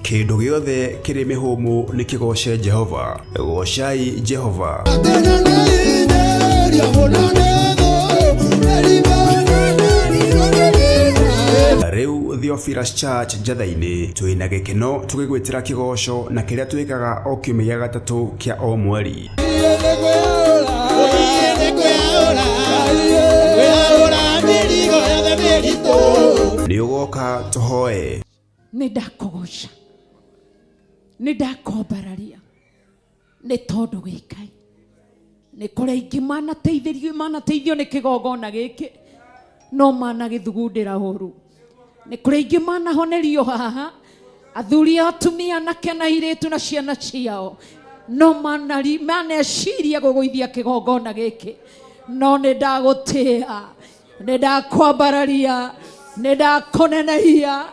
Kindu giothe kiri mihumu nikigoce Jehova. Gocai Jehova. Riu Theophilus Church Njathaini twina gikeno tugigwitira kigoco na kiria twikaga o kiumia gia gatatu kia o mweri. Ni ugoka tuhoe. Ni ndakugoca, ni ndakombararia, ni tondu gikai, ni kuria ingi manateithio ni kigongona giki no mana githugundira huru, ni kuria ingi manahonerio haha athuri atumia anake na airitu na ciana ciao no maneciria guguithia kigongona giki no ni ndagutia, ni ndakwambararia, ni ndakunenehia,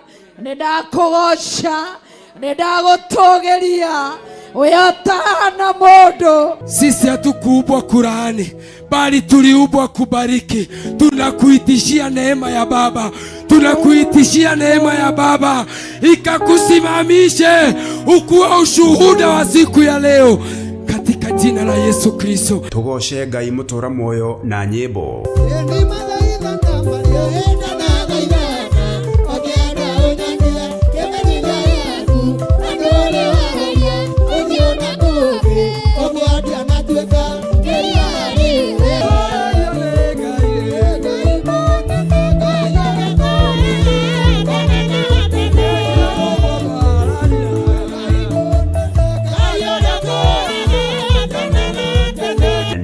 ni ndakugoca, ni ndagutugiria uyatana modo. Sisi hatukuumbwa kulaani bali tuliumbwa kubariki. Tunakuitishia neema ya Baba, tunakuitishia neema ya Baba ikakusimamishe ukuwa ushuhuda wa siku ya leo katika jina la Yesu Kristo. Tugoce Ngai mutura moyo na nyimbo.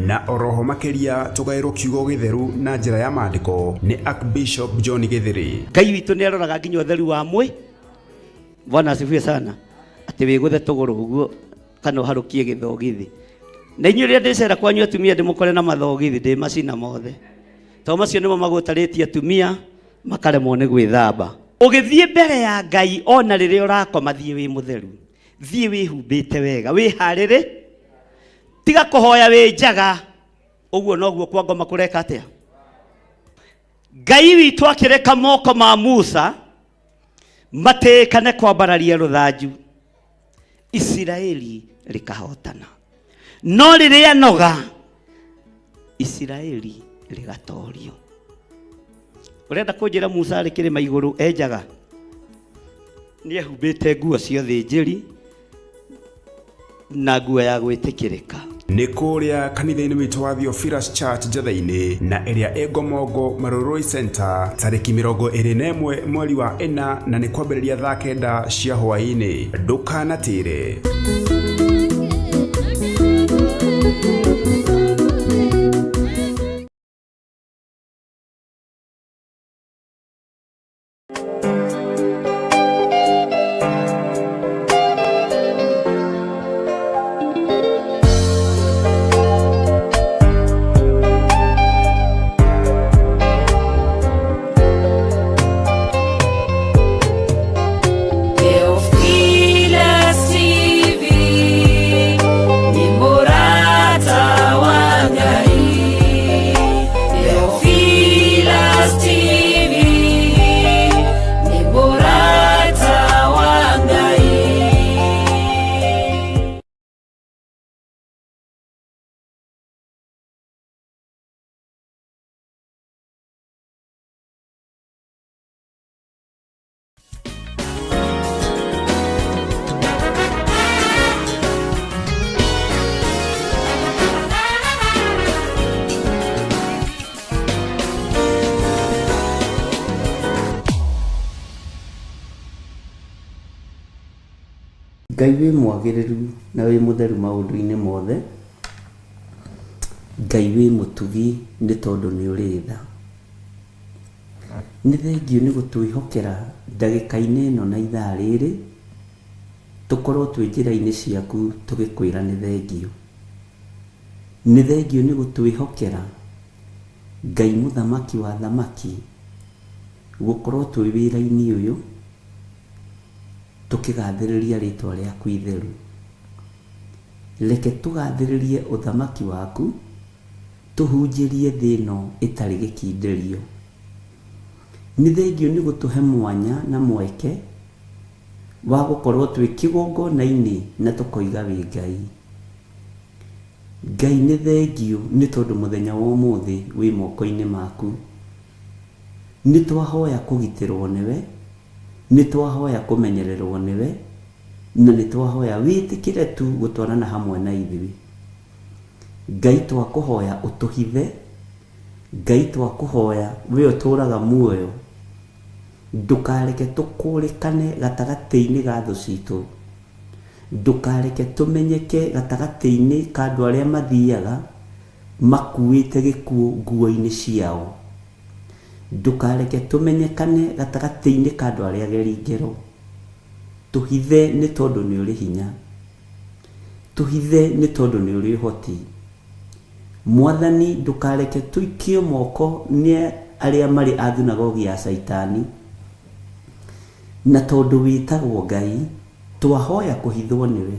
Na oroho makeria tugairwo kiugo githeru na njira ya maandiko ni Archbishop John Githiri. Ngai witu ni aroraga nginya utheru wa mwi. Bwana asifiwe sana. Ati wiguthe tuguru uguo kana harukie githogithi. Na inyu ria ndicera kwanyu atumia ndimukore na mathogithi ndi macina mothe. To macio nimo magutaritie atumia makaremwo ni gwithamba. Ugithie mbere ya Ngai ona riria urakoma thie wi mutheru. Thie wihumbite wega, wi hariri. Tiga kuhoya wi njaga. Uguo noguo kwa ngoma kureka atia. Ngai witu akireka moko ma Musa matekane kwambararia ruthanju, Israeli likahotana. No riria noga Israeli ligatorio. Urenda kunjira Musa ari kirima iguru enjaga ni ehumbite nguo ciothe njiri na nguo ya gwitikirika. Ni kuria kanitha-ini witu wa Theophilus Church Njathaini na iria Egomongo Maroroi Center tariki 21 mweri wa 4 na ni kwambiriria thaa 9 cia hwaini. Ndukanatire. Ngai wi mwagiriru na wi mutheru maundu-ini mothe. Ngai wi mutugi ni tondu ni uri tha. Ni thengio ni gutwihokera ndagika-ini ino na ithaa riri tukorwo twi njira-ini ciaku tugikwira ni thengio. Ni thengio ni gutwihokera Ngai muthamaki wa thamaki gukorwo twi wira-ini uyu tukigathiriria ritwa riaku itheru. Reke tugathiririe uthamaki waku, tuhunjirie thi ino itari gikindirio. Ni thengio ni gutuhe mwanya na mweke wa gukorwo twi kigongona-ini na tukoiga wi Ngai. Ngai nĩ thengiũ nĩ tondũ mũthenya wa ũmũthĩ wĩ moko-inĩ maku. Nĩ twahoya kũgitĩrwo nĩwe, nĩ twahoya kũmenyererwo nĩwe, na nĩ twahoya wĩtĩkĩre tu gũtwarana hamwe na ithuĩ. Ngai twakũhoya ũtũhithe, Ngai twakũhoya we ũtũraga muoyo, ndũkareke tũkũrĩkane gatagatĩ-inĩ ga thũ citũ, ndũkareke tũmenyeke gatagatĩ-inĩ ka andũ arĩa mathiaga makuĩte gĩkuũ nguo-inĩ ciao, ndũkareke tũmenyekane gatagatĩ-inĩ ka andũ arĩa ageri ngero. Tũhithe nĩ tondũ nĩ ũrĩ hinya, tũhithe nĩ tondũ nĩ ũrĩ ũhoti. Mwathani ndũkareke tũikio moko nĩ arĩa marĩ a thunagogi ya Saitani, na tondũ wĩtagwo Ngai twahoya kũhithwo nĩwe,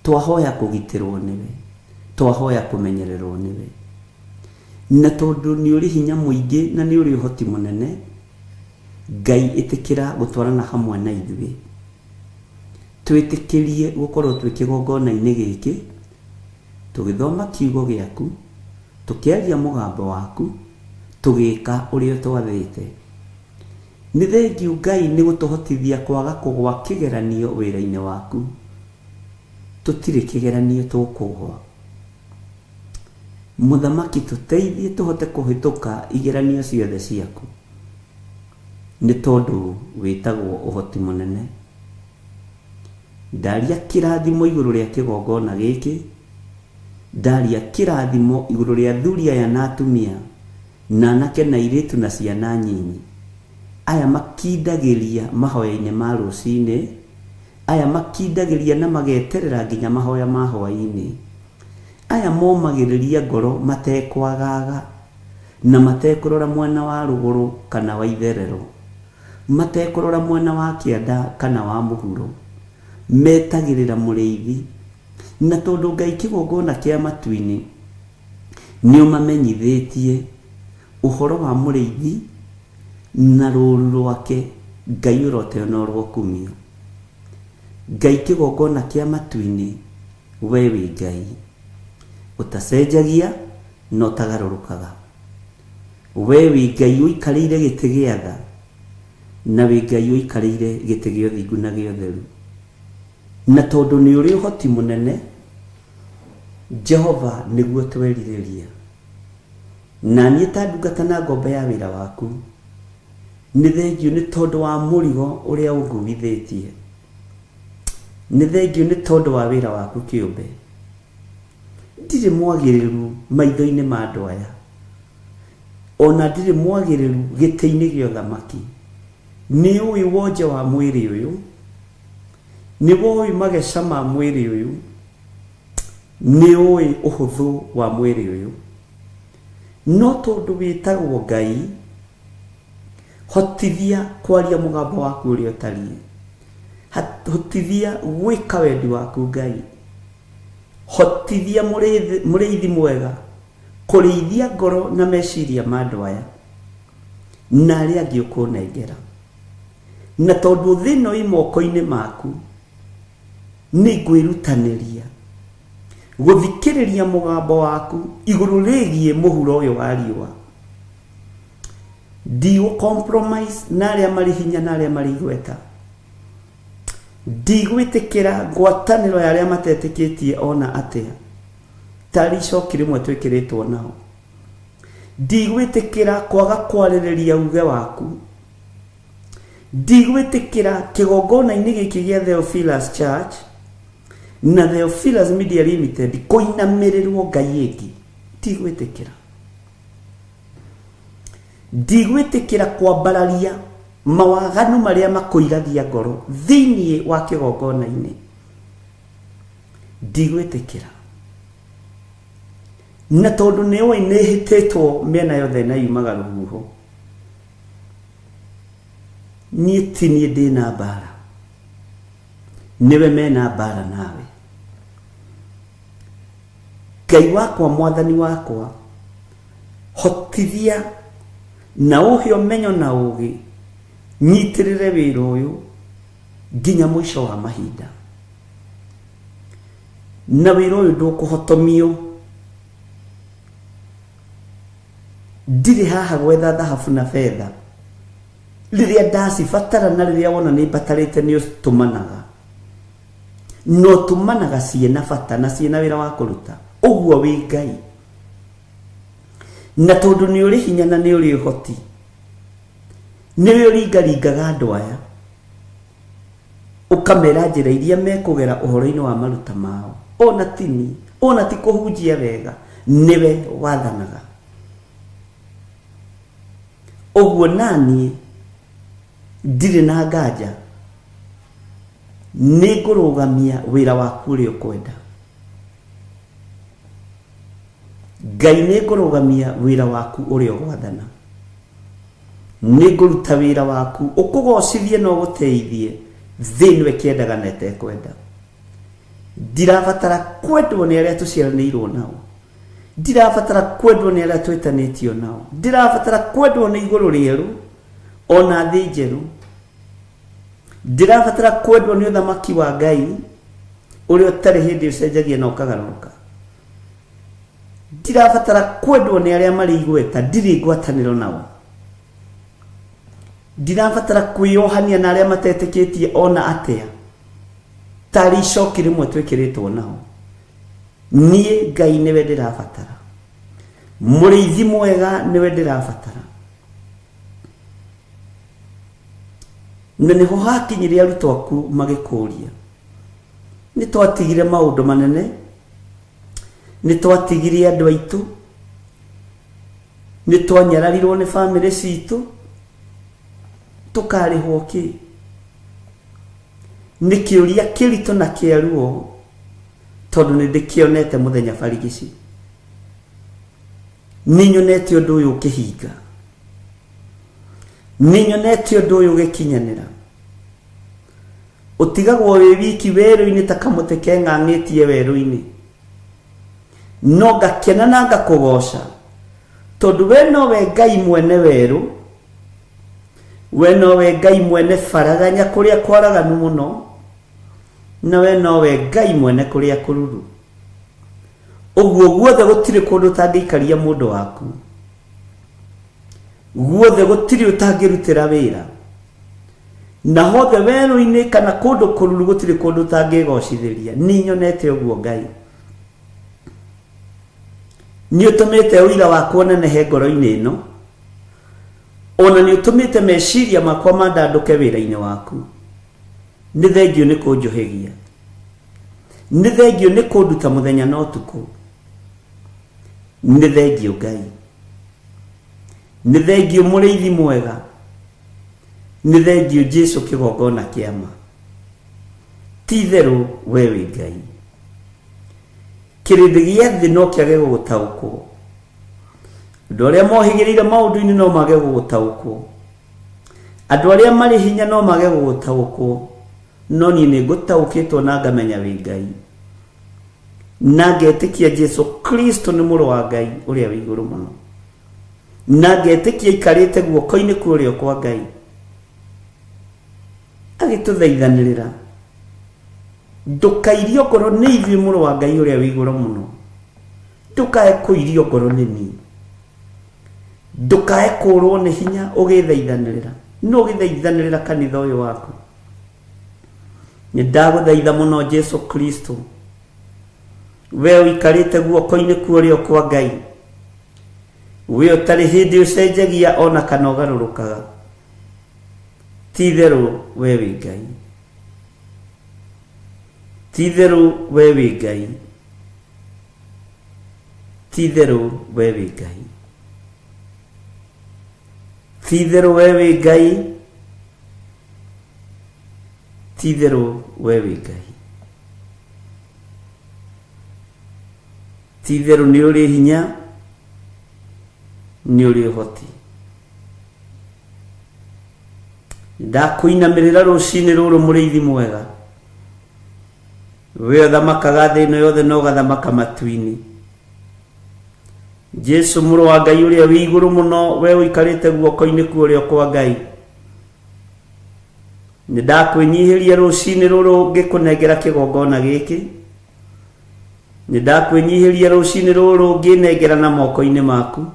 twahoya kũgitĩrwo nĩwe, twahoya kũmenyererwo nĩwe. Na tondũ nĩ ũrĩ hinya mũingĩ na nĩ ũrĩ ũhoti mũnene, Ngai ĩtĩkĩra gũtwarana hamwe na ithuĩ. Twĩtĩkĩrie gũkorwo twĩ kĩgongona-inĩ gĩkĩ tũgĩthoma kiugo gĩaku, tũkĩaria mũgambo waku, tũgĩka ũrĩa twathĩte. Nĩ thengiũ Ngai nĩ gũtũhotithia kwaga kũgwa kĩgeranio wĩra-inĩ waku. Tũtirĩ kĩgeranio tũkũgwa. Mũthamaki tũteithie tũhote kũhĩtũka igeranio ciothe ciaku, nĩ tondũ wĩtagwo ũhoti mũnene. Ndaria kĩrathimo igũrũ rĩa kĩgongona gĩkĩ, ndaria kĩrathimo igũrũ rĩa athuri aya na atumia na anake na airĩtu na ciana nyinyi, aya makindagĩria mahoya-inĩ ma rũcinĩ, aya makindagĩria na mageterera nginya mahoya ma hwaĩ-inĩ, aya momagĩrĩria ngoro matekwagaga na matekũrora mwena wa rũgũrũ kana wa itherero, matekũrora mwena wa kĩanda kana wa mũhuro, metagĩrĩra mũrĩithi. Na tondũ Ngai kĩgongona kĩa matu-inĩ nĩ ũmamenyithĩtie ũhoro wa mũrĩithi na rũũru rwake, Ngai ũrote no rũkumio. Ngai kĩgongona kĩa matu-inĩ, we wĩ Ngai ũtacenjagia na ũtagarũrũkaga. We wĩ Ngai ũikarĩire gĩtĩ gĩa tha, na wĩ Ngai ũikarĩire gĩtĩ gĩa ũthingu na gĩa ũtheru. Na tondũ nĩ ũrĩ ũhoti mũnene, Jehova nĩguo twerirĩria. Na niĩ ta ndungata na ngombe ya wĩra waku, nĩ thengiũ nĩ tondũ wa mũrigo ũrĩa ũnguithĩtie, nĩ thengiũ nĩ tondũ wa wĩra waku kĩũmbe. Ndirĩ mwagĩrĩru maitho-inĩ ma andũ aya, ona ndirĩ mwagĩrĩru gĩtĩ-inĩ gĩa ũthamaki. Nĩ ũĩ wonje wa mwĩrĩ ũyũ, nĩ ũĩ mageca ma mwĩrĩ ũyũ, nĩ ũĩ ũhũthũ wa mwĩrĩ ũyũ. No tondũ wĩtagwo Ngai, hotithia kwaria mũgambo waku ũrĩa ũtariĩ, hotithia gwĩka wendi waku Ngai, hotithia mũrĩithi mwega kũrĩithia ngoro na meciria ma andũ aya na arĩa angĩ ũkũnengera. Na tondũ thĩna wĩ moko-inĩ maku, nĩ ngwĩrutanĩria gũthikĩrĩria mũgambo waku igũrũ rĩgiĩ mũhuro ũyũ wa riũa. Ndigũ-compromise na arĩa marĩ hinya na arĩa marĩ igweta. Ndigwĩtĩkĩra ngwatanĩro ya arĩa matetĩkĩtie ona atĩa tarĩ icoki rĩmwe twĩkĩrĩtwo nao. Ndigwĩtĩkĩra kwaga kwarĩrĩria uge waku. Ndigwĩtĩkĩra kĩgongona-inĩ gĩkĩ gĩa Theophilus Church na Theophilus Media Limited kũinamĩrĩrwo Ngai ĩngĩ. Ndigwĩtĩkĩra. Ndigwĩtĩkĩra kwambararia mawaganu marĩa makũigagia ngoro thĩinĩ wa kĩgongona-inĩ. Ndigwĩtĩkĩra. Na tondũ nĩ ũĩ nĩ hĩtĩtwo mĩena yothe na yumaga rũhuho, niĩ ti niĩ ndĩ na mbara, nĩwe mena mbara nawe. Ngai wakwa, Mwathani wakwa, hotithia na ũhe ũmenyo na ũgĩ nyitĩrĩre wĩra ũyũ nginya mwisho wa mahinda. Na wĩra ũyũ ndũkũhotomio. Ndirĩ haha gwetha thahabu na fedha. Rĩrĩa ndacibatara na rĩrĩa wona nĩ mbatarĩte nĩ ũtũmanaga. No tũmanaga ciĩna bata na ciĩna wĩra wa kũruta. Ũguo wĩ Ngai. Na tondũ nĩ ũrĩ hinya na nĩ ũrĩ ũhoti, nĩwe ũringaringaga andũ aya, ũkamera njĩra iria mekũgera ũhoro-inĩ wa maruta mao. Ona ti kũhunjia wega, nĩwe wathanaga. Ũguo naniĩ ndirĩ na nganja, nĩ ngũrũgamia wĩra waku ũrĩa ũkwenda. Ngai nĩ ngũrũgamia wĩra waku ũrĩa ũgwathana. Nĩ ngũruta wĩra waku ũkũgocithie na ũgũteithie thĩinĩ we kĩendaga na etekwenda. Ndirabatara kwendwo nĩ arĩa tũciaranĩirwo nao. Ndirabatara kwendwo nĩ arĩa twĩtanĩtio nao. Ndirabatara kwendwo nĩ igũrũ rĩerũ ona thĩ njerũ. Ndirabatara kwendwo nĩ ũthamaki wa Ngai ũrĩa ũtarĩ hĩndĩ ũcenjagia na ũkagarũrũka. Ndirabatara kwendwo nĩ arĩa marĩ igweta, ndirĩ ngwatanĩro nao. Ndirabatara kwĩyohania na arĩa matetĩkĩtie ona atĩa, tarĩ icoki rĩmwe twĩkĩrĩtwo nao. Niĩ Ngai nĩwe ndĩrabatara. Mũrĩithi mwega nĩwe ndĩrabatara. Na nĩho hakinyire arutwo aku magĩkũria, nĩ twatigire maũndũ manene, nĩ twatigire andũ aitũ, nĩ twanyararirwo nĩ bamĩrĩ citũ, tũkarĩhwo kĩ? Nĩ kĩũria kĩritũ na kĩaruo, tondũ nĩ ndĩkĩonete mũthenya barigici. Nĩ nyonete ũndũ ũyũ ũkĩhinga. Nĩ nyonete ũndũ ũyũ ũgĩkinyanĩra. Ũtigagwo wĩ wiki werũ-inĩ ta kamũtĩ keng'ang'ĩtie werũ-inĩ. No ngakena na ngakũgoca, tondũ we nowe Ngai mwene werũ, we nowe Ngai mwene faraganya kũrĩa kwaraganu mũno, na we nowe Ngai mwene kũrĩa kũruru. Ũguo guothe gũtirĩ kũndũ ũtangĩikaria mũndũ waku. Guothe gũtirĩ ũtangĩrutĩra wĩra. Na hothe werũ-inĩ kana kũndũ kũruru gũtirĩ kũndũ ũtangĩgocithĩria. Nĩ nyonete ũguo Ngai. Nĩ ũtũmĩte ũira wakwa ũnenehe ngoro-inĩ ĩno, ona nĩ ũtũmĩte meciria makwa mandandũke wĩra-inĩ waku. Nĩ thengio nĩ kũnjohegia. Nĩ thengio nĩ kũnduta mũthenya na ũtukũ. Nĩ thengio Ngai. Nĩ thengio mũrĩithi mwega. Nĩ thengio Jesũ kĩgongona kĩama. Ti therũ we wĩ Ngai. Kĩrĩndĩ gĩa thĩ no kĩage gũgũtaũkwo. Andũ arĩa mohĩgĩrĩire maũndũ-inĩ no mage gũgũtaũkwo. Andũ arĩa marĩ hinya no mage gũgũtaũkwo. No niĩ nĩ ngũtaũkĩtwo na ngamenya wĩ Ngai. Na ngetĩkia Jesũ Kristo nĩ mũrũ wa Ngai ũrĩa wĩ igũrũ mũno. Na ngetĩkia aikarĩte guoko-inĩ kwa ũrĩo kwa Ngai, agĩtũthaithanĩrĩra. Ndũkairio ngoro nĩ ithuĩ mũrũ wa Ngai ũrĩa wĩ igũrũ mũno. Ndũkae kũirio ngoro nĩ niĩ. Ndũkae kũrwo nĩ hinya ũgĩthaithanĩrĩra. No ũgĩthaithanĩrĩra kanitha ũyũ waku. Nĩ ndagũthaitha mũno Jesũ Kristo, we ũikarĩte guoko-inĩ kwa ũrĩo kwa Ngai, we ũtarĩ hĩndĩ ũcenjagia ona kana ũgarũrũkaga. Ti therũ we wĩ Ngai. Ti therũ we wĩ Ngai. Ti therũ we wĩ Ngai. Ti therũ we wĩ Ngai. Ti therũ we wĩ Ngai. Ti therũ nĩ ũrĩ hinya, nĩ ũrĩ ũhoti. Ndakũinamĩrĩra rũcinĩ rũrũ mũrĩithi mwega. We ũthamakaga thĩ ĩno yothe na ũgathamaka matu-inĩ. Jesũ mũrũ wa Ngai ũrĩa wĩ igũrũ mũno, we ũikarĩte guoko-inĩ kwa ũrĩo kwa Ngai, Nindakwenyihiria rucini ruru ngikunengera kigongona giki. Nindakwenyihiria rucini ruru nginengera na moko-ini maku.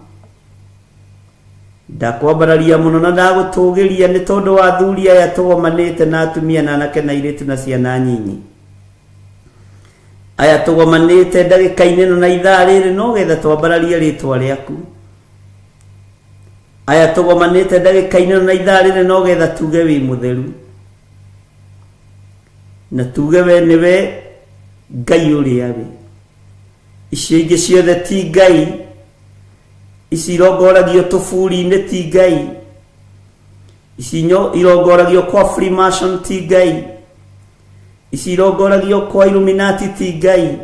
Ndakwambararia muno na ndagutugiria ni tondu wa athuri aya tugomanite na atumia na anake na iritu na ciana nyinyi. Aya tugomanite ndagika-ini no na ithaa riri no getha twambararie ritwa riaku. Aya tugomanite ndagika-ini no na ithaa riri no getha tuge wi mutheru. Na tuge we niwe Ngai uria we. Icio ingi ciothe ti Ngai. Ici irongoragio tuburi-ini ti Ngai. Ici irongoragio kwa Freemason ti Ngai. Ici irongoragio kwa Illuminati ti Ngai.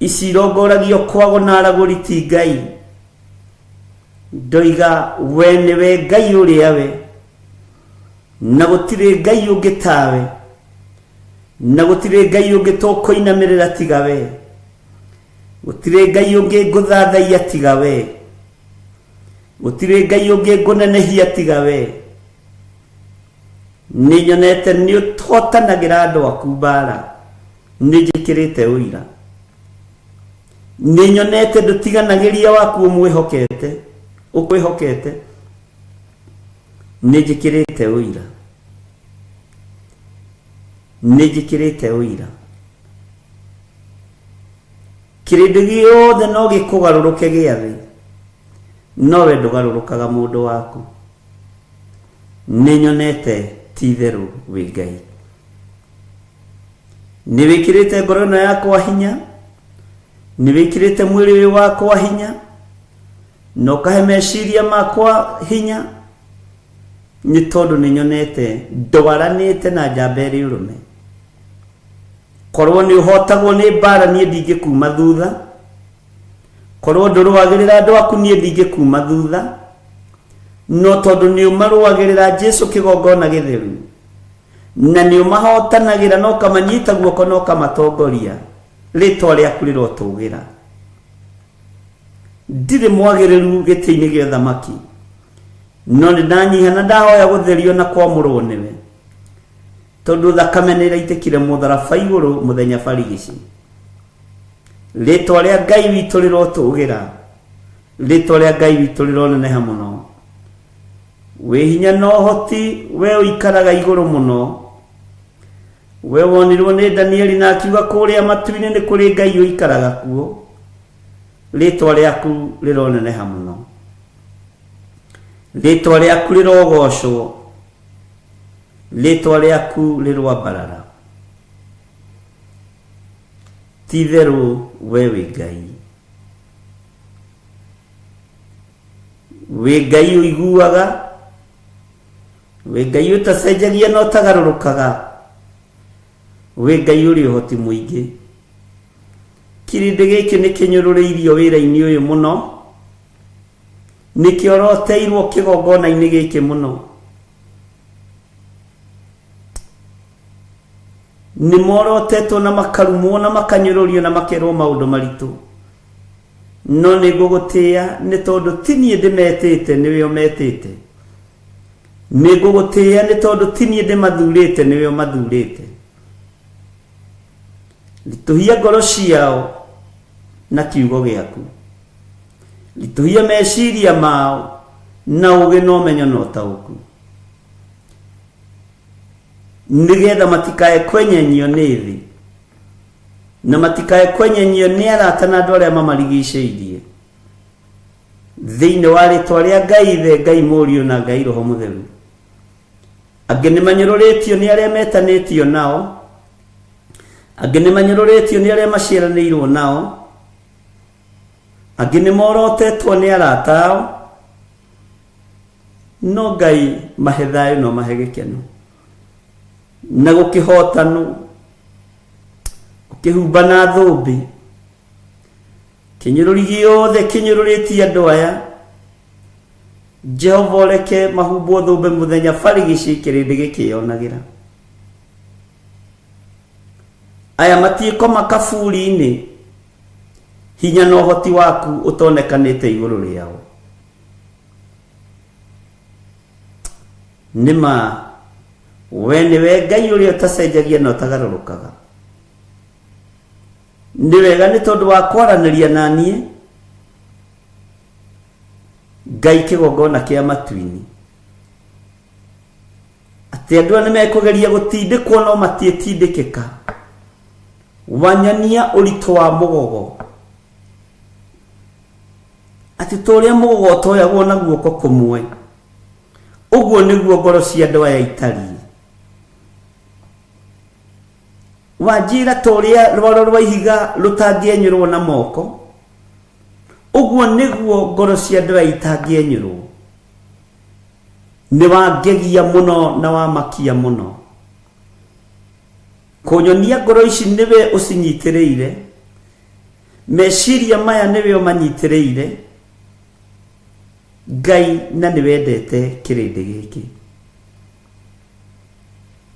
Ici irongoragio kwa gonaraguri ti Ngai. Ndoiga we niwe Ngai uria we. Na gutire Ngai ungi tawe. Na gutire Ngai ungi tukuinamirira tiga we. Gutire Ngai ungi nguthathaia tiga we. Gutire Ngai ungi ngunenehia tiga we. Ninyonete ni utotanagira andu aku mbara. Ninjikirite uira. Ninyonete ndutiganagiria waku umwihokete. Ukwihokete. Ninjikirite uira. Ninjikirite uira. Kirindu giothe no gikugaruruke giathi. No we ndugarurukaga mundu waku. Ninyonete ti theru wi Ngai. Niwikirite ngoro ino yakwa hinya. Niwikirite mwiri wi wakwa hinya. No kahe meciria makwa hinya. Ni tondu ninyonete ndwaranite na njamberi urume. Korwo ni uhotagwo ni mbara nie ndingikuma thutha. Korwo ndurwagirira andu aku nie ndingikuma thutha. No tondu ni umarwagirira Jesu kigongona githeru. Na ni umahotanagira no kamanyita guoko no kamatongoria. Ritwa riaku rirotugira. Ndire mwagiriru giti-ini gia thamaki. No ndanyiha na ndahoya gutherio na kwamurwo niwe. Tondu thakame ni iraitikire mutharaba iguru muthenya barigici. Ritwa ria Ngai witu rirotugira. Ritwa ria Ngai witu rironeneha muno. We hinya no hoti we uikaraga iguru muno. We wonirwo ni Danieli na akiuga kuria matu-ini ni kuri Ngai uikaraga kuo. Ritwa riaku rironeneha muno. Ritwa riaku rirogocwo. Ritwa riaku rirwambarara. Ti theru we wi Ngai. We Ngai uiguaga. We Ngai utacenjagia no tagarurukaga. We Ngai uri uhoti muingi. Kirindi giki ni kinyururiirio wira-ini uyu muno. Nikioroteirwo kigongona-ini giki muno. Ni morotetwo na makarumwo na makanyururio na makerwo maundu maritu. No ni gugutia ni tondu tinie ndimetete niwe umetete. Ni gugutia ni tondu tinie ndimathurite niwe umathurite. Lituhia ngoro ciao na kiugo giaku. Lituhia meciria mao na uge no menyo no tauku. Nigetha matikae kwenyenyio ni thi. Na matikae kwenyenyio ni arata na andu aria mamarigicĩirie. Thiini wa ritwa ria Ngai Ithe, Ngai Mũriũ na Ngai Roho Mũtheru. Angĩ nĩ manyũrũrĩtio nĩ arĩa metanĩtio nao. Angĩ nĩ manyũrũrĩtio nĩ arĩa maciaranĩirwo nao. Angĩ nĩ morotetwo nĩ arata ao. No Ngai mahe thayũ no mahe gĩkeno. Na gũkĩhotanu. Gũkĩhumba na thũmbĩ. Kĩnyũrũri gĩothe kĩnyũrũrĩtie andũ aya. Jehova reke mahumbwo thũmbĩ mũthenya barigici kĩrĩndĩ gĩkĩonagira. Aya matiĩkoma kaburi-inĩ. Hinya na ũhoti waku ũtonekanĩte igũrũ rĩao. nima we niwe Ngai uria utacenjagia na utagarurukaga. Ni wega ni tondu wa kwaraniria nanie Ngai kigongona kia matuini ati andu ni mekugeria gutindikwo no matietindikika wanyania urito wa mugogo ati toria mugogo toyagwo na guoko kumwe uguo niguo ngoro cia andu aya itari wajira toria rwaro rwa ihiga rutangienyurwo na moko uguo niguo ngoro cia andu aya itangienyurwo ni wangegia muno na wamakia muno kunyonia ngoro ici niwe ucinyitiriire meciria maya niwe umanyitiriire Ngai na niwendete kirindi giki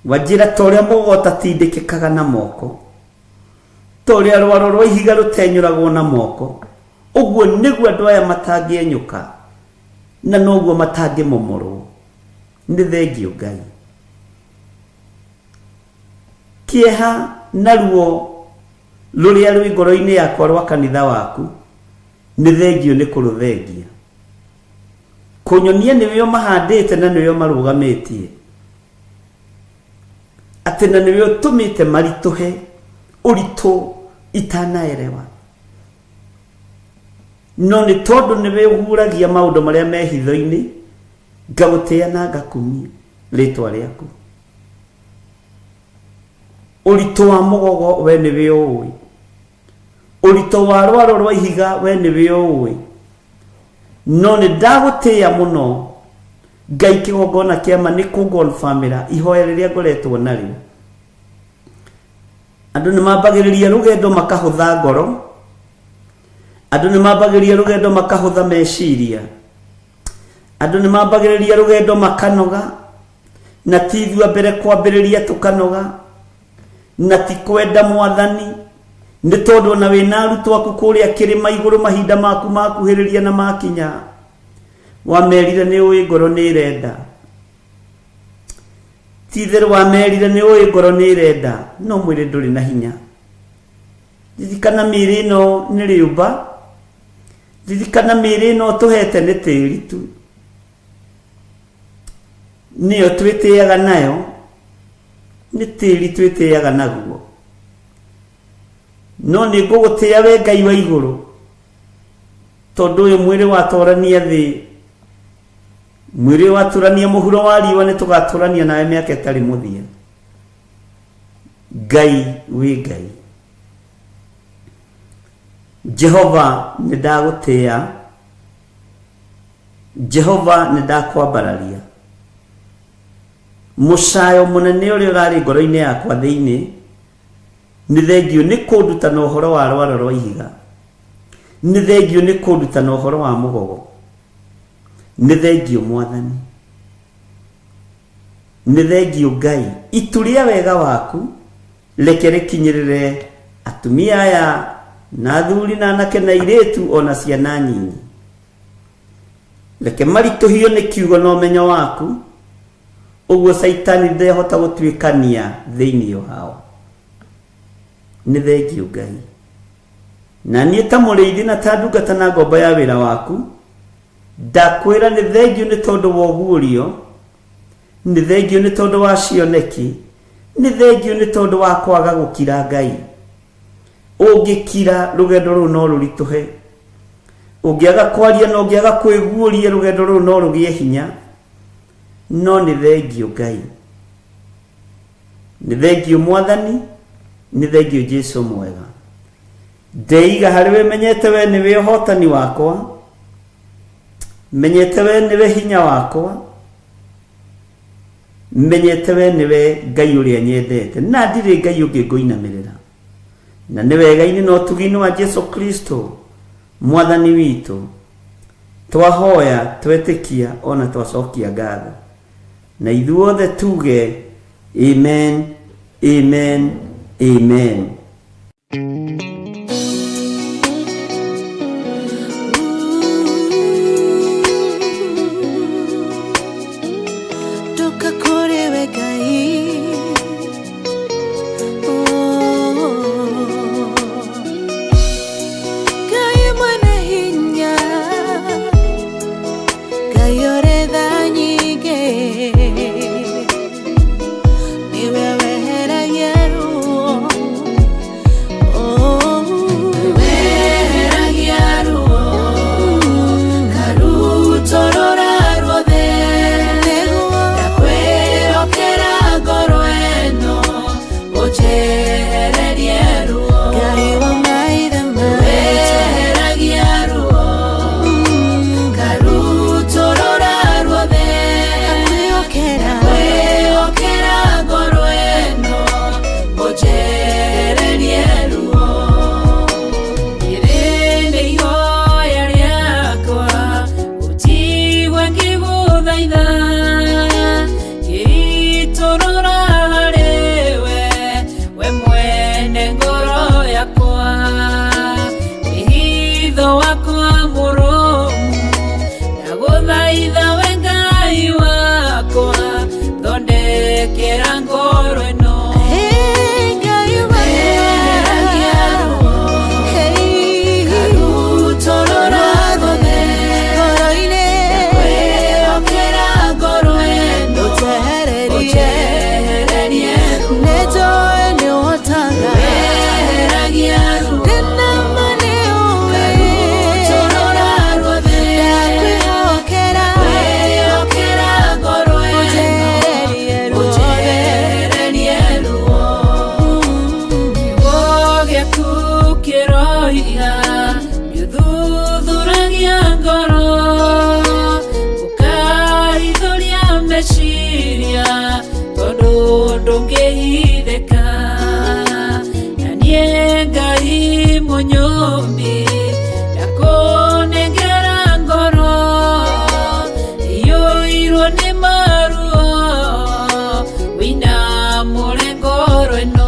wajira toria mugota tindikikaga na moko toria rwaro rwa ihiga rutenyuragwo na moko uguo niguo andu aya matangienyuka na noguo matangimomorwo ni thengio Ngai kieha naruo ruria rwi ngoro-ini yakwa rwa kanitha waku ni thengio ni kuruthengia kunyonia niwe mahandite na niwe marugametie ati na niwe utumite marituhe urito itanaerewa no ni tondu niwe uhuragia maundu maria me hitho-ini ngagutia na ngakumia ritwa riaku urito wa mugogo we niwe uwi urito wa rwaro rwa ihiga we niwe uwi no ni ndagutia muno Ngai kigongona kiama ni kungolfamira ihoya riria ngoretwo nario andu ni mambagiriria rugendo makahutha ngoro andu ni mambagiriria rugendo makahutha meciria andu ni mambagiriria rugendo makanoga na tithua mbere kwambiriria tukanoga na tikwenda mwathani ni tondu na wina arutu aku kuria kirima iguru mahinda maku makuhiriria na makinya wamerire ni uyi ngoro ni irenda titheru wamerire ni uyi ngoro ni irenda no mwire nduri na hinya ririkana miri no ni riumba ririkana miri no tuhete ni tiri tu niyo twitiaga nayo ni tiri twitiaga naguo no ni ngugutia we Ngai wa iguru tondu uyu mwiri watorania thi mwiri waturania muhuro wa riwa ni tugaturania nawe miaka itari muthia Ngai wi Ngai Jehova ni ndagutia Jehova ni ndakwambararia musayo munene uri urari ngoro-ini yakwa thiini ni thengio ni kunduta na uhoro wa rwaro rwa ihiga ni thengio ni kunduta na uhoro wa mugogo ni thengio mwathani ni thengio Ngai ituria wega waku reke rikinyirire atumia aya na athuri na anake na iritu ona ciana nyinyi reke marituhio ni kiugo na umenyo waku uguo saitani ndehota gutwikania thiini wao ni thengio Ngai na nie ta muriithi na ta ndungata na ngombo ya wira waku ndakwira ni thengio ni tondu wa ugurio ni thengio ni tondu wa cioneki ni thengio ni tondu wa kwaga gukira Ngai ungikira rugendo ru no rurituhe ungiaga kwaria no ungiaga kwiguuria rugendo ru no rugie hinya no ni thengio Ngai ni thengio mwathani ni thengio Jesu mwega ndeiga hariwe menyete we niwe hotani wakwa menyete we niwe hinya wakwa menyete we niwe Ngai uria nyendete na ndire Ngai ungi ngoinamirira na ni wega-ini no tugini wa Jesu Kristo mwathani witu twahoya twetikia ona twacokia ngatho na ithuothe tuge amen amen amen. vumbi ndakunengera ngoro iyũirwo nĩ maruo wĩna mũrengoro ĩno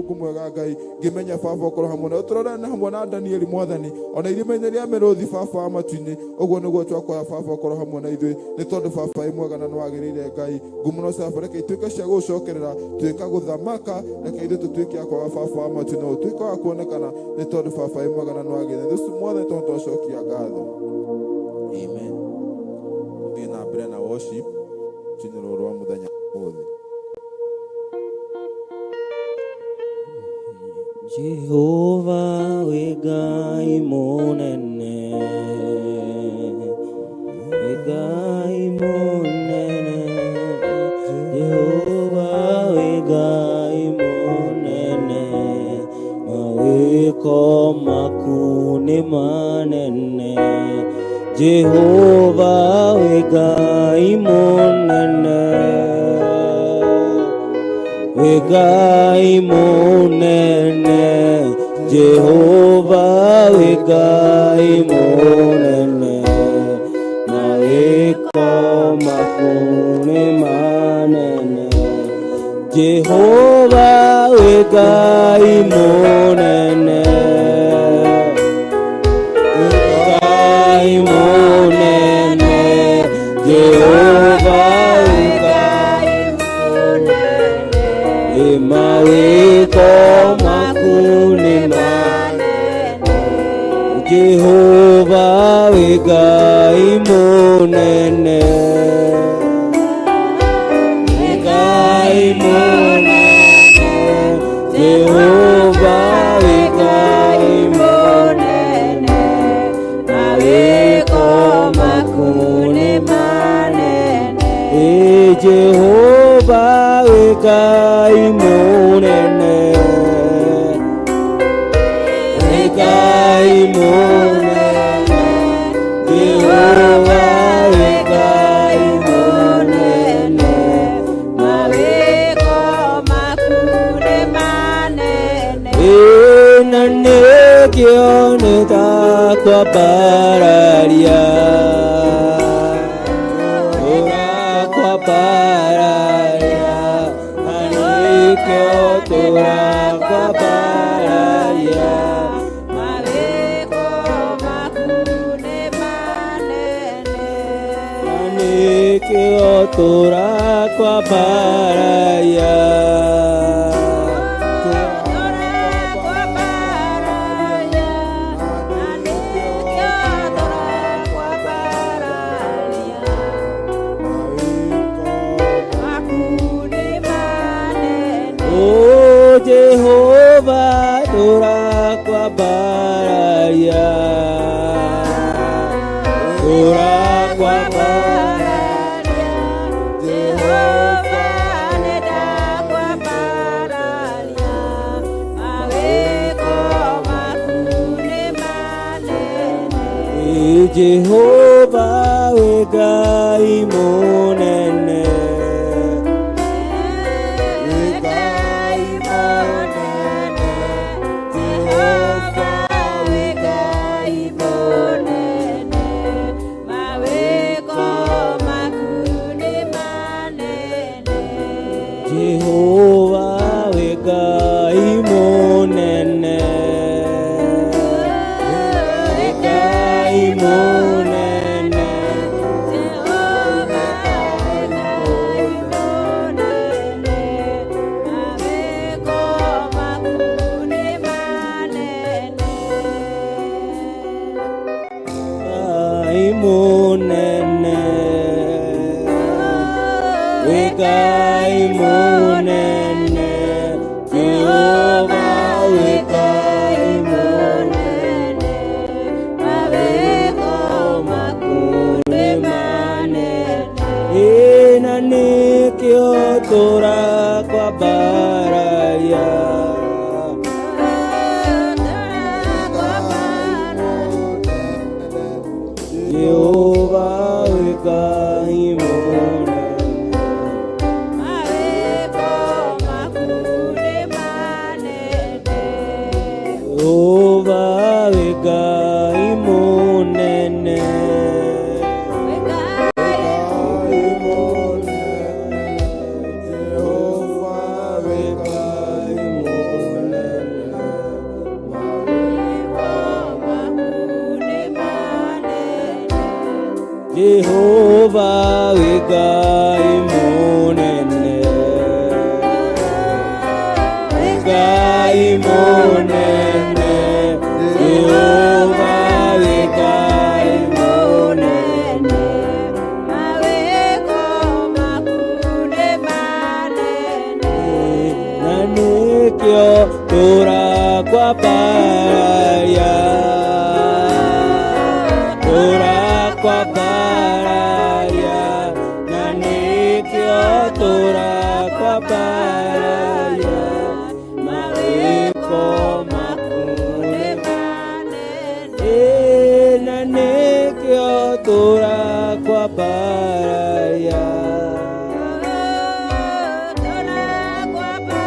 Mungu mwega Ngai ngimenya baba okoro hamwe na uturora na hamwe na Danieli mwathani ona irime-inĩ rĩa mĩrũthi baba amatu-inĩ ũguo nĩguo twakwaya baba okoro hamwe na ithuĩ nĩ tondũ baba mwega na nĩwagĩrĩire Ngai ngumuno baba reke ituĩke cia gũcokerera tuĩka gũthamaka reke ithuĩ tũtuĩke akwaga baba amatu na ũtuĩke wa kuonekana nĩ tondũ baba mwega na nĩwagĩrĩire thũcu mwathani tondũ twacokia ngatho amen. Thiĩ na mbere na worship cinĩrwo rwa mũthenya ũmũthĩ. Jehovah we Ngai munene, we Ngai munene, Jehovah we Ngai munene, mawiko maku ni manene, Jehovah we Ngai munene. wĩ Ngai mũnene, Jehova wĩ Ngai mũnene, mawĩko maku nĩ manene. Jehova wĩ Ngai mũnene, Ngai mũnene, Jehova wĩ Ngai mũnene, mawĩko maku nĩ manene. Jehova wĩ Ngai mũnene, Ngai mũnene, Jehova wĩ Ngai mũnene, mawĩko maku nĩ manene. Jehova wĩ Ngai mũnene, wĩ Ngai mũnene, Jehova wĩ Ngai mũnene, mawĩko maku nĩ manene. Na nĩkĩo nĩtakwambararia, tũrakwambararia, na nĩkĩo tũrakwambararia, mawĩko maku nĩ manene. Na nĩkĩo tũrakwambararia, Jehova tũrakwambararia, tũrakwambararia, Jehova nĩndakwambararia, mawĩko maku nĩ manene. Jehova wĩ Ngai mũnene, Jehova wĩ Ngai mũnene, wĩ Ngai mũnene, Jehova wĩ Ngai mũnene, mawĩko maku nĩ manene. Ngai mũnene, wĩ Ngai mũnene, Jehova wĩ Ngai mũnene, mawĩko maku nĩ manene. Na nĩkĩo tũrakwambararia, Jehova wĩ Ngai mũnene, Jehova wĩ Ngai mũnene, wĩ Ngai mũnene, Jehova wĩ Ngai mũnene, mawĩko maku nĩ manene. Jehova wĩ Ngai mũnene, wĩ Ngai mũnene, Jehova wĩ Ngai mũnene, mawĩko maku nĩ manene. Na nĩkĩo tũrakwambararia, tũrakwambararia, na nĩkĩo tũrakwambararia, mawĩko maku nĩ manene. Na nĩkĩo tũrakwambararia, tũrakwambararia.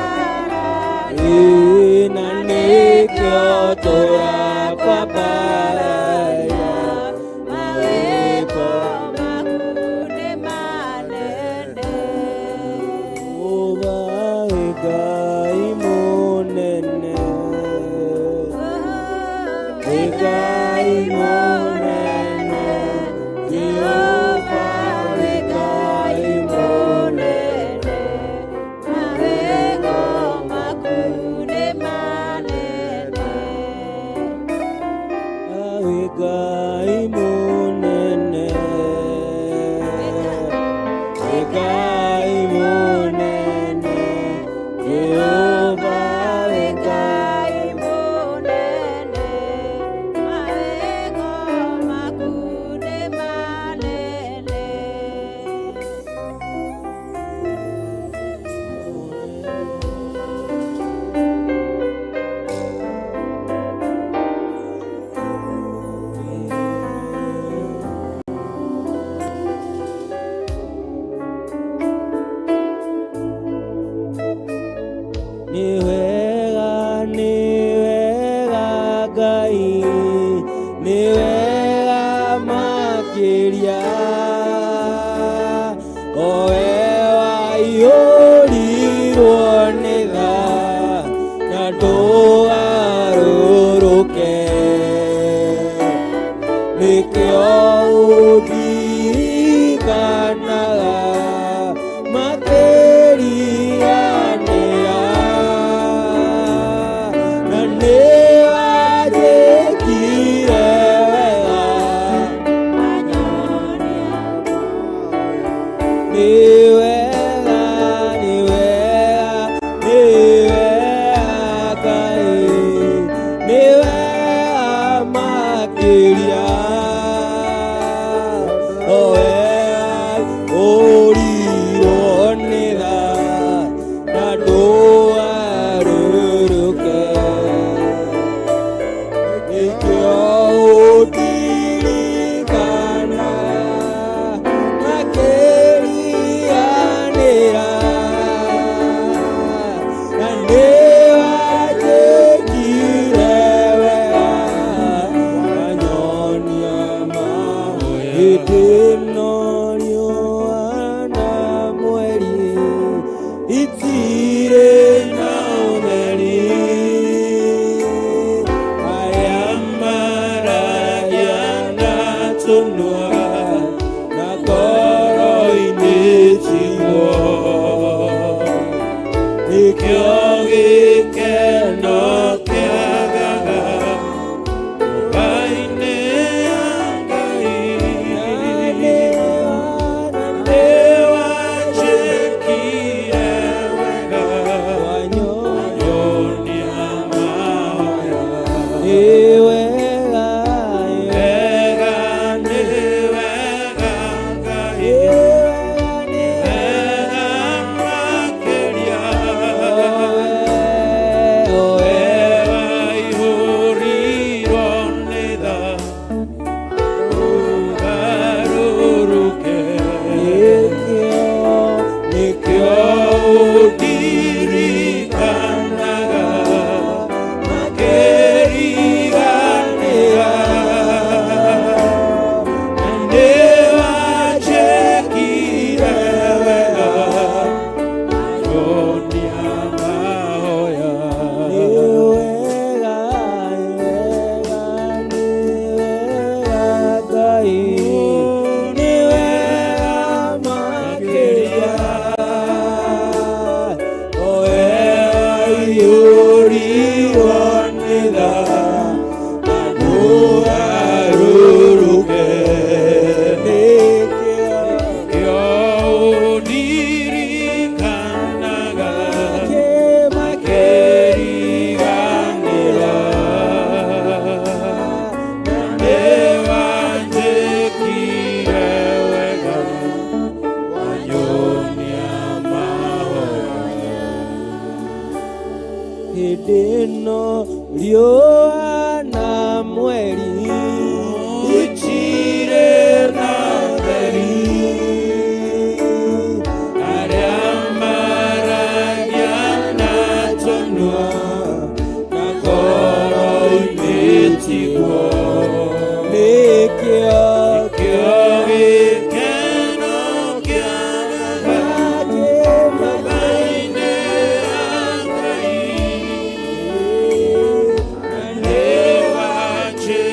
Cheers.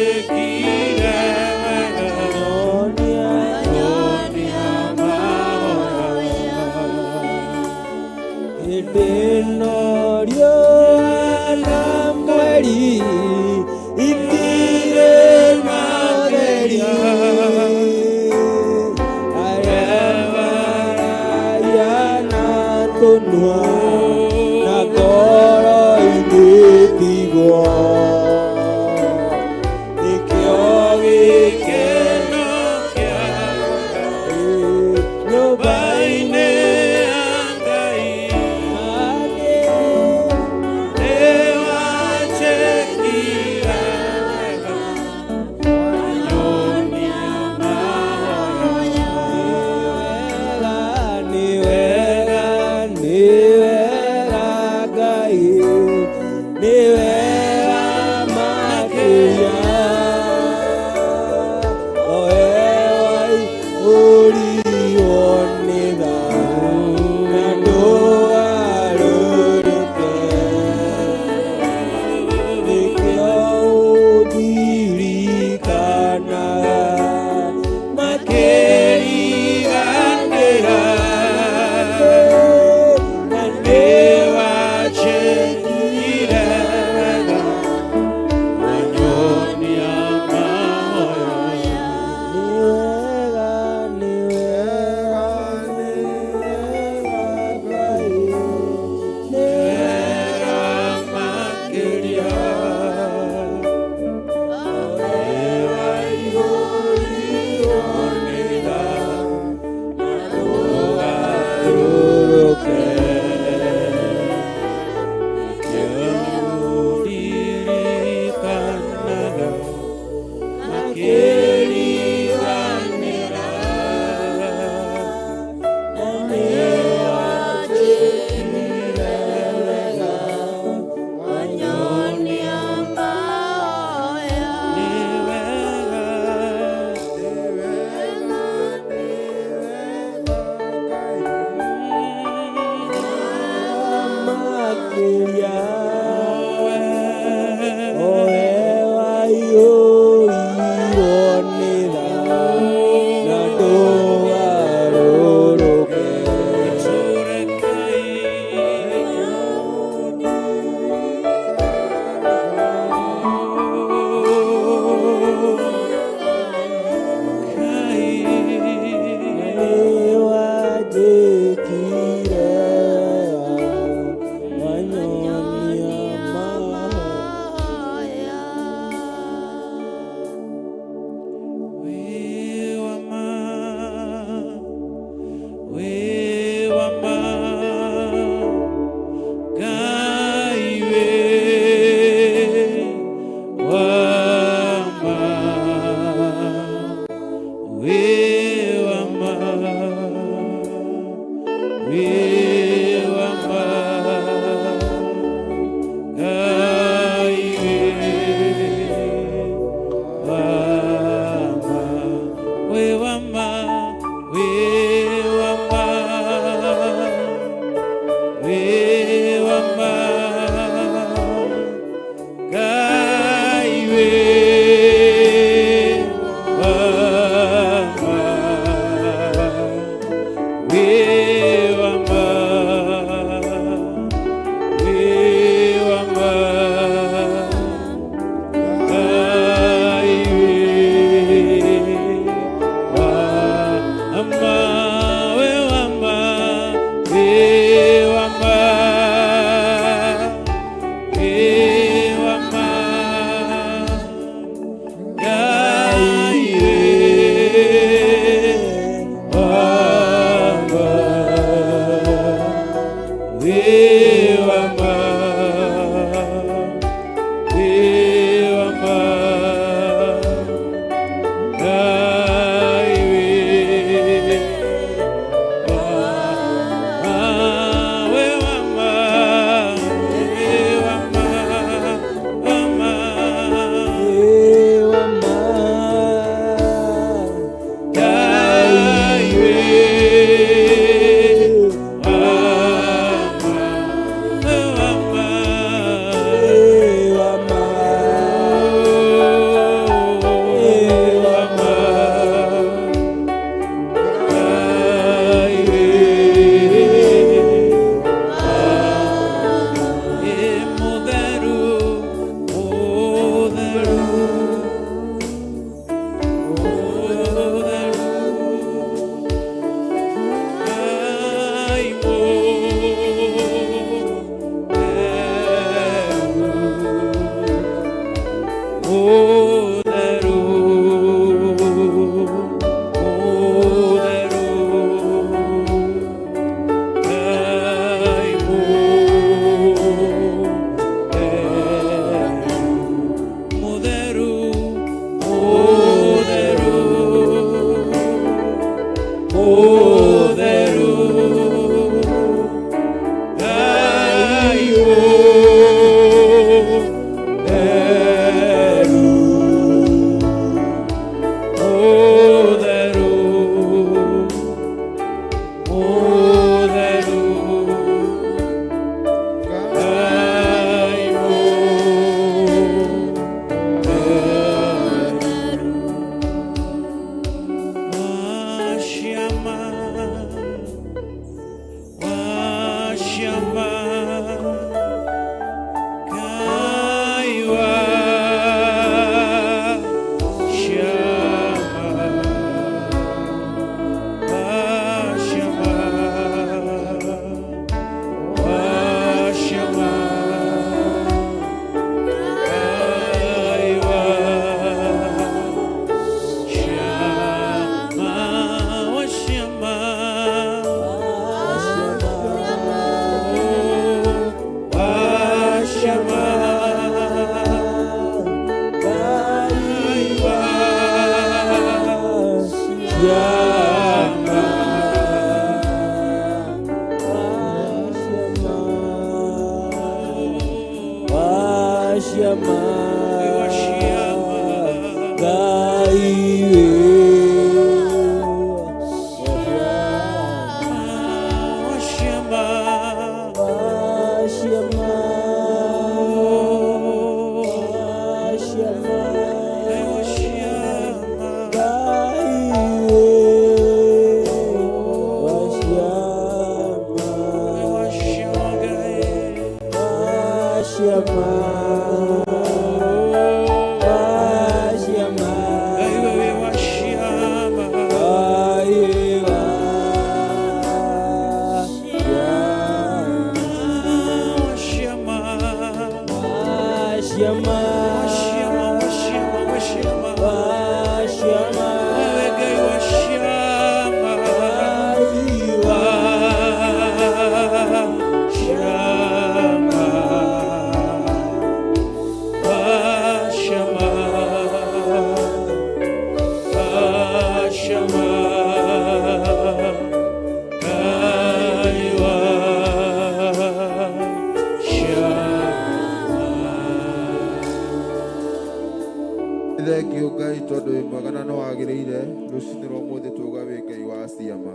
Thengiũ Ngai tondũ wĩ mwega na nĩ wagĩrĩire rũcinĩ rwa ũmũthĩ tuuga wĩ Ngai wa ciama.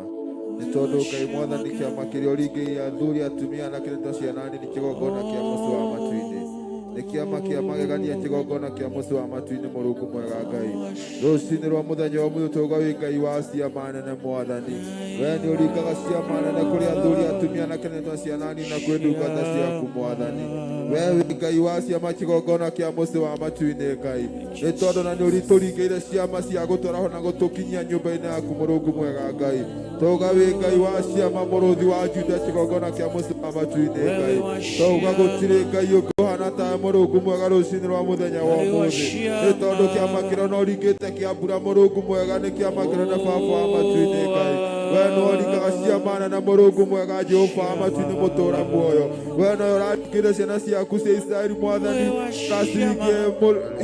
Nĩ tondũ Ngai Mwathani kĩama kĩrĩa ũringĩrĩire athuri atumia anake na ciana nini kĩgongona kĩa mũciĩ wa matu-inĩ. Nĩ kĩama kĩa magegania kĩgongona kĩa mũciĩ wa matu-inĩ Mũrungu mwega Ngai. Rũcinĩ rwa mũthenya wa ũmũthĩ tuuga wĩ Ngai wa ciama nene Mwathani. Wee nĩ ũringaga ciama nene kũrĩ athuri atumia anake na ciana nini na kwĩ ndungata ciaku Mwathani. Wee wĩ Ngai wa ciama kĩgongona kĩa mũciĩ wa matu-inĩ Ngai. Nĩ tondũ na nĩ ũritũringĩire ciama cia gũtwara na gũtũkinyia nyũmba-inĩ yaku Mũrungu mwega Ngai. Toga wĩ Ngai wa ciama mũrũthi wa Juda kĩgongona kĩa mũciĩ wa matu-inĩ Ngai. Toga gũtirĩ Ngai ũkũhana ta Mũrungu mwega rũcinĩ rwa mũthenya wa ũmũthĩ. Nĩ tondũ kĩama kĩrĩa no ũringĩte kĩa mbura Mũrungu mwega nĩ kĩama kĩrĩa na baba wa matu-inĩ Ngai. Wee no ũringaga ciama nene Mũrungu mwega Jehova wa matu-inĩ mũtũũra muoyo. Wee no ũraringĩire ciana ciaku cia Isiraeli Mwathani gaciringie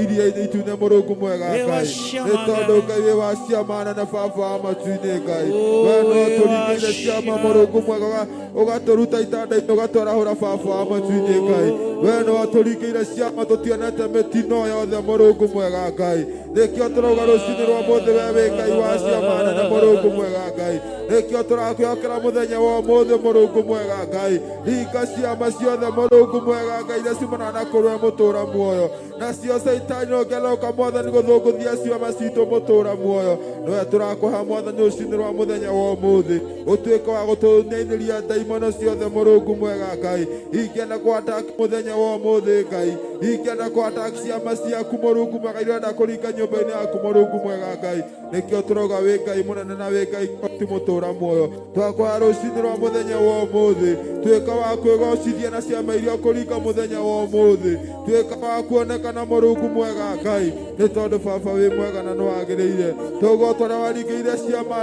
iria-inĩ itune Mũrungu mwega Ngai. Nĩ tondũ Ngai wĩ wa ciama nene baba wa matu-inĩ Ngai. Wee no tũringĩire ciama Mũrungu mwega ũgatũruta itanda-inĩ ũgatwarahũra baba wa matu-inĩ Ngai. Wee no tũringĩire ciama tũtionete mĩtino yothe Mũrungu mwega Ngai. Nĩkĩo tũrauga rũcinĩ rwa ũmũthĩ wee wĩ Ngai wa ciama nene Mũrungu mwega Ngai. Nĩkĩo tũrakwĩhokera mũthenya wa ũmũthĩ Mũrungu mwega Ngai. Ringa ciama ciothe Mũrungu mwega Ngai iria ciumanaga na kũrũe mũtũũra muoyo. Nacio Saitani ongererũka Mwathani gũthũngũthia ciama citũ mũtũũra muoyo. Nowe tũrakũha Mwathani rũcinĩ rwa mũthenya wa ũmũthĩ ũtuĩke wa gũtũninĩria ndaimono ciothe Mũrungu mwega Ngai. Ingĩenda kũ-attack mũthenya wa ũmũthĩ Ngai. Ingĩenda kũ-attack ciama ciaku Mũrungu mwega iria irenda kũringa nyũmba-inĩ yaku Mũrungu mwega Ngai. Nĩkĩo tũrauga wĩ Ngai mũnene na wĩ Ngai ti mũtũũra muoyo. Twakũha rũcinĩ rwa mũthenya wa ũmũthĩ tuĩka wa kwĩgocithia na ciama iria kũringa mũthenya wa ũmũthĩ. Tuĩka wa kuonekana Mũrungu mwega Ngai. Nĩ tondũ baba wĩ mwega na nĩ wagĩrĩire. Toguo tũrĩa waringĩire ciama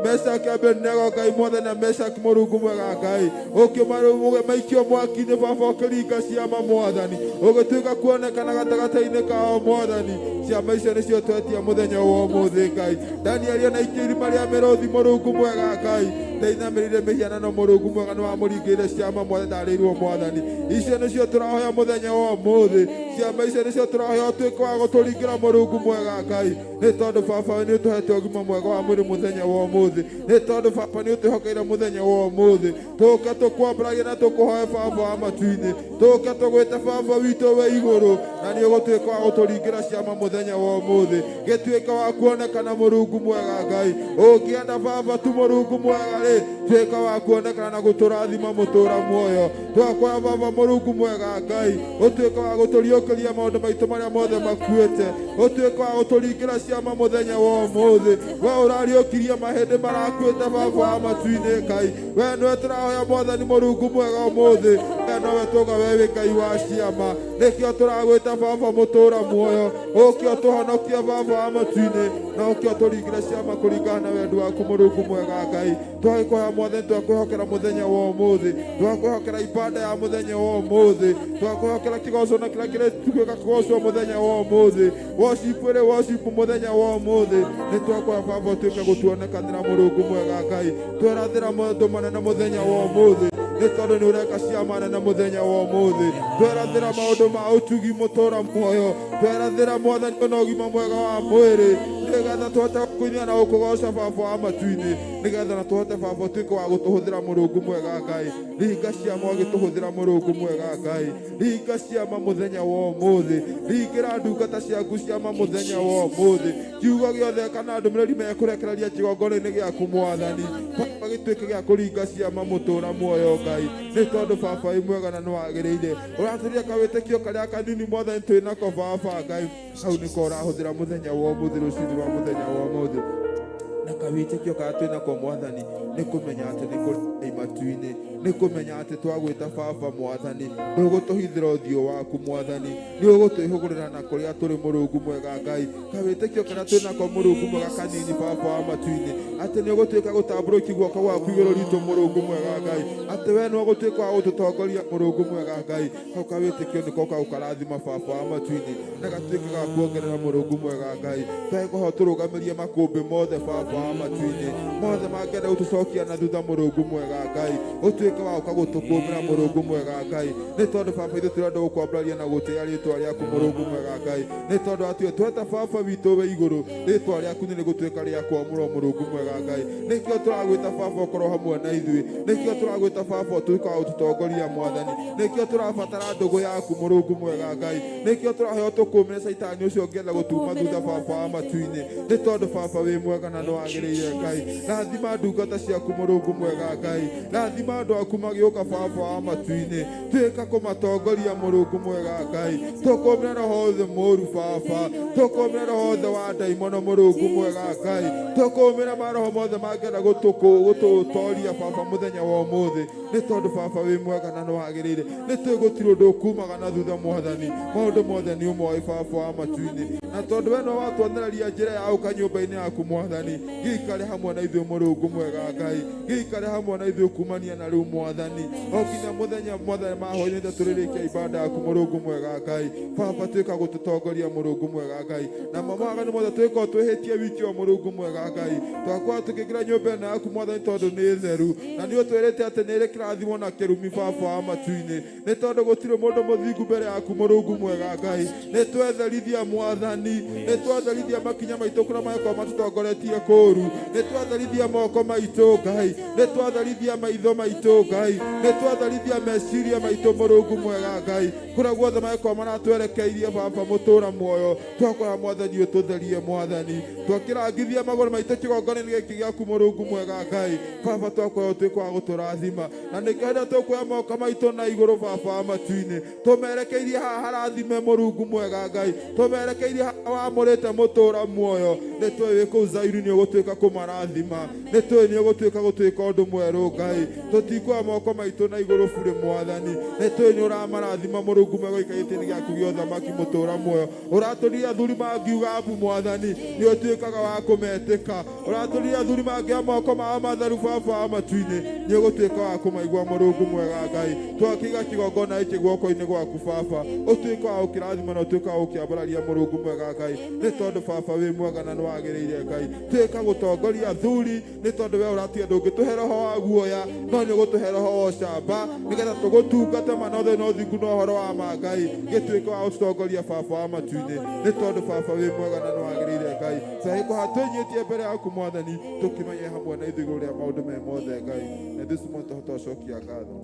Meshaki Abednego Ngai Mwathani na Meshaki Mũrungu mwega Ngai. Ũkĩmaikio mwaki-inĩ baba ũkĩringa ciama Mwathani. Ũgĩtuĩka kuonekana gatagatĩ-inĩ kao Mwathani. Ciama icio nĩcio twetia mũthenya wa ũmũthĩ Ngai. Danieli anaikio irima rĩa mĩrũthi Mũrungu mwega Ngai. Ndainamĩrĩire mĩhianano Mũrungu mwega nĩ wamũringĩire ciama Mwathani ndarĩirwo Mwathani. Icio nĩcio tũrahoya mũthenya wa ũmũthĩ. Ciama icio nĩcio tũrahoya ũtuĩke wa gũtũringĩra Mũrungu mwega Ngai. Nĩ tondũ baba nĩ ũtũhete ũgima mwega wa mwĩrĩ mũthenya wa ũmũthĩ. Nĩ tondũ baba nĩ ũtũhokeire mũthenya wa ũmũthĩ. Tũũke tũkwambaragie na tũkũhoe baba wa matu-inĩ. Tũũke tũgwĩte baba witũ wĩ igũrũ na nĩ ũgũtuĩka wa gũtũringĩra ciama mũthenya wa ũmũthĩ. Gĩtuĩke wa kuonekana Mũrungu mwega Ngai. Ũngĩenda baba tu Mũrungu mwega rĩ tuĩka wa kuonekana na gũtũrathima mũtũũra muoyo. Twakũhoya baba Mũrungu mwega Ngai ũtuĩke wa gũtũriũkĩria maũndũ maitũ marĩa mothe makuĩte. Ũtuĩke wa gũtũringĩra ciama mũthenya wa ũmũthĩ. Wee ũrariũkirie mahĩndĩ marakuĩte baba wa matu-inĩ Ngai. Wee nĩwe tũrahoya Mwathani Mũrungu mwega ũmũthĩ. Wee nowe tuuga wee wĩ Ngai wa ciama. Nĩkĩo tũragwĩta baba mũtũũra muoyo. Ũkĩ ũtũhonokie baba wa matu-inĩ na ũkĩ ũtũringĩre ciama kũringana na wendi waku Mũrungu mwega Ngai. Twagĩkũhoya Mwathani twakwĩhokera mũthenya wa ũmũthĩ. Twakwĩhokera ibada ya mũthenya wa ũmũthĩ. Twakwĩhokera kĩgoco na kĩrĩa kĩrĩtuĩka kũgocwo mũthenya wa ũmũthĩ. Worship ĩrĩ worship mũthenya wa ũmũthĩ. Nĩ twakũhoya baba ũtuĩke gũtuonekanĩra Mũrungu mwega Ngai. Twerathĩra maũndũ manene mũthenya wa ũmũthĩ. nĩ tondũ nĩ ũreka ciamana na mũthenya wa ũmũthĩ. Twerathĩra maũndũ ma ũtugi mũtũũra muoyo, twerathĩra Mwathani ona ũgima mwega wa mwĩrĩ, nĩgetha tũhote kũina na gũkũgoca Baba wa matu-inĩ, nĩgetha na tũhote Baba ũtuĩke wa gũtũhũthĩra Mũrungu mwega Ngai. Ringa ciama ũgĩtũhũthĩra Mũrungu mwega Ngai, ringa ciama mũthenya wa ũmũthĩ, ringĩra ndungata ciaku ciama mũthenya wa ũmũthĩ. Kiugo gĩothe kana ndũmĩrĩri mekũrekereria kĩgongona-inĩ gĩaku Mwathani, Baba gĩtuĩke gĩa kũringa ciama mũtũũra muoyo Ngai, nĩ tondũ Baba wĩ mwega na nĩ wagĩrĩire. Ũratũria kawĩtĩkio karĩa kanini Mwathani twĩ nako Baba Ngai, hau nĩko ũrahũthĩra mũthenya wa ũmũthĩ, rũciinĩ rwa mũthenya wa ũmũthĩ. Na kawĩtĩkio karĩa twĩ nako Mwathani nĩ kũmenya atĩ nĩ kũrĩ matu-inĩ, nĩ kũmenya atĩ twagwĩta Baba Mwathani ndũgũtũhithĩra ũthiũ waku Mwathani, nĩ ũgũtwĩhũgũrĩra na kũrĩa tũrĩ Mũrungu mwega Ngai. Kawĩtĩkio karĩa twĩ nako Mũrungu mwega kanini Baba wa matu-inĩ, atĩ nĩ ũgũtuĩka gũtambũrũkia guoko gwaku igũrũ ritũ Mũrungu mwega Ngai, atĩ we nĩ ũgũtuĩka wa gũtũtongoria Mũrungu mwega Ngai. Kau kawĩtĩkio nĩko gagũkarathima Baba wa matu-inĩ na gatuĩke ga kuongerera Mũrungu mwega Ngai. Twagĩkorwo tũrũgamĩrie makũmbĩ mothe Baba wa matu-inĩ, mothe mangĩenda gũtũcokia na thutha Mũrungu mwega Ngai, ũtuĩke wa gũka gũtũkũũmĩra Mũrungu mwega Ngai, nĩ tondũ Baba ithuĩ tũrenda gũkwambararia na gũtĩĩa rĩĩtwa rĩaku Mũrungu mwega Ngai, nĩ tondũ atue tweta Baba witũ wĩ igũrũ, rĩĩtwa rĩaku nĩ rĩgũtuĩka rĩa kwamũrwo Mũrungu mwega Ngai. Nĩkĩo tũragwĩta Baba ũkorwo hamwe na ithuĩ, nĩkĩo tũragwĩta Baba ũtuĩke wa gũtũtongoria Mwathani, nĩkĩo tũrabatara ndũgũ yaku Mũrungu mwega Ngai, nĩkĩo tũraheo tũkũũmĩre Caitani ũcio ũngĩenda gũtuma thutha Baba wa matu-inĩ, nĩ tondũ Baba wĩ mwega na nĩ wagĩrĩire Ngai. Rathima ndungata ciaku Mũrungu mwega Ngai, rathima andũ aku magĩũka Baba wa matu-inĩ, tuĩka kũmatongoria Mũrungu mwega Ngai. Tũkũũmĩre roho wothe mũũru Baba, tũkũũmĩre roho wothe wa ndaimono Mũrungu mwega Ngai, tũkũũmĩre maroho mothe mangĩenda gũtũtoria Baba mũthenya wa ũmũthĩ, nĩ tondũ Baba wĩ mwega na nĩ wagĩrĩire. Nĩ tũĩ gũtirĩ ũndũ ũkumaga na thutha Mwathani, maũndũ mothe nĩ ũmoĩ Baba wa matu-inĩ, na tondũ we no watuonereria njĩra ya gũka nyũmba-inĩ yaku Mwathani, gĩikare hamwe na ithuĩ Mũrungu mwega Ngai, gĩikare hamwe na ithuĩ kumania na rĩu Mwathani, o nginya mũthenya Mwathani mahoinĩte tũrĩrĩkia ibada yaku Mũrungu mwega Ngai. Baba tuĩka gũtũtongoria Mũrungu mwega Ngai, na mawaganu mothe twĩkorwo twĩhĩtie wiki o Mũrungu mwega Ngai, twakorwo tũkĩingĩra nyũmba ĩno yaku Mwathani tondũ nĩ theru, na nĩ ũtwĩrĩte atĩ nĩ ĩrĩ kĩrathimo na kĩrumi Baba wa matu-inĩ, nĩ tondũ gũtirĩ mũndũ mũthingu mbere yaku Mũrungu mwega Ngai. Nĩ twetherithia Mwathani, nĩ twetherithia makinya maitũ kũrĩa magĩkorwo matũtongoretie kũũru, nĩ twetherithia moko maitũ Ngai, nĩ twetherithia maitho maitũ Ngai, nĩ twetherithia meciria maitũ Mũrungu mwega Ngai, kũrĩa guothe magĩkorwo maratwerekeirie Baba mũtũũra muoyo, twakora Mwathani ũtũtherie Mwathani, twakĩrangithia magũrũ maitũ kĩgongona-inĩ gĩkĩ gĩaku Mũrungu mwega Ngai. Baba twakora ũtuĩke wa gũtũrathima, na nĩkĩo hĩndĩ tũkuoya moko maitũ na igũrũ Baba wa matu-inĩ, tũmerekeirie haha harathime Mũrungu mwega Ngai, tũmerekeirie haha wamũrĩte mũtũũra muoyo, nĩ tũĩ wĩ kũu Zayuni nĩ ũgũtuĩka kũmarathima, nĩ tũĩ nĩ ũgũtuĩka gũtuĩka ũndũ mwerũ Ngai, tũtikuoya moko maitũ na igũrũ burĩ Mwathani, nĩ tũĩ nĩ ũramarathima Mũrungu mwega gĩikare gĩtĩ-inĩ gĩaku gĩa ũthamaki mũtũũra muoyo. Ũratũrire athuri mangiuga mbu Mwathani, nĩ ũtuĩkaga wa kũmetĩka, ũratũrire athuri mangĩoya moko mao matheru Baba wa matu-inĩ, nĩ ũgũtuĩka wa kũmaigua Mũrungu mwega Ngai. Twakĩiga kĩgongona gĩkĩ guoko-inĩ gwaku Baba, ũtuĩke wa gũkĩrathima na ũtuĩke wa gũkĩambararia Mũrungu mwega Ngai, nĩ tondũ Baba wĩ mwega na nĩ wagĩrĩire Ngai. Tuĩka gũtongoria athuri, nĩ tondũ we ũratiga ndũngĩtũhe roho wa guoya, no nĩ ũgũtũhe roho wa ũcamba, nĩgetha tũgũtungate manothe na ũthingu na ũhoro wa ma Ngai, gĩtuĩke wa gũtongoria Baba wa matu-inĩ, nĩ tondũ Baba wĩ mwega na nĩ wagĩrĩire Ngai. Twagĩkorwo twĩnyĩtie mbere yaku Mwathani, tũkĩmenye hamwe na ithuĩ igũrũ rĩa maũndũ me mothe Ngai, na ndĩcu mothe tũhote gũcokia ngatho.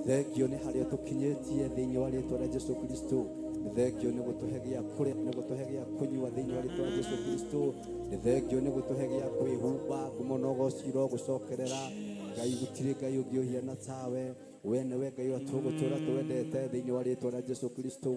Thengio nĩ harĩa tũkinyĩtie thĩinĩ wa rĩĩtwa rĩa Jesũ Kristo nĩ thengio nĩ gũtũhe gĩa kũrĩa, nĩ gũtũhe gĩa kũnyua thĩinĩ wa rĩĩtwa rĩa Jesũ Kristo. Nĩ thengio nĩ gũtũhe gĩa kwĩhumba, ngumo na ũgooci gũcokerera. Ngai gũtirĩ Ngai ũngĩ ũhiana tawe, we nĩwe Ngai wa tũgũtũũra twendete thĩinĩ wa rĩĩtwa rĩa Jesũ Kristo.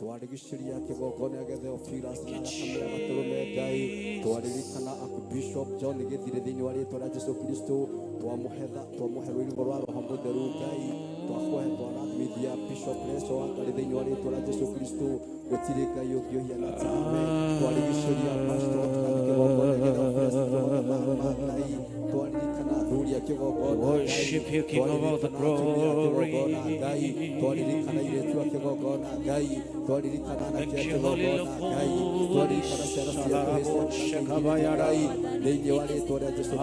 Twarigicĩria kĩgongona gĩa Theophilus na thakame ya Gatũrũme Ngai, twaririkana Archbishop John Gĩthirĩ thĩinĩ wa rĩĩtwa rĩa Jesũ Kristo. Twamũhe rũirigo rwa Roho Mũtheru Ngai, twarathimithia Bishop Leso wa Ngai thĩinĩ wa rĩĩtwa rĩa Jesũ Kristo. Gũtirĩ Ngai ũngĩ ũhiana tawe, twarigicĩria Pastor kĩgongona gĩa Theophilus Ngai, twaririkana athuri a kĩgongona Worship you, King of all the glory. twaririkana airĩtu a kĩgongona Ngai, twaririkana anake a kĩgongona Ngai, twaririkana ciana ciitũ Ngai, thĩinĩ wa rĩĩtwa rĩa Jesũ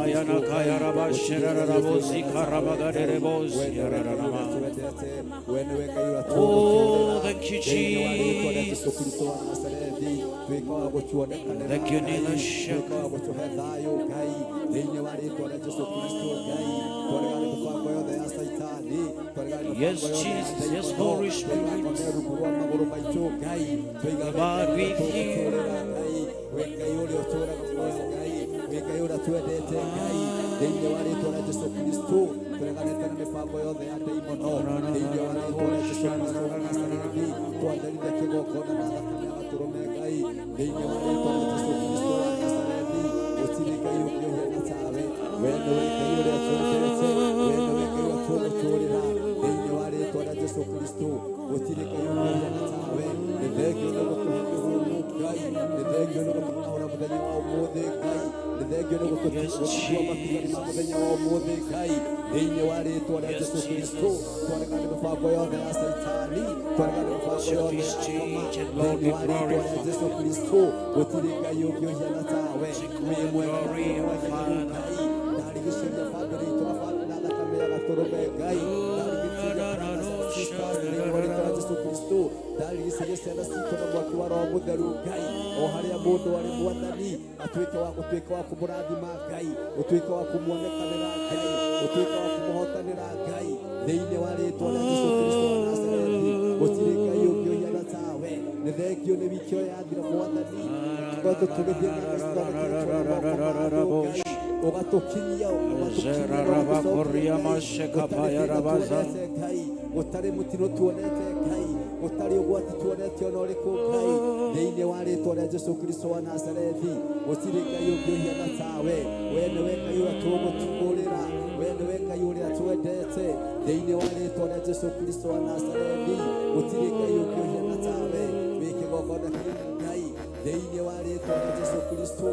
we nĩwe Ngai wa Oh, thank you, thĩinĩ wa rĩĩtwa rĩa Jesus. Jesũ Kristo wa Nazarethi, tuĩka wa gũtuonekanĩra Thank you, Ngai, leadership. tuĩka wa gũtũhe thayũ Ngai, thĩinĩ wa rĩĩtwa rĩa Jesũ Kristo Ngai, twaregana mĩbango yothe ya Saitani, twaregana mĩbango Yes, yothe ya Jesus. Yes, ndaimono, Holy Spirit. twaigana rungu rwa magũrũ maitũ Ngai, tũigana God with you. tũgũtũũrĩra Ngai, we Ngai ũrĩa ũtũũraga muoyo Ngai, we Ngai ũrĩa twendete Ngai, thĩinĩ wa rĩĩtwa rĩa Jesũ Kristo, tũreganĩte na mĩbango yothe ya ndaimono, thĩinĩ wa rĩĩtwa rĩa Jesũ Kristo wa Nazarethi, twatherithia kĩgongona na thakame ya Gatũrũme Ngai, thĩinĩ wa rĩĩtwa rĩa Jesũ Kristo wa Nazarethi. Gũtirĩ Ngai ũngĩ ũhiana tawe, we nĩwe Ngai ũrĩa twendete, we nĩwe Ngai wa tũgũtũũrĩra thĩinĩ wa rĩĩtwa rĩa Jesũ Kristo. Gũtirĩ Ngai ũngĩ ũhiana tawe, nĩ thengio nĩ gũtũhe mĩhũmũ Ngai, nĩ thengio nĩ gũtũkahũra mũthenya wa ũmũthĩ Ngai, nĩ thengio nĩ gũtua matigari ma mũthenya wa ũmũthĩ Ngai, thĩinĩ wa rĩĩtwa rĩa Jesũ Kristo. Twaregana mĩbango yothe ya Saitani, twaregana mĩbango yothe ya ngoma, thĩinĩ wa rĩĩtwa rĩa Jesũ Kristo. Gũtirĩ Ngai ũngĩ ũhiana tawe, wĩ mwega na wĩ mwagĩrĩru Ngai, ndarigicĩria bamĩrĩ itũ na thakame ya Gatũrũme Ngai, ndarigicĩria sisters thĩinĩ wa rĩĩtwa rĩa Jesũ Kristo, ndarigicĩria ciana citũ na mwaki wa Roho Mũtheru Ngai, o harĩa mũndũ arĩ Mwathani atuĩke wa kũmũrathima Ngai, ũtuĩke wa kũmuonekanĩra Ngai, ũtuĩke wa kũmũhotanĩra Ngai, thĩinĩ wa rĩĩtwa rĩa Jesũ Kristo wa Nazarethi. Gũtirĩ Ngai ũngĩ ũhiana tawe, nĩ thengio nĩ wiki ĩyo yathira Mwathani, tũgĩthiĩ na Ngai, ũgatũkinyia Ngai, gũtarĩ mũtino tuonete Ngai, gũtarĩ ũgwati tuonete ona ũrĩkũ Ngai, thĩinĩ wa rĩĩtwa rĩa Jesũ Kristo wa Nazarethi. Gũtirĩ Ngai ũngĩ ũhiana tawe, we nĩwe Ngai ũrĩa tũgũtũũrĩra, we nĩwe Ngai ũrĩa twendete, thĩinĩ wa rĩĩtwa rĩa Jesũ Kristo wa Nazarethi. Gũtirĩ Ngai ũngĩ ũhiana tawe, wĩ kĩgongona kĩu Ngai, thĩinĩ wa rĩĩtwa rĩa Jesũ Kristo.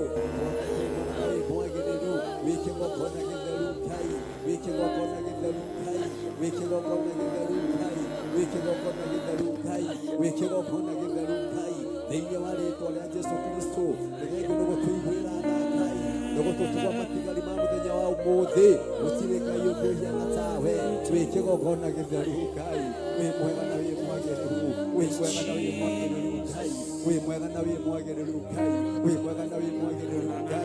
Mwagĩrĩru, wĩ kĩgongona gĩtheru Ngai, wĩ kĩgongona gĩtheru Ngai, wĩ kĩgongona gĩtheru Ngai, wĩ kĩgongona gĩtheru Ngai, wĩ kĩgongona gĩtheru Ngai, thĩinĩ wa rĩĩtwa rĩa Jesũ Kristo. Nĩ thengio nĩ gũtũiguĩra tha Ngai, nĩ gũtũtua matigari ma mũthenya wa ũmũthĩ. Gũtirĩ Ngai ũngĩ ũhiana tawe, wĩ kĩgongona gĩtheru Ngai, wĩ mwega na wĩ mwagĩrĩru, wĩ mwega na wĩ mwagĩrĩru Ngai, wĩ mwega na wĩ mwagĩrĩru Ngai, wĩ mwega na wĩ mwagĩrĩru Ngai,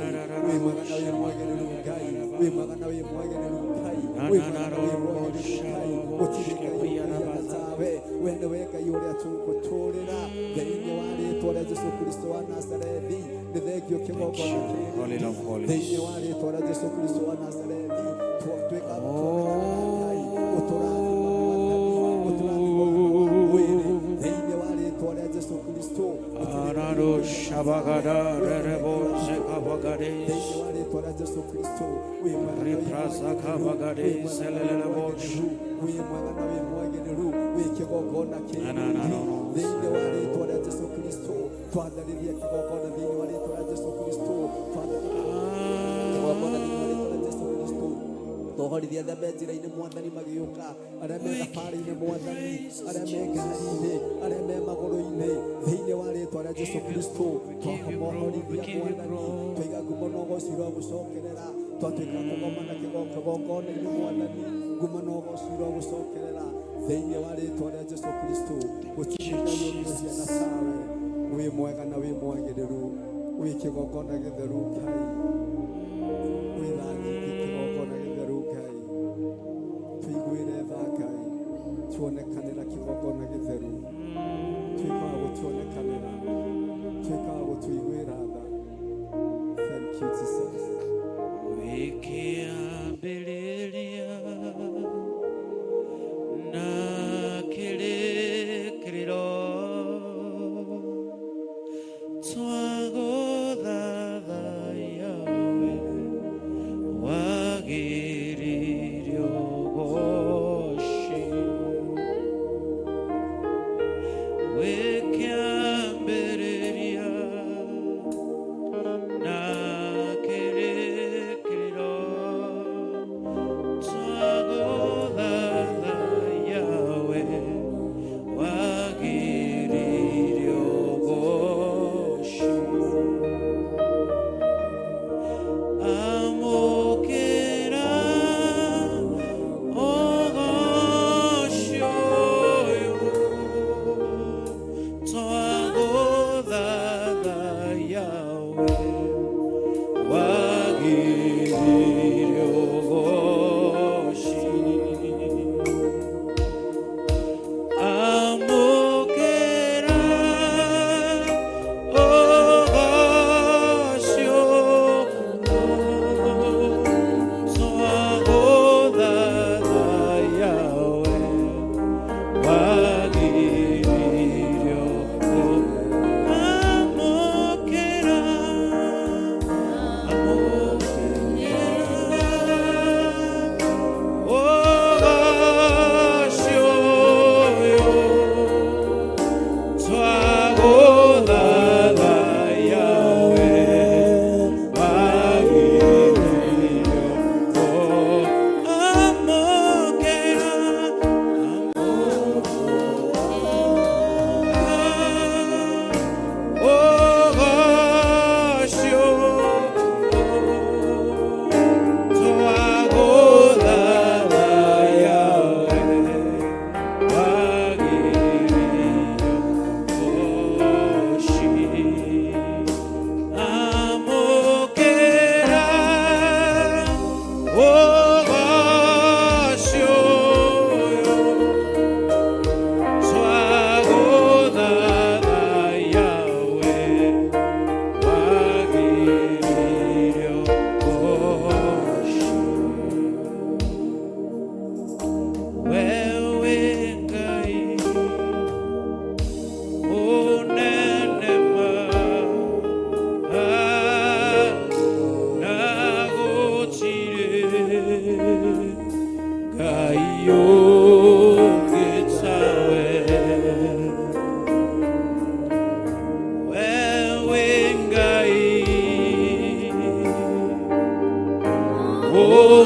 wĩ mwega na wĩ mwagĩrĩru Ngai, wĩ mwega na wĩ mwagĩrĩru Ngai, wĩ mwega na wĩ mwagĩrĩru Ngai. Gũtirĩ Ngai ũngĩ ũhiana tawe, we nĩwe Ngai ũrĩa tũgũtũũrĩra, thĩinĩ wa rĩĩtwa rĩa Jesũ Kristo wa Nazarethi. Nĩ thengio kĩgongona kĩrĩ thĩinĩ wa rĩĩtwa rĩa Jesũ Kristo wa Nazarethi. Twatuĩka Ngai ũtũrathima mwĩrĩ thĩinĩ wa rĩĩtwa rĩa Jesũ Kristo. Thĩinĩ wa rĩĩtwa rĩa Jesũ Kristo, wĩ mwega na wĩ mwagĩrĩru, wĩ kĩgongona kĩrĩ thĩinĩ wa rĩĩtwa rĩa Jesũ Kristo. Twatharĩria kĩgongona thĩinĩ wa rĩĩtwa rĩa Jesũ Kristo, kĩgongona thĩinĩ wa rĩĩtwa rĩa Jesũ Kristo. Twohorithia arĩa me njĩra-inĩ Mwathani magĩũka, arĩa me thabarĩ-inĩ Mwathani, arĩa me ngari-inĩ, arĩa me magũrũ-inĩ, thĩinĩ wa rĩĩtwa rĩa Jesũ Kristo. Twamohorithia Mwathani, twaiga ngumo na ũgooci rwa gũcokerera, twatuĩka kũgomana kĩgongona-inĩ Mwathani, ngumo na ũgooci rwa gũcokerera thĩinĩ wa rĩĩtwa rĩa Jesũ Kristo. Gũtirĩ Ngai ũngĩ ũhiana tawe, wĩ mwega na wĩ mwagĩrĩru, wĩ kĩgongona gĩtheru Ngai, wĩ thangĩki kĩgongona gĩtheru Ngai. Tũiguĩre tha Ngai, tuonekanĩra kĩgongona gĩtheru, tuĩka wa Oh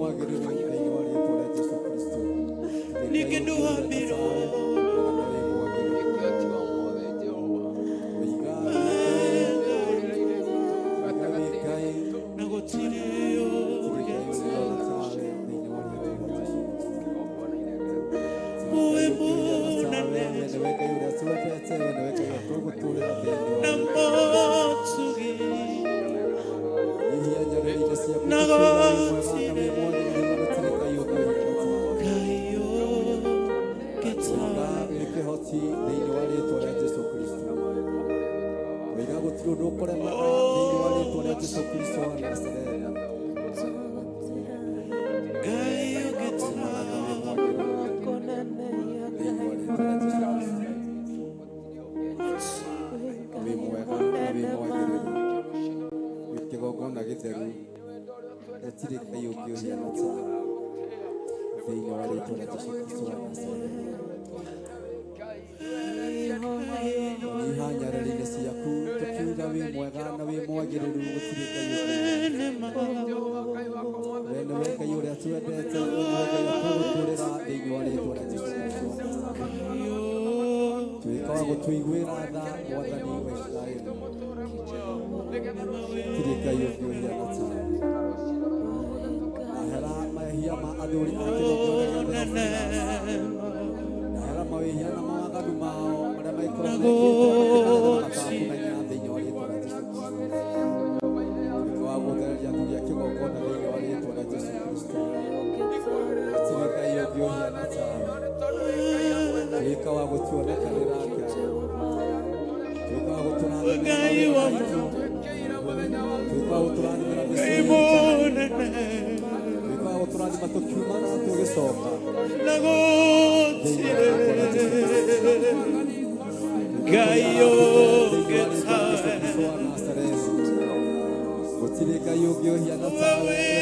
mwagĩrĩru thĩinĩ wa rĩĩtwa rĩa Jesũ Kristo. Away.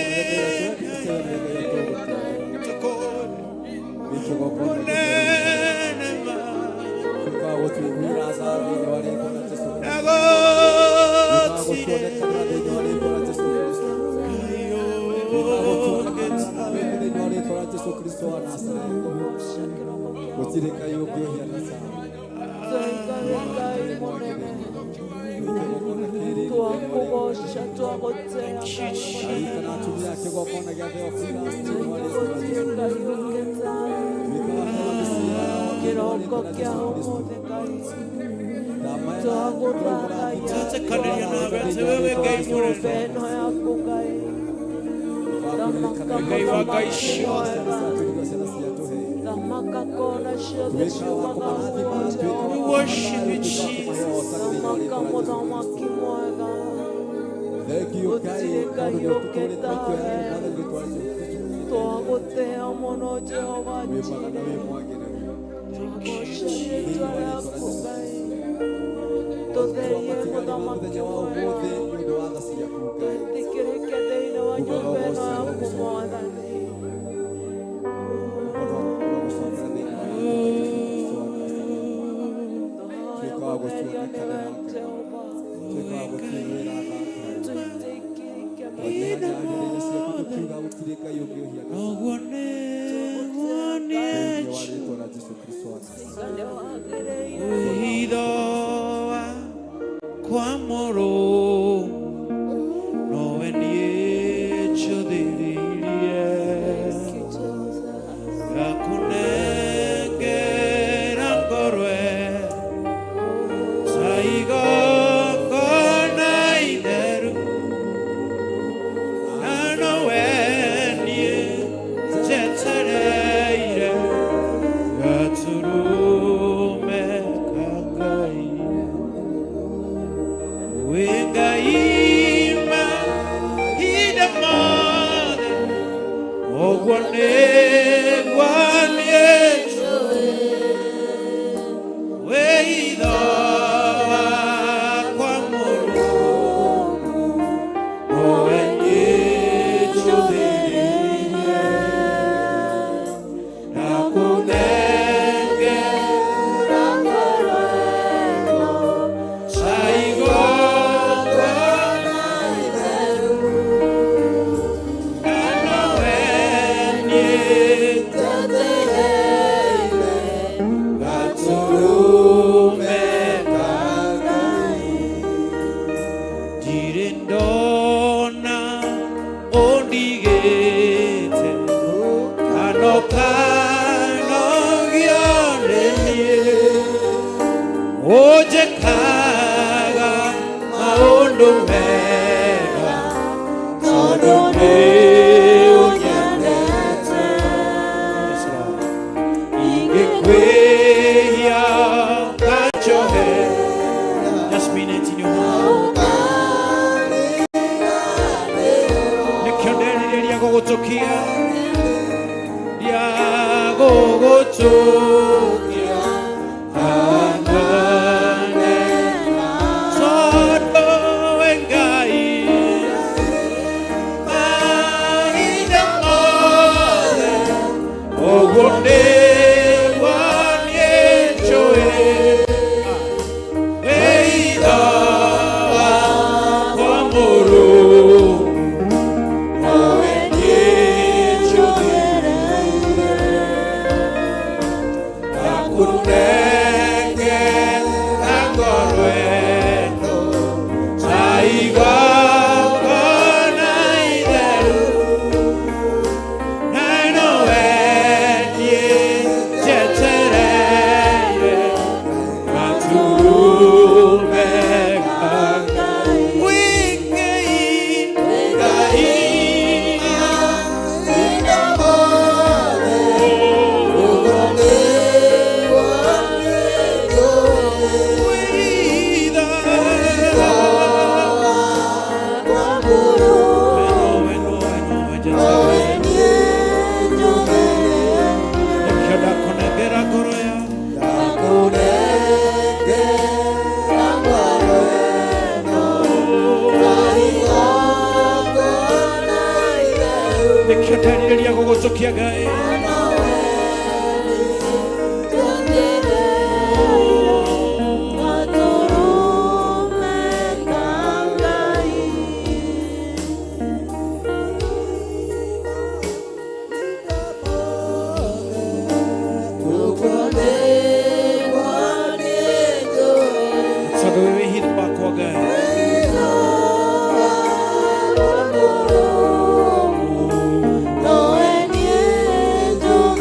No,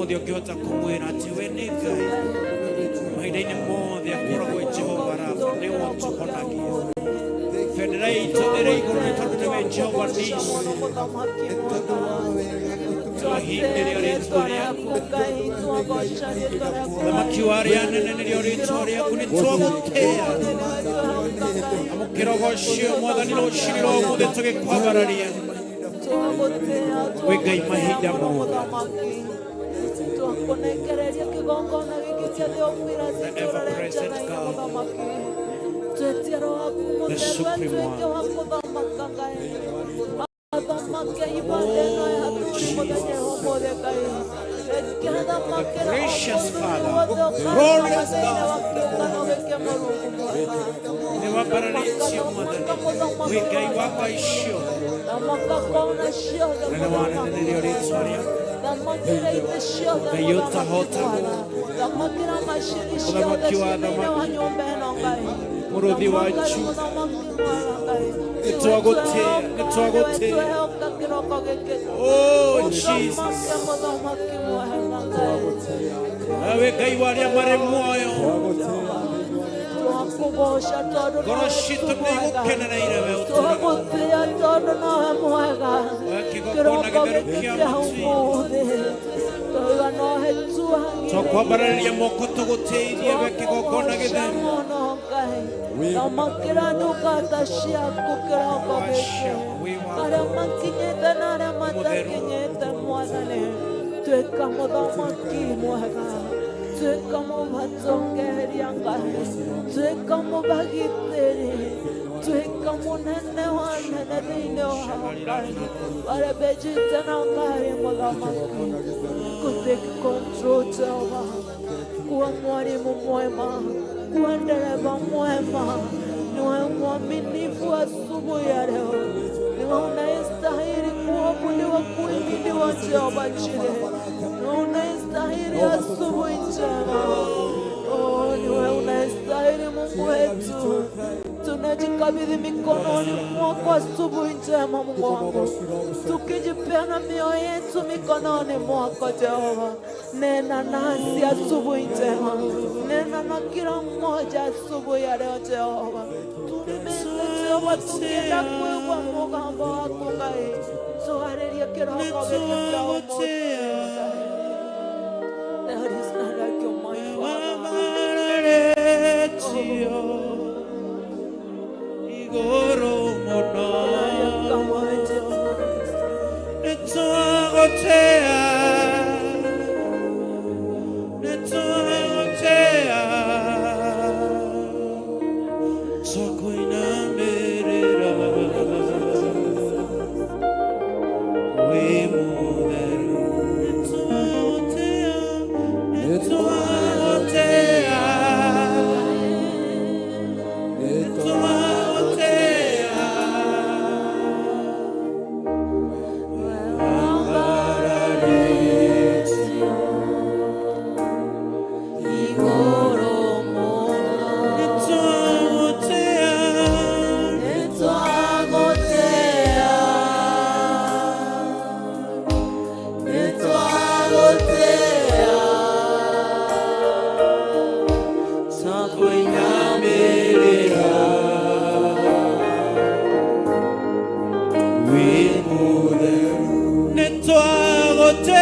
Umuthi ukihota kumwira ati we ni Ngai mahinda-inĩ mothe akoragwo Jehova Rafa nĩwe ũtũhonagia bendera itũ ĩrĩ igũrũ nĩ tondũ nĩwe Jehova Nisi twahingĩria rĩtwa rĩaku thamaki wa arĩa anene nĩrĩo rĩtwa rĩaku nĩ twagũtĩĩa amũkĩra ũcio Mwathani rũciinĩ rwa ũmũthĩ tũgĩkwambararia wĩ Ngai mahinda mothe twakonekereria kĩgongona gĩkĩ kĩa Theophila twetia roho waku mũtheru atuĩke wa kũthamaka Ngai athamake ibada ĩno yaku mũthenya wa ũmũthĩ Ngai Gracious Father, glorious God, nĩ wambararĩtio Mwathani wĩ Ngai wa Ngai ciothe na nĩ wanenenĩrio rĩtwa rĩaku Ngai ũtahotagwo mũthamaki wa thamaki mũrũthi wa nju nĩ twagũtĩĩa Oh Jesus nawe Ngai wa arĩa marĩ muoyo ngoro citũ nĩ igũkenereire we twagũtĩĩa tondũ nawe mwega kĩgongona gĩtheru kĩa mũtĩ twakwambararia moko tũgũtĩithie we kĩgongona gĩtheru thamakĩra ndungata ciaku kĩroko gĩkĩ arĩa makinyĩte na arĩa matakinyĩte Mwathani tuĩka mũthamaki mwega tuĩka mũbatongeria Ngai tuĩka mũbagitĩri tuĩka mũnene wa nene thĩinĩ wa Ngai warebejite na Ngai mũthamaki kutake control Jehova kuwa mwalimu mwema kuwa dereva mwema niwe mwaminifu asubuhi ya leo niwe unayestahili kuabudiwa kuhimidiwa Jehova Jire niwe unayestahili asubuhi njema niwe unayestahili Mungu wetu tunajikabidhi mikononi mwako asubuhi njema Mungu wangu tukijipeana mioyo yetu mikononi mwako Jehova nena nasi asubuhi njema nena na kila mmoja asubuhi ya leo Jehova tulimeze Jehova tukienda kuigwa mugambo wako Ngai tuharĩrie kĩroko gĩkĩ kĩa ũmũthĩ There is none like you my igũrũ mũno nĩtwagũtĩĩa twakũinamĩrĩra wĩ mũtheru nĩtwagũtĩĩa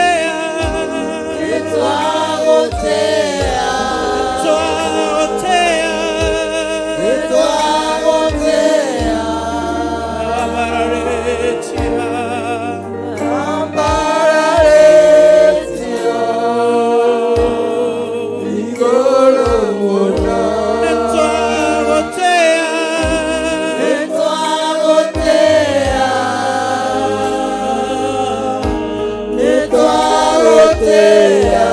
Nitwagotea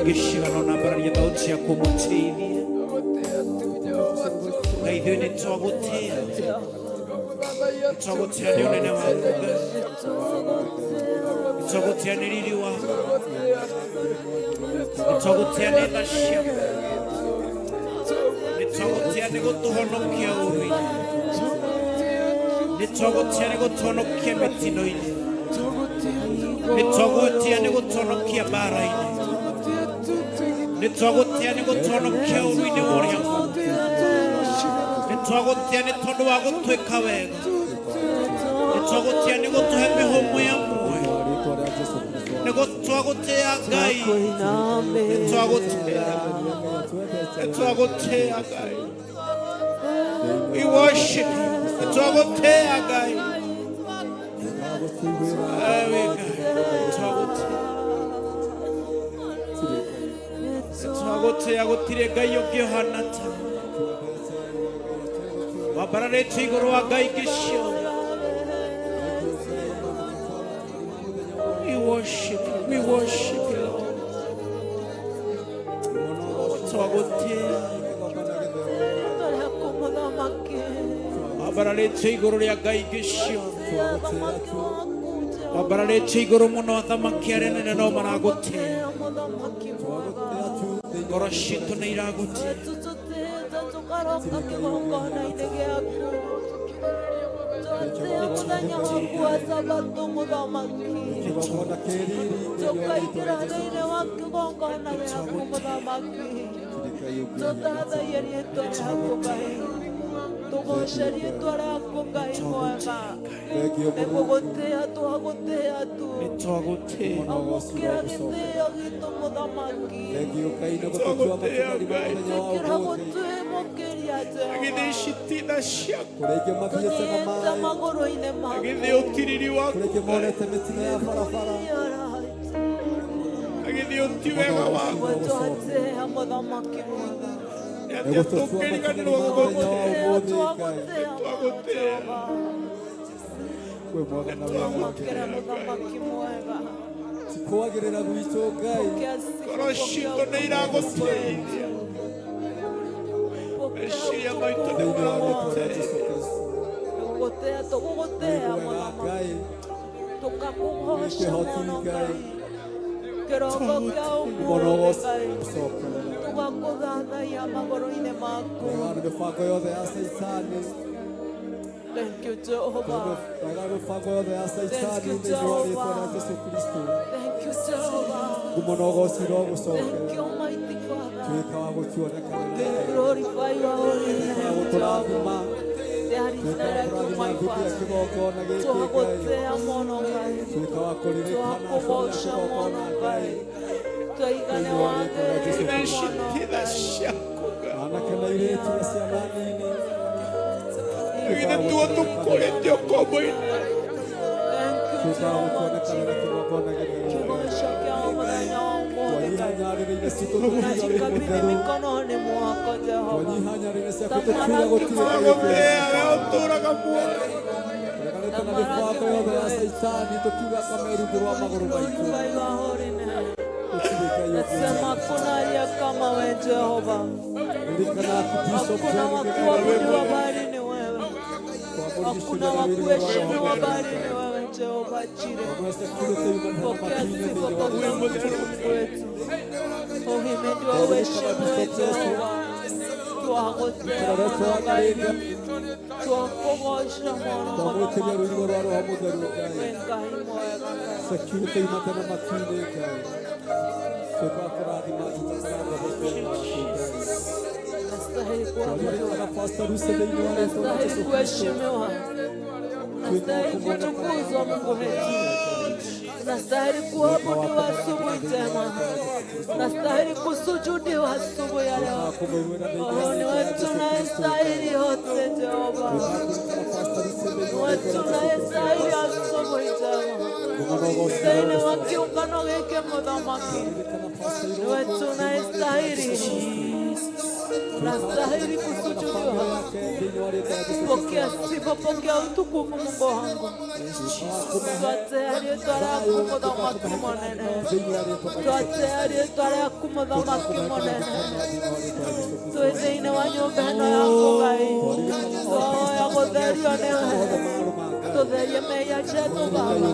Gishigano na barani dauti ya kumutilia na hivyo ni tuagotea ni unene wangu tuagotea ni lili wangu tuagotea ni nashia tuagotea ni kutuhonokia uri tuagotea ni kutuhonokia metino ili tuagotea ni kutuhonokia bara ili nitwagotea ni gutonokia uruine woria nitwagotea ni tondu wa gutwika wega nitwagotea ni gutuhe mihomo ya muoyo nitwagotea Ngai nitwagotea Ngai we worship nitwagotea Ngai twagotea gutire Ngai ungihana ta wabararĩte igũrũ wa Ngai gĩcio. We worship you twagotea wabararĩte igũrũ rĩa Ngai gĩcio wabararĩte igũrũ mũno athamaki arĩa anene no maragotea ngoro citũ nĩ iragotea tugoceri twarako Ngai mwega nĩgũgũtĩa twagotea tu amũkĩra gĩtĩo gitũ mũthamaki tũkĩra gũtwĩmũkĩria Jehova tũthiĩte magũrũ-inĩ maku twatĩa mũthamaki mwega kwagĩrĩra gwitũ Ngai ngoro citũ nĩ iragoteithia meciria maitũ nĩ tũgũgũtĩa mũthamaki tũkakũgoca mũno Ngai kĩroko kĩa ũmũthĩ Ngai tugakũthathaiya magũrũ-inĩ maku. mĩbango yothe ya Saitani Thank you Jehovah. mĩbango yothe ya Saitani thĩinĩ wa rĩĩtwa rĩa Jesũ Kristo Thank you Jehovah. ngũmonogoci no Thank gũcoke you Almighty Father. tuĩka wa gũtuonekana Glorify your holy name gũtũrathima There is none like you my Father. kĩgongona gĩkĩ Ngai Twagotea mũno Ngai tuĩka wa kũririkana twakũgoca mũno Ngai twaigane wathe anake na airĩtu na ciana nini githĩ tuo tũkũrĩte ũkombo-inĩ tuĩka wa gũtuonekana na kĩgongona gĩtheru kĩgoco kĩa mũthenya wa ũmũthĩ Ngai twanyihanyarĩrĩire citũ tũkiuga wĩ tunajikabidhi mũtheru mikononi mwako Jehova. twanyihanyarĩire ciaku tũkiuga gũtirĩ Ngai ũtũraga muoyo tũreganĩte na mĩbango yothe ya Saitani tũkiuga kamerungu rwa magũrũ maitũ Glorify your holy name. gũtirĩ Ngai Nasema hakuna aliye kama wewe Jehova. ririkana Bishop Hakuna John wa Gĩkĩ kuabudiwa bali ni wewe. Hakuna wa kuheshimiwa bali ni wewe Jehova Jireh. Pokea sifa kwa utukufu wetu. Uhimidiwe uheshimiwe Jehova. Twagotea Mungu Ngai. Twakũgoca mũno twamwĩkĩria rũirigo rwa roho mũtheru we Ngai Ngai mwega Ngai. security imate na matu-inĩ Ngai tuĩka wa kũrathima tũtakaraga mũtũũro waku Ngai Nastahili kuabudiwa. twaririkana Pastor Lucy thĩinĩ wa rĩĩtwa rĩa Nastahili Jesũ Kristo kuheshimiwa. Nastahili kutukuzwa Mungu wetu. Nastahili kuabudiwa asubuhi njema. Nastahili kusujudiwa asubuhi ya leo. Oh, ni wewe tunayestahili yote Jehova. Ni wewe tunayestahili asubuhi njema. Thĩinĩ wa kĩũngano gĩkĩ mũthamaki. Ni wewe tunayestahili. nastahili kusujudiwa. Pokea sifa, pokea utukufu Mungu wangu. Tuate alietwa lako muthamaki munene, tuate alietwa lako muthamaki munene. Twi thiini wa nyumba ino yaku Ngai, twoya gutherio niwe, tutherie mehia jetu Baba,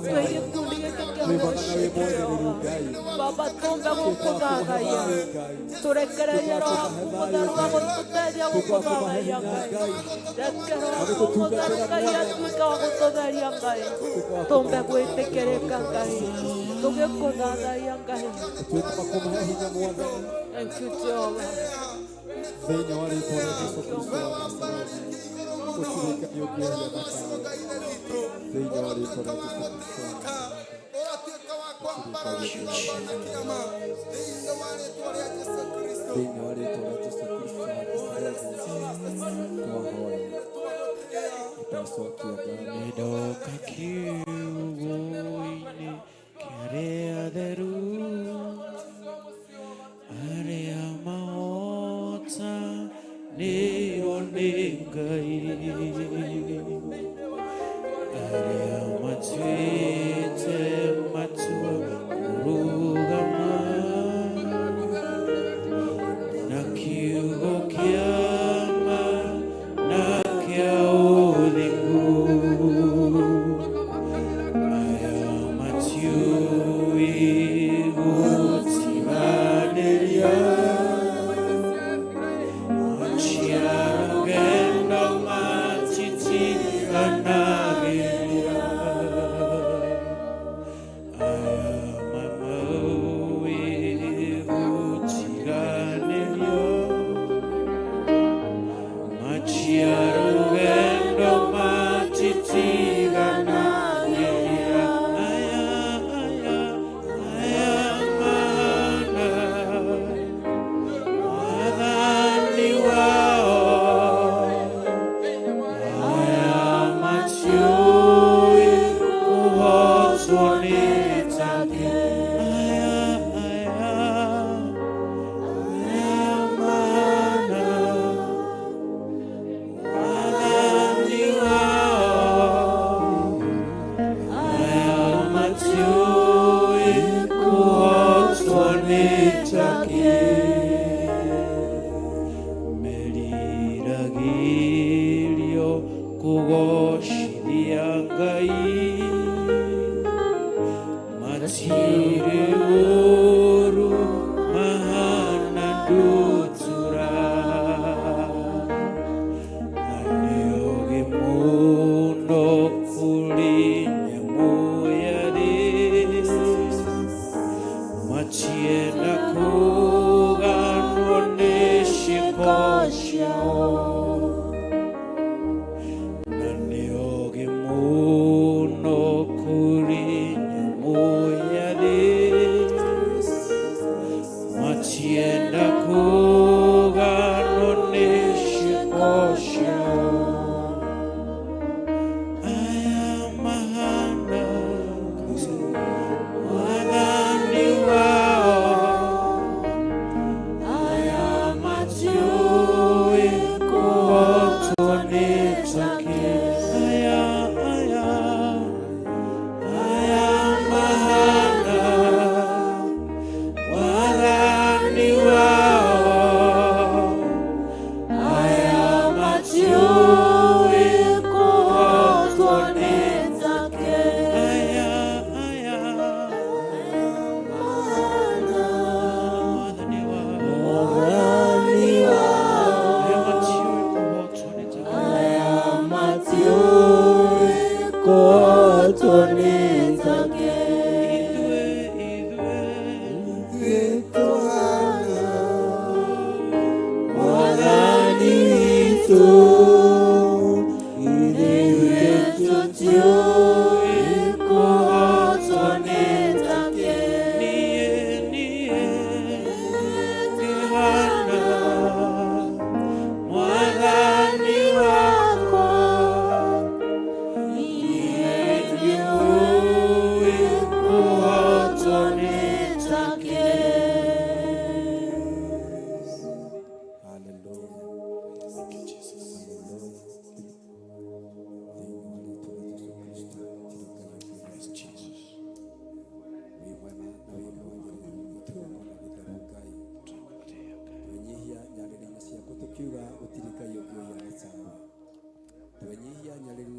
twi gikundi giki kia worship Jehova. Baba tumbe gukuthathaiya, turekererie Roho waku mutheru wa gututeithia gukuthathaiya Ngai. Reke Roho waku mutheru Ngai atuike wa gututheria Ngai, tumbe gwitikirika Ngai, tugikuthathaiya Ngai. Thank you Jehova. Thĩinĩ wa rĩĩtwa rĩa Jesũ Kristo wa Nazareti, tũcirĩkanio ngĩaria thakame thĩinĩ wa rĩĩtwa rĩa Jesũ Kristo wa Nazareti, thĩinĩ wa rĩĩtwa rĩa Jesũ Kristo wa Nazareti, twahoya tũtacokia ngatho. Nĩndoka kiugo-inĩ kĩa arĩa atheru, arĩa mahotanĩirwo nĩ Ngai, arĩa matuĩte matua kũrũgama na kiugo kĩa ma na kĩa ũthingu, aya matiũĩ gũtiganĩria kugoshithia Ngai, matirĩ ũru mahana ndutura, na nĩ ũũgĩ mũno kũrĩ nyamũ ya thĩ, matienda kũganwo nĩ ciĩko ciao.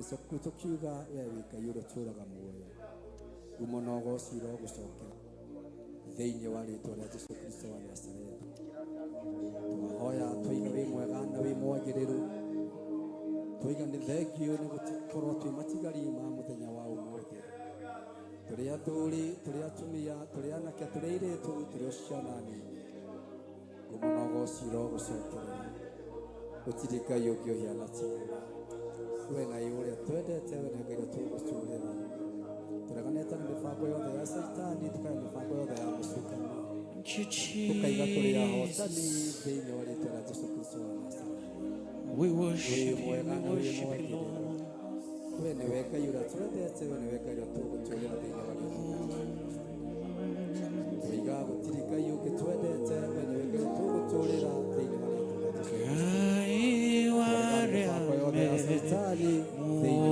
soku tukiuga we Ngai uruturaga muoyo gumo no gocira gucokera thĩinĩ wa rĩtwa rĩa Jesũ Kristo wa Nazareti. Twahoya tũiga wĩ mwega na wĩ mwagĩrĩru, tũiga nĩ thengio nĩ gũkorwo twĩ matigari ma mũthenya wa ũmũthĩ. Tũrĩ athuri, tũrĩ atumia, tũrĩ anake, tũrĩ airĩtu, tũrĩ ciana nini, gumo no gocira gucokerera gũtirĩ Ngai ũngĩ ũhiana tawe. We Ngai ũrĩa twendete, we Ngai ũrĩa tũgũtũũrĩra. Tũreganĩte na mĩbango yothe ya Saitani, tukaiga mĩbango yothe ya mũcukani, tukaiga tũrĩ ahotani thĩinĩ wa rĩtwa rĩa Jesũ Kristo wa Nazareti. Wĩ mwega na wĩ mwagĩrĩru, we nĩwe Ngai ũrĩa twendete, we nĩwe Ngai ũrĩa tũgũtũũrĩra thĩinĩ wa rĩtwa rĩa Jesũ Kristo. Tũiga gũtirĩ Ngai ũngĩ twendete, we nĩwe Ngai ũrĩa tũgũtũũrĩra thĩinĩ wa rĩtwa rĩa Jesũ Kristo. Mĩbango yothe ya Saitani thĩinĩ wa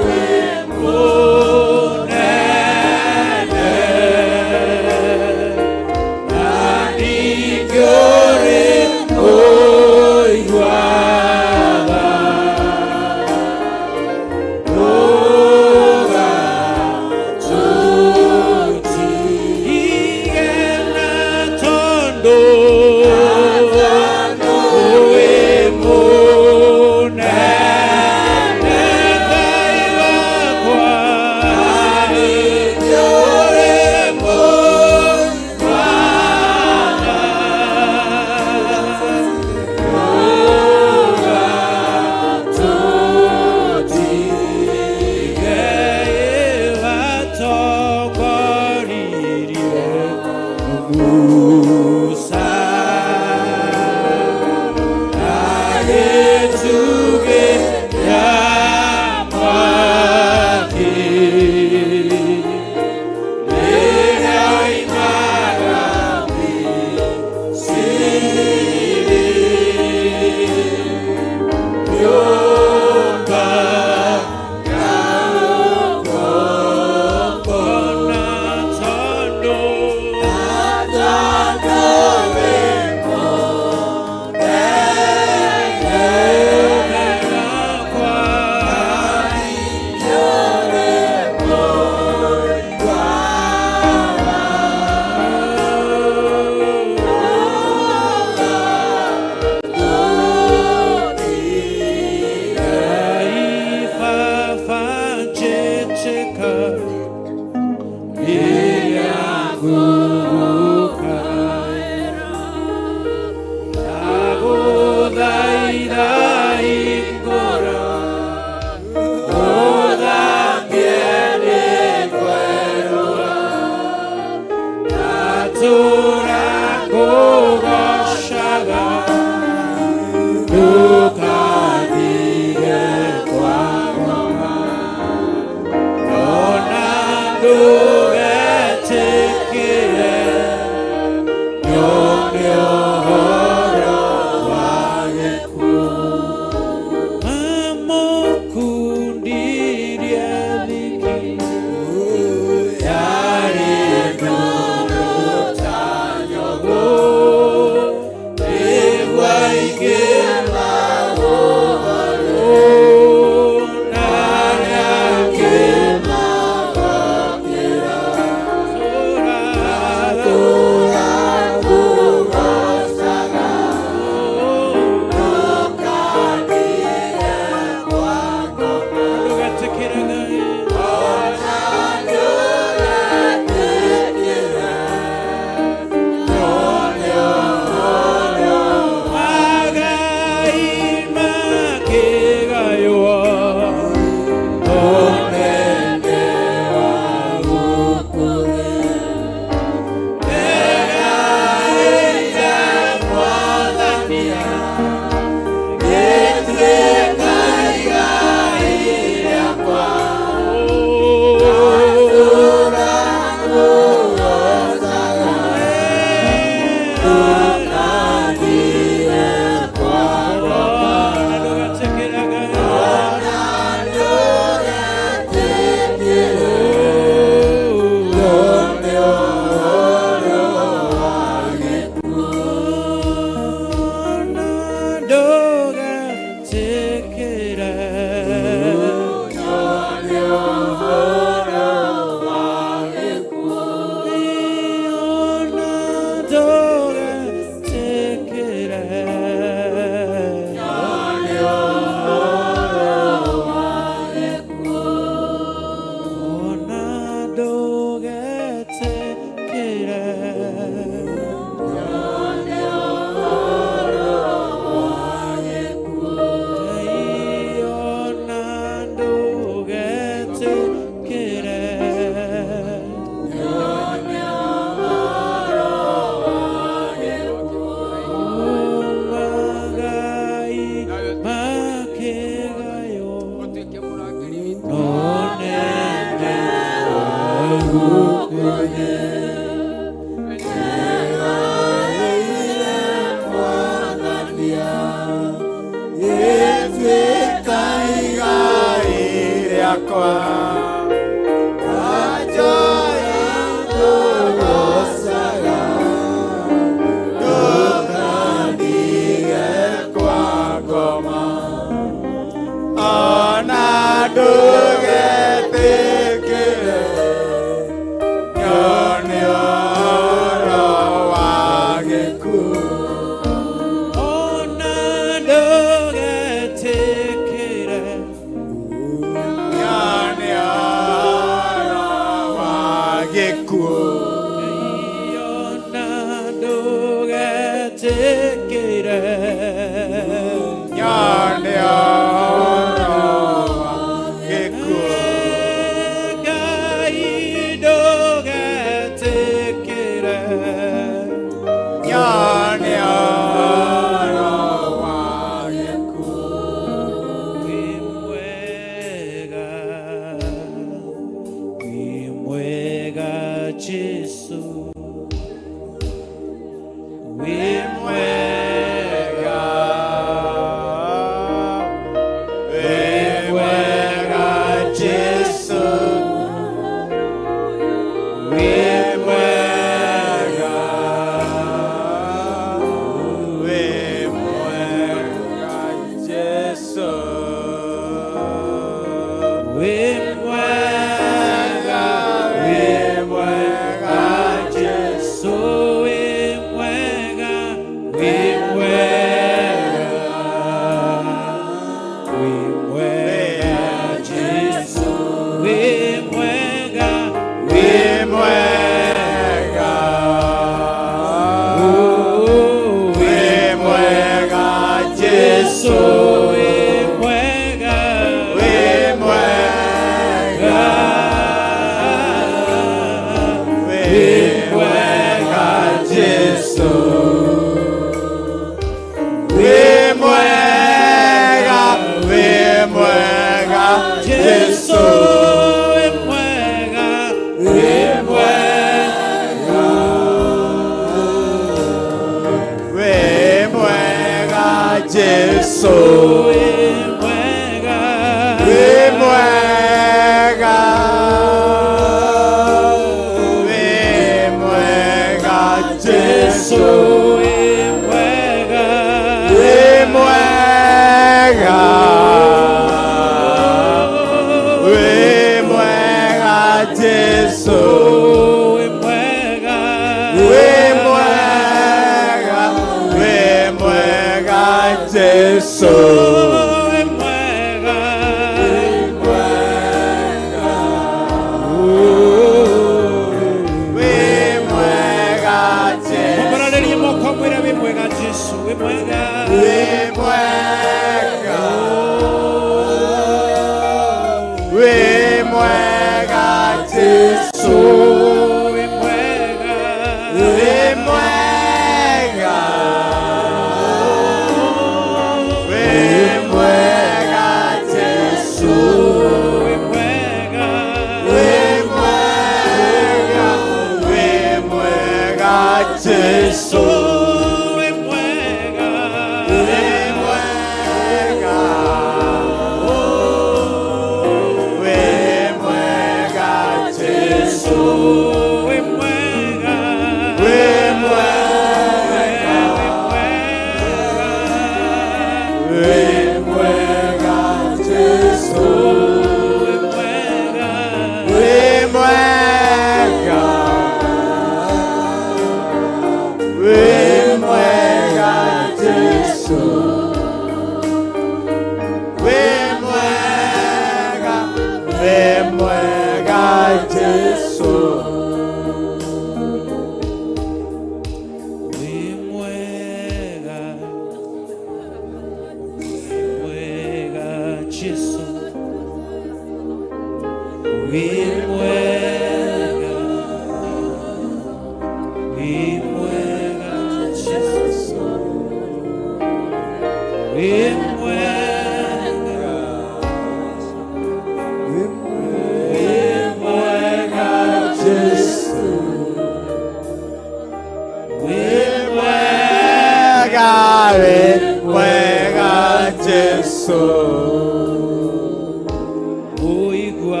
Uigua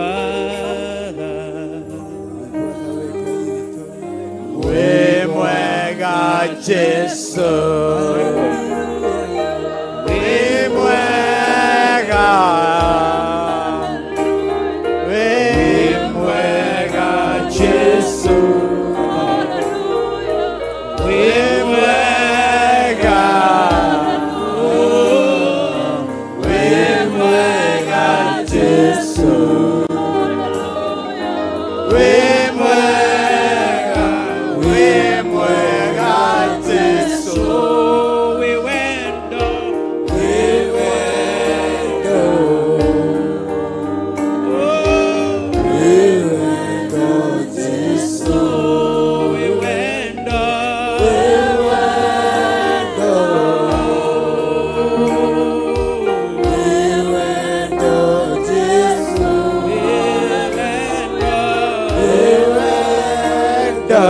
Jesu wĩ mwega, wĩ mwega Jesu wĩ mwega, wĩ mwega Jesu wĩ mwega, wĩ mwega Jesu wĩ wendo, wĩ wendo, wĩ wendo Jesu wĩ wendo, wĩ wendo, wĩ wendo Jesu wĩ wendo, wĩ wendo.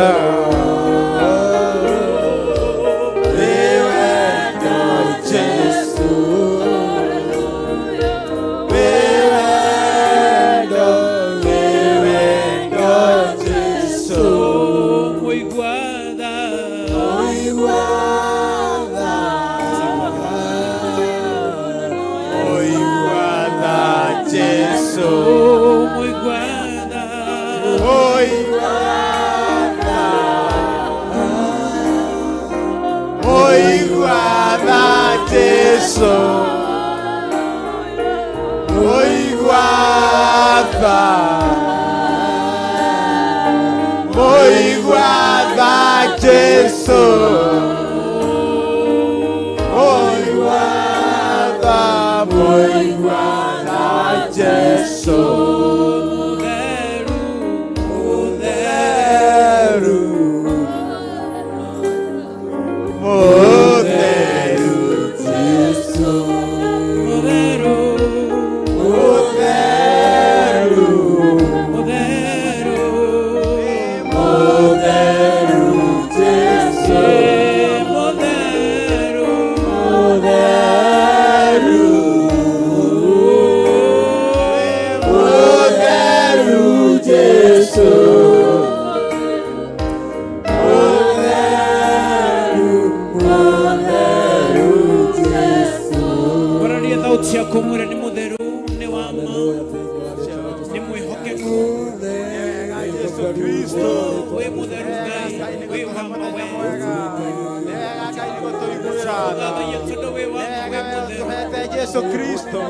Yesu Kristo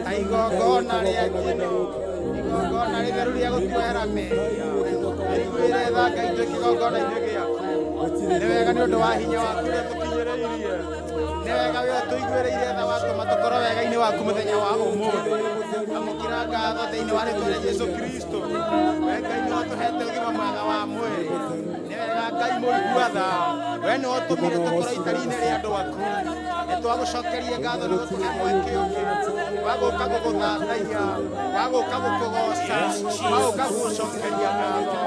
aigogona ria kino igogona ritheru ria gutwera meria igwire tha Ngai tukigogona ithuĩ gĩaku nĩ wega nĩ ũndũ wa hinya waku ũrĩa tũkinyĩrĩirie nĩ wega wĩ tũiguĩrĩire tha watũma tũkorwo wega-inĩ waku mũthenya wa ũmũthĩ amũkĩra ngatho thĩinĩ wa rĩĩtwa rĩa Yesu Kristo we Ngai nĩ watũhete ũgima mwega wa mwĩrĩ nĩ wega Ngai mũigua tha we nĩ watũmire tũkorwo itari-inĩ rĩa andũ aku nĩtwagũcokerie ngatho nĩ gũkũhe mweke ũngĩ wa gũka gũgũthathaiya wa gũka gũkũgoca wa gũka gũgũcokeria ngatho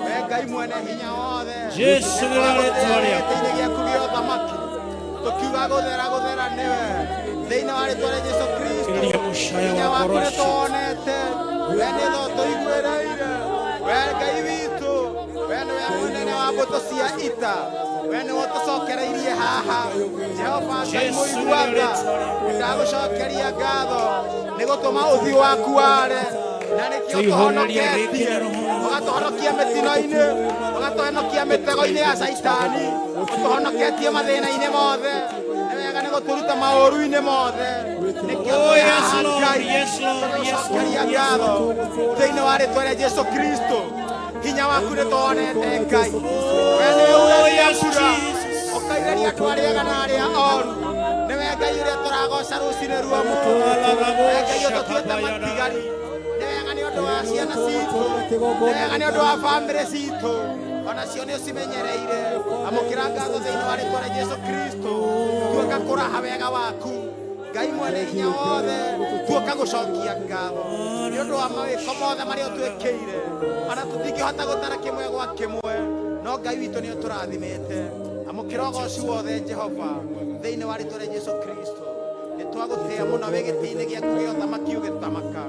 we Ngai mwene hinya wothe Jesu gĩtĩ-inĩ gĩaku gĩa ũthamaki tũkiuga gũthera gũthera nĩwe thĩinĩ wa rĩĩtwa rĩa Jesu Kristo hinya waku nĩ tuwonete we nĩ tho tũiguĩrĩire we Ngai witũ we nĩwe mũnene wa mbũtũ cia ita we nĩ watũcokereirie haha Jehova Ngai mũiguaga ndagũcokeria ngatho nĩ gũtũma ũthiũ waku ware na nĩkĩo tũhonoketie ũgatũhonokia mĩtino-inĩ ũgatũhonokia mĩtego-inĩ ya caitani ũtũhonoketie mathĩna-inĩ mothe nĩ wega nĩ gũtũruta maũru-inĩ mothe nĩkĩo Ngai tũgũcokeria ngatho thĩinĩ wa rĩĩtwa rĩa Jesu Kristo hinya waku nĩ tuwonete Ngai we nĩwe ũragia mbura ũkaireria andũ arĩa ega na arĩa oru nĩwe Ngai ũrĩa tũragoca rũcinĩ ruomu we Ngai ũtũtuĩte matigari nĩ wega nĩ ũndũ wa ciana citũ nĩ wega nĩ ũndũ wa bamĩrĩ citũ onacio nĩ ũcimenyereire amũkĩra ngatho thĩinĩ wa rĩĩtwa rĩa Jesu Kristo tuoka kũraha wega waku Ngai mwene hinya wothe tuoka gũcokia ngatho nĩ ũndũ wa mawĩko mothe marĩa ũtwĩkĩire ona tũtingĩhota gũtara kĩmwe gwa kĩmwe no Ngai witũ nĩ ũtũrathimĩte amũkĩra ũgoci wothe Jehova thĩinĩ wa rĩĩtwa rĩa Jesu Kristo nĩ twagũtĩa mũno wĩ gĩtĩ-inĩ gĩaku gĩa ũthamaki ũgĩtamaka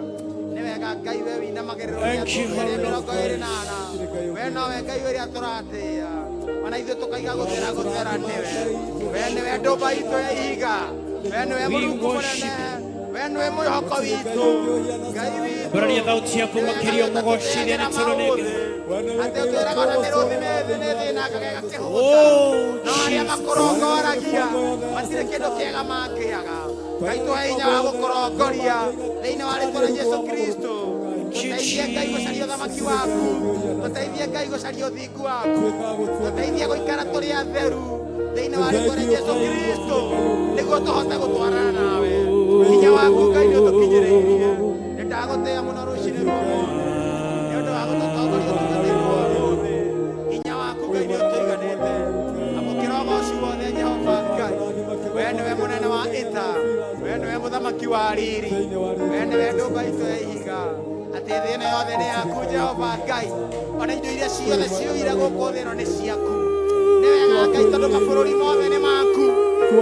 nĩ wega Ngai we wĩna magerero rĩa 2024 we nowe Ngai ũrĩa tũratĩa ona ithuĩ tũkaiga gũthera nĩwe. We nĩwe ndũmba itũ ya ihiga, we nĩwe Mũrungu mũnene, we nĩwe mwĩhoko witũ, Ngai witũ. Mbũrania thauti yaku makĩria ũmũgocithie nĩ tondũ nĩ Ngai. Atĩ ũtwĩraga ona mĩrũthi nĩ thĩnaga gĩgakĩhũta, no arĩa makũrongoragia matirĩ kĩndũ kĩega mangĩaga. Ngai tũhe hinya wa gũkũrongoria thĩinĩ wa rĩĩtwa rĩa Jesũ Kristo. Tũteithie Ngai gũcaria ũthamaki waku, tũteithie Ngai gũcaria ũthingu waku, tũteithie gũikara tũrĩ atheru thĩinĩ wa rĩĩtwa rĩa Jesũ Kristo, nĩguo tũhote gũtwarana nawe. Hinya waku Ngai nĩ ũtũkinyĩrĩirie. Nĩndagũtĩĩa mũno rũciinĩ rũrũ nĩ ũndũ wa gũtũtongoria ũtungata-inĩ wa ũmũthĩ. Hinya waku Ngai nĩ ũtũiganĩte. Amũkĩra ũgooci wothe Jehova Ngai. We nĩwe mũnene wa ita, we nĩwe mũthamaki wa riri, we nĩwe ndũmba itũ ya ihiga. Atĩ thĩ ĩno yothe nĩ yaku Jehova Ngai, ona indo iria ciothe ciũire gũkũ thĩ ĩno nĩ ciaku. Nĩ wega Ngai tondũ mabũrũri mothe nĩ maku,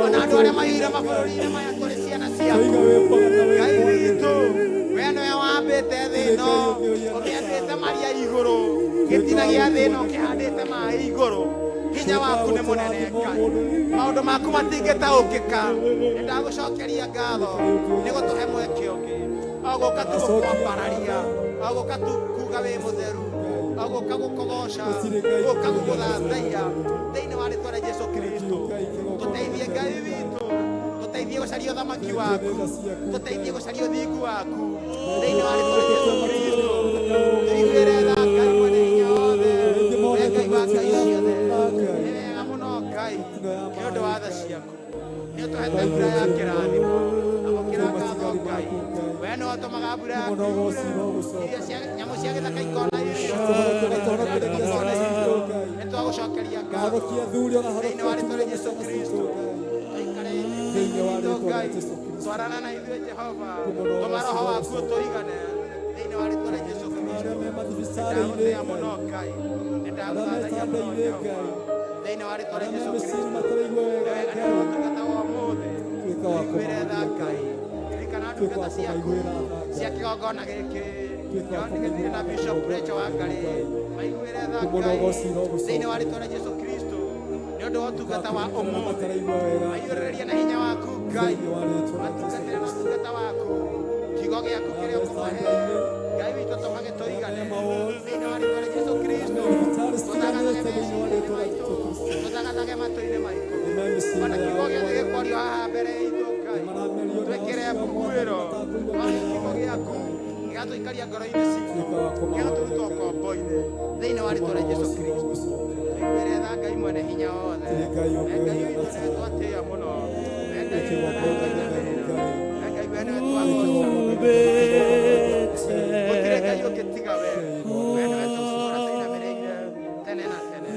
ona andũ arĩa maiyũire mabũrũri-inĩ maya tũrĩ ciana ciaku. Ngai witũ, we nĩwe wambĩte thĩ ĩno, ũkĩambĩte maria igũrũ, gĩtina gĩa thĩ ĩno ũkĩhandĩte maaĩ igũrũ. Hinya waku nĩ mũnene Ngai, maũndũ maku matingĩtaũkĩka. Nĩndagũcokeria ngatho nĩ gũtũhe mweke ũngĩ, ogũka tu gũkwambararia, ogũka tu kuuga wĩ mũtheru, ogũka gũkũgoca, gũka gũgũthathaiya thĩinĩ wa rĩĩtwa rĩa Jesũ Kristo. Tũteithie Ngai witũ, tũteithie gũcaria ũthamaki waku, tũteithie gũcaria ũthingu waku thĩinĩ wa rĩĩtwa rĩa Jesũ Kristo. Tũiguĩre tha Ngai mwene hinya wothe, we Ngai wa ngai ciothe. Nĩ wega mũno Ngai nĩ ũndũ wa tha ciaku, nĩ ũtũhete mbura ya kĩrathimo. Amũkĩra ngatho Ngai, we nĩwe ũtũmaga mbura yaku iria nyamũ cia gĩthaka ikona irio. Nĩ twagũcokeria ngatho thĩinĩ wa rĩĩtwa rĩa Jesũ Kristo. Tũikare itũ Ngai, twarana na ithuĩ Jehova, tũma roho waku ũtũigane thĩinĩ wa rĩĩtwa rĩa Jesũ Kristo. Nĩndagũtĩĩa mũno Ngai, nĩndagũthathaiya mũno Jehova thĩinĩ wa rĩĩtwa rĩa Jesũ Kristo. Nĩ wega nĩ ũtungata wa ũmũthĩ, tũiguĩre tha Ngai. Ririkana ndungata ciaku cia kĩgongona gĩkĩ, John na Bishop Rachel Wangari, maiguĩre tha Ngai thĩinĩ wa rĩĩtwa rĩa Jesũ Kristo nĩ ũndũ wa ũtungata wa ũmũthĩ. Maiyũrĩrĩrie na hinya waku Ngai, matungatĩre na ũtungata waku, kiugo gĩaku kĩrĩa ũkũmahe Ngai witũ, tũmage tũigane thĩinĩ wa rĩĩtwa rĩa Jesũ Kristo. Tũthagathage meciria-inĩ maitũ, tũthagathage matũ-inĩ maitũ, ona kiugo gĩothe gĩkwario haha mbere itũ Ngai, twĩkĩre mbuguĩro wa kiugo gĩaku gĩgatũikaria ngoro-inĩ citũ, gĩgatũruta ũkombo-inĩ thĩinĩ wa rĩĩtwa rĩa Jesũ Kristo. Tũiguĩre tha Ngai mwene hinya wothe, Ngai witũ nĩwe twatĩĩa mũno, Ngai witũ nĩwe twatũinamĩrĩra, Ngai we nĩwe twagũcũmbĩte, gũtirĩ Ngai ũngĩtiga we, we nĩwe tũgũtũũra tũinamĩrĩire tene na tene.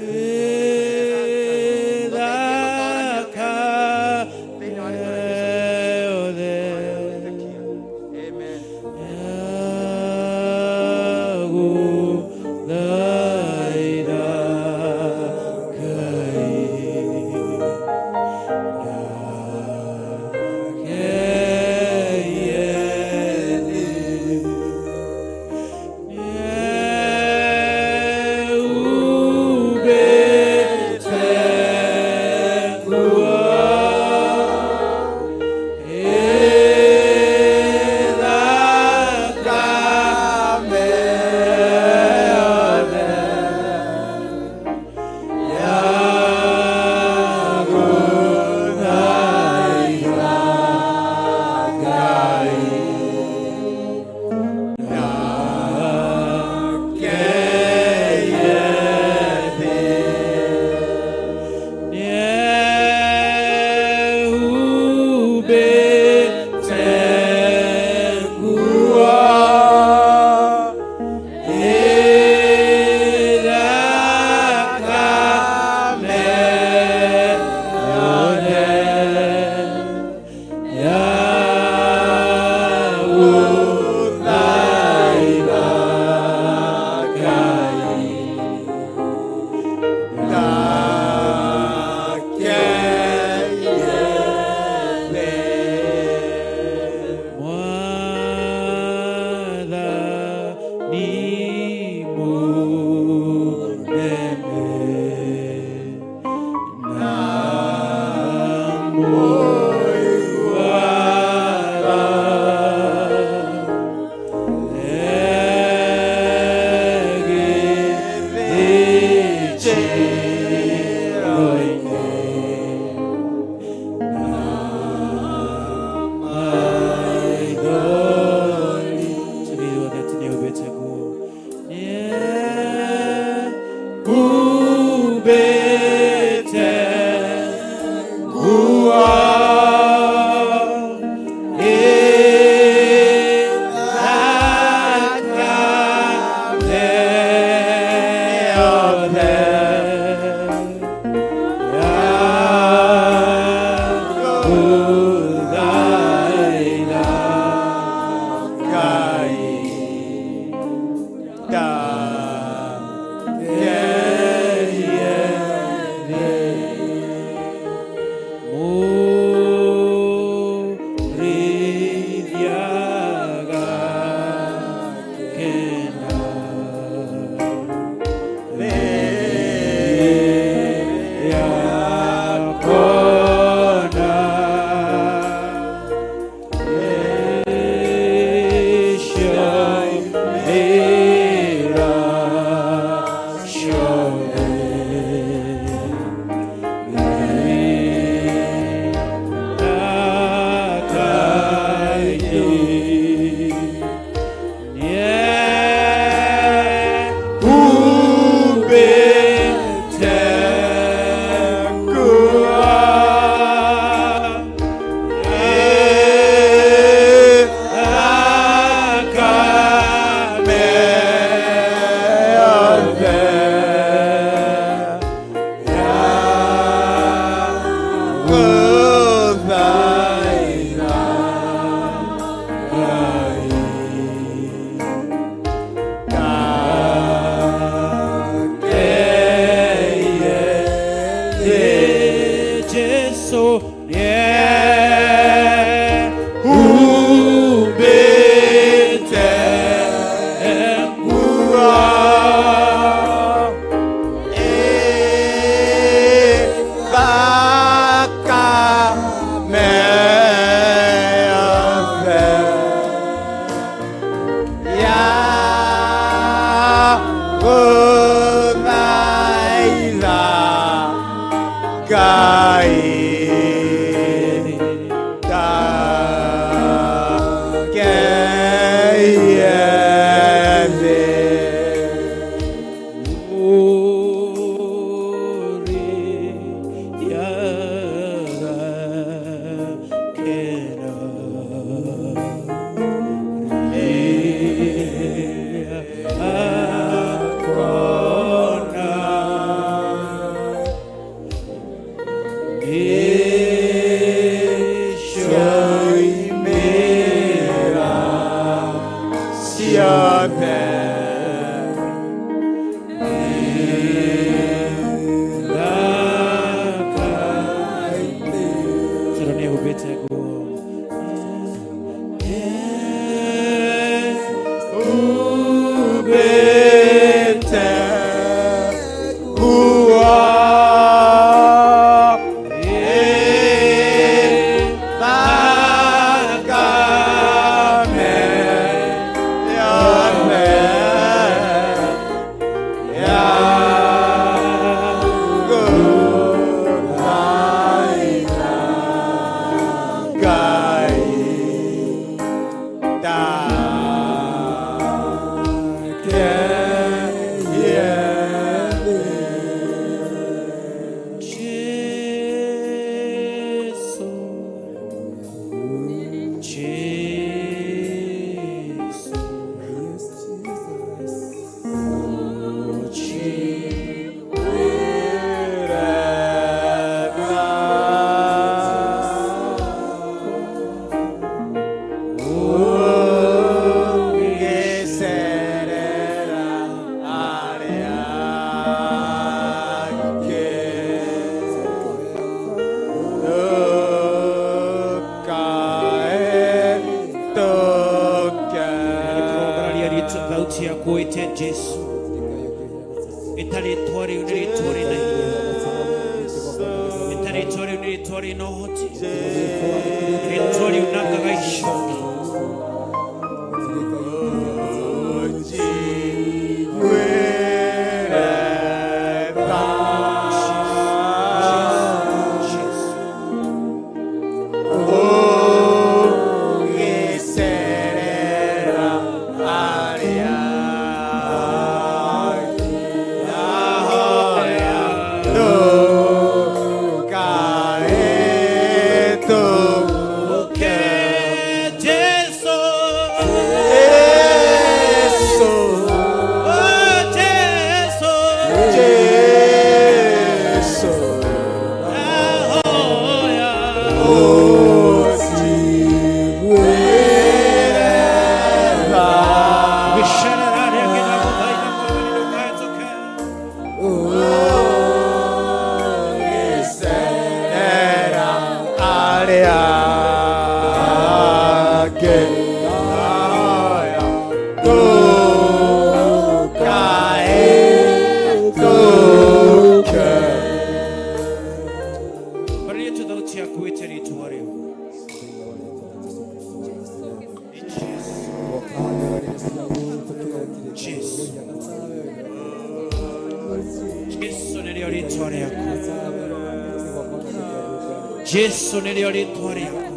Jesu nilio ritwa riako,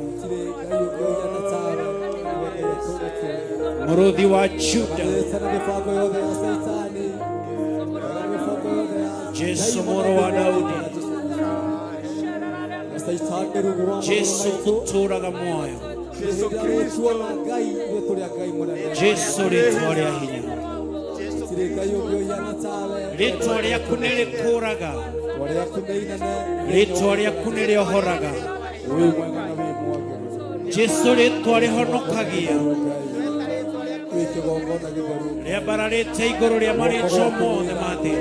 Muruthi wa Juda, Jesu mwana wa Daudi, Jesu uturaga moyo, Jesu ritwa ria hinya, ritwa riaku nirikuraga, ritwa riaku niriohoraga, Jesu ritwa rihonokagia, riambararite iguru ria maritwa mothe ma thi.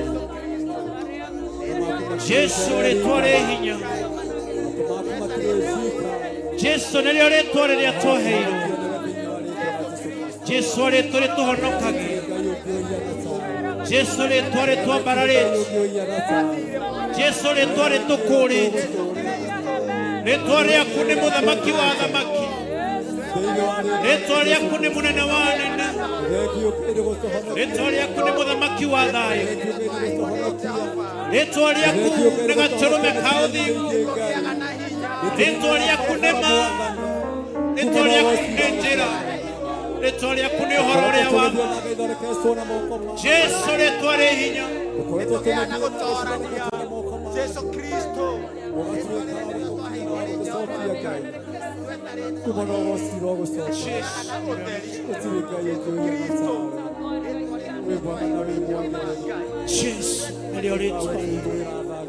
Jesu ritwa ri hinya, Jesu nirio ritwa riria twaheirwo, Jesu ritwa rituhonokagia, Jesu ritwa ritwambararite, Jesu ritwa ritukurite, ritwa riaku ni muthamaki wa thamaki, ritwa riaku ni munene wa anene, ritwa riaku ni muthamaki wa thayu, ritwa riaku ni gaturume ka uthingu, ritwa riaku ni ma, ritwa riaku ni njira, ritwa riaku ni uhoro uria wa ma. Jesu ritwa ri hinya, Jesu Kristo Jesu nirio ritwa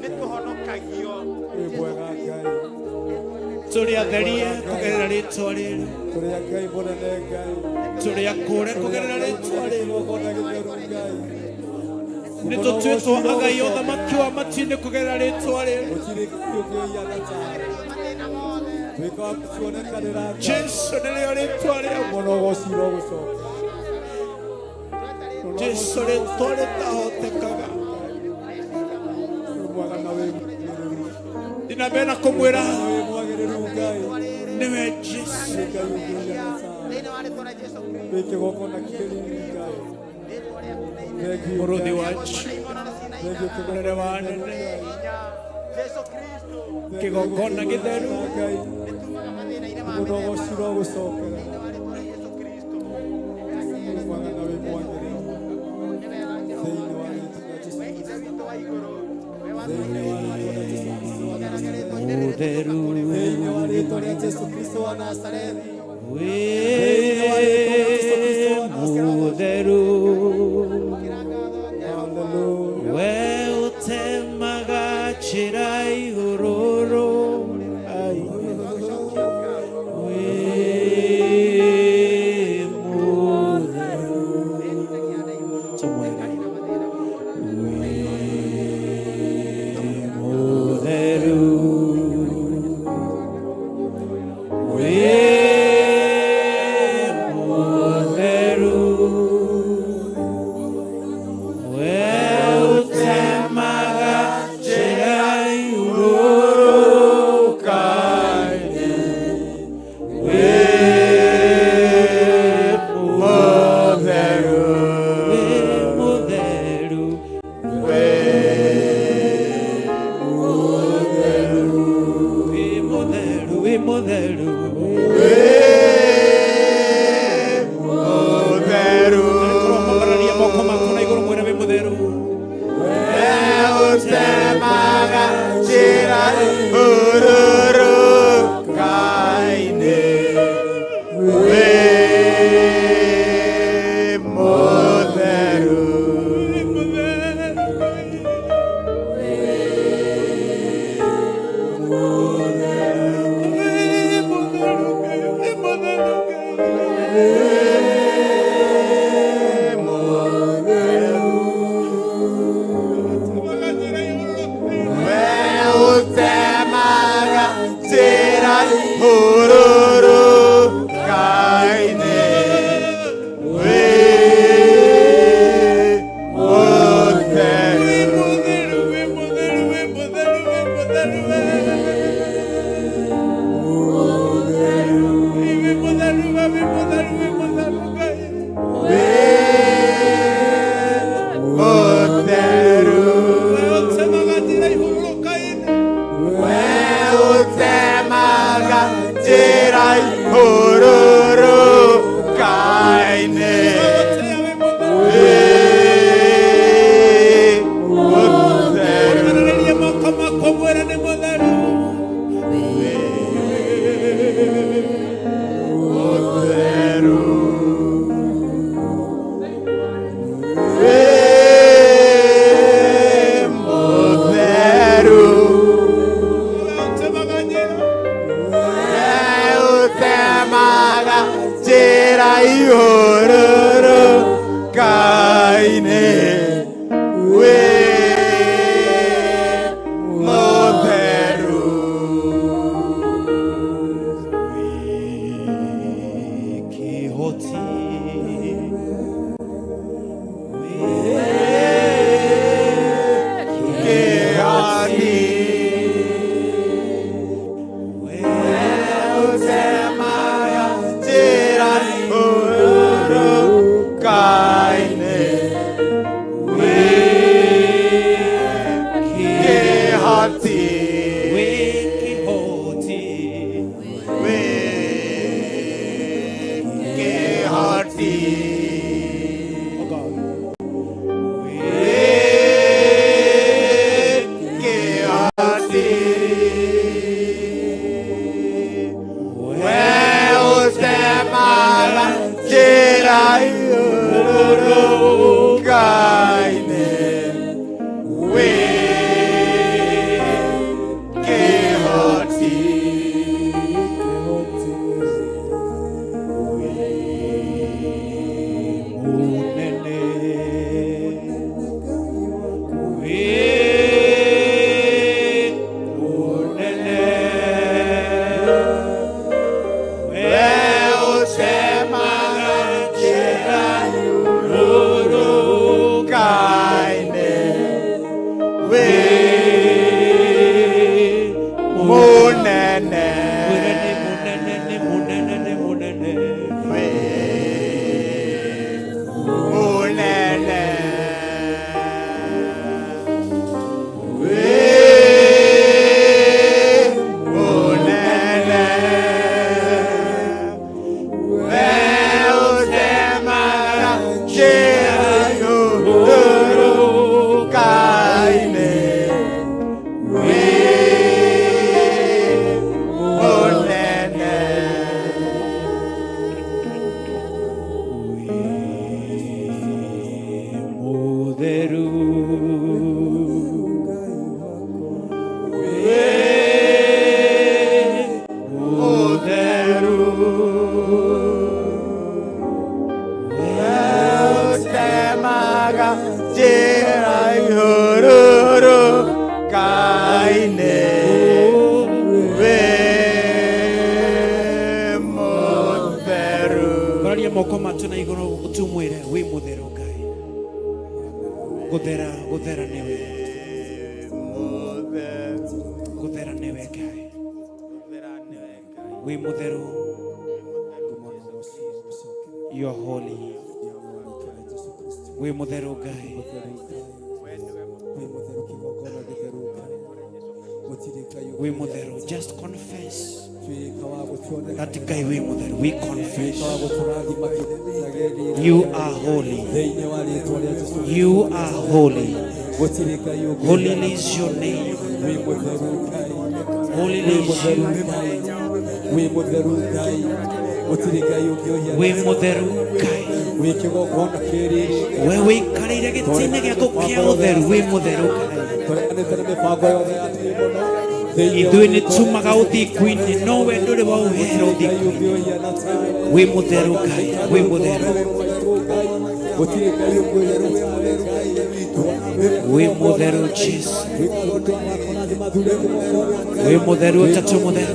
nituhonokagio tũrĩ atherie kũgerera rĩtwa rĩrĩ, tũrĩ a Ngai mũnene Ngai, tũrĩ akũre kũgerera rĩtwa rĩrĩ. igongona gĩtheru Ngai, Nĩ tũtuĩtwo agai ũthamaki wa matu-inĩ kũgerera rĩtwa rĩrĩ. gũtirĩ kĩndũ kĩoiana ta tuĩka wa kuonekanĩra Ngai, Jesu nĩrĩo rĩtwa rĩaku. mũno gũcirwo gũcoka Jesu rĩtwa rĩtahotekaga. mwaga na wĩ Ndina mbere na kũmwĩra mwagĩrĩru Ngai, nĩwe Jesu. Ngai ũngĩoiana ta wĩ kĩgongona kĩrĩru Ngai, thengiũ Mũrũthi Ngai, wacu, thengiũ mũnene wa anene, kĩgongona kĩgongona gĩtheru. Ngai, mũno gũcirwo gũcokera mwaga na wĩ mwagĩrĩru thĩinĩ wa rĩtwa rĩa Jesũ Kristo, thĩinĩ wa rĩtwa rĩa Jesũ Kristo wa Nazarethi, thĩinĩ wa rĩtwa rĩa Jesũ Kristo wa Nazarethi, thĩinĩ wa rĩtwa rĩa Jesũ Kristo wa Nazarethi. Hallelujah. We ũtemaga njĩra igũrũ. Ai. Utemaga jira ihururu kaine we mutheru. Bararia moko matu na iguru utumwire wi mutheru Ngai. Guthera guthera niwe. Guthera niwe Ngai. Wi mutheru. You are holy. We mutheru Ngai. We mutheru. Just confess that Ngai we mutheru. We confess. You are holy. You are holy. Holy is your name. Holy is you. We mutheru Ngai. Wewe ikarire gitine gya gukia utheru wi mutheru Ngai. Ithuĩ nĩ tumaga ũthingu-inĩ no we ndũrĩ waũhera ũthingu-inĩ. Wi mutheru Ngai, wi mutheru. Wi mutheru Jesu. Wi mutheru ũtatũ mutheru.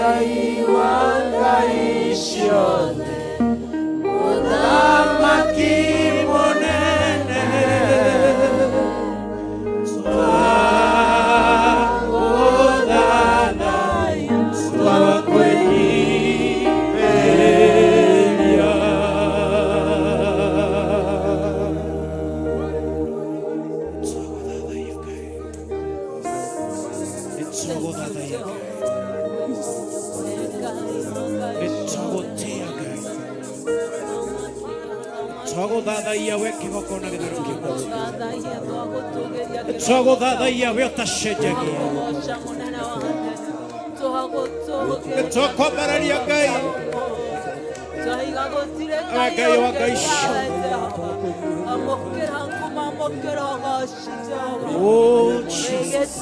Ngai wa ngai ciothe, Mũthamaki mũnene, twagũthathaiya, twakwĩnyihĩria. Twagũthathaiya we kĩgongona gĩtherũkie Mwathani, twagũthathaiya we ũtacenjagia, nĩtwakwambararia Ngai, Ngai wa ngai ciothe. Oh Jesus,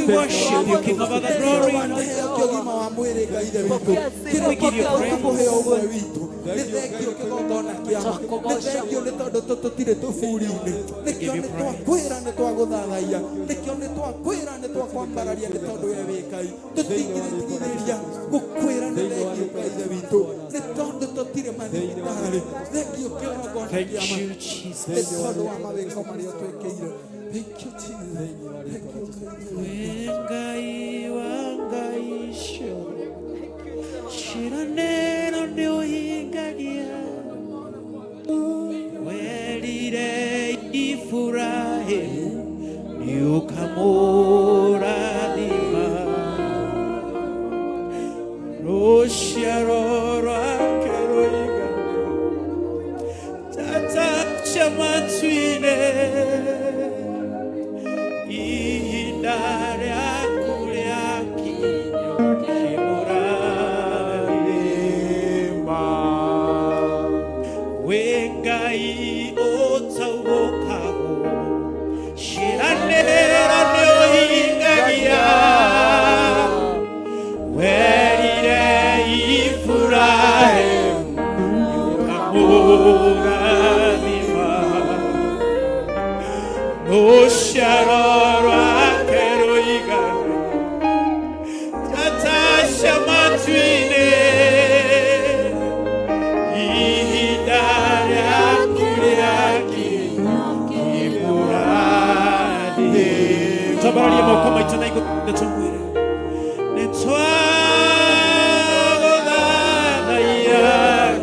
worship you, King of the glory. Thank you, Jesus. Ngai wa ngai ciothe, ciranĩro nĩũhingagia, werire Iburahĩmu nĩũkamũrathima, rũciaro rwake rũiga tatacha matu-inĩ, ihinda rĩaku rĩakinya kĩmũrathima. Wĩ Ngai ũtaũgũkagu, ciĩranĩro nĩũhingagia, werire Iburahĩmu nĩũkamũrathima, rũciaro Tabararia moko maitå na igå nä tå mwä re nä twagåthanaia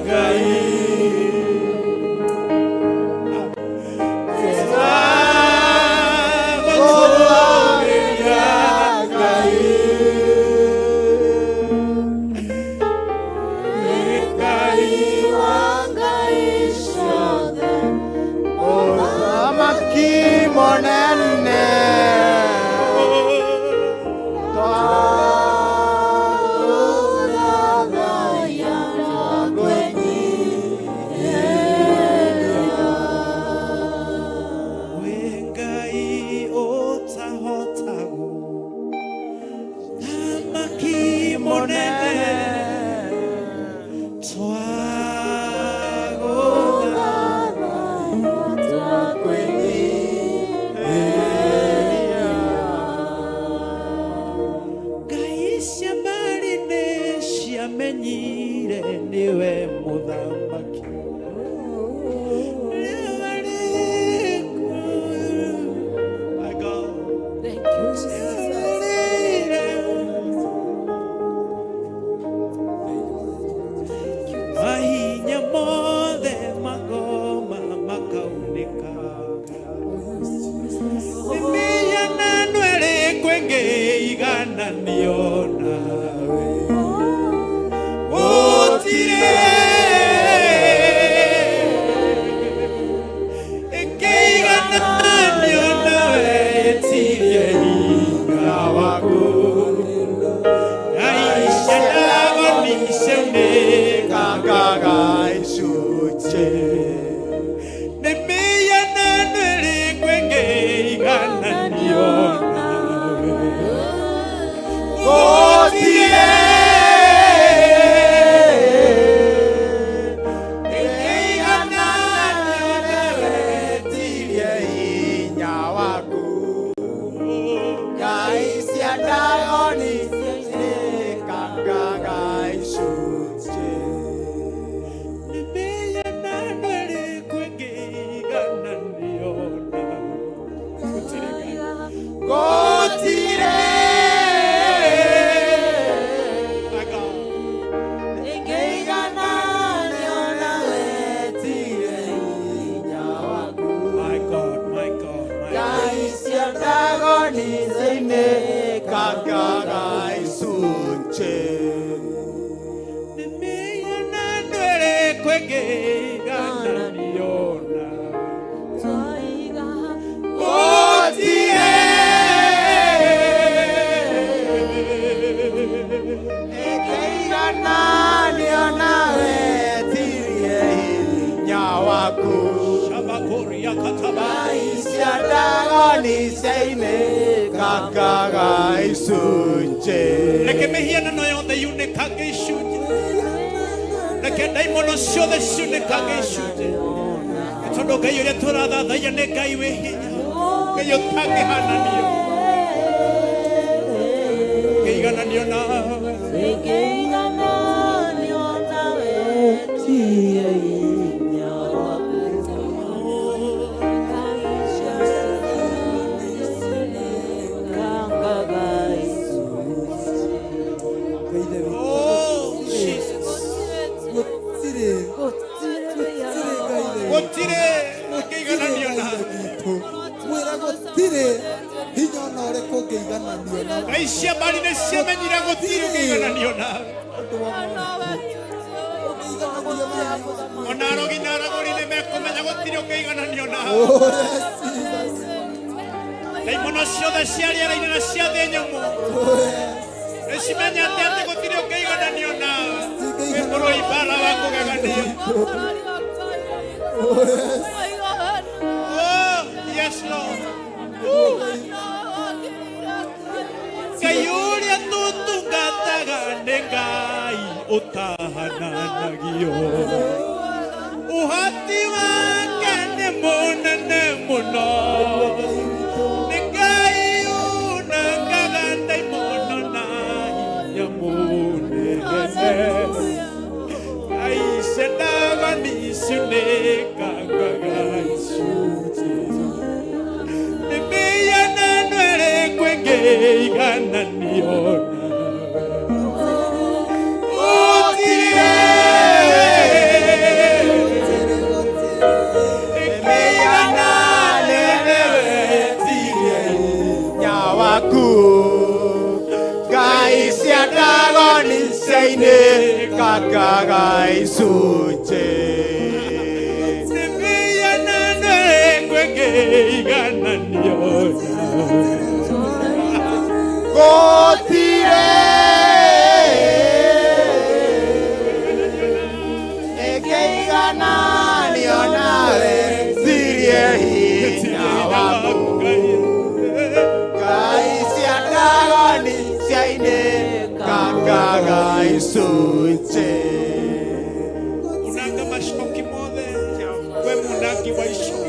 Ngai Reke mihianano yothe yunĩkange icunjĩ, reke ndaimono ciothe ciunĩkange icunjĩ, tondũ Ngai ũrĩa tũrathathaiya nĩ Ngai wĩ hinya, Ngai ũtangĩhananio, ngĩigananio nawe tiye hinya waku. Aisha bali ne semenyira gotiro ngeigananio nawe. Onaro ginara gori ne mekomenya gotiro ngeigananio nawe. Daimono ciothe ciariera-inĩ na cia thĩ nyũmũ nĩcimenyete atĩ gũtirĩ ũngĩigananio nawe wĩkorwo ibara wa kũgeganio. Yes, Lord. Ngai ũrĩa tũtungataga nĩ Ngai ũtahananagio, ũhoti wake nĩ mũnene mũno, nĩ Kakagai suce Kotire Ekeigana nionare Sirie hinya waku Gai siadagoni siaine Kakagai suce Unanga mashkoki mothe we munagi wa isho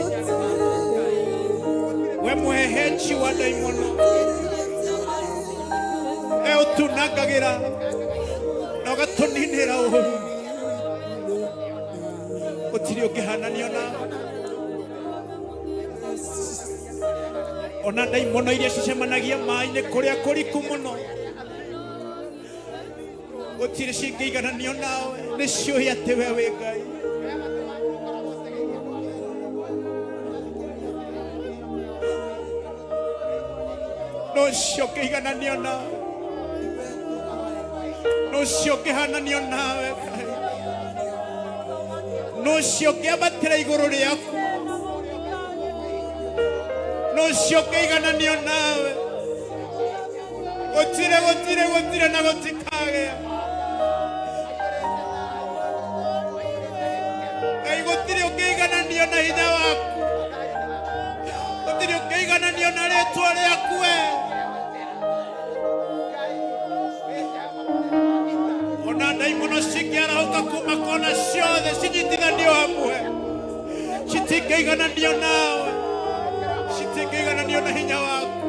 we muhehechi wa daimono tunagagira na gatuninira utiri ukihananio na ona daimono iria cicemanagia mai-inĩ kũrĩa kũriku mũno utiri cingĩigananio nawe nĩciũĩ atĩ we wĩ Ngai nũcio ũkĩigananio nawe nũcio ũkĩhananio nawe nũcio ũkĩambatĩra igũrũ rĩaku nũcio ũkĩigananio nawe gũtirĩ na gũtikagĩa Ngai gũtirĩ ũkĩigananio na hinya waku gũtirĩ ũkĩigananio na rĩĩtwa rĩaku we daimono cingĩarahũka kuma kona ciothe cinyitithanio hamwe citingĩigananio nawe citingĩigananio na hinya waku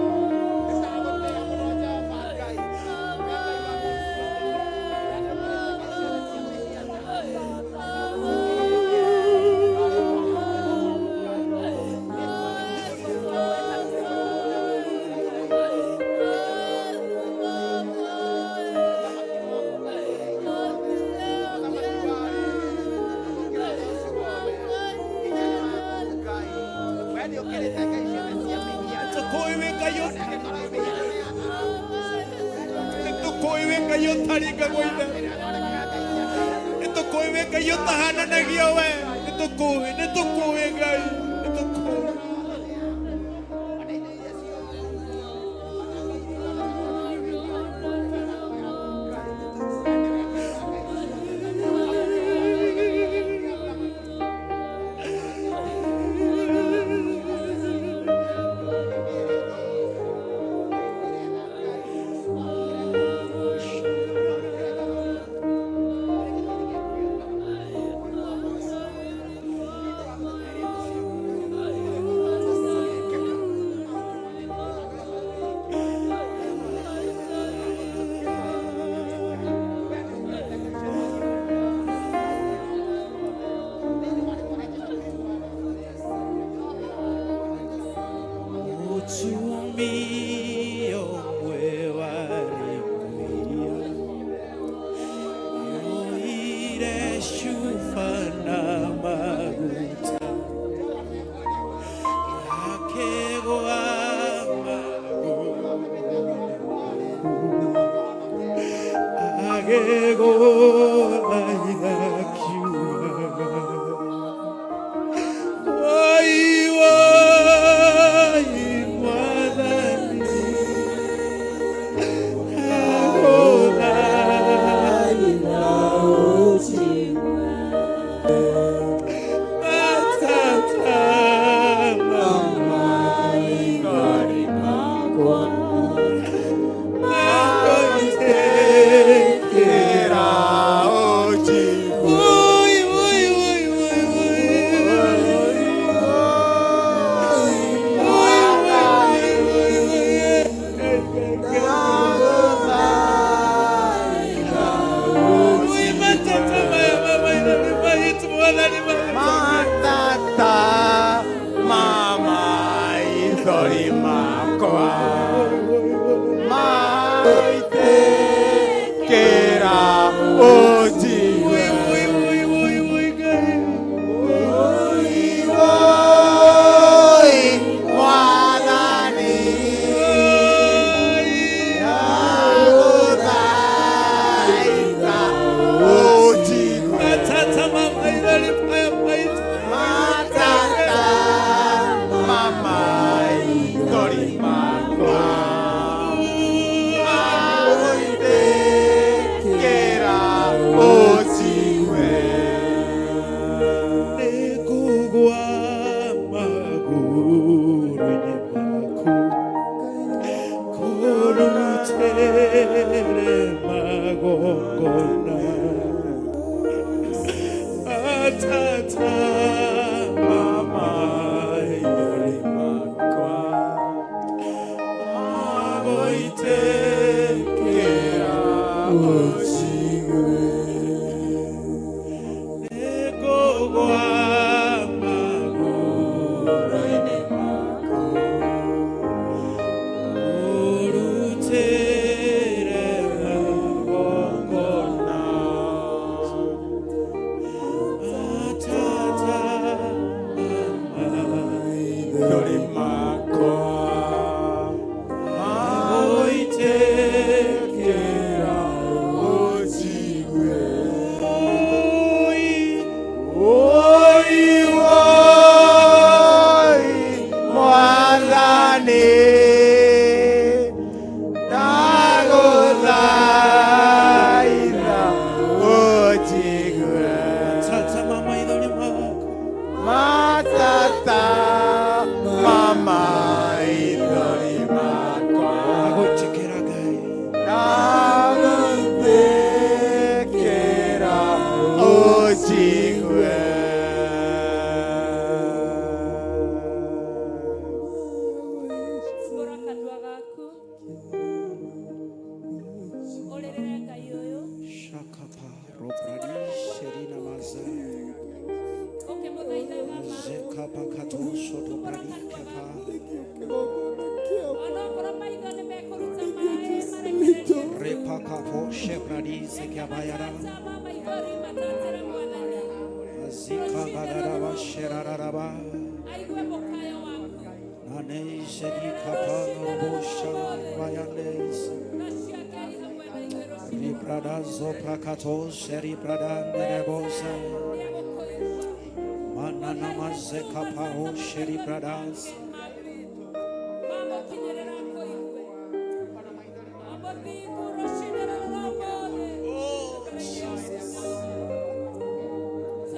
magongona atata mama idoli makwa agoitekera osigwe negogwa magoroine mako orutere magongona atata mama idoli makwa agoitekera osigwe Gora kanua gaku. Orerere Ngai uyu. Shakapa robradi sherina maza Ukimuthaitha mama. zekapa katoso robradi kapa Onokorwo maitho nĩ mekũruta maaĩ marekererie. repa kapo shebradi zekiabayara Tama maithori matatĩre Mwathani. zika badaraba sherararaba Aigue mũkayo waku. nane zedi kapa norobosha bayandes Na ciake irĩ hamwe na ithuĩ rũciinĩ. ribrada zopra kato sheribrada nerebosa manana mazeka pao sheribradas Mamũkinyĩrĩra kũigwe. Amũthingu rũciinĩ rũrũ rwa ũmũthĩ.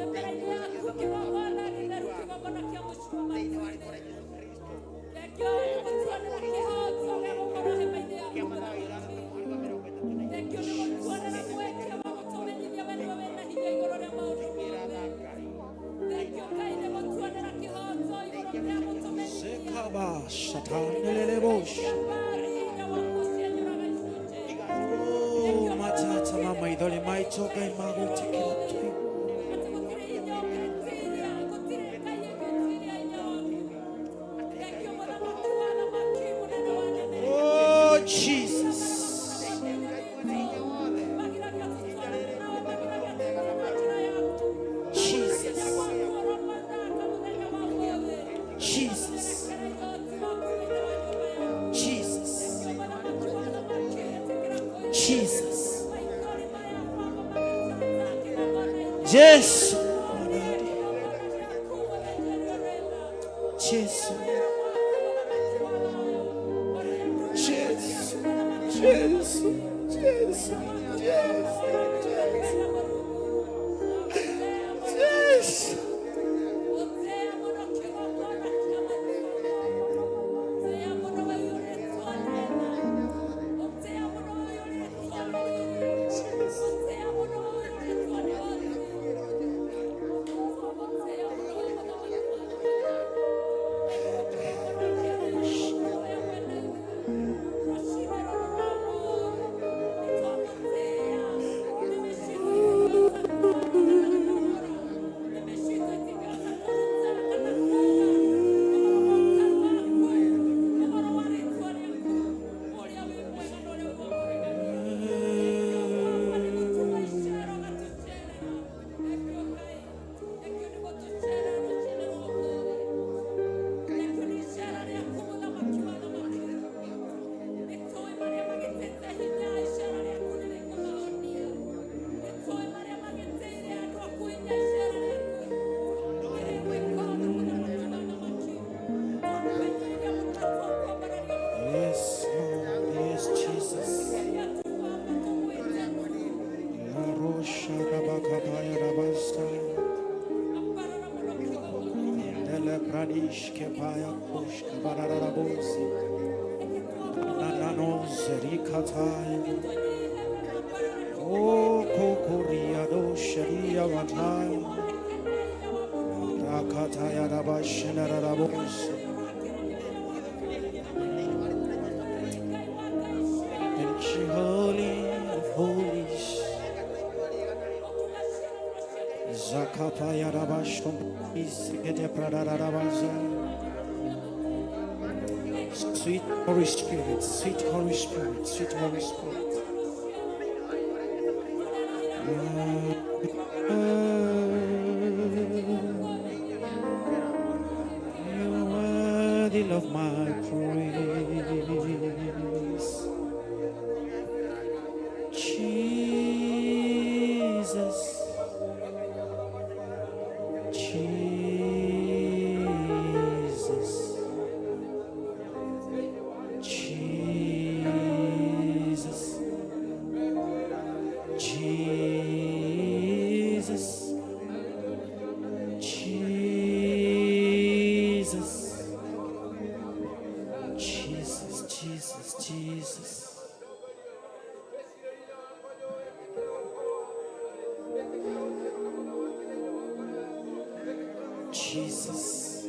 Mbere-inĩ yaku kĩgongona gĩtheru, kĩgongona kĩa mũcumo. Thengio nĩ gũtuanĩra kĩhooto gĩa gũkorwo hema-inĩ yaku mũthaki. Thengio nĩ gũtuanĩra mweke wa gũtũmenyithia we nĩwe wĩna hinya igũrũ rĩa maũndũ mothe. Thengio Ngai nĩ gũtuanĩra kĩhooto igũrũ rĩa gũtũmenyithia zekaba shatanelelebosh hinya waku ũcianyũraga icunjĩ. oh matata mama idole maitoka imagotikira tu Ati gũtirĩ hinya ũngĩtiria, gũtirĩ Ngai ũngĩtiria hinya waku. Thengio mũthamaki wa athamaki, mũnene wa anene. oh Jesus Jesus Jesus Jesus Jesus Jesus Jesus Jesus Jesus Jesus Yes, Lord. Yes, Jesus. La rosha rabakabaya rabasta. Dele pradish kebaya kush kabararabosi. Nanano zeri katai. O kokoria do sharia matai. Rakataya rabashana rabos. Thank you, Holy of Holies. Zakapaya rabashom isikete pradarabaza. Sweet Holy Spirit, sweet Holy Spirit, sweet Holy Spirit. You're worthy of my praise. Jesus. Jesus. Jesus. Jesus. Jesus. Jesus. Jesus. Jesus. Jesus.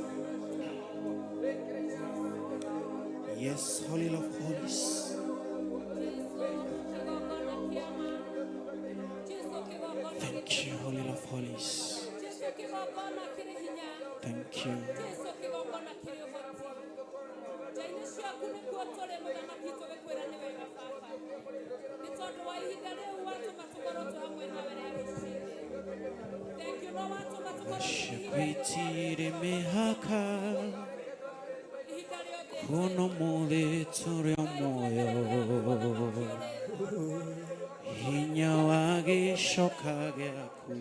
Yes, Holy of Holies. Thank you, Holy of Holies. Thank you. Shepitire mehaka kono mole tore moyo hinya wage shokage aku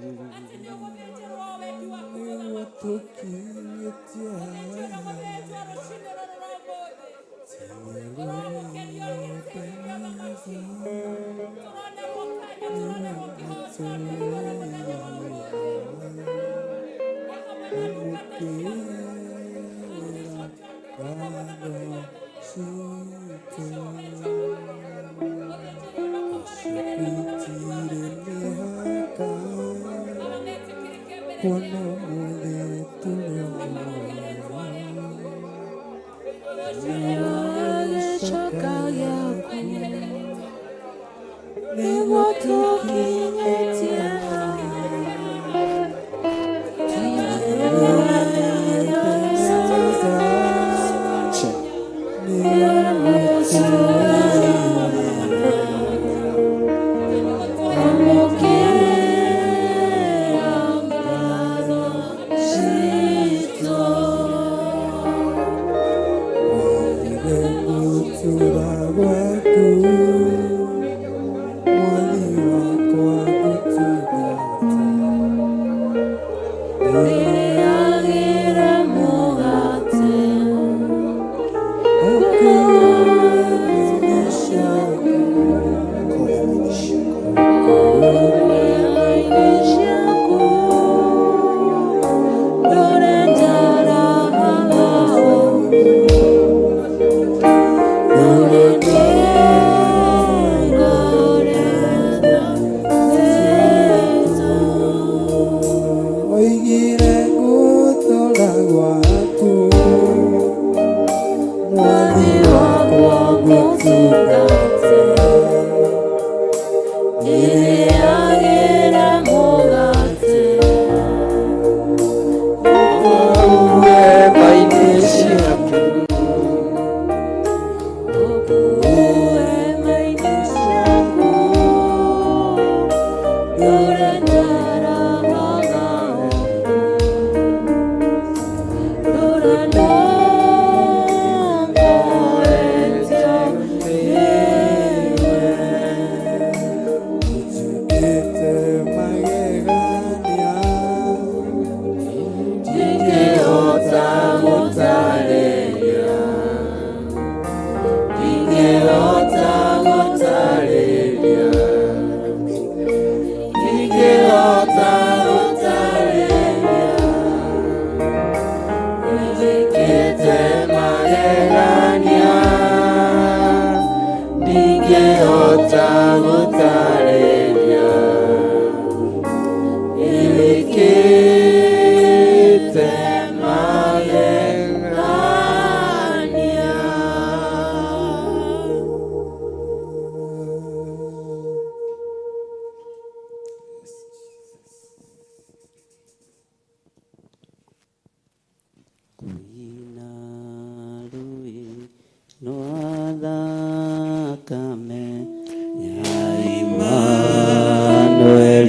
Yeah.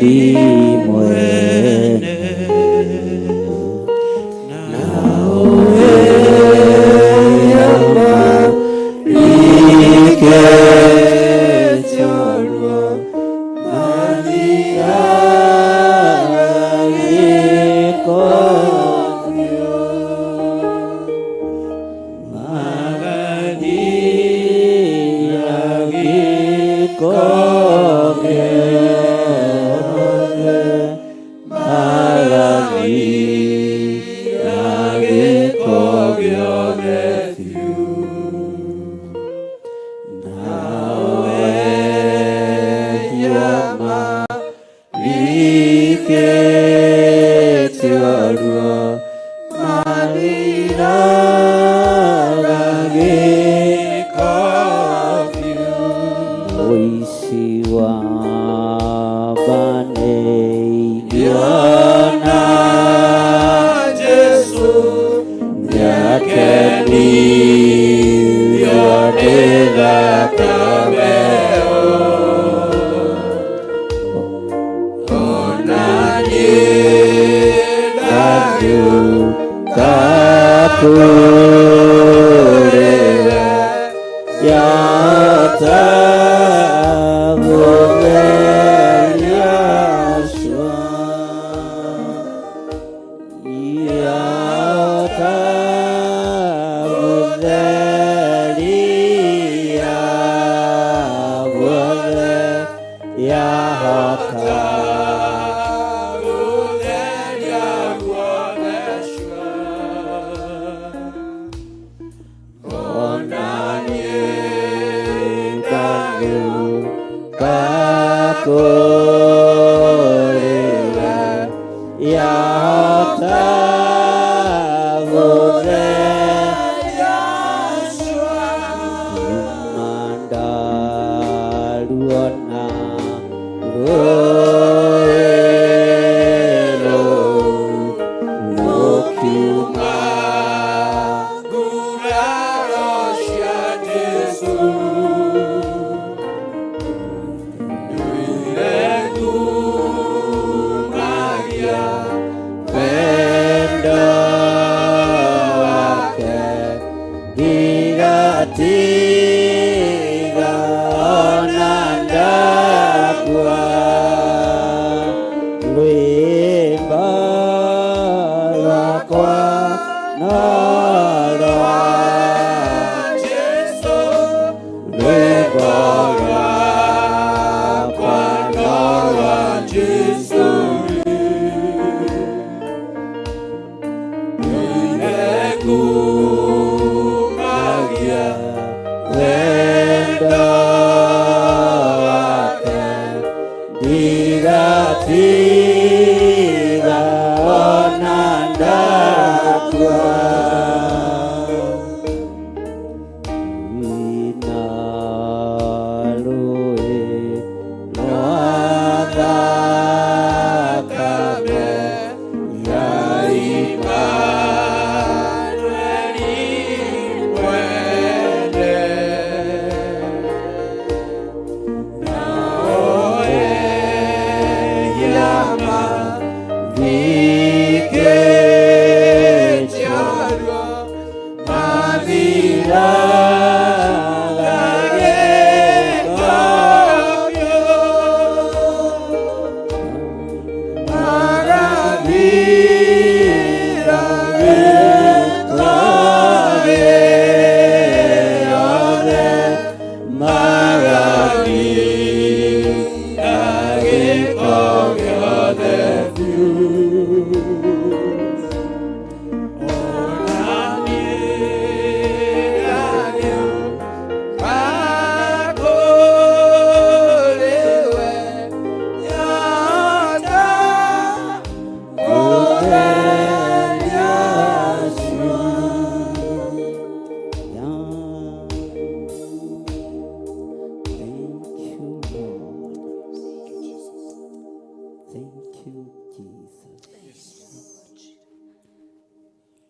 Magadi mwene nawe yama ikechorwa malia ikokyo Magadi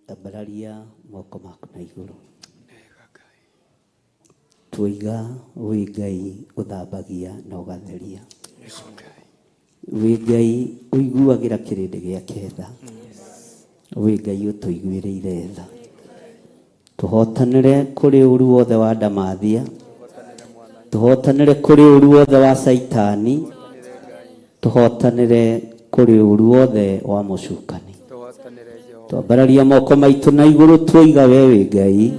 Tambararia moko maku na iguru. Twiga wi Ngai uthambagia na ugatheria. wĩ Ngai ũiguagĩra kĩrĩndĩ gĩake tha, wĩ Ngai ũtũiguĩrĩire tha, tũhotanĩre kũrĩ ũru wothe wa ndamathia, tũhotanĩre kũrĩ ũru wothe wa Saitani, tũhotanĩre kũrĩ ũru wothe wa mũcukani. Twambararia moko maitũ na igũrũ tuoiga we wĩ Ngai,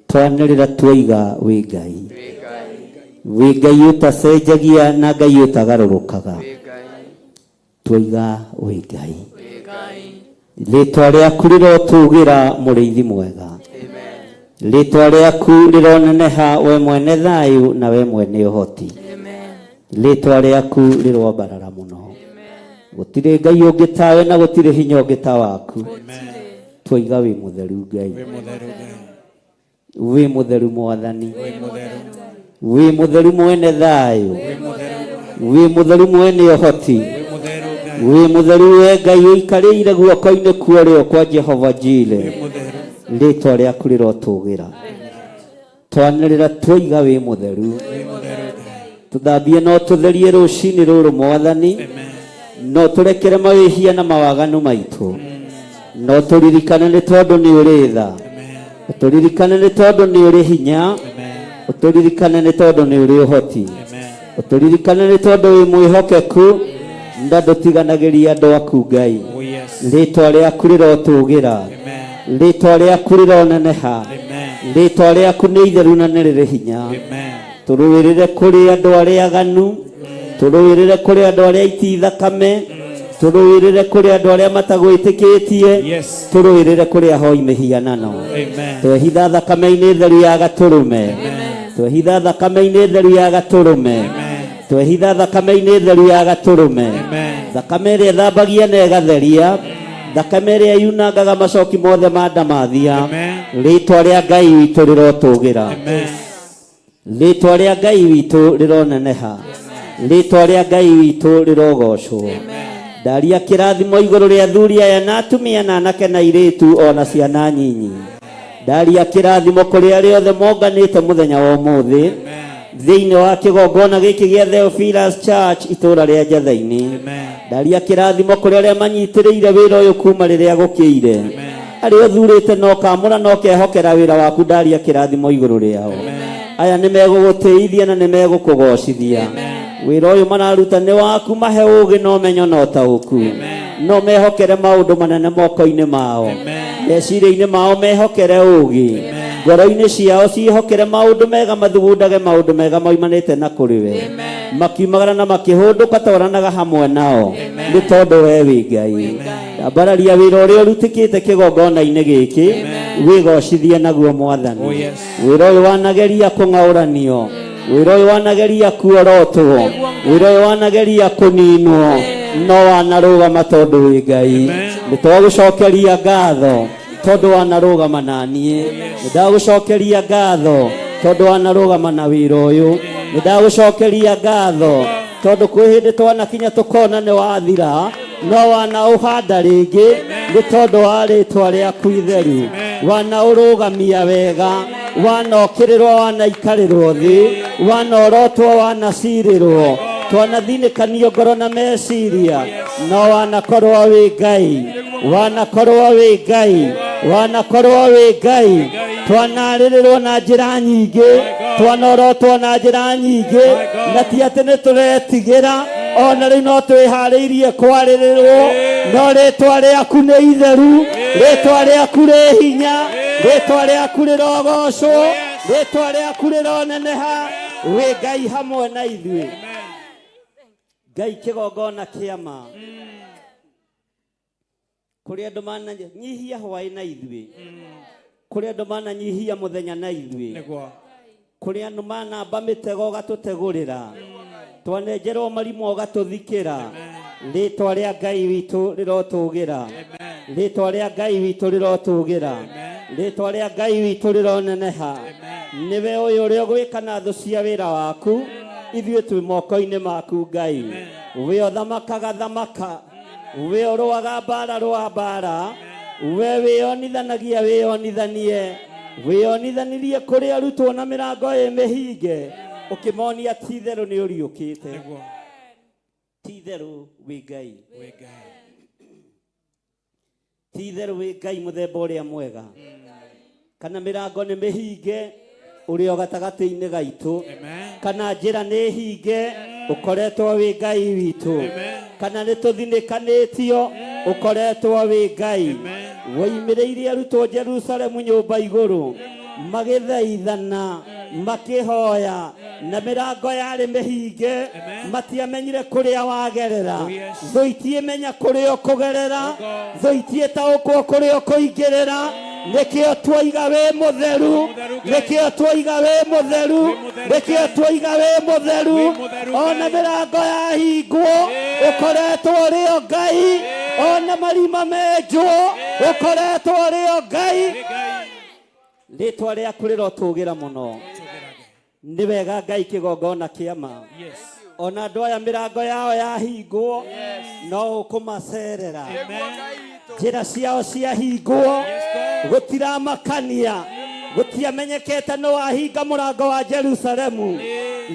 twanĩrĩra tuoiga wĩ Ngai, wĩ Ngai ũtacenjagia na Ngai ũtagarũrũkaga, tuoiga wĩ Ngai. Rĩtwa rĩaku rĩrotũgĩra mũrĩithi mwega, rĩtwa rĩaku rĩroneneha we mwene thayũ na we mwene ũhoti, rĩtwa rĩaku rĩrombarara mũno, gũtirĩ Ngai ũngĩ tawe na gũtirĩ hinya ũngĩ ta waku, tuoiga wĩ mũtheru Ngai, wĩ mũtheru Mwathani, wĩ mũtheru mwene thayũ, wĩ mũtheru mwene ũhoti, wĩ mũtheru we Ngai ũikarĩire guoko-inĩ kuorĩo kwa Jehova Jire, rĩtwa rĩaku rĩrotũgĩra, twanĩrĩra tuoiga wĩ mũtheru, tũthambie no tũtherie rũcinĩ rũrũ Mwathani, no tũrekere mawĩhia na mawaganu maitũ, no tũririkane nĩ tondũ nĩ ũrĩ tha, ũtũririkane nĩ tondũ nĩ ũrĩ hinya, ũtũririkane nĩ tondũ nĩ ũrĩ ũhoti, ũtũririkane nĩ tondũ wĩ mwĩhokeku na ndũtiganagĩria andũ aku Ngai. Rĩtwa rĩaku rĩrotũgĩra, rĩtwa rĩaku rĩroneneha, rĩtwa rĩaku nĩ itheru na nĩ rĩrĩ hinya, tũrũĩrĩre kũrĩ andũ arĩa aganu, tũrũĩrĩre kũrĩ andũ arĩa aiti thakame, tũrũĩrĩre kũrĩ andũ arĩa matagwĩtĩkĩtie, tũrũĩrĩre kũrĩ ahoi mĩhianano, twehitha thakame-inĩ theru ya Gatũrũme, twehitha thakame-inĩ theru ya Gatũrũme, twehitha thakame-inĩ theru ya Gatũrũme, thakame ĩrĩa ĩthambagia na ĩgatheria, thakame ĩrĩa yunangaga macoki mothe ma ndamathia, rĩtwa rĩa Ngai witũ rĩrotũgĩra, rĩtwa rĩa Ngai witũ rĩroneneha, rĩtwa rĩa Ngai witũ rĩrogocwo. Ndaria kĩrathimo igũrũ rĩa athuri aya na atumia na anake na airĩtu ona ciana nyinyi, ndaria kĩrathimo kũrĩ arĩa othe monganĩte mũthenya wa ũmũthĩ thĩinĩ wa kĩgongona gĩkĩ gĩa Theophilus Church itũũra rĩa Njatha-inĩ, ndaria kĩrathimo kũrĩ arĩa manyitĩrĩire wĩra ũyũ kuma rĩrĩa gũkĩire, arĩa ũthurĩte no kamũra no kehokera wĩra waku, ndaria kĩrathimo igũrũ rĩao. Aya nĩ megũgũtĩithia na nĩ megũkũgocithia, wĩra ũyũ mararuta nĩ waku, mahe ũũgĩ na ũmenyo na ũtaũku, no mehokere maũndũ manene moko-inĩ mao, meciria-inĩ mao mehokere ũũgĩ, ngoro-inĩ ciao ciĩhokere maũndũ mega, mathugundage maũndũ mega maumanĩte na kũrĩ we, makiumagara na makĩhũndũka twaranaga hamwe nao, nĩ tondũ we wĩ Ngai. Ambararia wĩra ũrĩa ũrutĩkĩte kĩgongona-inĩ gĩkĩ, wĩgocithie naguo Mwathani. Wĩra ũyũ wanageria kũng'aũranio, wĩra ũyũ wanageria kuorotwo, wĩra ũyũ wanageria kũninwo, no wanarũgama tondũ wĩ Ngai. Nĩtwagũcokeria ngatho tondũ wanarũgama naniĩ, nĩndagũcokeria ngatho tondũ wanarũgama na wĩra ũyũ, nĩndagũcokeria ngatho tondũ kwĩ hĩndĩ twanakinya tũkona nĩ wathira, no wanaũhanda rĩngĩ nĩ tondũ wa rĩtwa rĩaku itheru, wanaũrũgamia wega, wanokĩrĩrwo, wanaikarĩrwo thĩ, wanorotwo, wanacirĩrwo, twanathinĩkanio ngoro na meciria, no wanakorwo wĩ Ngai, wanakorwo wĩ Ngai, wanakorwo wĩ Ngai. Twanarĩrĩrwo na njĩra nyingĩ, twanorotwo na njĩra nyingĩ, na ti atĩ nĩ tũretigĩra, ona rĩu no twĩharĩirie kwarĩrĩrwo, no rĩtwa rĩaku nĩ itheru, rĩtwa rĩaku rĩ hinya, rĩtwa rĩaku rĩrogocwo, rĩtwa rĩaku rĩroneneha, wĩ Ngai hamwe na ithuĩ. Ngai kĩgongona kĩama, kũrĩ andũ mananyihia hwaĩ na ithuĩ, kũrĩ andũ mananyihia mũthenya na ithuĩ, kũrĩ andũ manamba mĩtego ũgatũtegũrĩra, twanenjerwo marimũ ũgatũthikĩra, rĩtwa rĩa Ngai witũ rĩrotũgĩra, rĩtwa rĩa Ngai witũ rĩrotũgĩra, rĩtwa rĩa Ngai witũ rĩroneneha. Nĩwe ũyũ ũrĩa ũgwĩka na thũ cia wĩra waku, ithuĩ twĩ moko-inĩ maku Ngai. We ũthamakaga thamaka, we ũrũaga mbara rũa mbara, we wĩonithanagia wĩonithanie, wĩonithanirie kũrĩ arutwo na mĩrango ĩ mĩhinge, ũkĩmonia ti itherũ nĩ ũriũkĩte, ti Ti-itherũ wĩ Ngai. Ti-itherũ wĩ Ngai mũthemba ũrĩa mwega. Kana mĩrango nĩ mĩhinge ũrĩ o gatagatĩ-inĩ gaitũ. Kana njĩra nĩ hinge ũkoretwo wĩ Ngai witũ. Kana nĩ tũthinĩkanĩtio ũkoretwo wĩ Ngai. Woimĩrĩire arutwo Jerusalemu nyũmba igũrũ magĩthaithana makĩhoya na mĩrango yarĩ mĩhinge matiamenyire kũrĩa wagerera. Thũ itiĩmenya kũrĩa ũkũgerera, thũ itiĩtaũkwo kũrĩa ũkũingĩrĩra. Nĩkĩo twoiga wĩ mũtheru, nĩkĩo twoiga wĩ mũtheru, nĩkĩo twoiga wĩ mũtheru. Ona mĩrango yahingwo ũkoretwo ũrĩ o Ngai, ona marima menjwo ũkoretwo ũrĩ o Ngai. Rĩtwa rĩaku rĩrotũgĩra mũno. Nĩ wega Ngai kĩgongona kĩama. Ona andũ aya mĩrango yao yahingwo no ũkũmacerera. Njĩra ciao ciahingwo gũtiramakania, gũtiamenyekete no wahinga mũrango wa Jerusalemu.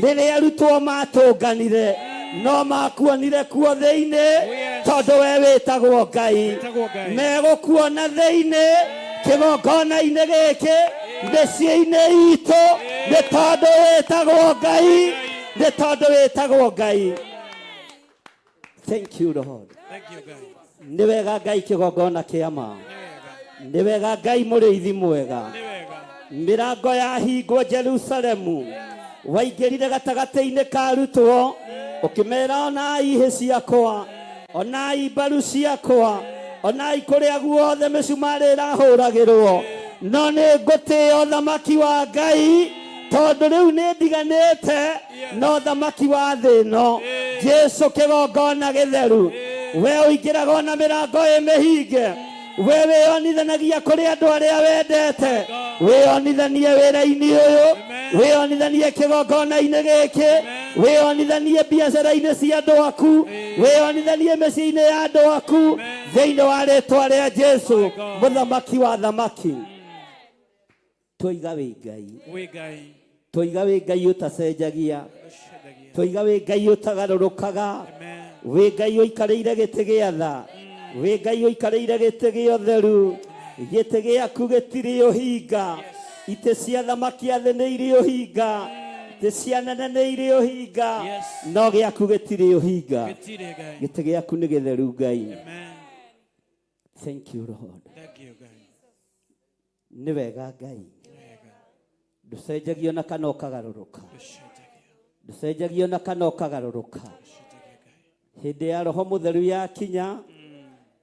Rĩrĩa arutwo matũnganire no makuonire kuo thĩinĩ tondũ we wĩtagwo Ngai. Megũkuona thĩinĩ kĩgongona-inĩ gĩkĩ mĩciĩ-inĩ itũ nĩ tondũ wĩtagwo Ngai, nĩ tondũ wĩtagwo Ngai. Thank you Lord. Nĩ wega Ngai kĩgongona kĩama. Nĩ wega Ngai mũrĩithi mwega. Mĩrango yahingwo Jerusalemu, waingĩrire gatagatĩ-inĩ ka arutwo ũkĩmera onai hĩ ciakwa, onai mbaru ciakwa, onai kũrĩa guothe mĩcumarĩ ĩrahũragĩrwo, no nĩ ngũtĩĩa ũthamaki wa Ngai tondũ rĩu nĩ ndiganĩte na ũthamaki wa thĩ ĩno. Jesu kĩgongona gĩtheru, we ũingĩraga na mĩrango ĩ mĩhinge, we wĩonithanagia kũrĩ andũ arĩa wendete, wĩonithanie wĩra-inĩ ũyũ, wĩonithanie kĩgongona-inĩ gĩkĩ, wĩonithanie biacara-inĩ cia andũ aku, wĩonithanie mĩciĩ-inĩ ya andũ aku thĩinĩ wa rĩtwa rĩa Jesu mũthamaki wa thamaki. Twoiga wĩ Ngai, twoiga wĩ Ngai ũtacenjagia, twoiga wĩ Ngai ũtagarũrũkaga, wĩ Ngai ũikarĩire gĩtĩ gĩa tha, wĩ Ngai ũikarĩire gĩtĩ gĩa ũtheru. Gĩtĩ gĩaku gĩtirĩ ũhinga, itĩ cia thamaki a thĩ nĩ irĩ ũhinga, itĩ cia nene nĩ irĩ ũhinga, no gĩaku gĩtirĩ ũhinga. Gĩtĩ gĩaku nĩ gĩtheru Ngai. Thank you Lord. Nĩ wega Ngai, ndũcenjagio na kana ũkagarũrũka, ndũcenjagio na kana ũkagarũrũka. Hĩndĩ ya Roho Mũtheru yakinya,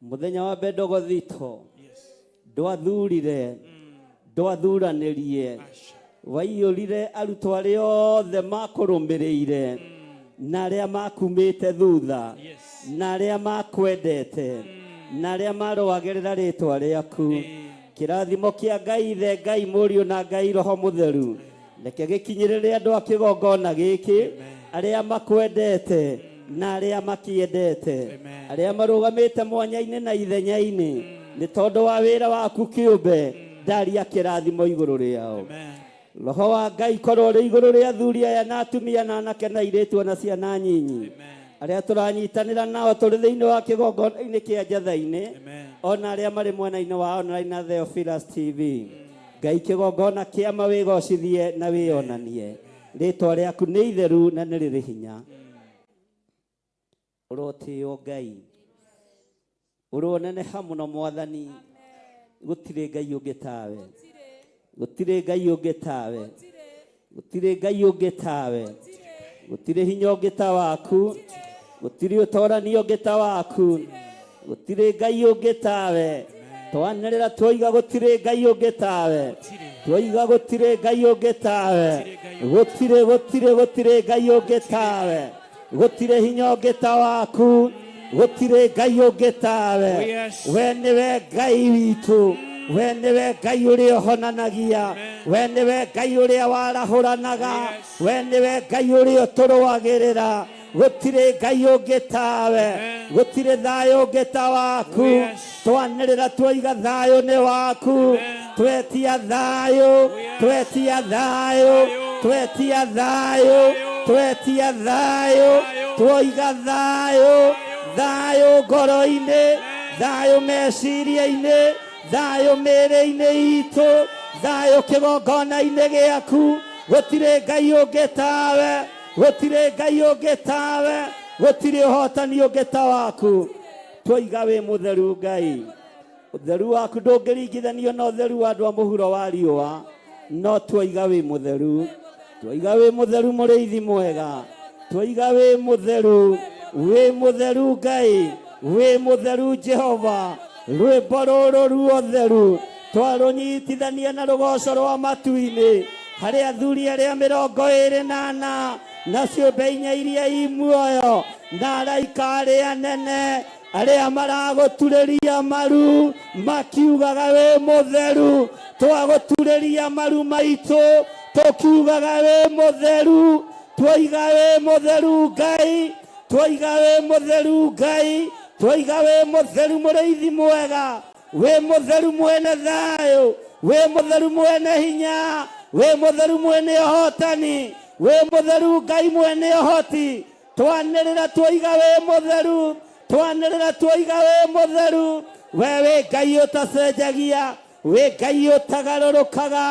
mũthenya wa Bendegothito, ndwathurire, ndwathuranĩrie, waiyũrire arutwo arĩa othe makũrũmĩrĩire na arĩa makumĩte thutha na arĩa makwendete na arĩa marũagĩrĩra rĩtwa rĩaku. Kĩrathimo kĩa Ngai Ithe, Ngai Mũriũ na Ngai Roho Mũtheru reke gĩkinyĩrĩre andũ a kĩgongona gĩkĩ arĩa makwendete na arĩa makĩendete, arĩa marũgamĩte mwanya-inĩ na ithenya-inĩ nĩ tondũ wa wĩra waku kĩũmbe. Ndaria kĩrathimo igũrũ rĩao. Roho wa Ngai korwo rĩ igũrũ rĩa athuri aya na atumia na anake na airĩtu ona ciana nyinyi arĩa tũranyitanĩra nao tũrĩ thĩinĩ wa kĩgongona-inĩ kĩa Njatha-inĩ, ona arĩa marĩ mwena-inĩ wa online na Theophilus TV. Ngai kĩgongona kĩama wĩgocithie na wĩonanie. Rĩtwa rĩaku nĩ itheru na nĩ rĩrĩ hinya. Ũrotĩo Ngai, ũroneneha mũno Mwathani. Gũtirĩ Ngai ũngĩ tawe, gũtirĩ Ngai ũngĩ tawe, gũtirĩ Ngai ũngĩ tawe, gũtirĩ hinya ũngĩ ta waku, gũtirĩ ũtoranio ũngĩ ta waku, gũtirĩ Ngai ũngĩ tawe. Twanĩrĩra twoiga gũtirĩ Ngai ũngĩ tawe, twoiga gũtirĩ Ngai ũngĩ tawe, gũtirĩ Ngai ũngĩ tawe, gũtirĩ hinya ũngĩ ta waku, gũtirĩ Ngai ũngĩ tawe. We nĩwe Ngai witũ, we nĩwe Ngai ũrĩa ũhonanagia, we nĩwe Ngai ũrĩa warahũranaga, we nĩwe Ngai ũrĩa ũtũrũagĩrĩra. Gũtirĩ Ngai ũngĩ tawe, gũtirĩ thayũ ũngĩ ta waku. Twanĩrĩra twoiga thayũ nĩ waku, twetia thayũ, twetia thayũ, twetia thayũ, twetia thayo twoiga thayo thayo ngoro-inĩ thayo meciria-inĩ thayo mĩĩrĩ-inĩ itũ thayo kĩgongona-inĩ gĩaku gũtirĩ ngai ũngĩ tawe gũtirĩ ngai ũngĩ tawe gũtirĩ ũhotani ũngĩ ta waku twoiga wĩ mũtheru Ngai ũtheru waku ndũngĩringithanio na ũtheru wa andũ a mũhuro wa riũa no twoiga wĩ mũtheru twoiga wĩ mũtheru mũrĩithi mwega twoiga wĩ mũtheru Ngai wĩ mũtheru Jehova rwĩmbo rũrũ ruotheru twarũnyitithania na rũgoco rwa matu-inĩ harĩ athuri arĩa 24 na ciũmbe inya iria i muoyo na araika arĩa anene arĩa maragũturĩria maru makiugaga wĩ mũtheru twagũturĩria maru maitũ tũkiugaga wĩ mũtheru twoiga wĩ mũtheru Ngai twoiga wĩ mũtheru Ngai twoiga wĩ mũtheru mũrĩithi mwega wĩ mũtheru mwene thayũ wĩ mũtheru mwene hinya wĩ mũtheru mwene ũhotani wĩ mũtheru Ngai mwene ũhoti twanĩrĩra twoiga wĩ mũtheru twanĩrĩra twoiga wĩ mũtheru we wĩ Ngai ũtacenjagia wĩ Ngai ũtagarũrũkaga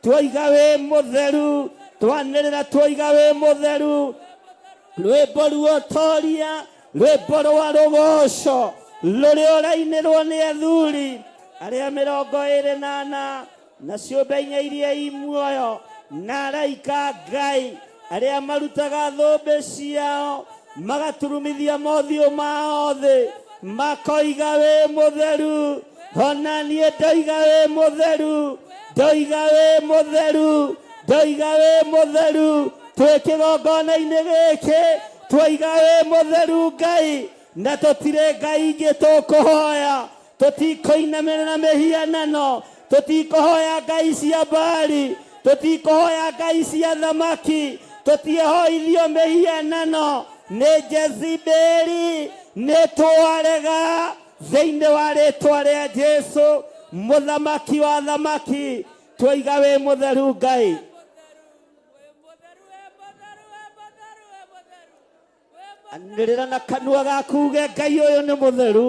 twoiga wĩ mũtheru twanĩrĩra twoiga wĩ mũtheru rwĩmbo ruotoria rwĩmbo rwa rũgoco rũrĩa ũrainĩrwo nĩ athuri arĩa 24 na ciũmbe inya iria i muoyo na araika Ngai arĩa marutaga thũmbĩ ciao magaturumithia mothiũ mao thĩ makoiga wĩ mũtheru ona niĩ ndoiga wĩ mũtheru ndoiga wĩ mũtheru ndoiga wĩ mũtheru twĩ kĩgongona-inĩ gĩkĩ twoiga wĩ mũtheru Ngai na tũtirĩ ngai ingĩ tũkũhoya tũtikũinamĩrĩra mĩhianano tũtikũhoya ngai cia Baali tũtikũhoya ngai cia thamaki tũtiĩhoithio mĩhianano nĩ Jezebeli nĩ twarega thĩinĩ wa rĩtwa rĩa Jesũ mũthamaki wa thamaki twoiga wĩ mũtheru Ngai anĩrĩra na kanua gaku uge Ngai ũyũ nĩ mũtheru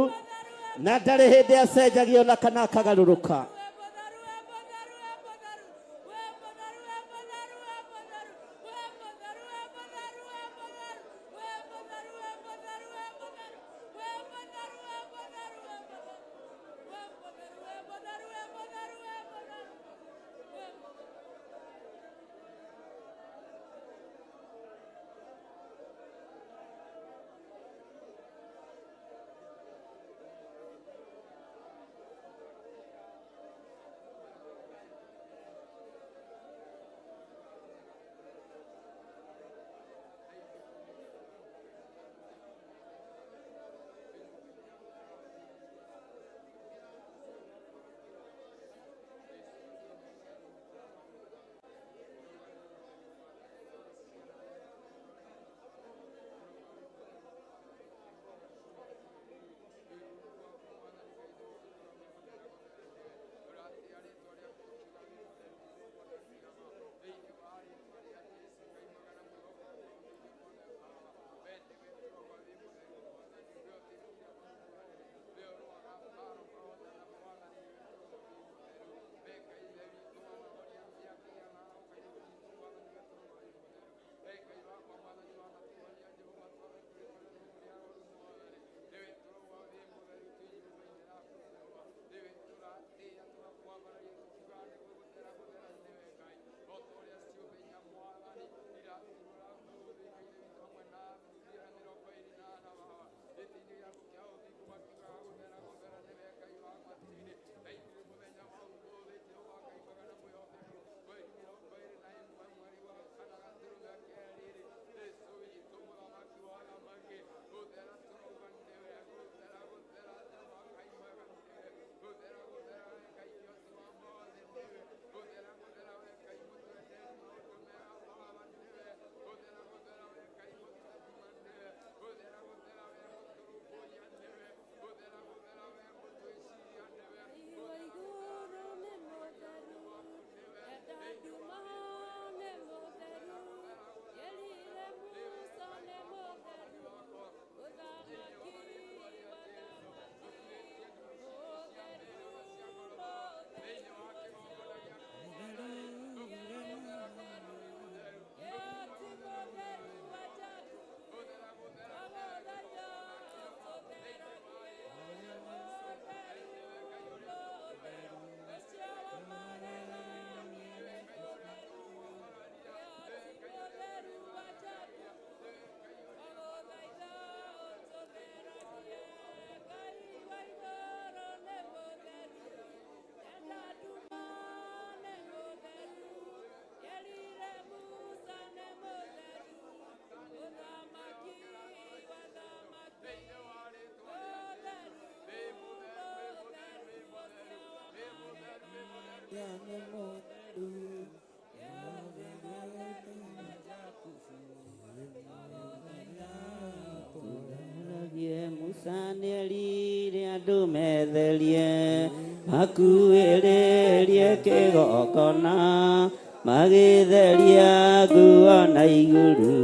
na ndarĩ hĩndĩ acenjagio na kana akagarũrũka Nĩerire andũ metherie makuĩrĩrie kĩgongona magĩtheria nguo na igũrũ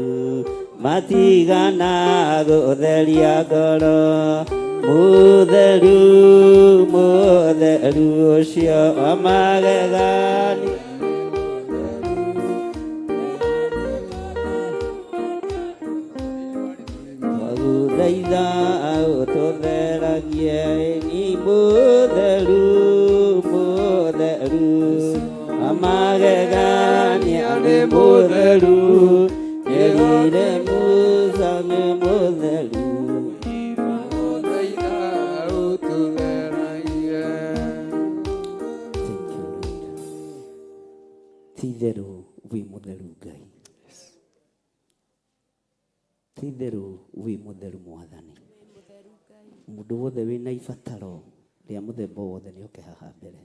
matigana gũtheria ngoro mũtheru mũtheru ũcio wa magegania twagũthaitha ũtũtheragie ni mũtheru mũtheru wa magegania nĩ mũtheru Nyerire Musa nĩ mũtheru ti-itherũ wĩ mũtheru Ngai ti-itherũ wĩ mũtheru Mwathani mũndũ wothe wĩna ibataro rĩa mũthemba wothe nĩoke haha mbere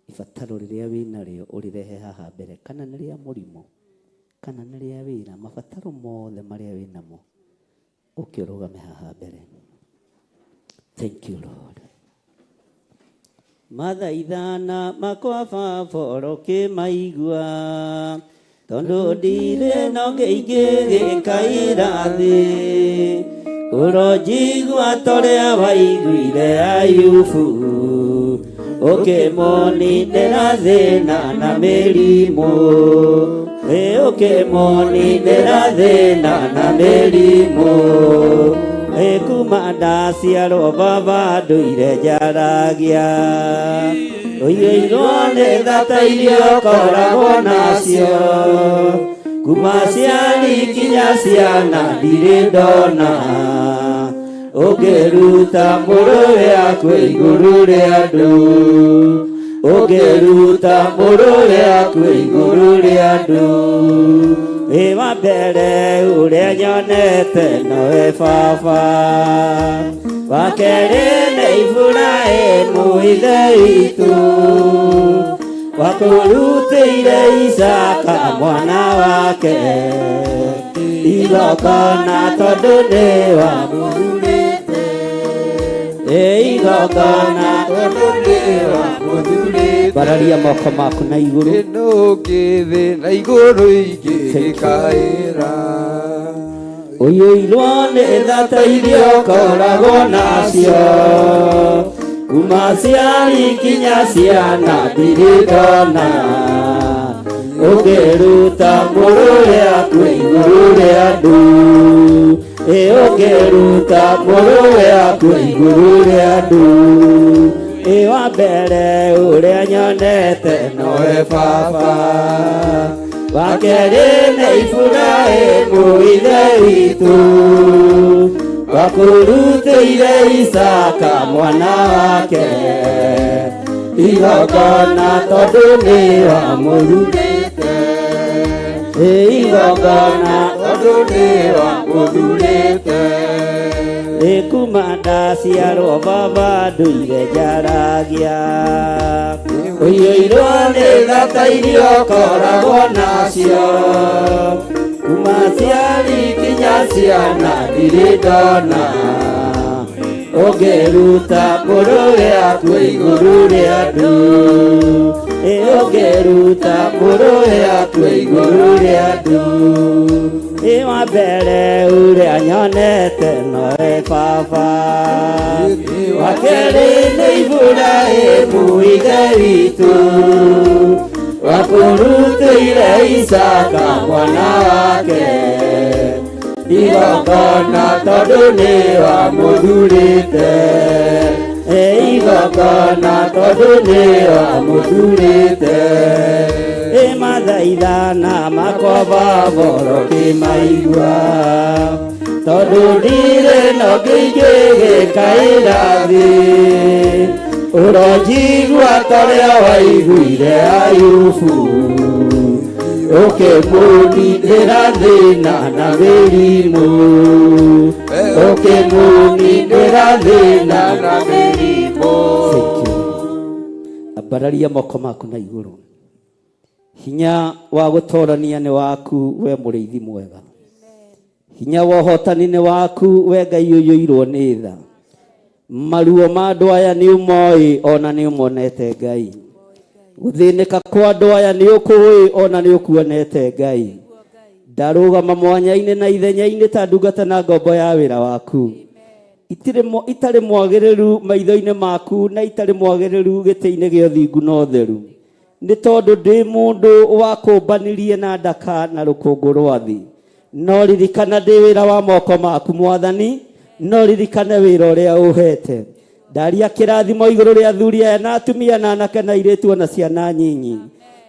ibataro rĩrĩa wĩnarĩo ũrĩrehe haha mbere kana nĩ rĩa mũrimũ kana nĩ rĩa wĩra mabataro mothe marĩa wĩnamo ũke ũrũgame haha mbere. Thank you Lord. Mathaithana makwa Baba ũrokĩmaigua tondũ ndirĩ na ngĩingĩ gĩkaĩra thĩ ũronjigua torĩa waiguire Ayubu ũkĩmũninĩra thĩna na mĩrimũ ũkĩmũninĩra thĩna na mĩrimũ kuma ndaciarwo Baba ndũire njaragia ũiyũirwo nĩ thata iria ũkoragwo nacio kuma ciari kinya ciana ndirĩ ndona ũngĩruta mũrũwe akwe igũrũ rĩa andũ ũngĩruta mũrũwe akwe igũrũ rĩa andũ wa mbere ũrĩa nyonete nowe Baba wa kerĩ nĩ Iburahĩmu ithe witũ wakũrutĩire Isaka mwana wake igongona tondũ nĩ wamũthurĩte igongona tondũ nĩ wamũthurĩte bararia moko maku na igũrũ ĩno ngĩthĩ na igũrũ ingĩkaĩra ũiyũirwo nĩ thata iria ũkoragwo nacio kuma ciari kinya ciana ndirĩ ndona ũngĩruta mũrũwe akwe igũrũ rĩa andũ ũngĩruta mũrũwe akwe igũrũ rĩa andũ wa mbere ũrĩa nyonete nowe Baba wa kerĩ nĩ Iburahĩmu ithe witũ wakũrutĩire Isaka mwana wake igongona tondũ nĩ wamũthurĩte igongona tondũ nĩ wamũthurĩte kuma ndaciarwo Baba ndũire njaragia ũiyũirwo nĩ thata iria ũkoragwo nacio kuma ciari kinya ciana ndirĩ ndona ũngĩruta mũrũwe akwe igũrũ rĩa andũ ũngĩruta mũrũwe akwe igũrũ rĩa andũ wa mbere ũrĩa nyonete nowe Baba wa kerĩ nĩ Iburahĩmu ithe witũ wakũrutĩire Isaka mwana wake igongona tondũ nĩ wamũthurĩte igongona tondũ nĩ wamũthurĩte mathaithana makwa Baba ũrokĩmaigua tondũ ndirĩ na ngĩingĩ gĩkaĩra thĩ ũronjigua torĩa waiguire Ayubu ũkĩmũninĩra thĩna na mĩrimũ ũkĩmũninĩra thĩna na mĩrimũ. Ambararia moko maku na igũrũ. Hinya wa gũtorania nĩ waku we mũrĩithi mwega. Hinya wa ũhotani nĩ waku we Ngai ũiyũirwo nĩ tha. maruo ma andũ aya nĩ ũmoĩ ona nĩ ũmonete Ngai. Gũthĩnĩka kwa andũ aya nĩ ũkũĩ ona nĩ ũkuonete Ngai. Ndarũgama mwanya-inĩ na ithenya-inĩ ta ndungata na ngombo ya wĩra waku. Itarĩ mwagĩrĩru maitho-inĩ maku na itarĩ mwagĩrĩru gĩtĩ-inĩ gĩa ũthingu na ũtheru. Nĩ tondũ ndĩ mũndũ wa kũmbanirie na ndaka na rũkũngũ rwa thĩ. No ririkana ndĩ wĩra wa moko maku Mwathani, no ririkane wĩra ũrĩa ũhete. Ndaria kĩrathimo igũrũ rĩa athuri aya na atumia na anake na airĩtu ona ciana nyinyi.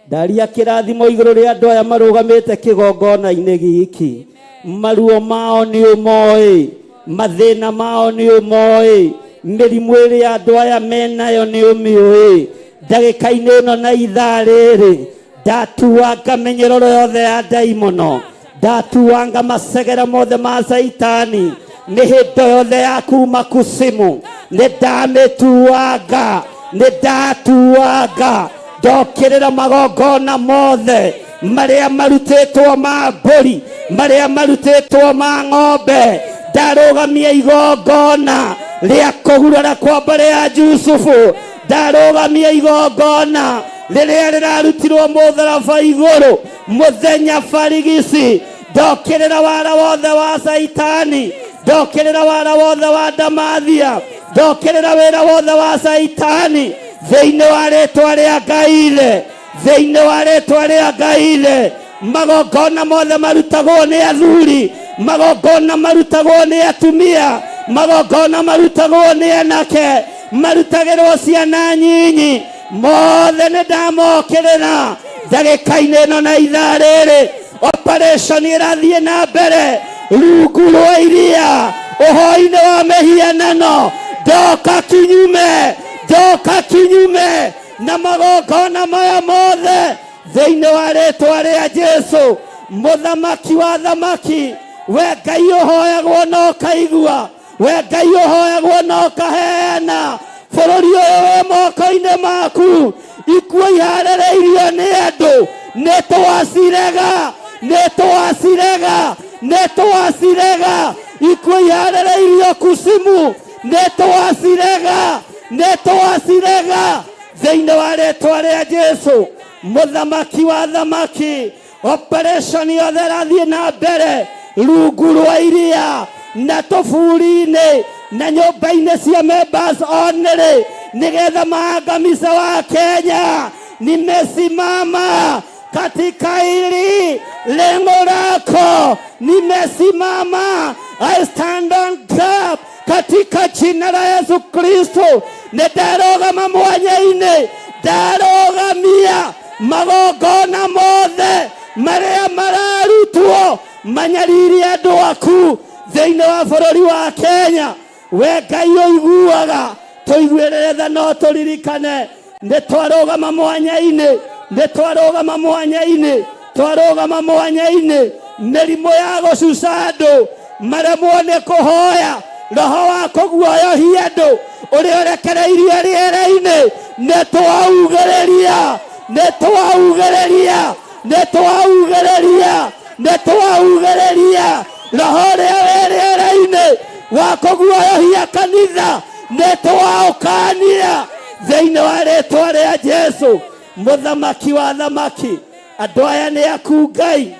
Ndaria kĩrathimo igũrũ rĩa andũ aya marũgamĩte kĩgongona-inĩ gĩkĩ. Maruo mao nĩ ũmoĩ, mathĩna mao nĩ ũmoĩ, mĩrimũ ĩrĩa andũ aya menayo nĩ ũmĩũĩ. Ndagĩka-inĩ ĩno na ithaa rĩrĩ ndatuanga mĩnyororo yothe ya ndaimono, ndatuanga macegera mothe ma Saitani, mĩhĩndo yothe ya kuma kusimu nĩ ndamĩtuanga, nĩ ndatuanga. Ndokĩrĩra magongona mothe marĩa marutĩtwo ma mbũri, marĩa marutĩtwo ma ng'ombe. Ndarũgamia igongona rĩa kũgurara kwa mbere ya Jusufu. Ndarũgamia igongona rĩrĩa rĩrarutirwo mũtharaba igũrũ mũthenya barigici. Ndokĩrĩra wara wothe wa Saitani, ndokĩrĩra wara wothe wa Ndamathia, ndokĩrĩra wĩra wothe wa Saitani thĩinĩ wa rĩtwa rĩa Ngai, thĩinĩ wa rĩtwa rĩa Ngai. Magongona mothe marutagwo nĩ athuri, magongona marutagwo nĩ atumia, magongona marutagwo nĩ anake, marutagĩrwo ciana nyinyi, mothe nĩ ndamokĩrĩra ndagĩka-inĩ ĩno na ithaa rĩrĩ. Operation ĩrathiĩ na mbere rungu rwa iria, ũhoi-inĩ wa mĩhianano. Ndoka kinyume, ndoka kinyume na magongona maya mothe thĩinĩ wa rĩtwa rĩa Jesu, mũthamaki wa thamaki. We Ngai ũhoyagwo na ũkaigua, we Ngai ũhoyagwo na ũkaheana. Bũrũri ũyũ wĩ moko-inĩ maku, ikuũ iharĩrĩirio nĩ andũ, nĩ twacirega, nĩ twacirega, nĩ twacirega. Ikuũ iharĩrĩirio kusimu, nĩ twacirega, nĩ twacirega thĩinĩ wa rĩtwa rĩa Jesu, mũthamaki wa thamaki. Operation yothe ĩrathiĩ na mbere rungu rwa iria na tũburi-inĩ na nyũmba-inĩ cia members only, nĩgetha maangamize wa Kenya. Nimesimama katika hili lengo lako, nimesimama. I stand on gap katika jina la Yesu Kristo. Ndarũgama mwanya-inĩ, ndarũgamia magongona mothe marĩa mararutwo manyaririe andũ aku thĩinĩ wa bũrũri wa Kenya. We Ngai ũiguaga, tũiguĩrĩre tha no tũririkane. Nĩ twarũgama mwanya-inĩ, nĩ twarũgama mwanya-inĩ, twarũgama mwanya-inĩ. Mĩrimũ ya gũcuca andũ, maremwo nĩ kũhoya, roho wa kũguoyohia andũ ũrĩa ũrekereirio rĩera-inĩ, nĩ twaugĩrĩria, nĩ twaugĩrĩria, nĩ twaugĩrĩria, nĩ twaugĩrĩria. Roho ũrĩa wĩ rĩera-inĩ wa kũguoyohia kanitha, nĩ twaũkania thĩinĩ wa rĩtwa rĩa Jesu, mũthamaki wa thamaki. Andũ aya nĩ aku Ngai,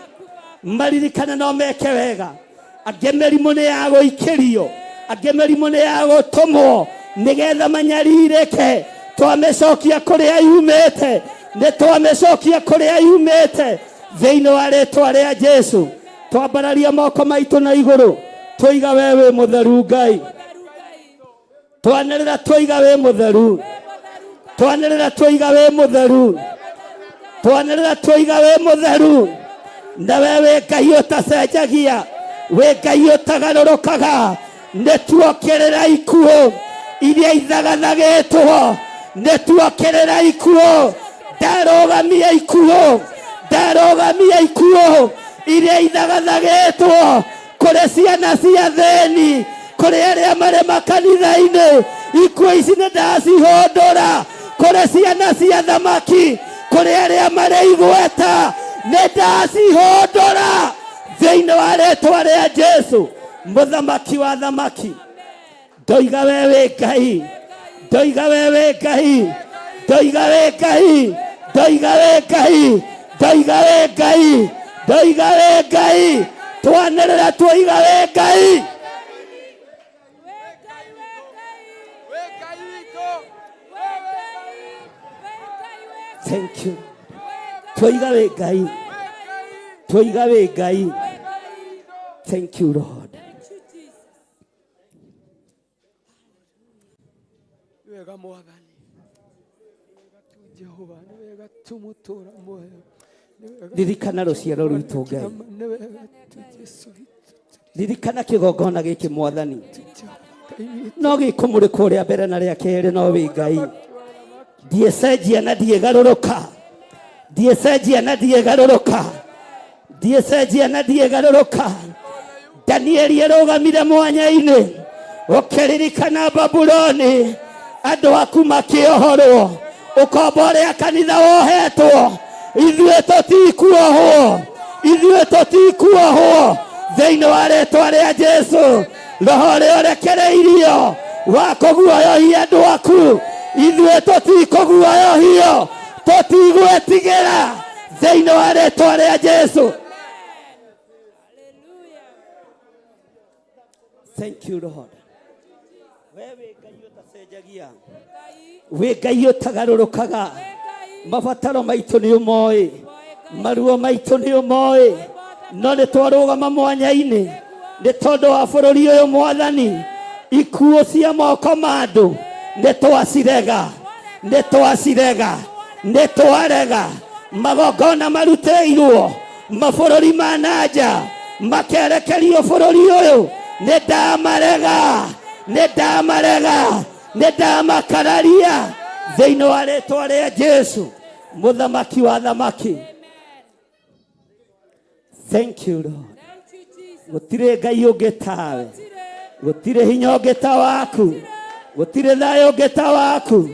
maririkane no meke wega. Angĩ mĩrimũ nĩ ya gũikĩrio, angĩ mĩrimũ nĩ ya gũtũmwo nĩgetha manyarirĩke. Twamĩcokia kũrĩa yumĩte, nĩ twamĩcokia kũrĩa yumĩte thĩinĩ wa rĩtwa rĩa Jesu. Twambararia moko maitũ na igũrũ, tũiga we wĩ mũtheru Ngai. Twanĩrĩra tũiga wĩ mũtheru, twanĩrĩra tũiga wĩ mũtheru, twanĩrĩra tũiga wĩ mũtheru. Na we wĩ Ngai ũtacenjagia, wĩ Ngai ũtagarũrũkaga. Nĩ tuokĩrĩra ikuũ iria ithagathagĩtwo, nĩ tuokĩrĩra ikuũ. Ndarũgamia ikuũ, ndarũgamia ikuũ iria ithagathagĩtwo kũrĩ ciana cia thĩni, kũrĩ arĩa marĩ makanitha-inĩ. Ikuũ ici nĩ ndacihũndũra kũrĩ ciana cia thamaki, kũrĩ arĩa marĩ igweta, nĩ ndacihũndũra thĩinĩ wa rĩtwa rĩa Jesu, mũthamaki wa thamaki. ndoiga wewe Ngai, ndoiga wewe Ngai, ndoiga wewe Ngai, ndoiga wewe Ngai, ndoiga wewe Ngai, ndoiga wewe Ngai, twanĩrĩra twoiga wewe Ngai. Thank you. Twoiga wewe Ngai, twoiga wewe Ngai. Thank you Lord. Wega Mwathani, wega tu Jehova, ni wega tu mutura muoyo. Ririkana rũciaro rwitũ Ngai, Ni wega tu Jesu. ririkana kĩgongona gĩkĩ Mwathani, no gĩkũmũrĩka ũrĩa mbere na rĩa kerĩ, no wĩ Ngai. Ndiecenjia na ndiegarũrũka, ndiecenjia na ndiegarũrũka, ndiecenjia na ndiegarũrũka. Danieli arũgamire mwanya-inĩ ũkĩririkana Babuloni, andũ aku makĩohorwo, ũkombo ũrĩa kanitha wohetwo. Ithuĩ tũtikuohwo, ithuĩ tũtikuohwo thĩinĩ wa rĩĩtwa rĩa Jesũ. Roho ũrĩa ũrekereirio wa kũguoyohia andũ aku, ithuĩ tũtikũguoyohio, tũtigwĩtigĩra thĩinĩ wa rĩĩtwa rĩa Jesũ. Thank you Lord. Wewe Ngai ũtacenjagia, we Ngai ũtagarũrũkaga. Mabataro maitũ nĩ ũmoĩ, maruo maitũ nĩ ũmoĩ, no nĩ twarũgama mwanya-inĩ nĩ tondũ wa bũrũri ũyũ Mwathani. Ikuũ cia moko ma andũ nĩ twacirega, nĩ twacirega, nĩ twarega. Magongona marutĩirwo mabũrũri ma nanja makerekerio bũrũri ũyũ, nĩ ndamarega, nĩ ndamarega, nĩ ndamakararia thĩinĩ wa rĩĩtwa rĩa Jesũ, mũthamaki wa thamaki. Thank you Lord. Gũtirĩ Ngai ũngĩ tawe, gũtirĩ hinya ũngĩ ta waku, gũtirĩ thayũ ũngĩ ta waku.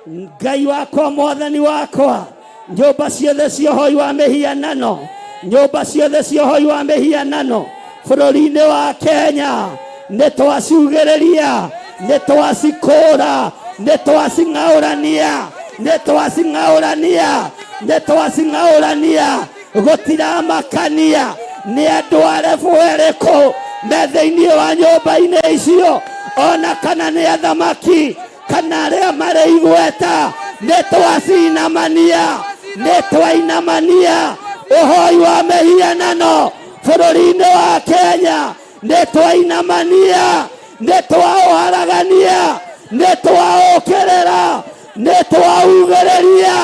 Ngai wakwa, Mwathani wakwa, nyũmba ciothe cia ũhoi wa mĩhianano, nyũmba ciothe cia ũhoi wa mĩhianano bũrũri-inĩ wa Kenya nĩ twacugĩrĩria, nĩ twacikũra, nĩ twacing'aũrania, nĩ twacing'aũrania, nĩ twacing'aũrania. Gũtiramakania nĩ andũ arebu erĩkũ me thĩinĩ wa nyũmba-inĩ icio, ona kana nĩ athamaki kana arĩa marĩ igweta. Nĩ twacinamania, nĩ twainamania ũhoi wa mĩhianano bũrũri-inĩ wa Kenya. Nĩ twainamania, nĩ twaũharagania, nĩ twaũkĩrĩra, nĩ twaugĩrĩria,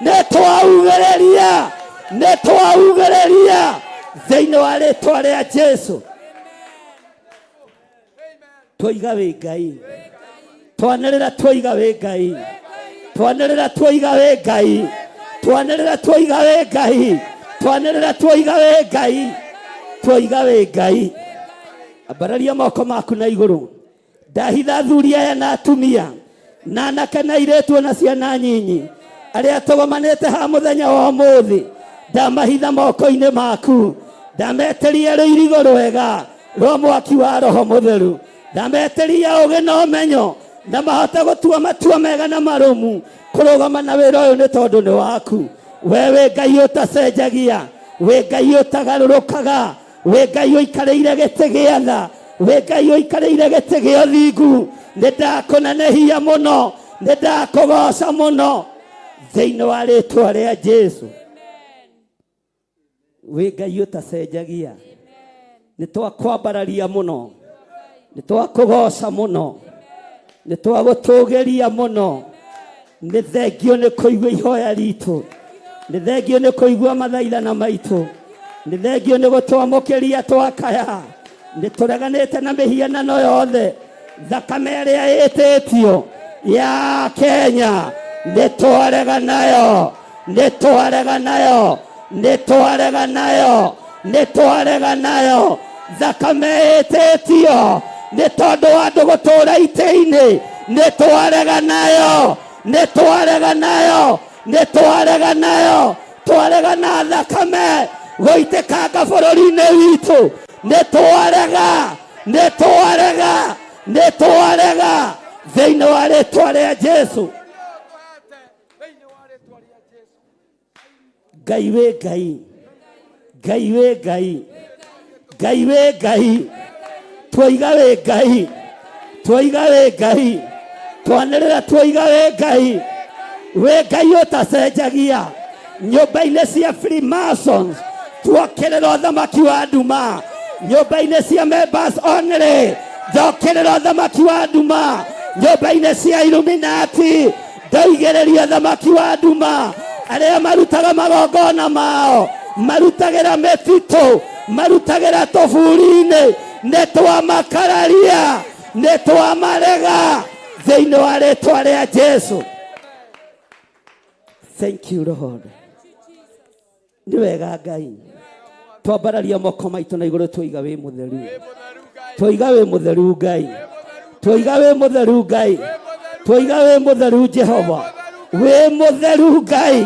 nĩ twaugĩrĩria, nĩ twaugĩrĩria thĩinĩ wa rĩĩtwa rĩa Jesũ. Twoiga wĩ Ngai, twanĩrĩra twoiga wĩ Ngai, twanĩrĩra twoiga wĩ Ngai, twanĩrĩra twoiga wĩ Ngai, twanĩrĩra twoiga wĩ Ngai, twoiga wĩ Ngai. Ambararia moko maku na igũrũ. Ndahitha athuri aya na atumia na anake na airĩtu na ciana nyinyi arĩa tũgomanĩte ha mũthenya wa ũmũthĩ, ndamahitha moko-inĩ maku, ndameteria rũirigo rwega rwa mwaki wa Roho Mũtheru, ndameteria ũgĩ na ũmenyo na mahote gũtua matua mega na marũmu kũrũgama na wĩra ũyũ nĩ tondũ nĩ waku. Wewe Ngai ũtacenjagia, we Ngai ũtagarũrũkaga, we Ngai ũikarĩire gĩtĩ gĩa tha, we Ngai ũikarĩire gĩtĩ gĩa ũthingu. Nĩ ndakũnenehia mũno, nĩ ndakũgoca mũno thĩinĩ wa rĩĩtwa rĩa Jesũ. We Ngai ũtacenjagia, nĩ twakwambararia mũno, nĩ twakũgoca mũno, nĩ twagũtũgĩria mũno. Nĩ thengio nĩ kũigua ihoya ritũ, nĩ thengio nĩ kũigua mathaithana maitũ, nĩ thengio nĩ gũtwamũkĩria twakaya. Nĩ tũreganĩte na mĩhianano yothe, thakame ĩrĩa ĩtĩtio ya Kenya nĩ twarega nayo, nĩ twarega nayo, nĩ twarega nayo, nĩ twarega nayo. Thakame ĩtĩtio nĩ tondũ wa andũ gũtũũra itĩ-inĩ, nĩ twarega nayo, nĩ twarega nayo, nĩ twarega nayo. Twarega na thakame gũitĩkanga bũrũri-inĩ witũ, nĩ twarega, nĩ twarega. nĩ twarega thĩinĩ wa rĩtwa rĩa Jesu. Ngai wĩ Ngai, Ngai wĩ Ngai, Ngai wĩ Ngai, twoiga wĩ Ngai, twoiga wĩ Ngai, twanĩrĩra twoiga wĩ Ngai, wĩ Ngai ũtacenjagia. Nyũmba-inĩ cia Freemasons tuokerera ũthamaki wa nduma, nyũmba-inĩ cia members only njokerera ũthamaki wa nduma, nyũmba-inĩ cia Illuminati ndoigĩrĩria ũthamaki wa nduma. Arĩa marutaga magongona mao marutagĩra mĩtitũ, marutagĩra tũburi-inĩ, nĩ twamakararia, nĩ twamarega thĩinĩ wa rĩtwa rĩa Jesu. Thank you Lord. Nĩ wega Ngai, twambararia moko maitũ na igũrũ twoiga wĩ mũtheru, twoiga wĩ mũtheru Ngai, twoiga wĩ mũtheru Ngai, twoiga wĩ mũtheru Jehova, wĩ mũtheru Ngai.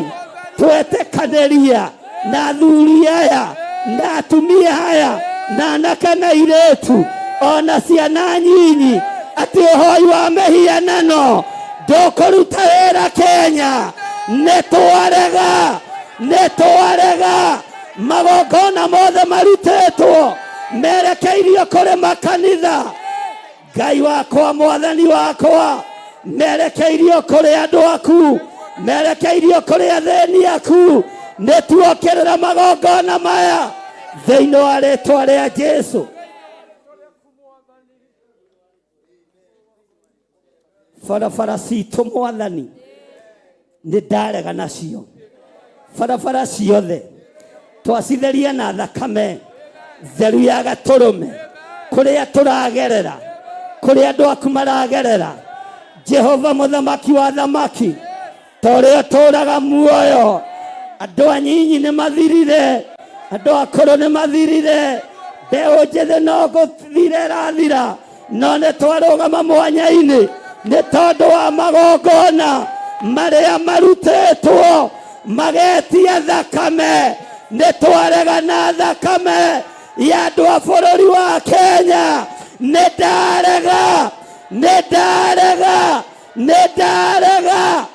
Twetĩkanĩria na athuri aya na atumia aya na anake na airĩtu ona ciana nyinyi atĩ ũhoi wa mĩhianano ndũkũruta wĩra Kenya. Nĩ twarega, nĩ twarega. Magongona mothe marutĩtwo merekeirio kũrĩ makanitha. Ngai wakwa, mwathani wakwa, merekeirio kũrĩ andũ aku, merekeirio kũrĩ athĩni aku. Nĩ tuokerera magongona maya thĩinĩ wa rĩtwa rĩa Jesu. Barabara citũ mwathani nĩ ndarega nacio, barabara ciothe twacitheria na thakame theru ya gatũrũme kũrĩa tũragerera, kũrĩa andũ aku maragerera. Jehova mũthamaki wa thamaki, torĩa tũraga muoyo, andũ anyinyi nĩ mathirire, andũ akũrũ nĩ mathirire, mbeũ njĩthĩ no gũthira ĩrathira, no nĩ twarũgama mwanya-inĩ nĩ tondũ wa magongona marĩa marutĩtwo magetia thakame. Nĩ twarega na thakame ya andũ a bũrũri wa Kenya. Nĩ ndarega, nĩ ndarega, nĩ ndarega.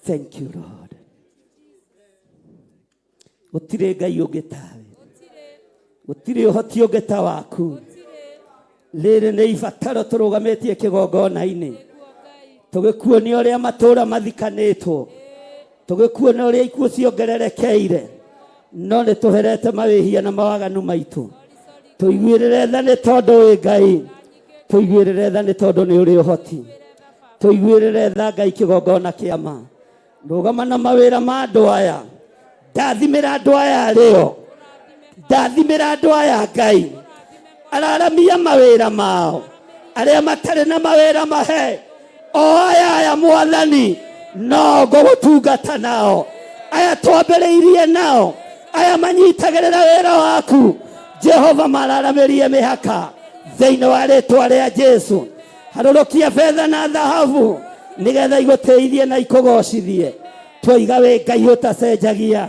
Thank you Lord. Gũtirĩ Ngai ũngĩ tawe, gũtirĩ ũhoti ũngĩ ta waku. Rĩrĩ nĩ ibataro tũrũgamĩtie kĩgongona-inĩ, tũgĩkuonia ũrĩa matũũra mathikanĩtwo, tũgĩkuonia ũrĩa ikuũ ciongererekeire, no nĩ tũherete mawĩhia na mawaganu maitũ. Tũiguĩrĩre tha nĩ tondũ wĩ Ngai, tũiguĩrĩre tha nĩ tondũ nĩ ũrĩ ũhoti, tũiguĩrĩre tha Ngai kĩgongona kĩa ma. Rũgama na mawĩra ma andũ aya, ndathimĩra andũ aya arĩo, ndathimĩra andũ aya Ngai, araramia mawĩra mao, arĩa matarĩ na mawĩra mahe, o aya mwathani no gũgũtungata nao, aya twambĩrĩirie nao, aya manyitagĩrĩra wĩra waku Jehova, mararamĩrie mĩhaka thĩinĩ wa rĩtwa rĩa Jesu. Harũrũkia betha na thahabu nĩgetha igũteithie na ikũgocithie. Twoiga wĩ Ngai ũtacenjagia,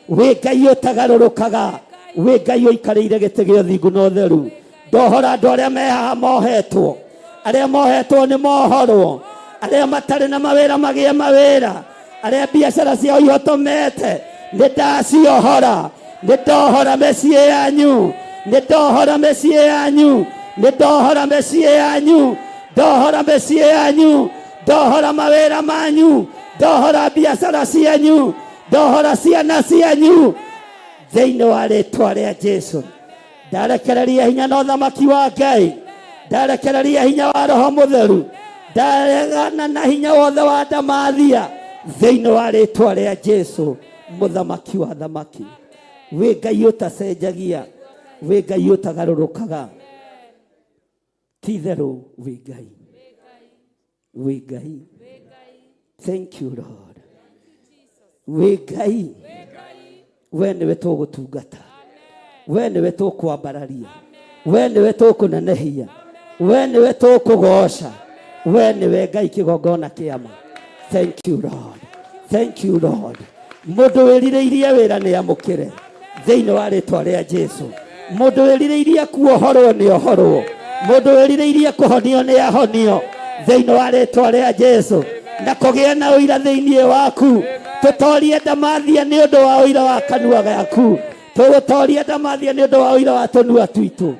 wĩ Ngai ũtagarũrũkaga, wĩ Ngai ũikarĩire gĩtĩ gĩa ũthingu na ũtheru. Ndohora andũ arĩa mehaha mohetwo, arĩa mohetwo nĩ mohorwo, arĩa matarĩ na mawĩra magĩe mawĩra, arĩa biacara ciao ihotomete nĩ ndaciohora. Nĩ ndohora mĩciĩ yanyu, nĩ ndohora mĩciĩ yanyu, nĩ ndohora mĩciĩ yanyu, ndohora mĩciĩ yanyu, ndohora mawĩra manyu, ndohora biacara cianyu, ndohora ciana cianyu thĩinĩ wa rĩtwa rĩa Jesu. Ndarekereria hinya na ũthamaki wa Ngai, ndarekereria hinya wa Roho Mũtheru, ndaregana na hinya wothe wa ndamathia thĩinĩ wa rĩtwa rĩa Jesu, mũthamaki wa thamaki. Wĩ Ngai ũtacenjagia, wĩ Ngai ũtagarũrũkaga, ti-itherũ wĩ Ngai, wĩ Ngai. Thank you Lord. Wĩ Ngai, we nĩwe tũgũtungata, we nĩwe tũkwambararia, we nĩwe tũkũnenehia, we nĩwe tũkũgoca, we nĩwe Ngai kĩgongona kĩa ma. Thank you Lord, thank you Lord. Mundu wĩrirĩirie wĩra nĩ amũkĩre thĩinĩ wa rĩtwa rĩa Jesũ. Mundu wĩrirĩirie kuohorwo nĩ ohorwo. Mundu wĩrirĩirie kũhonio nĩ ahonio thĩinĩ wa rĩtwa rĩa Jesũ. Na kũgĩa na ũira thĩinĩ waku. Tũtorie ndamathia nĩ ũndũ wa ũira wa kanua gaku. Tũgũtoria ndamathia nĩ ũndũ wa ũira wa tũnua twitũ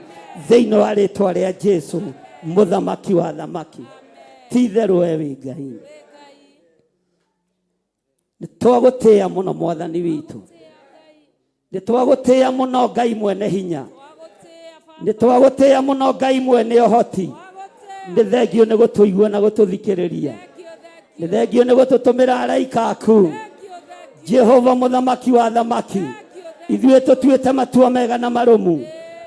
thĩinĩ wa rĩtwa rĩa Jesũ, mũthamaki wa thamaki. Ti itherũ we wĩ Ngai. Nĩ twagũtĩĩa mũno Mwathani witũ. Nĩ twagũtĩĩa mũno Ngai mwene hinya. Nĩ twagũtĩĩa mũno Ngai mwene ũhoti. Nĩ thengio nĩ gũtũigua na gũtũthikĩrĩria. Nĩ thengio nĩ gũtũtũmĩra araika aku. Jehova mũthamaki wa thamaki, ithuĩ tũtuĩte matua mega na marũmu.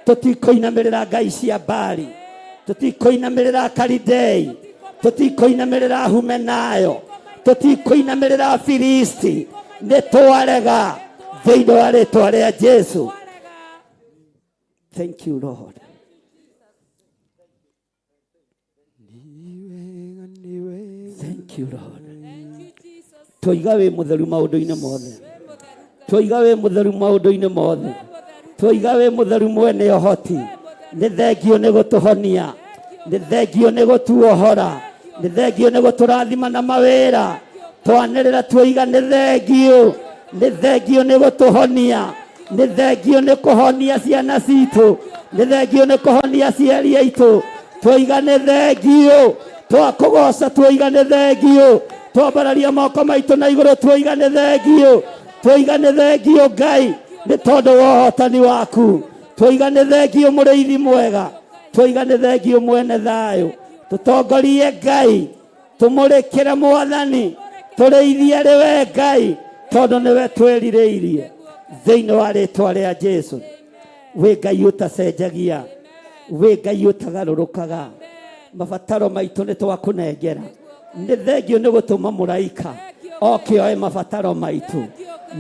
Tũtikũinamĩrĩra ngai cia Baali, tũtikũinamĩrĩra Kalidei, tũtikũinamĩrĩra Humenayo, tũtikũinamĩrĩra Filisti. Nĩ twarega thĩinĩ wa rĩtwa rĩa Jesũ. Thank you Lord. Thank you Lord. Tũiga wĩ mũtheru maũndũ-inĩ mothe. Tũiga wĩ mũtheru maũndũ-inĩ mothe. Tũiga wĩ mũtheru mwene ũhoti. Nĩ thengio nĩ gũtũhonia. Nĩ thengio nĩ gũtuohora. Nĩ thengio nĩ gũtũrathima na mawĩra. Twanĩrĩra tũiga nĩ thengio. Nĩ thengio nĩ gũtũhonia. Nĩ thengio nĩ kũhonia ciana citũ. Nĩ thengio nĩ kũhonia aciari aitũ. Tũiga nĩ thengio. Twakũgoca tũiga nĩ thengio. Twambararia moko maitũ na igũrũ tũiga nĩ thengio. Tũiga nĩ thengio Ngai nĩ tondũ wa ũhotani waku. Tũiga nĩ thengio mũrĩithi mwega. Tũiga nĩ thengio mwene thayũ. Tũtongorie Ngai. Tũmũrĩkĩre Mwathani. Tũrĩithie rĩwe Ngai tondũ nĩwe twĩrirĩirie thĩinĩ wa rĩtwa rĩa Jesũ. Wĩ Ngai ũtacenjagia. Wĩ Ngai ũtagarũrũkaga. Mabataro maitũ nĩ twakũnengera. Nĩ thengio nĩ gũtũma mũraika oke oe mabataro maitũ.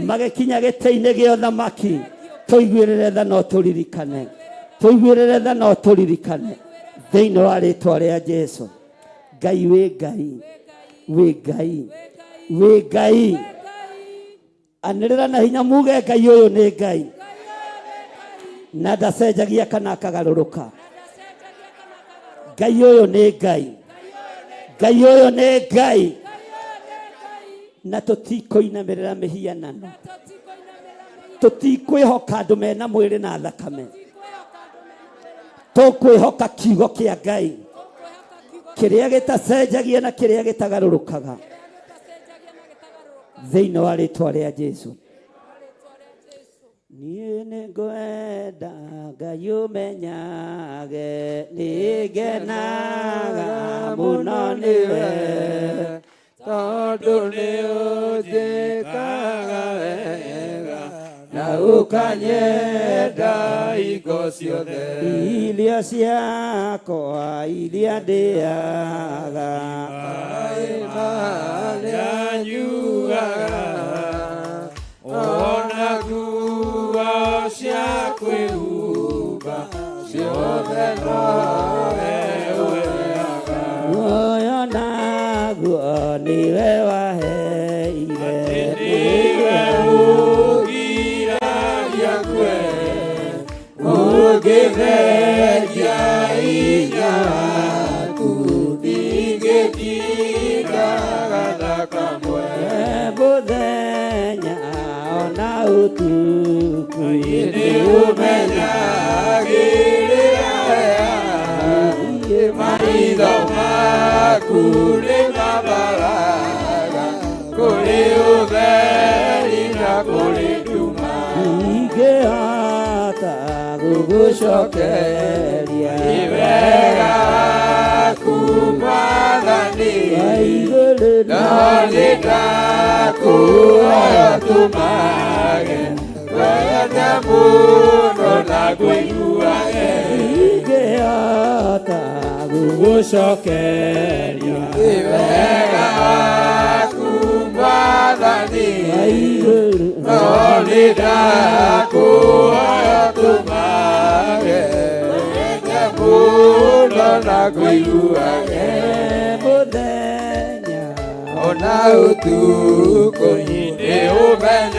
Magĩkinya gĩtĩ-inĩ gĩa ũthamaki. Tũiguĩrĩre tha no tũririkane. Tũiguĩrĩre tha no tũririkane thĩinĩ wa rĩtwa rĩa Jesũ. Ngai wĩ Ngai. Wĩ Ngai. Wĩ Ngai. Anĩrĩra na hinya muge Ngai ũyũ nĩ Ngai. Na ndacenjagia kana akagarũrũka. Ngai ũyũ nĩ Ngai. Ngai ũyũ nĩ Ngai. Na tũtikũinamĩrĩra mĩhianano. Tũtikwĩhoka andũ mena mwĩrĩ na thakame. Tũkwĩhoka kiugo kĩa Ngai kĩrĩa gĩtacenjagia na kĩrĩa gĩtagarũrũkaga thĩinĩ wa rĩtwa rĩa Jesũ. Niĩ nĩngwenda Ngai ũmenyage, nĩngenaga mũno nĩwe, tondũ nĩũnjĩkaga wega na ũkanyenda hingo ciothe. Irio ciakwa iria ndĩaga, maĩ marĩa nyuaga, ona nguo cia kwĩhumba ciothe nowe ũheaga. Muoyo naguo nĩwe waheire, nĩwe ũgiragia kwe, ũngĩthengia hinya waku ndingĩtindaga thakamwe. Mũthenya ona ũtukũ nĩũmenyagĩrĩra maitho maku nĩ mabaraga kũrĩ ũtheri na kũrĩ nduma. Ingĩhota gũgũcokeria nĩ wega waku Mwathani, no nĩndakũhoya tũmage wende mũno na ngũiguage. Ingĩhota gũgũcokeria nĩ wega waku Mwathani, no nĩndakũhoya tũmage wende mũno na ngũiguage. Mũthenya ona ũtukũ nĩ ũmenya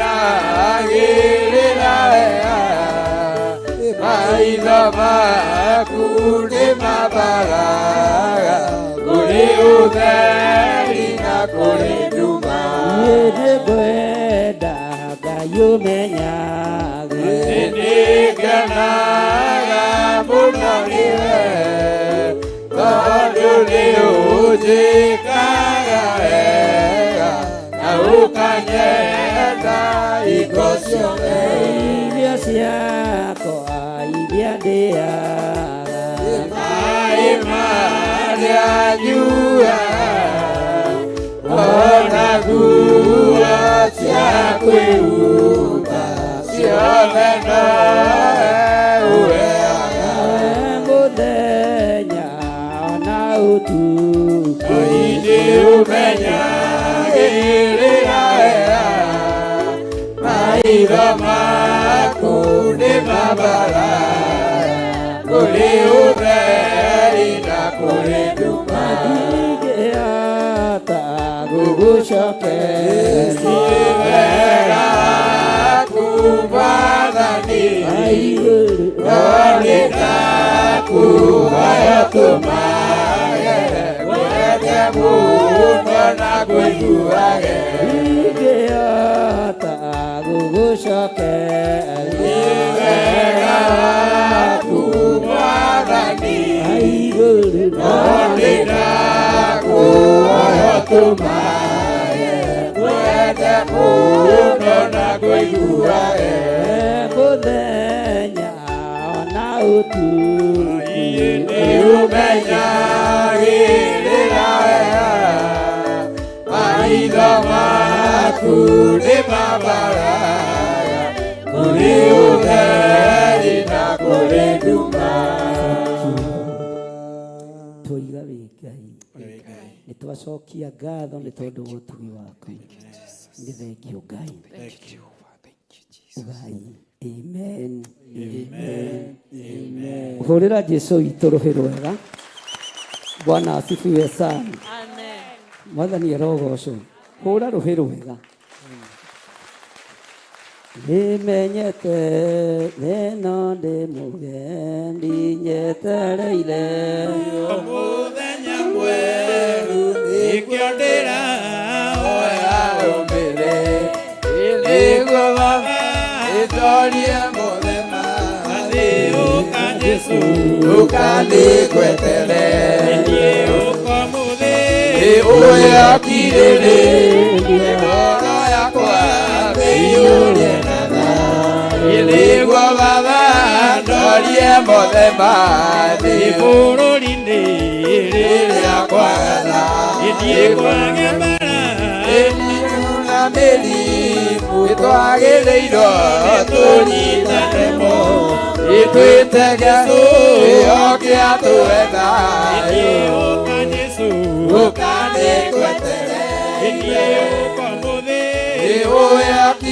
ndiũmenyaga nĩndĩkenaga mũno nĩwe tondũ nĩũnjĩkaga wega na ũkanyenda hingo ciothe irio ciakwa iria ndĩaga maĩ marĩa nyuaga ona nguo cia kwĩhumba ciothe nowe ũheaga mũthenya ona ũtukũ nĩũmenyagĩrĩra wega maitho maku nĩ mabaraya kũrĩ ũtheri na kũrĩ nduma ndingĩhota gũgũcokeria wega waku Mwathani no nĩndakuhoya tũmage gwete mũno na ngũiguage ndingĩhota gũgũcokeria wega waku Mwathani no nĩndakuhoya tũmage gwete mũno na ngũiguage mũthenya ona ũtukũ nĩũmenyagĩrĩra wega maitho maku nĩ mabaraya kũrĩ ũtheri na kũrĩ nduma tũiga wĩ Ngai nĩ twacokia ngatho nĩ tondũ wa ũtugi waku nĩ thengio Ngai Ngai amen amen amen hũrĩra Jesũ witũ rũhĩ rwega Bwana asifiwe sana Amen. Mwathani arogocwo hũra rũhĩ rwega nĩmenyete thĩno ndĩ mũgendi nyetereire mũthenya mwerũ nĩkĩo ndĩrahoya ũmbĩre nĩguo Baba ĩtorie mũthema thĩ ũka Jesũ ũkandĩgwetere ũkomũthĩ ũyakirĩrĩrie ngoro yakwa mĩiyũrie na thayũ nĩguo Baba ndorie mũthema thĩ bũrũri-inĩ rĩrĩa kwagana kwage mbara na mĩrimũ nĩtwagĩrĩirwo tũnyitanemo itwĩtege ĩokia tũwe thayũ ũkanĩgwetere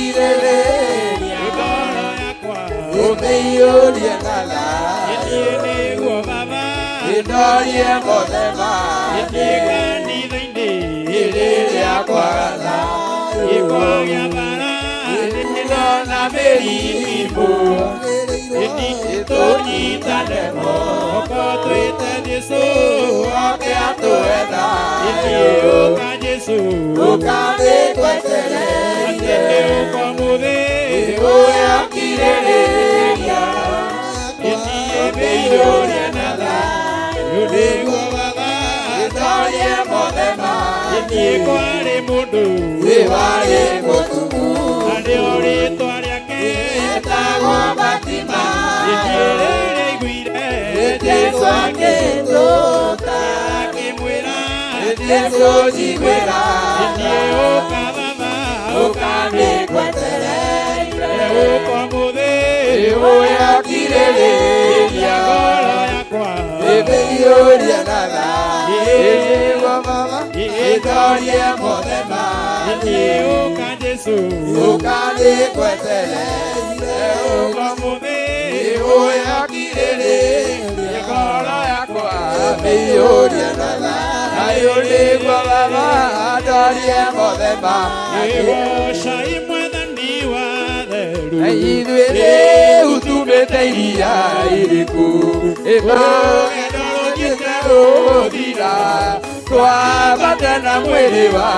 ũyakirĩrĩria ngoro yakwa ũmĩiyũrie na thayũ ndorie mũthema rĩrĩa kwagana kwagĩa mbara na mĩrimũ tũnyitane moko twĩte Jesũ oke atũhe thayũ ũka Jesũ ũkanĩgwetere ũkomũthĩ ũyakirĩrĩria ũmĩiyũrie na thayũ nĩguo Baba ndorie mũthema kwarĩ mũndũ warĩ mũtumu arĩ o rĩtwa rĩake etagwo Batima rĩrĩa aiguire Jesũ akĩndũka akĩmwĩra Jesũ njiguĩra ũka Baba ũkanĩgwetere ũkomũthĩ ũyakirĩrĩria ngoro yakwa ĩmĩiyũrie na thayũ nĩguo Baba ĩtorie mũthema ũka Jesũ ũkanĩgwetere ũkomũthĩ ũyakirĩrĩria ngoro yakwa ĩmĩiyũrie na thayũ nĩguo Baba ndorie mũthema cai Mwathani wa theru ithuĩ rĩu tumĩte iria irĩkũ rũgendo rũthiĩte rũthira twambate na mwĩrĩ wa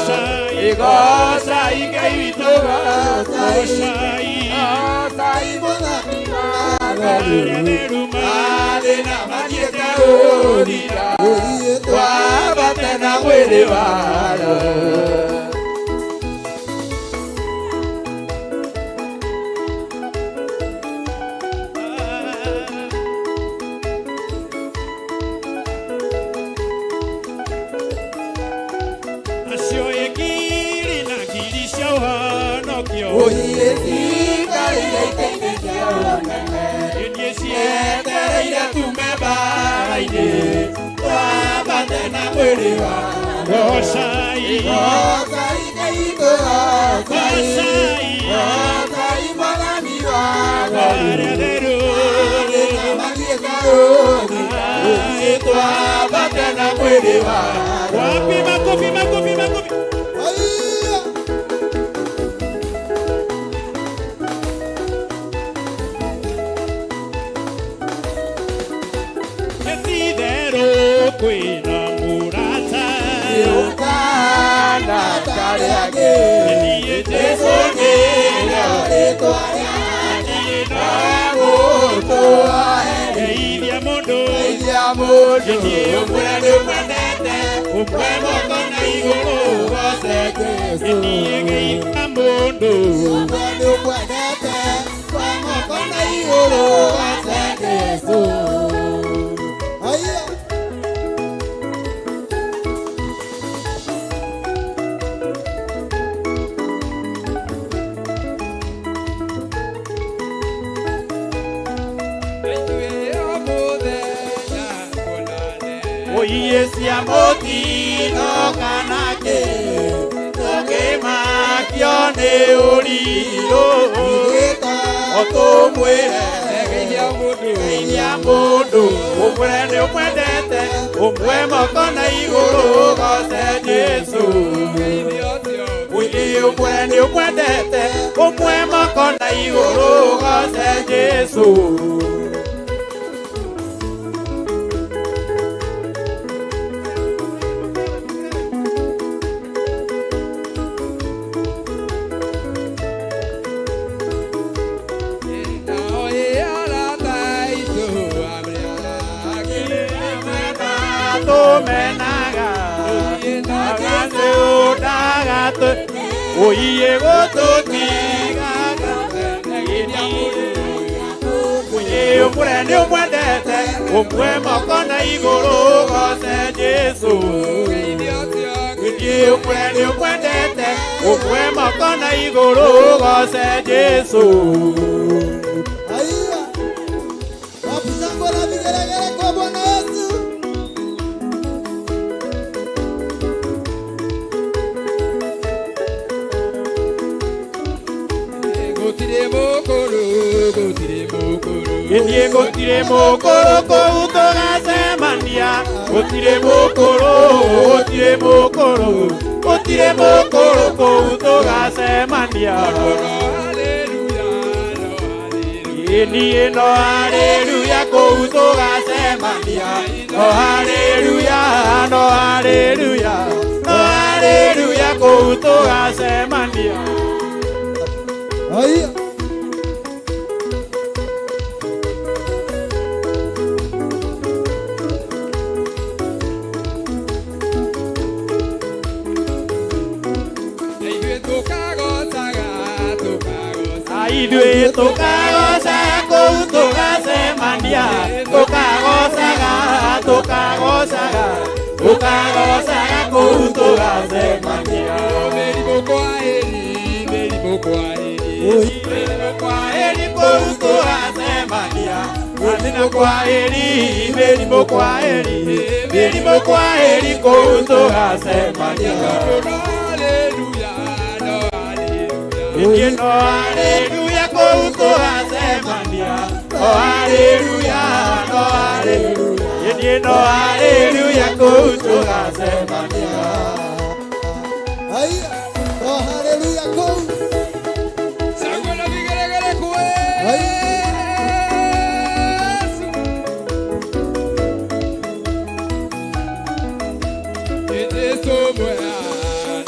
cai Igosa ikaitu gosai sai bona rumade na magieka odira wa batena mwele wala somewhere,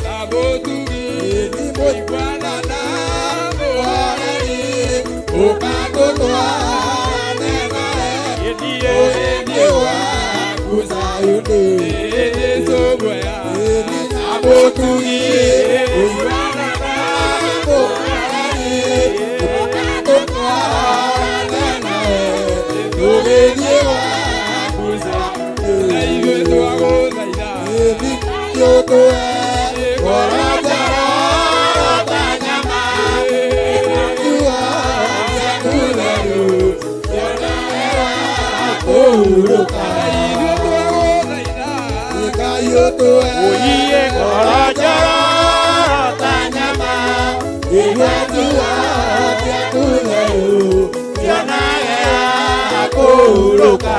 I go to Kuiguana na muhoreri ukagutwara Uendie waku Zayuni Yesu mwea Amutugie Kuiguana na muhoreri ukagutwara Uendie waku Zayuni Na iwe twaguthaitha Yotue Korajara Tanyama Tua Yakuleru Yona Ewa Kuruka Iwe twaguthaitha Ika yotue Uiye Korajara Tanyama Iwe tua Yakuleru Yona Ewa Kuruka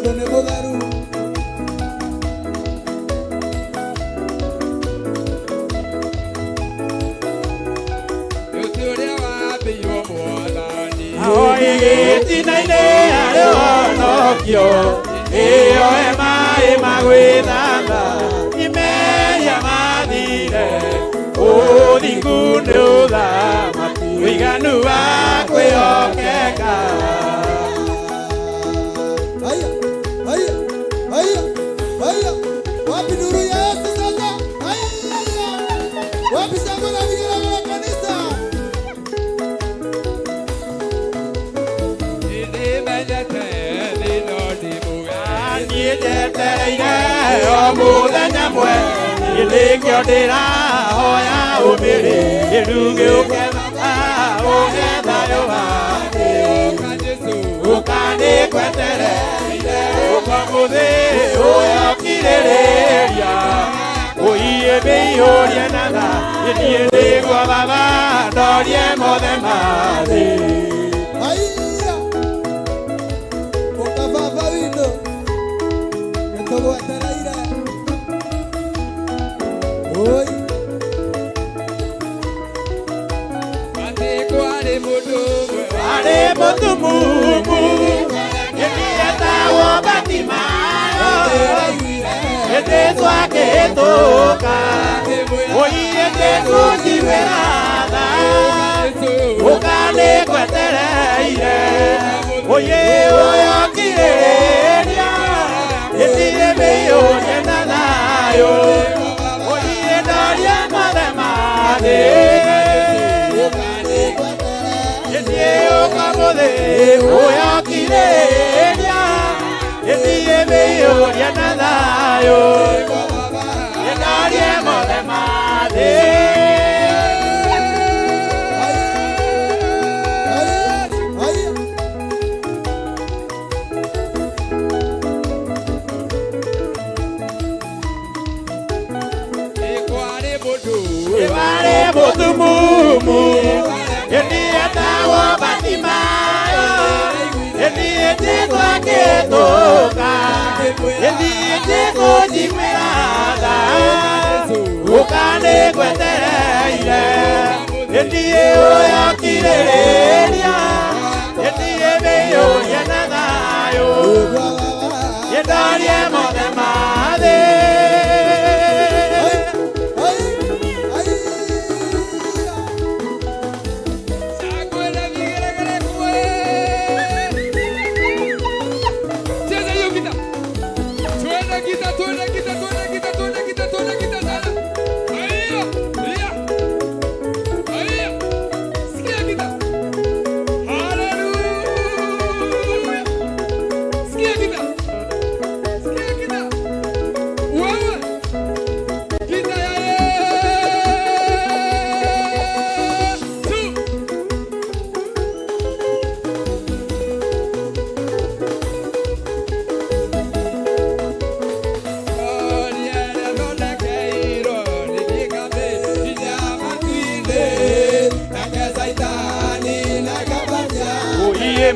Mundu ni mutheru. Igĩtina-inĩ arĩ honokio, ĩyo ema ĩmagwĩthamba, imeria mathire, ũthingu nĩ ũthamaki, ũiganu wa kwĩhokeka. Haya, haya, haya, haya. Wapi nuru ya Yesu sasa? Haya. Wapi shangwe na vigelegele vya kanisa? Nĩnjetereire o mũthenya mwe, nĩkĩo ndĩrahoya ũmĩrĩ, gĩrugi ũketha ũgethayo wake, ũkanĩkwetereire ũkamũthĩ ũyokirĩrĩria, ũiyũrie na tha, niĩ nĩguo baba ndorie mothe mathĩ. Haya. Boka baba wino. Nĩtũgwetereire. Oi. Arĩ mũtumumu, gĩtietagwo Batimayo, gĩtĩtwo akĩhĩtũka, ũiyĩte kũnjiwĩra tha, ũkanĩkwetereire, ũyĩ ũyokirĩrĩria, gĩtirĩ mĩiyũrie na thayũ, ũiyĩ ndoria mothe mathĩ. Ũkamũthĩ ũyokirĩrĩria, gĩthiĩ mĩiyũrie na thayũ, gĩndorie mothe mathĩ. Nĩwarĩ mũtumumu, gĩtietagwo Batimayo, gĩthiĩtwo akĩhĩtũka, gĩthiĩte kũnjikwĩra tha, ũkanĩkwetereire, gĩthiĩ ũyokirĩrĩria, gĩthiĩ mĩiyũrie na thayũ, gĩndorie mothe mathĩ.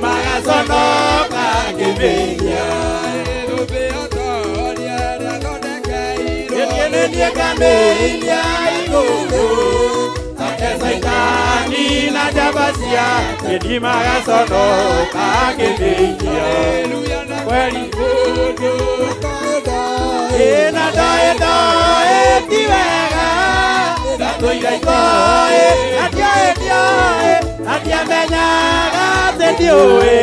Magaconoka ngĩmenya, gĩkĩnĩnie ngamĩiria igũrũ, nake Saitani na njamba cia gĩthiĩ magaconoka ngĩmenya, kweri mũndũ ĩna ndoĩ ti wega, ndatũire ikoĩ atioĩ atiamenyaga ndiũĩ.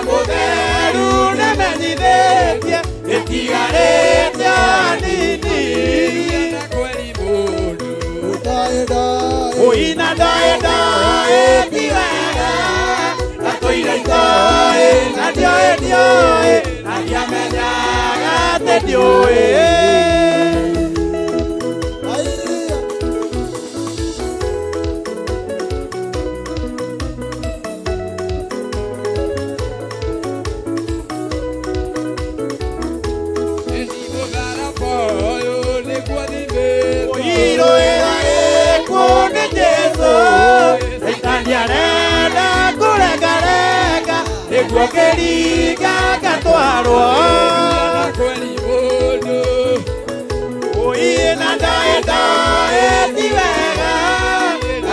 Mũtheru nĩmenyithĩtie gĩtigarĩte hanini, ũina ndoĩ ti wega, ndatũire ikoĩ na ndioĩ na ndiamenyaga atĩ ndiũĩ. Ngokeringa ngatwarwo kweli mundu uye na ndaenda ti wega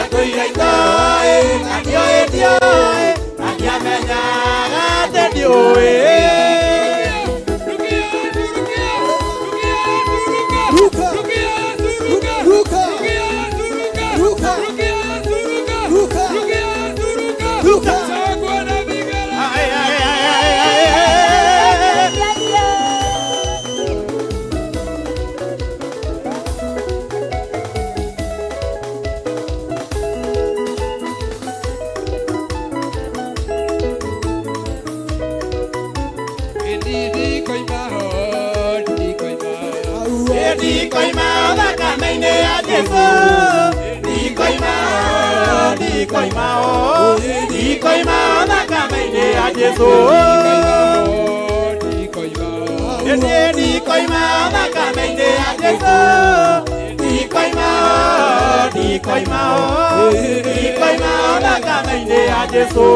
atuira itoe akioe akiamenyaga te ndiũĩ Ndikoima thakame-inĩ ya Jesũ ndikoima thakame-inĩ ya Jesũ ndikoima thakame-inĩ ya Jesũ ndikoima thakame-inĩ ya Jesũ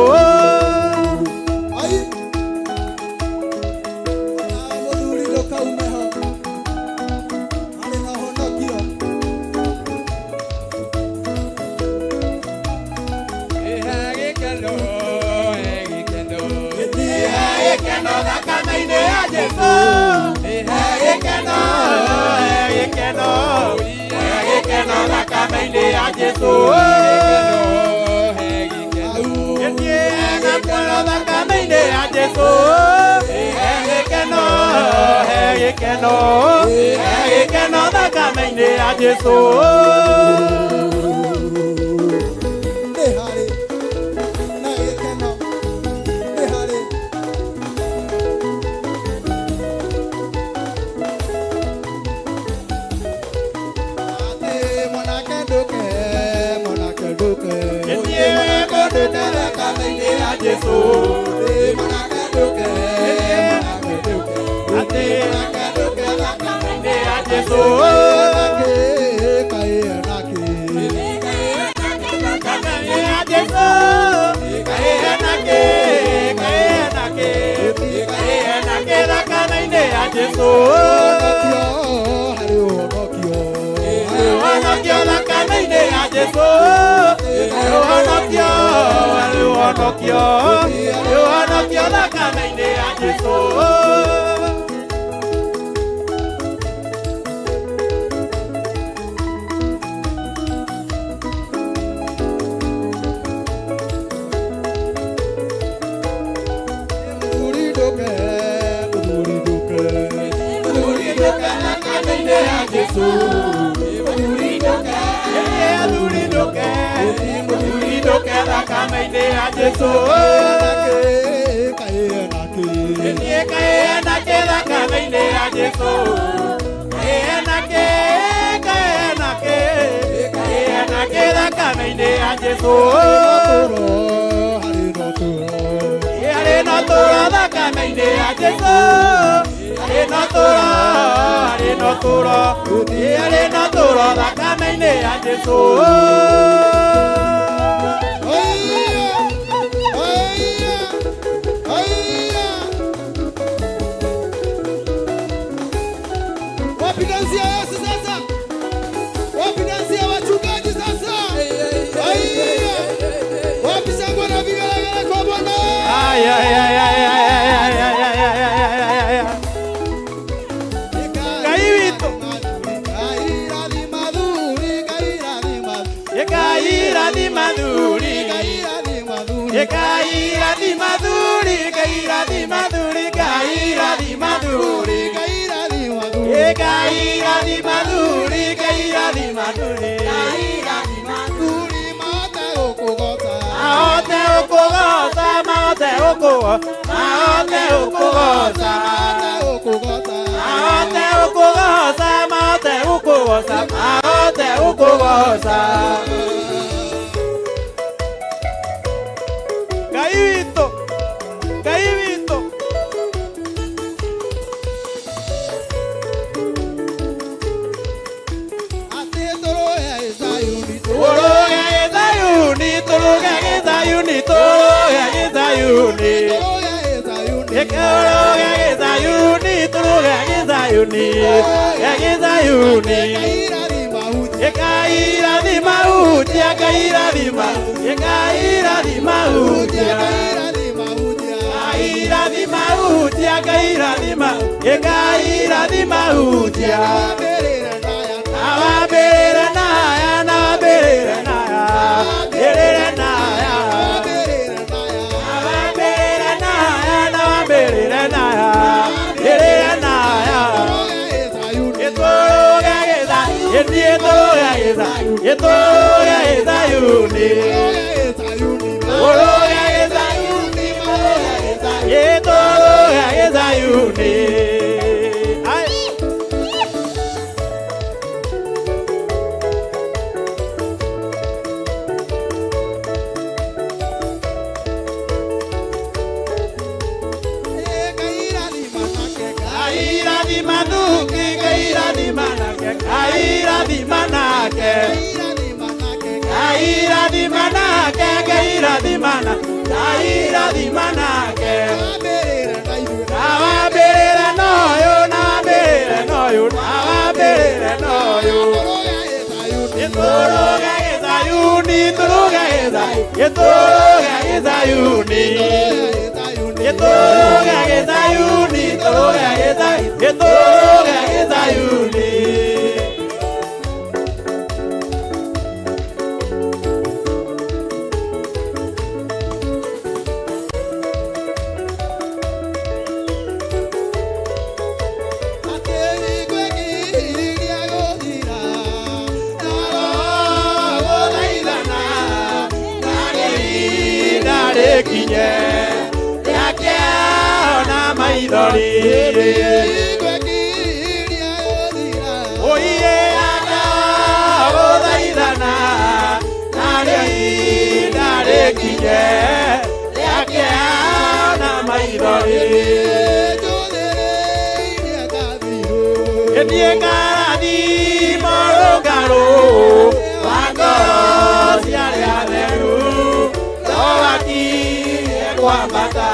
Gizayuni, Gizayuni, Ekaira di mautia, Kaira di ma, Ekaira di mautia, Kaira di mautia, Kaira di ma, Ekaira di mautia. Nawa berera naya, nawa berera naya, berera naya, nawa berera naya, nawa berera naya, berera naya. Etoroga eza, etoroga eza, etoroga eza yuni, etoroga eza yuni, etoroga eza yuni. Kaira di manake, Kaira di manake, Kaira di mana, Kaira di manake. Nawa berera noyo, nawa berera noyo, nawa berera noyo. Etoroga eza yuni, etoroga eza, etoroga eza yuni. Etoroga eza yuni, etoroga eza, etoroga eza yuni. Oye aka odaidana nare kinye yake na maidori edie karadi morogaro wangoro siare aderu towaki ekwambata.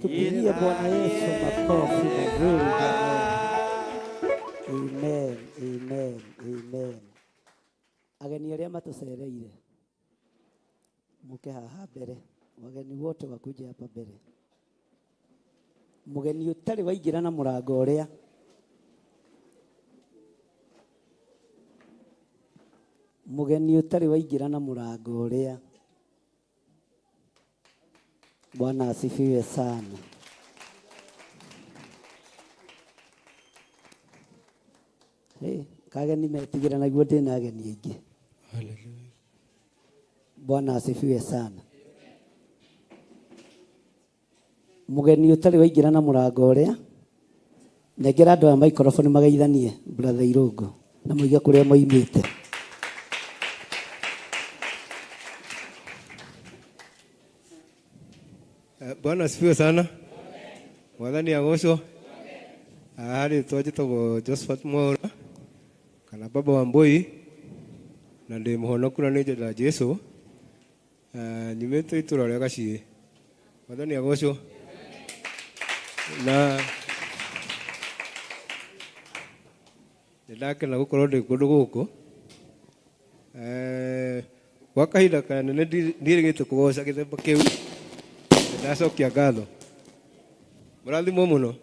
Tupigie Bwana Yesu makofi mazuri jamani. Amen, amen, amen. Ageni aria matucereire muke haha mbere, wageni wote wakuje hapa mbere. Mugeni utari waingira na murango uria mugeni utari waingira na murango uria Bwana asifiwe sana. Kage nimetigira na guo ndina ageni aingi. Haleluya. Bwana asifiwe sana. Mugeni utari waingira na murango uria negera andu a microphone magaithanie brother Irungu na muiga kuria moimite. Bwana asifiwe sana. Mwathani agocwo. Hari twajitagwo Josephat Mwaura kana baba wa Mbui na ndi muhonoku na nĩ njĩra Jesu. Nyumĩte itũra rĩa Gaciĩ. Mwathani agocwo. Na ndakena gũkorwo ndĩ kũndũ gũkũ. Gwa kahinda kanene ndirĩgĩte kũgoca gĩthemba kĩu. Ndacokia ngatho. Mũrathimwo mũno.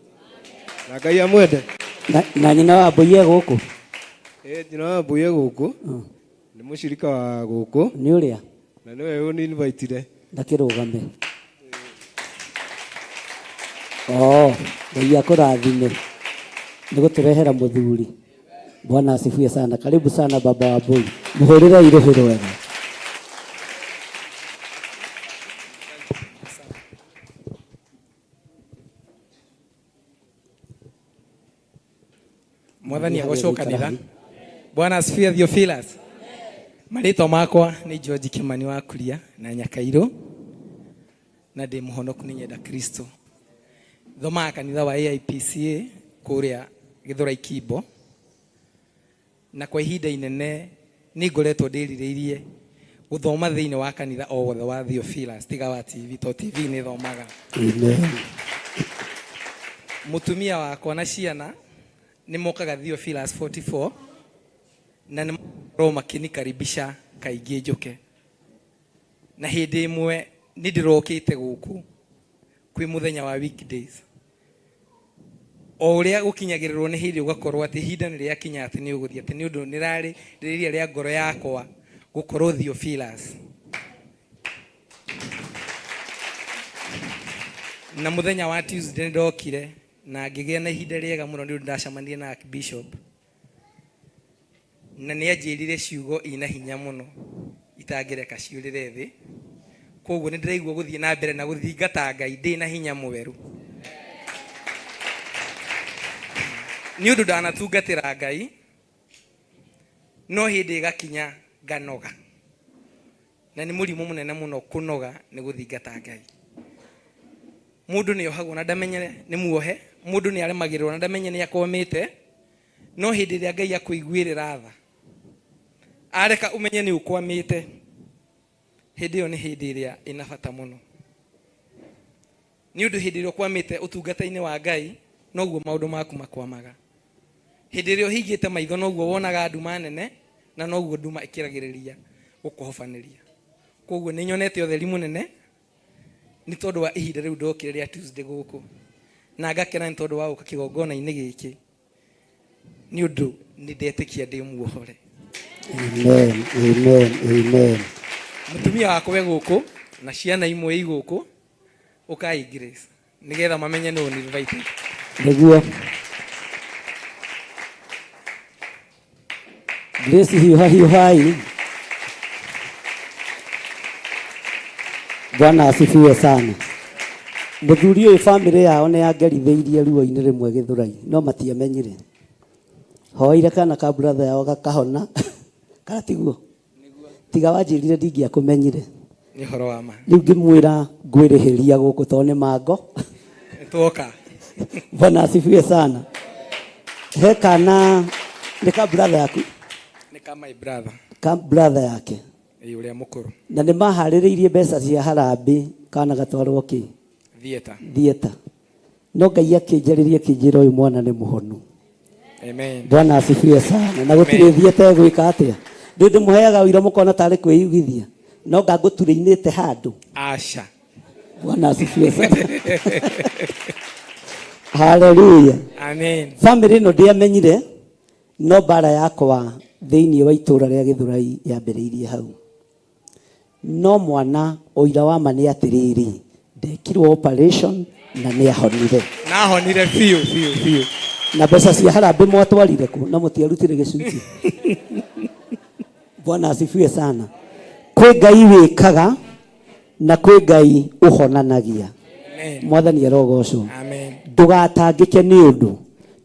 Na Ngai amwende. Na nyina wa Mbui gũkũ. Nyina wa Mbui gũkũ. Nĩ mũcirika wa gũkũ. Nĩ ũrĩa. Na nĩwe ũni-invite-ire. Ndakĩrũgame. Ngai akũrathime. Nĩ gũtũrehera mũthuri. Bwana asifiwe sana. Karibu sana baba wa Mbui. Mũhũrĩre irũhĩ wega. Mwathani agocwo kanitha. Bwana asifiwe Theophilus. Marĩtwa makwa nĩ George Kimani wa Kuria na Nyakairũ na ndĩ mũhonoku nĩ nyenda Kristo. Thomaga kanitha wa AIPCA kũrĩa Gĩthũrai Kimbo, na kwa ihinda inene nĩ ngoretwo ndĩrirĩirie gũthoma thĩinĩ wa kanitha o wothe wa Theophilus tiga wa TV, to TV nĩ thomaga. Amen. Mũtumia wakwa na ciana nĩ mokaga Theophilus 44 na nĩ makĩnikaribisha kaingĩ njoke. Na hĩndĩ ĩmwe nĩ ndĩrokĩte gũkũ kwĩ mũthenya wa weekdays. O ũrĩa gũkinyagĩrĩrwo nĩ hĩndĩ ũgakorwo atĩ ihinda nĩ rĩakinya atĩ nĩ ũgũthiĩ atĩ nĩ ũndũ nĩ rarĩ rĩrĩa rĩa ngoro yakwa gũkorwo Theophilus. Na mũthenya wa Tuesday nĩ ndokire na ngĩgĩa na ihinda rĩega mũno nĩ ũndũ ndacemanirie na Archbishop. Na nĩ anjĩrire ciugo ina hinya mũno itangĩreka ciũrĩre thĩ. Koguo nĩ ndĩraigua gũthiĩ na mbere na gũthingata Ngai ndĩ na hinya mũweru. Nĩ ũndũ ndanatungatĩra Ngai no hĩndĩ ĩgakinya nganoga. Na nĩ mũrimũ mũnene mũno kũnoga nĩ gũthingata Ngai. Mũndũ nĩ ohagwo na ndamenye nĩ muohe, mũndũ nĩ aremagĩrĩrwo na ndamenye nĩ akomete, no hĩndĩ ĩrĩa Ngai akũiguĩrĩra tha areka umenye nĩ ũkwamĩte, hĩndĩ ĩyo nĩ hĩndĩ ĩrĩa ĩna bata mũno. Nĩ ũndũ hĩndĩ ĩrĩa ũkwamĩte ũtungata-inĩ wa Ngai noguo maũndũ maku makwamaga. Hĩndĩ ĩrĩa ũhingĩte maitho noguo wonaga nduma nene na noguo nduma ĩkĩragĩrĩria gũkũhobanĩria. Koguo nĩ nyonete ũtheri mũnene nĩ tondũ wa ihinda rĩu ndokire rĩa Tuesday gũkũ, na ngakena nĩ tondũ wa gũka kĩgongona-inĩ gĩkĩ nĩ ũndũ nĩ ndetĩkia ndĩ muohore. Amen, amen, amen. Mũtumia wakwa gũkũ na ciana imwe igũkũ ũkai Grace nĩgetha mamenye nũ nĩ invited. Nĩguo Grace hiuhai. Bwana asifiwe sana. Mũthuri ũyũ family yao nĩ yangerithĩirie ruo-inĩ rĩmwe Gĩthũrai no matiamenyire. Hoire kana ka brother yao gakahona kana tiguo. Tiga wanjĩrire ndingĩakũmenyire. Nĩ horo wa ma. Rĩu ngĩmwĩra ngwĩrĩhĩria gũkũ tondũ nĩ mango. Tuoka. Bwana asifiwe sana. He kana nĩ ka brother yaku. Nĩ ka my brother. Ka brother yake. Ũrĩa mũkũrũ. Na nĩ maharĩrĩirie mbeca cia harambĩ kana gatwarwo kĩ? Theater. No Ngai akĩnjarĩria kĩnjĩra ũyũ mwana nĩ mũhonu. Amen. Bwana asifiwe sana. Na gũtirĩ theater gwĩka atĩa. Ndĩ mũheaga ũira mũkona tarĩ kwĩyugithia. No ngangũturĩinĩte handũ. Aca. Bwana asifiwe sana. Hallelujah. Amen. Family ĩno ndĩamenyire no bara yakwa thĩinĩ wa itũra rĩa Gĩthũrai yambĩrĩirie hau. No mwana ũira wa ma nĩ atĩrĩrĩ ndekirwo operation na nĩ ahonire. Na honire biũ biũ biũ. Na mbeca cia harambĩ mwatwarire ku na mũtiarutire gĩcunjĩ. Bwana asifiwe sana. Kwĩ Ngai wĩkaga na kwĩ Ngai ũhonanagia. Mwathani arogocwo. Amen. Ndũgatangĩke nĩ ũndũ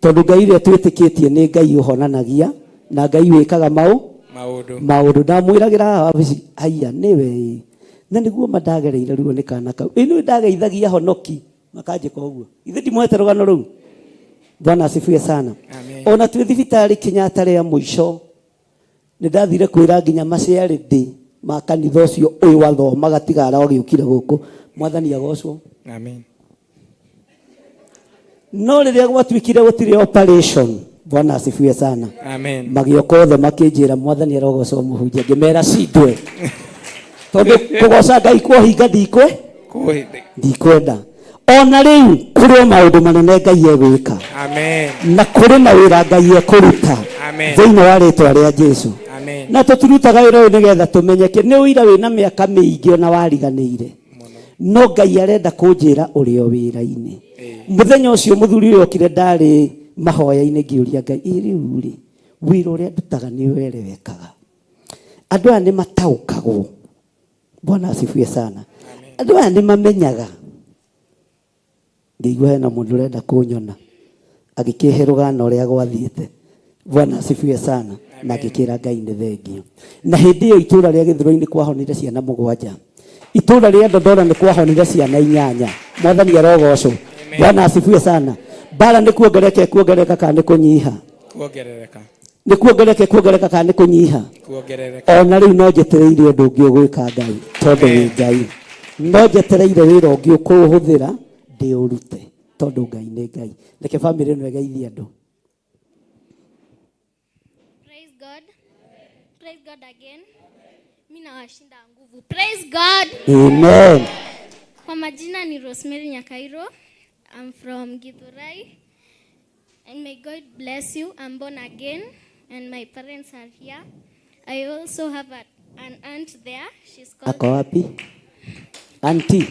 tondũ Ngai ũrĩa twĩtĩkĩtie nĩ Ngai ũhonanagia na Ngai wĩkaga maũndũ. Ndamwĩragĩra wabici haiya nĩwe na nĩguo mandagereire ruo nĩ kana kau. Ĩno ndageithagia honoki makanjĩka ũguo. Ithe ndimwete rũgano rũu. Bwana asifiwe sana. Amen. Ona twĩ thibitarĩ Kenyatta rĩa mũico nĩ ndathire kwĩra nginya maciarĩndĩ ma kanitha ũcio ũyũ wathomaga tigara ũgĩũkire gũkũ. Mwathani agocwo. Amen. No rĩrĩa gwatuĩkire gũtirĩ operation. Bwana asifiwe sana. Amen. Magĩoka othe makĩnjĩra Mwathani arogocwo mũhunjia ngĩmera cindwe. Tondũ kũgoca Ngai kwohinga ndikwenda. Ona rĩu kũrĩ maũndũ manene Ngai egwĩka. Amen. Na kũrĩ mawĩra Ngai ekũruta thĩinĩ wa rĩĩtwa rĩa Jesũ. Amen. Na tũtirutaga wĩra ũyũ nĩgetha tũmenyeke. Nĩ ũira wĩna mĩaka mĩingĩ ona wariganĩire. No Ngai arenda kũnjĩra ũrĩ o wĩra-inĩ. Mũthenya ũcio mũthuri ũyũ okire ndarĩ mahoya-inĩ ngĩũria Ngai rĩu rĩ wĩra ũrĩa ndutaga nĩ werewekaga. Andũ aya nĩ mataũkagwo. Bwana asifiwe sana. Andũ aya nĩ mamenyaga. Ngĩigua hena mũndũ ũrenda kũnyona agĩkĩhe rũgano ũrĩa gwathiĩte. Bwana asifiwe sana. Na ngĩkĩra Ngai nĩ thengio. Na hĩndĩ ĩyo itũũra rĩa Gĩthũrai-inĩ kwahonire ciana 7. Itũũra rĩa Ndondora nĩ kwahonire ciana 8. Mwathani arogocwo. Bwana asifiwe sana. Bara nĩ kuongereka kana nĩ kũnyiha? Kuongerereka. Nĩ kuongereka kana nĩ kũnyiha? Kuongerereka. Ona rĩu no njetereire ũndũ ũngĩ ũgwĩka Ngai tondũ wĩ Ngai. No njetereire wĩra ũngĩ ũkũhũthĩra ndĩũrute tondũ Ngai nĩ Ngai. Reke family ĩno ĩgeithie andũ. Praise God. Praise God again. Mimi nawashinda nguvu. Praise God. Amen. Kwa majina ni Rosemary Nyakairo. I'm from Githurai. And may God bless you. I'm born again and my parents are here. I also have an aunt there. She's called Ako wapi? Auntie.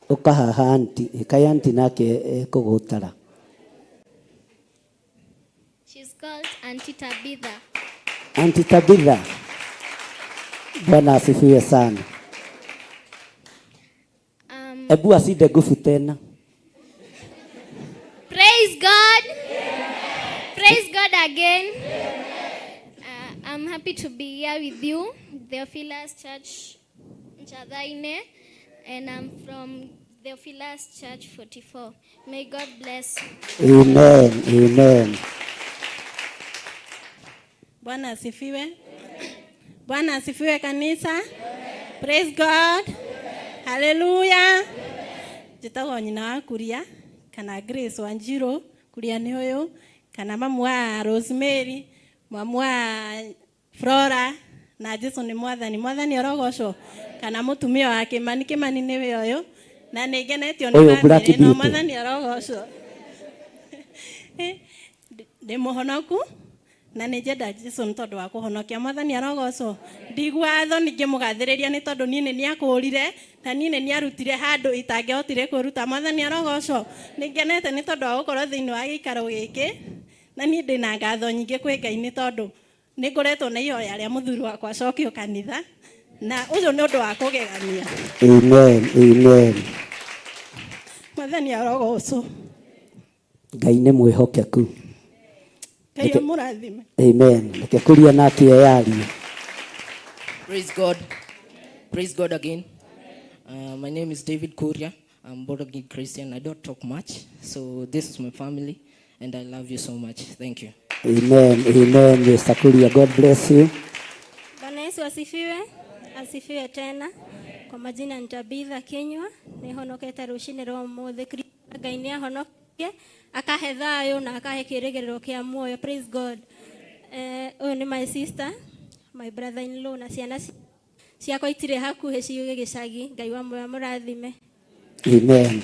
Ukahaha auntie. Kai auntie nake kugutara. She's called Auntie Tabitha. Auntie Tabitha. Bwana asifiwe sana. Ebu aside nguvu tena. Praise God. Praise God again. I'm happy to be here with you, Theophilus Church Nchadhaine, and I'm from Theophilus Church 44. May God bless you. Amen. Amen. Bwana asifiwe. Bwana asifiwe kanisa. Praise God. Hallelujah. Jitagwo nyina wa Kuria kana Grace Wanjiro. Kuria nĩ ũyũ kana mamu wa Rosemary, mamu wa Flora na Jesũ nĩ Mwathani arogocwo kana mũtumia wa Kĩmani nĩwe ũyũ na nĩ ngenetio nĩ bamĩrĩ no Mwathani arogocwo. Ndĩ mũhonoku na nĩ njenda Jesũ nĩ tondũ wa kũhonokia. Mwathani arogocwo. Ndigua tho ningĩ mũgathĩrĩria nĩ tondũ niĩ nĩ nĩakũrire na niĩ nĩ nĩarutire handũ itangĩhotire kwĩruta. Mwathani arogocwo. Nĩ ngenete nĩ tondũ wa gũkorwo thĩinĩ wa gĩikaro gĩkĩ na niĩ ndĩna ngatho nyingĩ kwĩ Ngai nĩ tondũ nĩ ngoretwo na ihoya rĩa mũthuri wakwa acokio kanitha na ũcio nĩ ũndũ wa kũgegania. Amen. Amen. Mwathani arogocwo. Ngai nĩ mwĩhokeku. Ngai amũrathime. Amen. Reke Kuria nake yarie. Praise God. Praise God again. My name is David Kuria. I'm born again Christian. I don't talk much. So this is my family and I love you so much. Thank you. Amen. Amen. Mr. Kuria, God bless you. Bwana Yesu asifiwe. Asifiwe tena. Kwa majina ni Tabitha Kinyua. Nihonokete rũcinĩ rwa ũmũthĩ. Ngai nĩ ahonokie. Akahe thayũ na akahe kĩĩrĩgĩrĩro kĩa muoyo. Praise God. Ũyũ nĩ my sister, my brother in law na ciana ciakwa itirĩ hakuhĩ ciuge gĩcagi. Ngai wa muoyo mũrathime. Amen.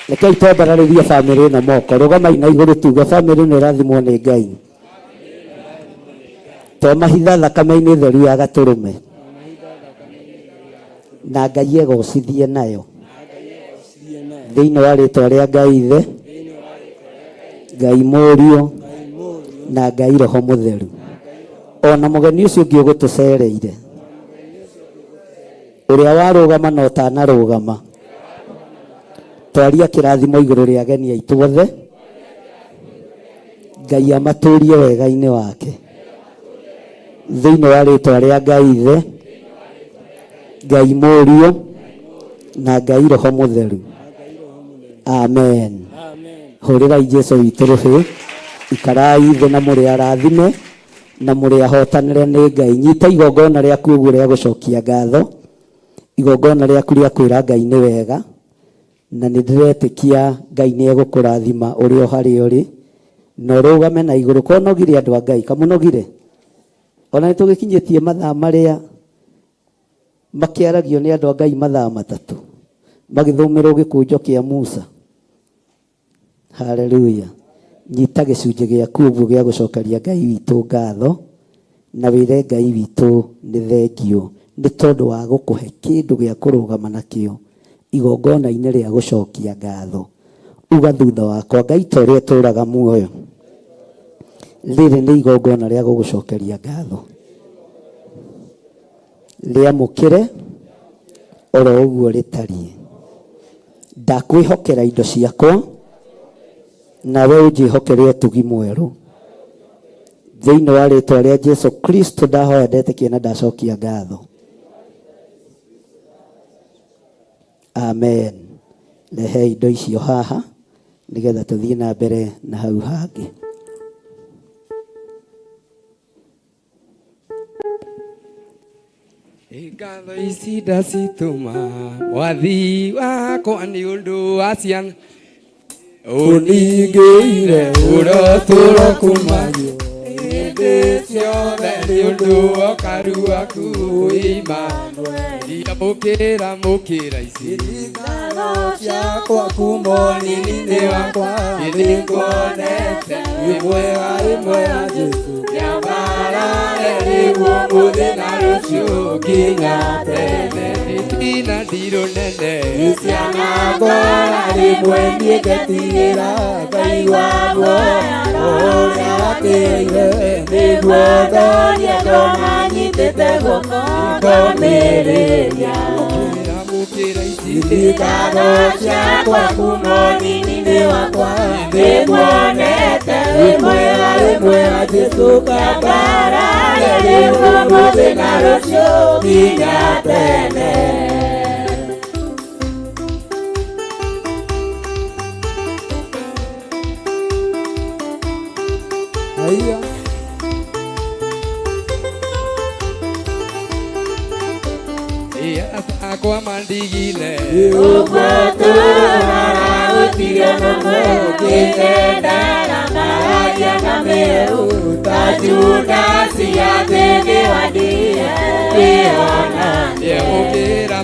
Rekei twambararĩrie famĩlĩ ĩno moko. Rũgamai na igũrũ tuge famĩlĩ ĩno ĩrathimwo nĩ Ngai. Twamahitha thakame-inĩ theru ya Gatũrũme. na Ngai egocithie nayo thĩinĩ wa rĩĩtwa rĩa Ngai Ithe, Ngai Mũriũ na Ngai Roho Mũtheru. Ona mũgeni ũcio ũngĩ ũgũtũcereire, ũrĩa warũgama na ũtanarũgama, twaria kĩrathimo igũrũ rĩa ageni aitũ othe. Ngai amatũrie wega-inĩ wake thĩinĩ wa rĩĩtwa rĩa Ngai Ithe, Ngai Mũriũ na Ngai Roho Mũtheru. Amen. Hũrĩrai Jesũ witũ rũhĩ. Ikarai thĩ na mũrĩ arathime na mũrĩ ahotanĩre nĩ Ngai. Nyita igongona rĩaku ũguo rĩa gũcokia ngatho, igongona rĩaku rĩa kwĩra Ngai nĩ wega, na nĩ ndĩretĩkia Ngai nĩ egũkũrathima ũrĩ o harĩa ũrĩ, na ũrũgame na igũrũ. Konogire andũ a Ngai, kamũnogire? Ona nĩ tũgĩkinyĩtie mathaa marĩa makĩaragio nĩ andũ a Ngai mathaa matatũ magĩthomerwo gĩkũnjo kĩa Musa. Haleluya. Nyita gĩcunjĩ gĩaku ũguo gĩa gũcokeria Ngai witũ ngatho, na wĩre Ngai witũ nĩ thengio nĩ tondũ wa gũkũhe kĩndũ gĩa kũrũgama nakĩo igongona-inĩ rĩa gũcokia ngatho. Uga thutha wakwa, Ngai ta ũrĩa ũtũũraga muoyo, rĩrĩ nĩ igongona rĩa gũgũcokeria ngatho. Rĩamũkĩre oro ũguo rĩtariĩ. Ndakwĩhokera indo ciakwa, nawe ũnjĩhokere ũtugi mwerũ. Thĩinĩ wa rĩĩtwa rĩa Jesũ Kristo ndahoya ndetĩkia na ndacokia ngatho. Amen. Rehe indo icio haha nĩgetha tũthiĩ na mbere na hau hangĩ. Ngatho ici ndacitũma mwathi wakwa nĩ ũndũ wa ciana ũningĩire ũrotũũra kumagio hĩndĩ ciothe nĩ ũndũ wa ũkaru waku Imanueli. Mũkĩra ici ngatho ciakwa kuma ũnini-inĩ wakwa, nĩ nguonete wĩ mwega Jesũ, nyambarare nĩguo mũthĩ na rũciũ nginya tene. Ndina ndirũ nene ciana ngora rĩmwe niĩ ngetigĩra Ngai wa muoya ũrĩa watĩire, nĩguo ndorie ndona nyitĩte guoko ngamĩrĩria. Mũkĩra ici ngatho ciakwa kuma ũnini-inĩ wakwa, nĩ nguonete wĩ mwega Jesũ, nyambarare nĩguo mũthĩ na rũciũ nginya tene. Haya. Akwa mandigine Ukwatũra gũtirĩ mũndũ ũngĩtendera maragia na meru, ta Judasi athĩnĩwandie kwĩonania.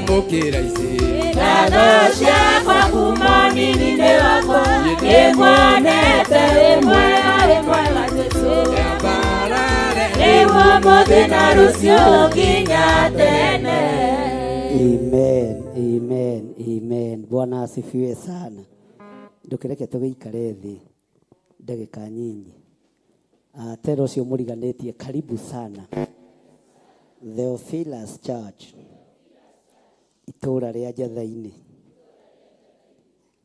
Mũkĩra ici ngatho ciakwa kuma ũnini-inĩ wakwa, nĩ nguonete wĩ mwega Jesũ, nĩguo mũthĩ na rũciũ nginya tene. Amen, amen, amen. Bwana asifiwe sana. Ndũkĩreke tũgĩikare thĩ ndagĩka nyinyi. Tero ũcio mũriganĩtie, karibu sana Theophilus Church, itũũra rĩa Njatha-inĩ.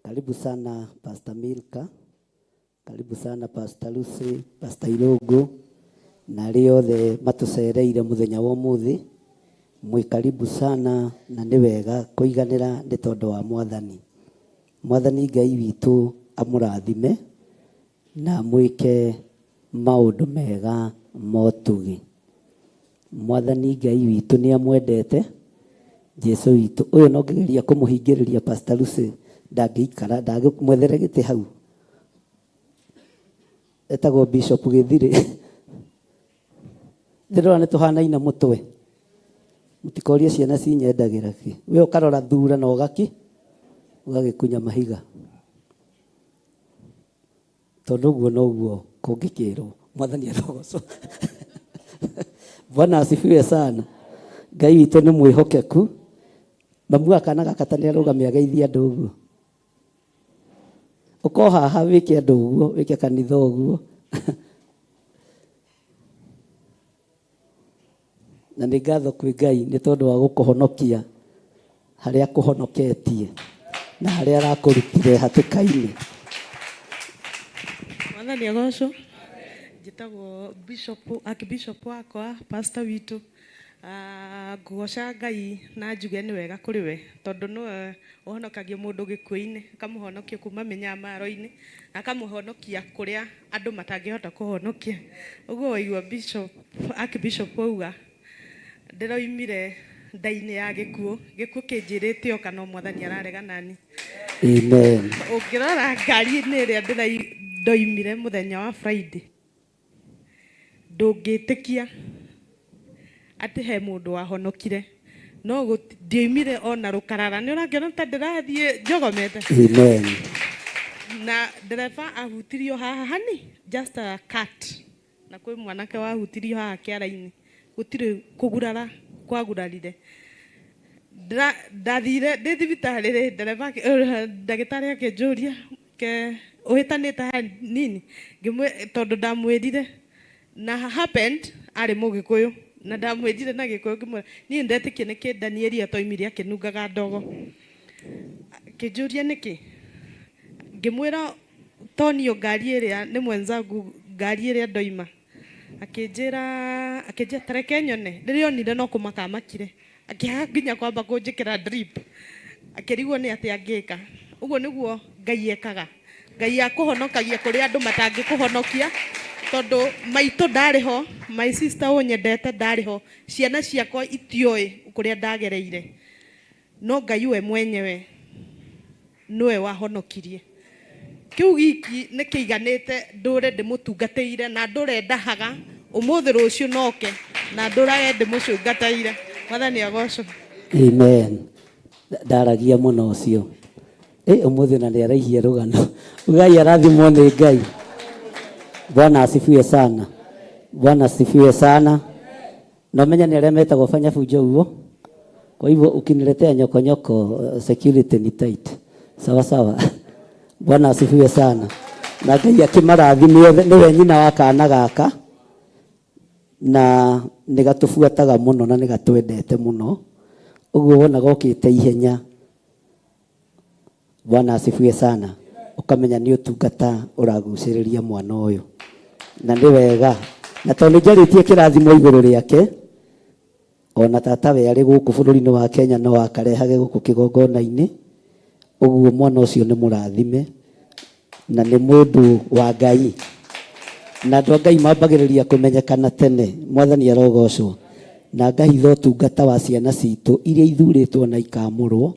Karibu sana Pastor Milka, karibu sana Pastor Lucy, Pastor Irũngũ na arĩa othe matũcereire mũthenya wa ũmũthĩ. Mwĩ karibu sana, na nĩ wega kũiganĩra nĩ tondũ wa Mwathani. Mwathani Ngai witũ amũrathime na mwĩke maũndũ mega motugi. Mwathani Ngai witũ nĩ amwendete. Jesũ witũ ũyũ no ngĩgeria kũmũhingĩrĩria Pastor Lucy, ndangĩikara, ndangĩmwethere gĩtĩ hau. Etagwo Bishop Gĩthirĩ. Ndĩrona nĩ tũhanaine mũtwe. Mũtikorie ciana cinyendagĩra ki. We ũkarora thura na ũgagĩkunya mahiga. Tondũ ũguo noguo kũngĩkĩrwo. Mwathani athogocwo. Bwana asifiwe sana. Ngai witũ nĩ mwĩhokeku mamu akana gakatania rugame ageithia andũ ũguo uko haha wike andũ ũguo wike kanitha ũguo na nĩ ngatho kwĩ Ngai nĩ tondũ wa gũkũhonokia harĩa akũhonoketie na harĩa arakũrutire hatĩka-inĩ. Mwathani agocwo. Njĩtagwo Archbishop wakwa pastor witũ. Ngũgoca Ngai na njuge nĩ wega kũrĩ we tondũ nĩwe ũhonokagia mũndũ gĩkuũ-inĩ akamũhonokia kuma mĩnyamaro-inĩ akamũhonokia kũrĩa andũ matangĩhota kũhonokia. Ũguo waigua Archbishop auga ndĩroimire nda-inĩ ya gĩkuũ kĩnjĩrĩte oka no Mwathani ararega nani. Amen. Ũngĩrora ngari-inĩ ĩrĩa ndoimire mũthenya wa Friday ndũngĩtĩkia atĩ he mũndũ wahonokire no ndioimire ona rũkarara nĩ ũrangĩona ta ndĩrathiĩ njogomete. Amen. Na ndereba ahutirio haha hani just a cut na kwĩ mwanake wahutirio haha kĩara-inĩ gũtirĩ kũgurara kwagurarire. Ndathire ndĩ thibitarĩ ndereba ndagĩtarĩ akĩnjũria ũhĩtanĩte hanini tondũ ndamwĩrire na happened arĩ Mũgĩkũyũ na ndamwĩrire na Gĩkũyũ ngĩmwĩra niĩ ndetĩkia nĩkĩ Danieli atoimire akĩnungaga ndogo. Akĩnjũria nĩkĩ ngĩmwĩra Tonio ngari ĩrĩa nĩ mwenzangu ngari ĩrĩa ndoima akĩnjĩra tareke nyone rĩrĩa onire no kũmaka amakire akĩaga nginya kwamba kũnjĩkĩra drip akĩrigwo nĩ atĩ angĩka. Ũguo nĩguo Ngai ekaga. Ngai akũhonokagia kũrĩa andũ matangĩkũhonokia tondũ maitũ ndarĩ ho, my sister ũnyendete ndarĩ ho, ciana ciakwa itioĩ kũrĩa ndagereire no Ngai we mwenyewe nĩwe wahonokirie. Kĩu giki nĩ kĩiganĩte ndũre ndĩmũtungatĩire na ndũre ndahaga ũmũthĩ rũciũ noke na ndũrage ndĩmũcungatĩire. Mwathani agocwo. Amen. Ndaragia mũno ũcio ũmũthĩ na nĩ araihia rũgano. Ngai arathimwo nĩ Ngai. Bwana asifiwe sana. Bwana asifiwe sana. Na menya ni arĩa metagwo fanya fujo huo. Kwa hivyo ukiniletea nyokonyoko security ni tight. Sawa sawa. Bwana asifiwe sana. Na Ngai akĩmarathimie nĩwe nyina wa kana gaka na nĩgatũbuataga mũno na nĩgatwendete mũno. Ũguo wona gokĩte ihenya. Bwana asifiwe sana. Ukamenya nĩ ũtungata ũragucĩrĩria mwana ũyũ. Na nĩ wega. Na tondũ njarĩtie kĩrathimo igũrũ rĩake ona tata we arĩ gũkũ bũrũri-inĩ wa Kenya no akarehage gũkũ kĩgongona-inĩ. Ũguo mwana ũcio nĩ mũrathime na nĩ mũndũ wa Ngai. Na andũ a Ngai mambagĩrĩria kũmenyekana tene. Mwathani arogocwo. Na ngahitha ũtungata wa ciana citũ iria ithurĩtwo na ikamũrwo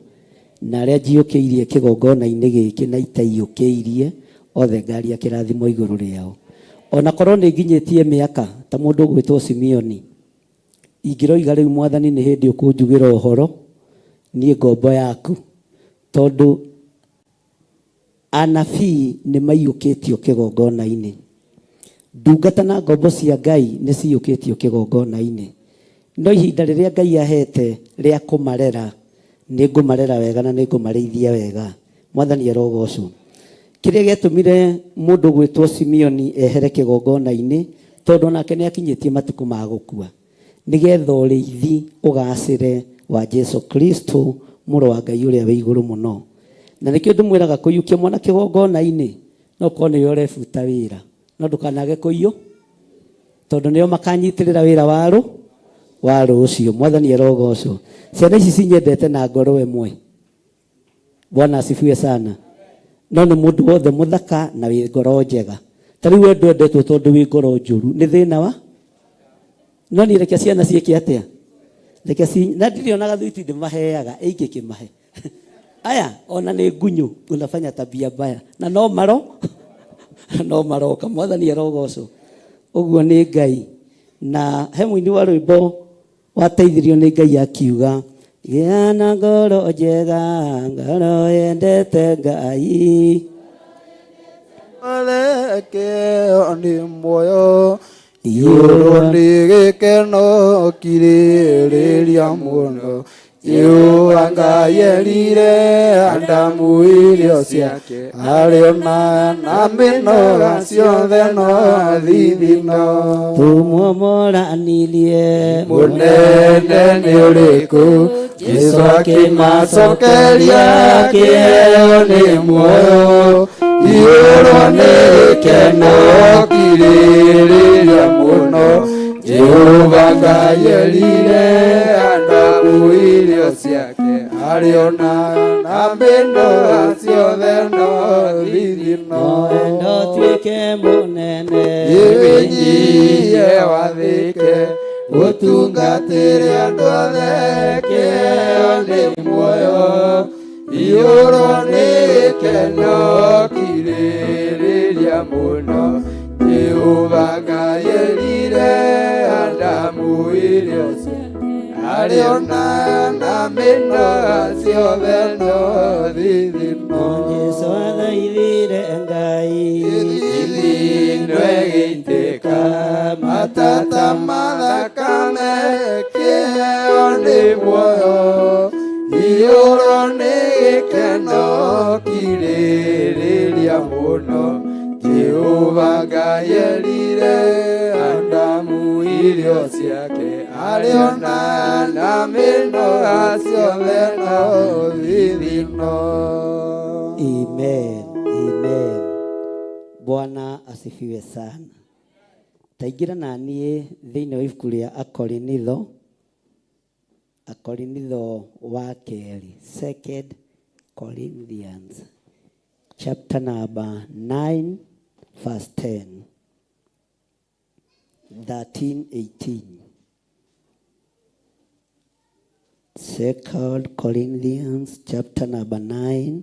na arĩa njiyũkĩirie kĩgongona-inĩ gĩkĩ na itaiyũkĩirie othe ngaria kĩrathimo igũrũ rĩao. Ona korwo nĩ nginyĩtie mĩaka ta mũndũ ũgwĩtwo Simeoni ingĩroiga rĩu Mwathani nĩ hĩndĩ ũkũnjugĩra ũhoro niĩ ngombo yaku tondũ anabii nĩ maiyũkĩtio kĩgongona-inĩ. Ndungata na ngombo cia Ngai nĩ ciyũkĩtio kĩgongona-inĩ. No ihinda rĩrĩa Ngai ahete rĩa kũmarera nĩ ngũmarera wega na nĩ ngũmarĩithia wega. Mwathani arogocwo. Kĩrĩa gĩatũmire mũndũ gwĩtwo Simeoni ehere kĩgongona-inĩ tondũ nake nĩ akinyĩtie matukũ ma gũkua. Nĩgetha ũrĩithi ũgacĩre wa Jesu Kristo mũrũ wa Ngai ũrĩa wĩ igũrũ mũno. Na nĩkĩo ndĩmwĩraga kũiyũkia mwana kĩgongona-inĩ no korwo nĩyo ũrebuta wĩra no ndũkanage kũiyũ tondũ nĩo makanyitĩrĩra wĩra wa rũciũ. Mwathani arogocwo. Ciana ici cinyendete na ngoro ĩmwe. Bwana asifiwe sana. No nĩ mũndũ wothe mũthaka na wĩ ngoro njega. Ta rĩu wendo endetwo tondũ wĩ ngoro njũru nĩ thĩna wa no nĩ reke ciana ciĩke atĩa reke na ndĩrĩonaga thwiti ndĩmaheaga ingĩkĩmahe aya ona nĩ ngunyu unafanya tabia mbaya na no maroka. Mwathani arogocwo. Ũguo nĩ Ngai. Na he mũini wa rwĩmbo wateithirio nĩ Ngai akiuga gĩa na ngoro njega ngoro yendete Ngai aleke ni moyo igũrũ nĩ gĩkeno kirĩrĩria mũno Jehova Ngai erire Adamu irio ciake ariona na mĩnoga ciothe no thithino tumuomoranirie mũnene nĩ ũrĩkũ Jesũ akĩmacokeria kĩheo nĩ muoyo iyũrwo nĩ gĩkeno kirĩrĩria mũno Jehova Ngai erire Adamu irio ciake ariona na mĩnoga ciothe no thithino endo tuĩke mũnene wĩnyihie wathĩke gũtungatĩre andũ othe kĩheo nĩ muoyo iyũrwo nĩ gĩkeno kirĩrĩria mũno Jehova Ngai erire Adamu irio ciake ariona na mĩnoga ciothe no thithino Jesũ athaithire Ngai ithino ĩgĩitĩka matata mathakame kĩheo nĩ muoyo iyũrwo nĩ gĩkeno kirĩrĩria mũno Jehova Ngai erire Adamu irio ciake ariona na mĩnoga ciothe no thithino. Amen. Amen. Bwana asifiwe sana. Taingira na niĩ thĩinĩ wa ibuku rĩa Akorinitho wa kerĩ, 2 Corinthians chapter number 9 verse 10, 13, 18. 2 Corinthians chapter number 9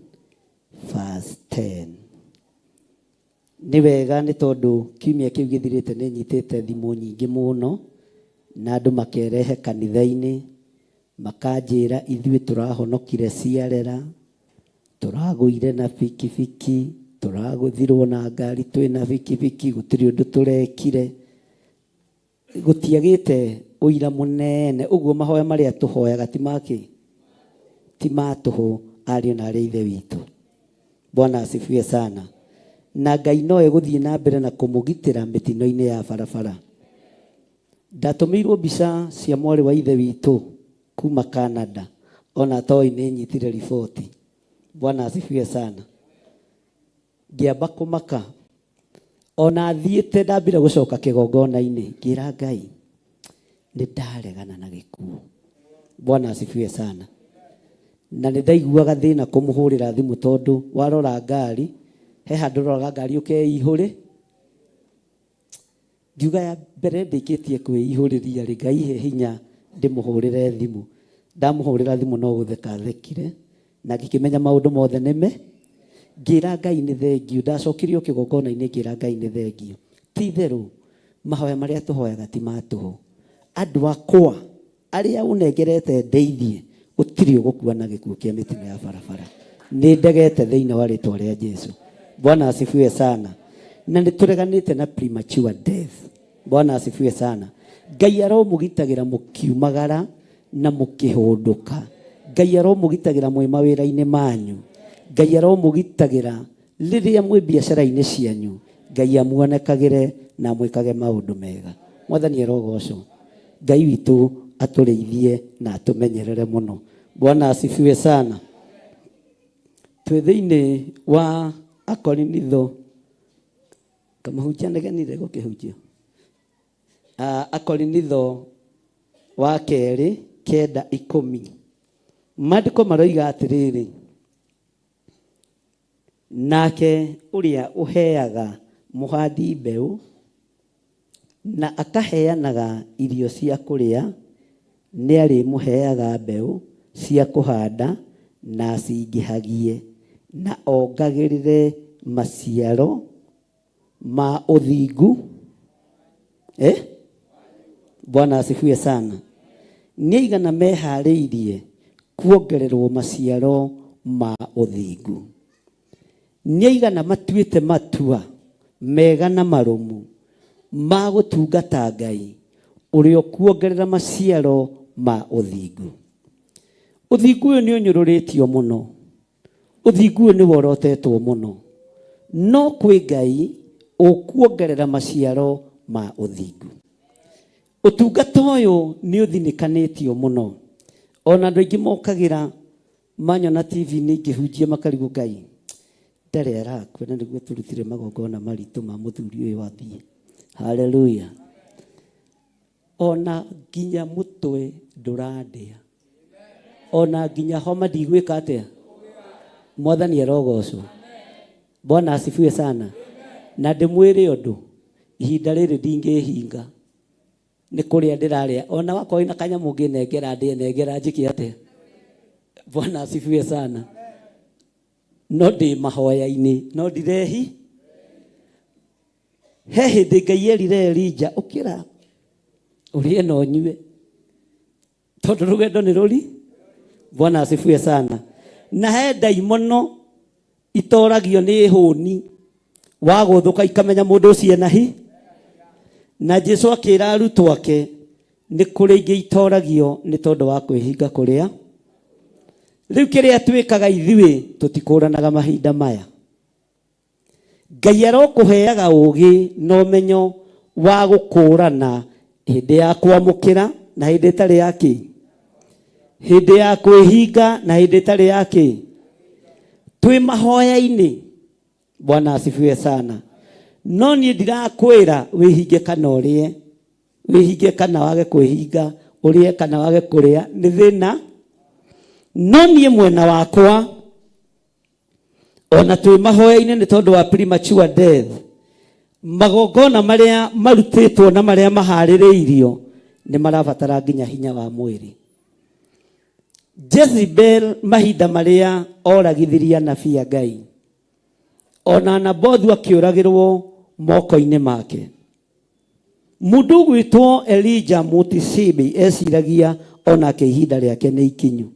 verse 10. Nĩ wega nĩ tondũ kiumia kĩu gĩthirĩte nĩ nyitĩte thimũ nyingĩ mũno na andũ makerehe kanitha-inĩ makanjĩra ithuĩ tũrahonokire ciarera, tũragũire na bikibiki, tũragũthirwo na ngari twĩna bikibiki, gũtirĩ ũndũ tũrekire, gũtiagĩte ũira mũnene. Ũguo mahoya marĩa tũhoyaga ti matũhũ, ariũ na arĩa ithe witũ. Bwana asifiwe sana. Na Ngai no egũthiĩ na mbere na kũmũgitĩra mĩtino-inĩ ya barabara. Ndatũmĩirwo mbica cia mwarĩ wa ithe witũ kuma Canada, ona toĩ nĩ nyitire riboti. Bwana asifiwe sana. Ngĩamba kũmaka, ona thiĩte ndambire gũcoka kĩgongona-inĩ ngĩra Ngai nĩ ndaregana na gĩkuũ. Bwana asifiwe sana. Na nĩ ndaiguaga thĩna kũmũhũrĩra thimũ tondũ warora ngari, he handũ roraga ngari ũkeihũre. Ngiuga ya mbere ndĩkĩtie kwĩihũrĩria rĩ, Ngai he hinya ndĩmũhũrĩre thimũ. Ndamũhũrĩra thimũ no gũtheka thekire na ngĩkĩmenya maũndũ mothe nĩme. Ngĩra Ngai nĩ thengio, ndacokirio kĩgongona-inĩ ngĩra Ngai nĩ thengio. Ti itherũ mahoya marĩa tũhoyaga ti matũhũ. Andũ akwa arĩa unengerete ndeithie, gũtirĩ ũgũkua na gĩkuũ kĩa mĩtino ya barabara. Nĩ ndegete thĩinĩ wa rĩtwa rĩa Jesũ. Bwana asifiwe sana. Na nĩ tũreganĩte na premature death. Bwana asifiwe sana. Ngai aromũgitagĩra mũkiumagara na mũkĩhũndũka. Ngai aromũgitagĩra mwĩ mawĩra-inĩ manyu. Ngai aromũgitagĩra rĩrĩa mwĩ biacara-inĩ cianyu. Ngai amuonekagĩre na mwĩkage maũndũ mega. Mwathani arogocwo. Ngai witũ atũrĩithie na atũmenyerere mũno. Bwana asifiwe sana. Twĩ thĩinĩ wa Akorinitho, kamahunjia negenire gũkĩhunjio. Akorinitho wa kerĩ 9:10. Maandĩko maroiga atĩrĩrĩ, nake ũrĩa ũheaga mũhandi mbeũ na akaheanaga irio cia kũrĩa nĩ arĩmũheaga mbeũ cia kũhanda na cingĩhagie na ongagĩrĩre maciaro ma ũthingu. Bwana asifiwe sana. Nĩ aigana meharĩirie kuongererwo maciaro ma ũthingu. Nĩ aigana matuĩte matua mega na marũmu ma gũtungata Ngai ũrĩa kuongerera maciaro ma ũthingu. Uthingu uyu ni unyururitio muno. Uthingu uyu ni worotetwo muno. No kwi Ngai ukuongerera maciaro ma uthingu. Utungata uyu ni uthinikanitio muno. Ona andu aingi mokagira manyona TV ni ngihunjia makarigo Ngai ndare arakwena niguo turutire magongona maritu ma muthuri uyu wathie. Haleluya. Ona nginya mutwe nduradia. Ona nginya homa ndigwika atia. Mwathani arogocwo. Bwana asifiwe sana. Na ndimwire undu ihinda riri ndingihinga ni kuria ndiraria ona wako ina kanyamu nginengera ndie nengera njiki atia. Bwana asifiwe sana. No ndi mahoya-ini no ndirehi he hindi Ngai erire Elija ukira urie no nyue tondu rugendo ni ruri. Bwana asifiwe sana. Na he daimono itoragio ni huni wa guthuka ikamenya mundu ucio nahi. Na Jesu akira arutwo ake ni kuri ingi itoragio ni tondu wa kwihinga kuria. Riu kiria twikaga ithuĩ tutikuranaga mahinda maya. Ngai arokuheaga ugi no menyo wa gukurana hindi ya kwamukira na hindi itari yaki. Hindi ya kwihinga na hindi itari yaki. Twi mahoya-ini. Bwana asifiwe sana. No ni ndirakwira wihinge kana urie. Wihinge kana wage kwihinga. Urie kana wage kuria. Ni thina. No nie mwena wakwa ona twi mahoya-ini ni tondu wa premature death. Magongona maria marutitwo na maria mahaririirio ni marabatara nginya hinya wa mwiri. Jezebel mahinda maria oragithiria nabii Ngai. Ona Nabothu akiuragirwo moko-ini make. Mundu gwitwo Elijah Mutisibi eciragia ona ke ihinda riake ni ikinyu.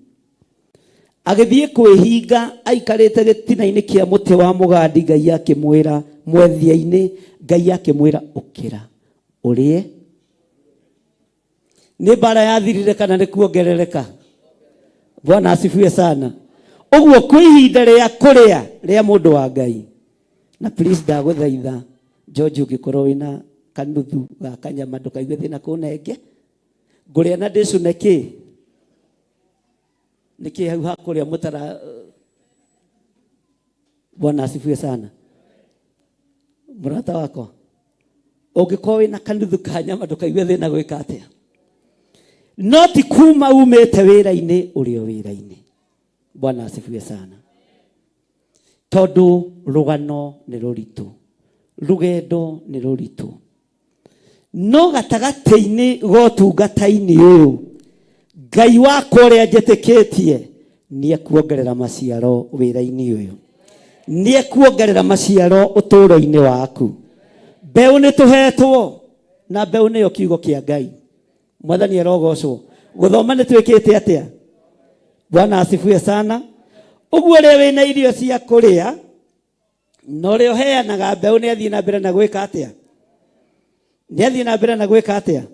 Agithie kwihinga aikarite gitina-ini kia muti wa mugandi Ngai akimwira mwethia-ini Ngai akimwira ukira urie. Ni bara yathirire kana ni kuongerereka. Bwana asifiwe sana. Uguo kwi ihinda ria kuria ria mundu wa Ngai. Na please ndaguthaitha George ungikorwo wina kanuthu ga kanyama ndukaigue thina kunenge nguria na ndicu neki niki hau hakuria mutara. Bwana asifiwe sana. Murata wako ungikorwo wina kanuthu ka nyama ndukaigue thina gwika atia. No ti kuma umete wira-ini urio wira-ini. Bwana asifiwe sana. Tondu rugano ni ruritu. Rugendo ni ruritu. No gatagati-ini gotungata-ini uyu Ngai wakwa uria njitikitie ni ekuongerera maciaro wira-ini uyu. Ni ekuongerera maciaro uturo-ini waku. Mbeu ni tuhetwo na mbeu ni yo kiugo kia Ngai. Mwathani arogocwo. Guthoma ni twikite atia. Bwana asifiwe sana. Uguo ri wina irio cia kuria no ri uheanaga mbeu ni athii na mbere na gwika atia. Ni athii na mbere na gwika atia.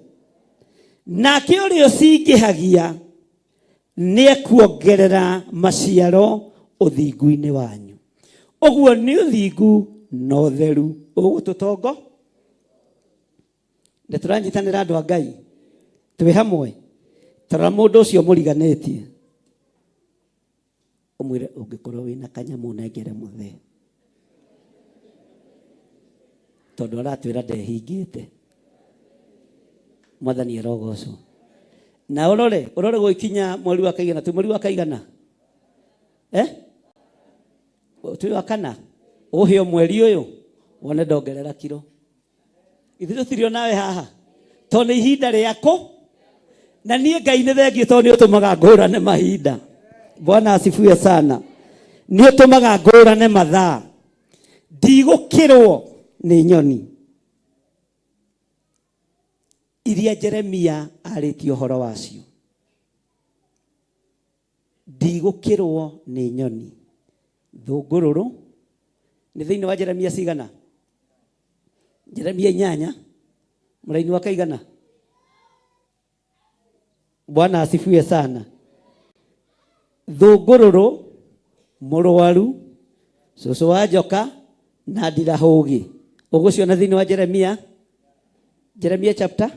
Nake urio cingihagia ni ekuongerera maciaro uthingu-ini wanyu. Uguo ni uthingu no theru ugututongo. Nĩ tũranyitanĩra andũ a Ngai. Twi hamwe. Tara mũndũ ũcio mũriganĩtie. Ũmwĩre ũngĩkorwo wĩna kanyamu nengere mũthee. Tondũ aratwĩra ndehingĩte. Mwathani arogocwo. Na urore gũikinya mweri wa kaigana. Twi mweri wa kaigana. Twi wa kana. Ũhĩo mweri ũyũ wone ndongerera kiro. Ithuĩ tũtirio nawe haha. Tondũ nĩ ihinda rĩaku. Na niĩ Ngai nĩ thengiũ tondũ nĩ ũtũmaga ngũrane mahinda. Bwana asifiwe sana. Nĩ ũtũmaga ngũrane mathaa. Ndigũkĩrwo nĩ nyoni iria Jeremia arĩtie ũhoro wacio. Ndigũkĩrwo nĩ nyoni thũngũrũrũ. Nĩ thĩinĩ wa Jeremia cigana? Jeremia 8 mũraini wa kaigana. Bwana asifiwe sana. thungururu murwaru cucu wa njoka na ndirahugi. Uguciona thiini wa Jeremia chapter.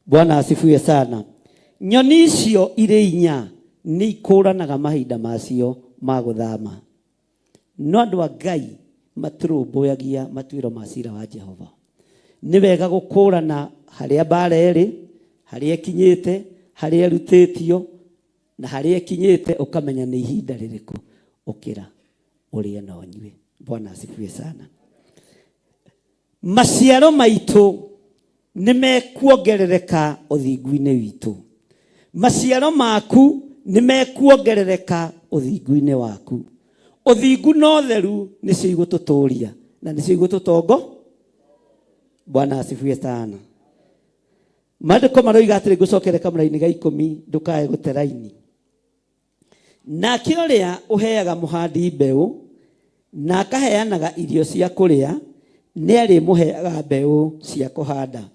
Bwana asifiwe sana. Nyoni icio irĩ inya nĩ ikũranaga mahinda macio ma gũthama, no andũ a Ngai matirũmbũyagia matuĩro ma ciira wa Jehova. Nĩ wega gũkũrana harĩa mbara ĩrĩ, harĩa ĩkinyĩte, harĩa ĩrutĩtio na harĩa ĩkinyĩte, ũkamenya nĩ ihinda rĩrĩkũ ũkĩra ũrĩe na ũnyue. Bwana asifiwe sana. Maciaro maitũ nĩ mekuongerereka ũthingu-inĩ witũ. Maciaro maku nĩ mekuongerereka ũthingu-inĩ waku. Ũthingu na ũtheru nĩcio igũtũtũria na nĩcio igũtũtongo. Bwana asifiwe sana. Maandĩko maroiga atĩrĩ, ngũcokere kamũra-inĩ ga 10 ndũkae gũte raini. Nake ũrĩa ũheaga mũhandi mbeũ na akaheanaga irio cia kũrĩa nĩ arĩmũheaga mbeũ cia kũhanda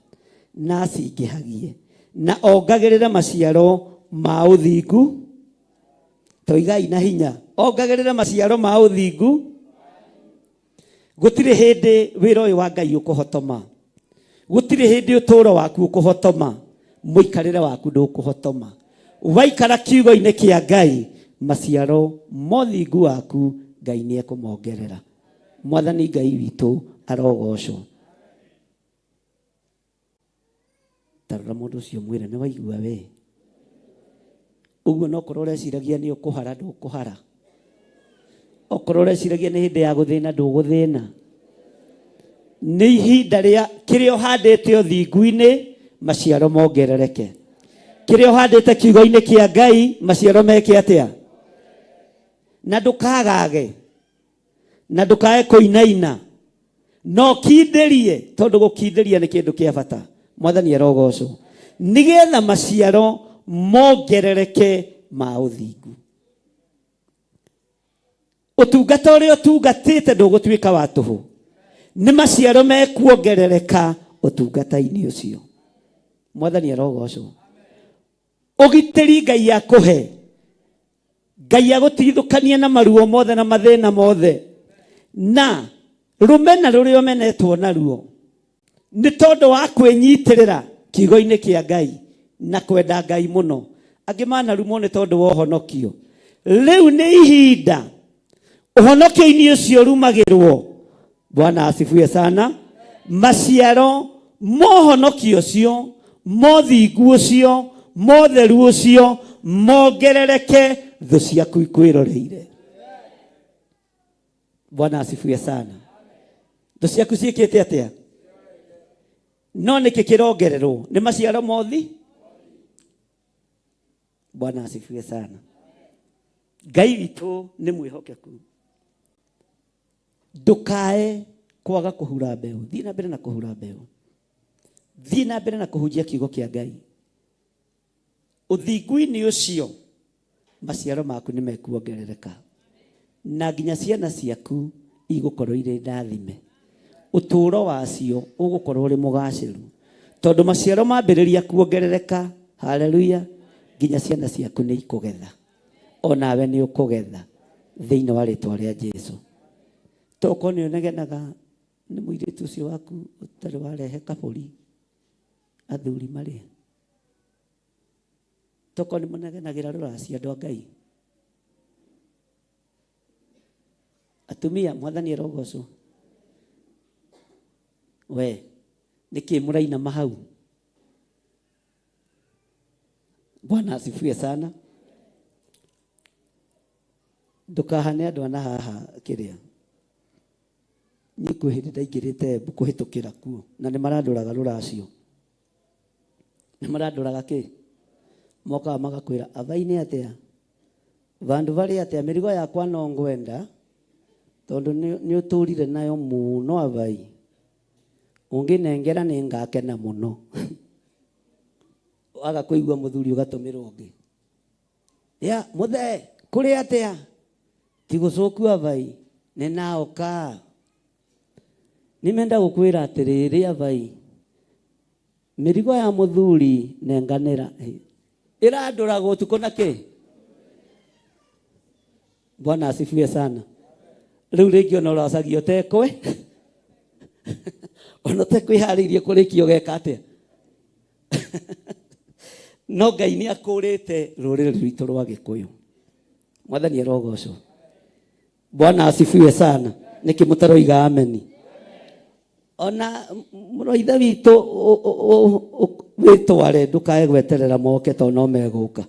na acingĩhagie na ongagĩrĩre maciaro ma ũthingu. Toigai na hinya, ongagĩrĩre maciaro ma ũthingu. Gũtirĩ hĩndĩ wĩra ũyũ wa Ngai ũkũhotoma. Gũtirĩ hĩndĩ ũtũũro waku ũkũhotoma. Mũikarĩre waku ndũkũhotoma. Waikara kiugo-inĩ kĩa Ngai, maciaro ma ũthingu waku Ngai nĩ ekũmongerera. Mwathani Ngai witũ arogocwo. Tarora mũndũ ũcio mwĩre nĩ waigua we. Ũguo no korwo ũreciragia nĩ ũkũhara ndũkũhara. Okorwo ũreciragia nĩ hĩndĩ ya gũthĩna ndũgũthĩna. Nĩ ihinda rĩa kĩrĩa ũhandĩte ũthingu-inĩ maciaro mongerereke. Kĩrĩa ũhandĩte kiugo-inĩ kĩa Ngai maciaro meke atĩa? Na ndũkagage na ndũkae kũinaina. No kindĩrie, tondũ gũkindĩria nĩ kĩndũ kĩa bata. Mwathani arogocwo. Nĩgetha maciaro mongerereke ma ũthingu. Ũtungata ũrĩa ũtungatĩte ndũgũtuĩka wa tũhũ. Nĩ maciaro mekuongerereka ũtungata-inĩ ũcio. Mwathani arogocwo. Ũgitĩri Ngai akũhe. Ngai agũtigithũkanie na maruo mothe na mathĩna mothe. Na rũmena rũrĩa ũmenetwo naruo nĩ tondũ wa kwĩnyitĩrĩra kiugo-inĩ kĩa Ngai na kwenda Ngai mũno. Angĩ manarumwo nĩ tondũ wa ũhonokio. Rĩu nĩ ihinda ũhonokio-inĩ ũcio rumagĩrwo. Bwana asifiwe sana. Maciaro mohonokio ũcio, mothingu ũcio, motheru ũcio mongerereke thũ ciaku ikwĩroreire. Bwana asifiwe sana. Thũ ciaku ciĩkĩte atĩa? No nĩkĩ kĩrongererwo? Nĩ maciaro mothi? Bwana asifiwe sana. Ngai witũ nĩ mwĩhokeku. Ndũkae kwaga kũhura mbeũ. Thiĩ na mbere na kũhura mbeũ. Thiĩ na mbere na kũhunjia kiugo kĩa Ngai. Ũthingu-inĩ ũcio maciaro maku nĩ mekuongerereka. Na nginya ciana ciaku igũkorwo irĩ ndathime. Ũtũũro wacio ũgũkorwo ũrĩ mũgacĩru. Tondũ maciaro mambĩrĩria kuongerereka. Haleluya. Nginya ciana ciaku nĩ ikũgetha. Onawe nĩ ũkũgetha thĩinĩ wa rĩĩtwa rĩa Jesũ. Toko nĩ ũnegenaga nĩ mũirĩtu ũcio waku ũtarĩ warehe kabũri athuri marĩ. Toko nĩ mũnegenagĩra rũracio andũ a Ngai. Atumia Mwathani arogocwo. We nĩkĩ mũrainama hau? Bwana asifiwe sana. Ndũkahane andũ ana haha kĩrĩa. Nĩ kwĩhĩndĩ ndaingĩrĩte kũhĩtũkĩra kuo na nĩ marandũraga rũracio. Nĩ marandũraga kĩ? Mokaga magakwĩra abainĩ atĩa? Vandu varĩ atĩa? Mĩrigo yakwa no ngwenda tondũ nĩ ũtũrire nayo mũno abai. Ũngĩnengera nĩ ngakena mũno. Waga kũigua mũthuri ũgatũmĩrwo ũngĩ. Ya mũthee kũrĩ atĩa? Tigũcoku abai. Nĩ naoka. Nimenda gũkwĩra atĩrĩrĩ abai. Mĩrigo ya mũthuri nenganĩra. Ĩrandũragwo ũtukũ na kĩ? Bwana asifiwe sana. Riu ringi ona uracagio tekwe ona tekwihariirie kurikio geka atia no Ngai ni akurite ruriri rwitu rwa Gikuyu. Mwathani arogocwo. Bwana asifiwe sana. Niki mutaroiga ameni. Ona muroitha witu witware ndukae gweterera moke to no meguka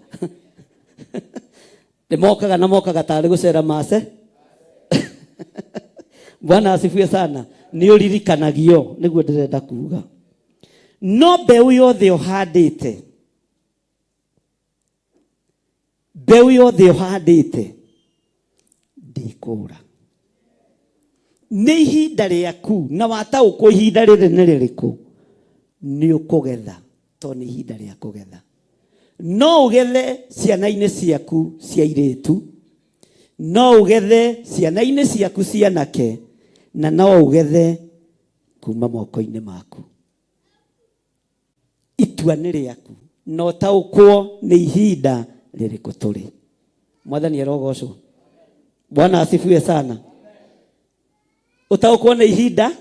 nimokaga na mokaga tari gucera mace. Bwana asifiwe sana. Ni uririkanagio niguo ndirenda kuuga. No mbeu yothe uhandite, mbeu yothe uhandite ndikura. Nĩ ihinda rĩaku na wataũkwo ihinda rĩrĩ nĩ rĩrĩkũ, nĩ ũkũgetha to nĩ ihinda rĩa kũgetha. No ũgethe ciana-inĩ ciaku cia airĩtu, no ũgethe ciana-inĩ ciaku cia anake, na no ũgethe kuma moko-inĩ maku. Itua nĩ rĩaku no ũtaũkwo nĩ ihinda rĩrĩkũ tũrĩ. Mwathani arogocwo. Bwana asifiwe sana. Utaũkwo nĩ ihinda,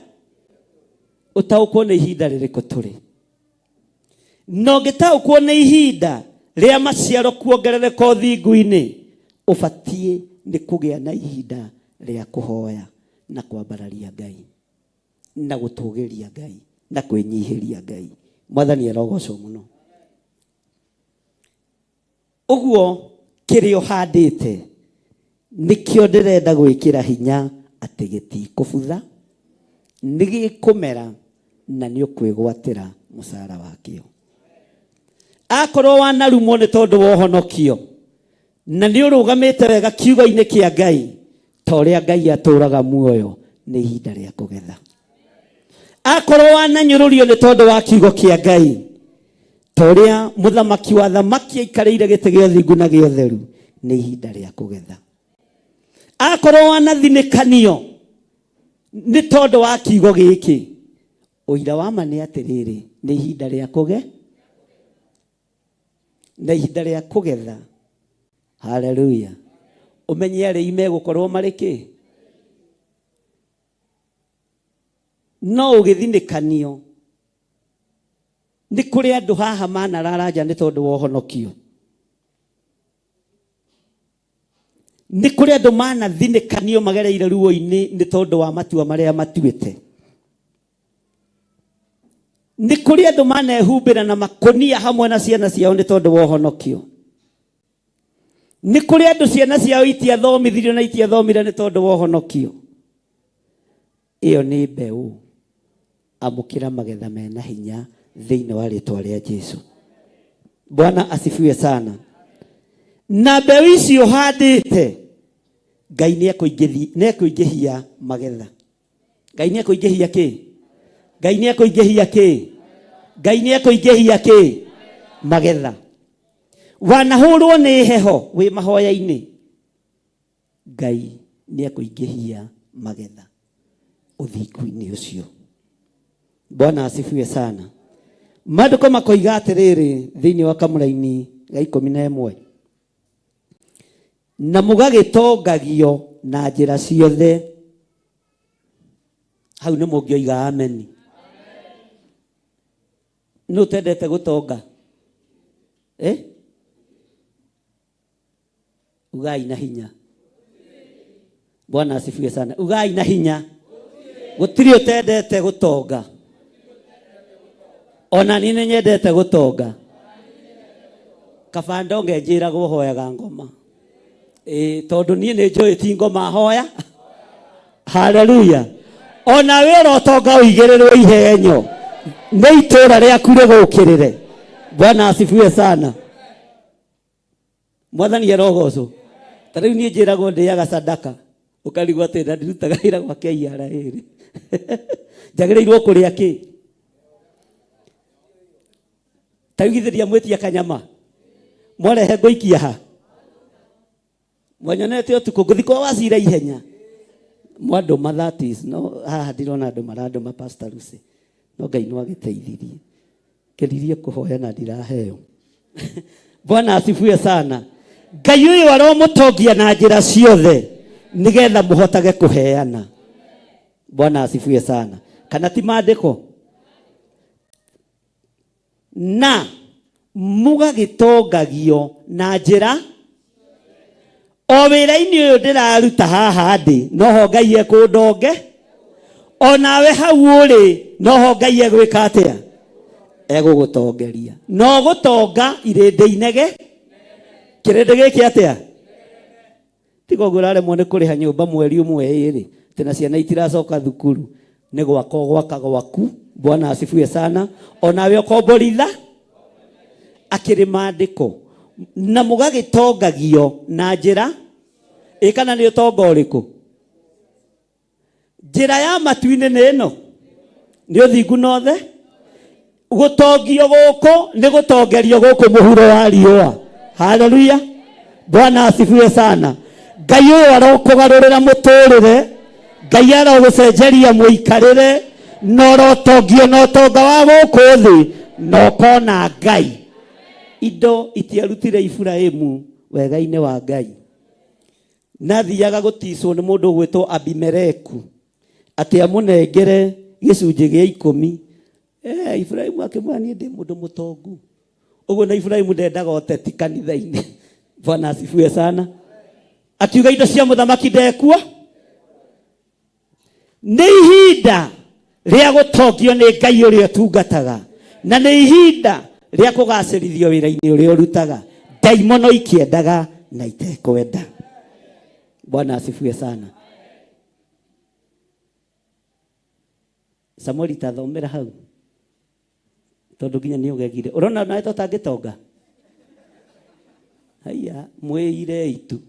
utaũkwo nĩ ihinda rĩrĩkũ tũrĩ. No ngĩtaũkwo nĩ ihinda rĩa maciaro kuongerereka ũthingu-inĩ, ũbatiĩ nĩ kũgĩa na ihinda rĩa kũhoya na kwambararia Ngai na gũtũgĩria Ngai na kwĩnyihĩria Ngai. Mwathani arogocwo mũno. Ũguo kĩrĩa ũhandĩte nĩkĩo ndĩrenda gwĩkĩra hinya atĩ gĩtikũbutha, nĩ gĩkũmera na nĩ ũkwĩgwatĩra mũcara wakĩo. Akorwo wanarumwo nĩ tondũ wa ũhonokio na nĩ ũrũgamĩte wega kiugo-inĩ kĩa Ngai ta ũrĩa Ngai atũraga muoyo, nĩ ihinda rĩa kũgetha. Akorwo wananyũrũrio nĩ tondũ wa kiugo kĩa Ngai ta ũrĩa mũthamaki wa thamaki aikarĩire gĩtĩ gĩa ũthingu na gĩa ũtheru, nĩ ihinda rĩa kũgetha. Akorwo wanathinĩkanio nĩ tondũ wa kiugo gĩkĩ, ũira wa ma nĩ atĩrĩrĩ, nĩ ihinda rĩa kũgetha, na ihinda rĩa kũgetha. Haleluya. Ũmenye arĩ megũkorwo marĩ kĩ? No ũgĩthinĩkanio nĩ kũrĩ andũ haha manararanja nĩ tondũ wa ũhonokio. Nĩ kũrĩ andũ manathinĩkanio magereire ruo-inĩ nĩ tondũ wa matua marĩa matuĩte. Nĩ kũrĩ andũ manehumbĩra na makonia hamwe na ciana ciao nĩ tondũ wa ũhonokio. Nĩ kũrĩ andũ ciana ciao itiathomithirio na itiathomire nĩ tondũ wa ũhonokio. Ĩyo nĩ mbeũ. Amũkĩra magetha mena hinya thĩinĩ wa rĩĩtwa rĩa Jesũ. Bwana asifiwe sana. Na mbeũ ici ũhandĩte, Ngai nĩekũingĩhia magetha. Ngai nĩekũingĩhia kĩ? Ngai nĩekũingĩhia kĩ? Ngai nĩekũingĩhia kĩ? Magetha. Wanahũrwo nĩ heho wĩ mahoya-inĩ, Ngai nĩekũingĩhia magetha ũthingu-inĩ ũcio. Bwana asifiwe sana. Maandĩko makoiga atĩrĩrĩ thĩinĩ wa Kamũra-inĩ ga 11, na mũgagĩtongagio na njĩra ciothe. Hau nĩ mũngĩoiga ameni. Nũ tendete gũtonga? Ugai na hinya. Bwana asifiwe sana. Ugai na hinya. Gũtirĩ ũtendete gũtonga. Ona niĩ nĩ nyendete gũtonga. Kaba ndonge njĩragwo hoyaga ngoma. Tondũ niĩ nĩ njũĩ ti ngoma hoya. Haleluya. Ona wĩra ũtonga ũigĩrĩrwo ihenyo, nĩ itũũra rĩaku rĩgũkĩrĩre. Bwana asifiwe sana. Mwathani arogocwo. Ta rĩu niĩ njĩragwo ndĩaga sadaka, ũkarigwo atĩ na ndirutaga wĩra gwa KRA. Njagĩrĩirwo kũrĩa kĩ? Taugithĩria mwĩtia kanyama. Mwarehe ngũikia ha? Mwanyonete ũtukũ ngũthi kwa Wacira ihenya. Mwandũma that is. No haha ndirona andũ marandũma Pastor Lucy. No Ngai no agĩteithirie. Ngeririe kũhoya na ndiraheo. Bwana asifiwe sana. Ngai uyu aromutongia na njira ciothe nigetha muhotage kuheana. Bwana asifiwe sana. Kana ti maandiko? Na mugagitongagio na njira o wira-ini uyu ndiraruta haha ndi noho Ngai ekundonge, o nawe hau uri noho Ngai egwika atia, egugutongeria. No gutonga irinde inege kirinde giki atia, tiga uguo uraremwo ni kuriha nyumba mweri umwe iri tena ciana itiracoka thukuru, ni gwako gwaka gwaku. Bwana asifiwe sana. O nawe ukomboritha akiri maandiko na mugagitongagio na njira ikana ni utonga uriku. Njira ya matu-ini ni ino, ni uthingu nothe. Gutongio guku ni gutongerio guku muhuro wa riua. Haleluya. Bwana asifiwe sana. Ngai uyu arokugarurira muturire, Ngai arogucenjeria muikarire, no rotongio no tonga wa guku thi no kona Ngai. Indo itiarutire Ibrahimu wega-ini wa Ngai. Nathiaga guticwo ni mundu gwitwo Abimeleku ati amunengere gicunji gia 10. Ibrahimu akimwira ni ndi mundu mutongu. Uguo na Ibrahimu ndendaga oteti kanitha-ini. Bwana asifiwe sana. Akiuga indo cia muthamaki ndekua. Ni ihinda ria gutongio ni Ngai uria tungataga, na ni ihinda ria kugacirithio wira-ini uria urutaga. Daimono ikiendaga na itekwenda. Bwana asifiwe sana. Samueli tathomera hau tondu nginya ni ugegire. Urona nawe tutangitonga haya mwire itu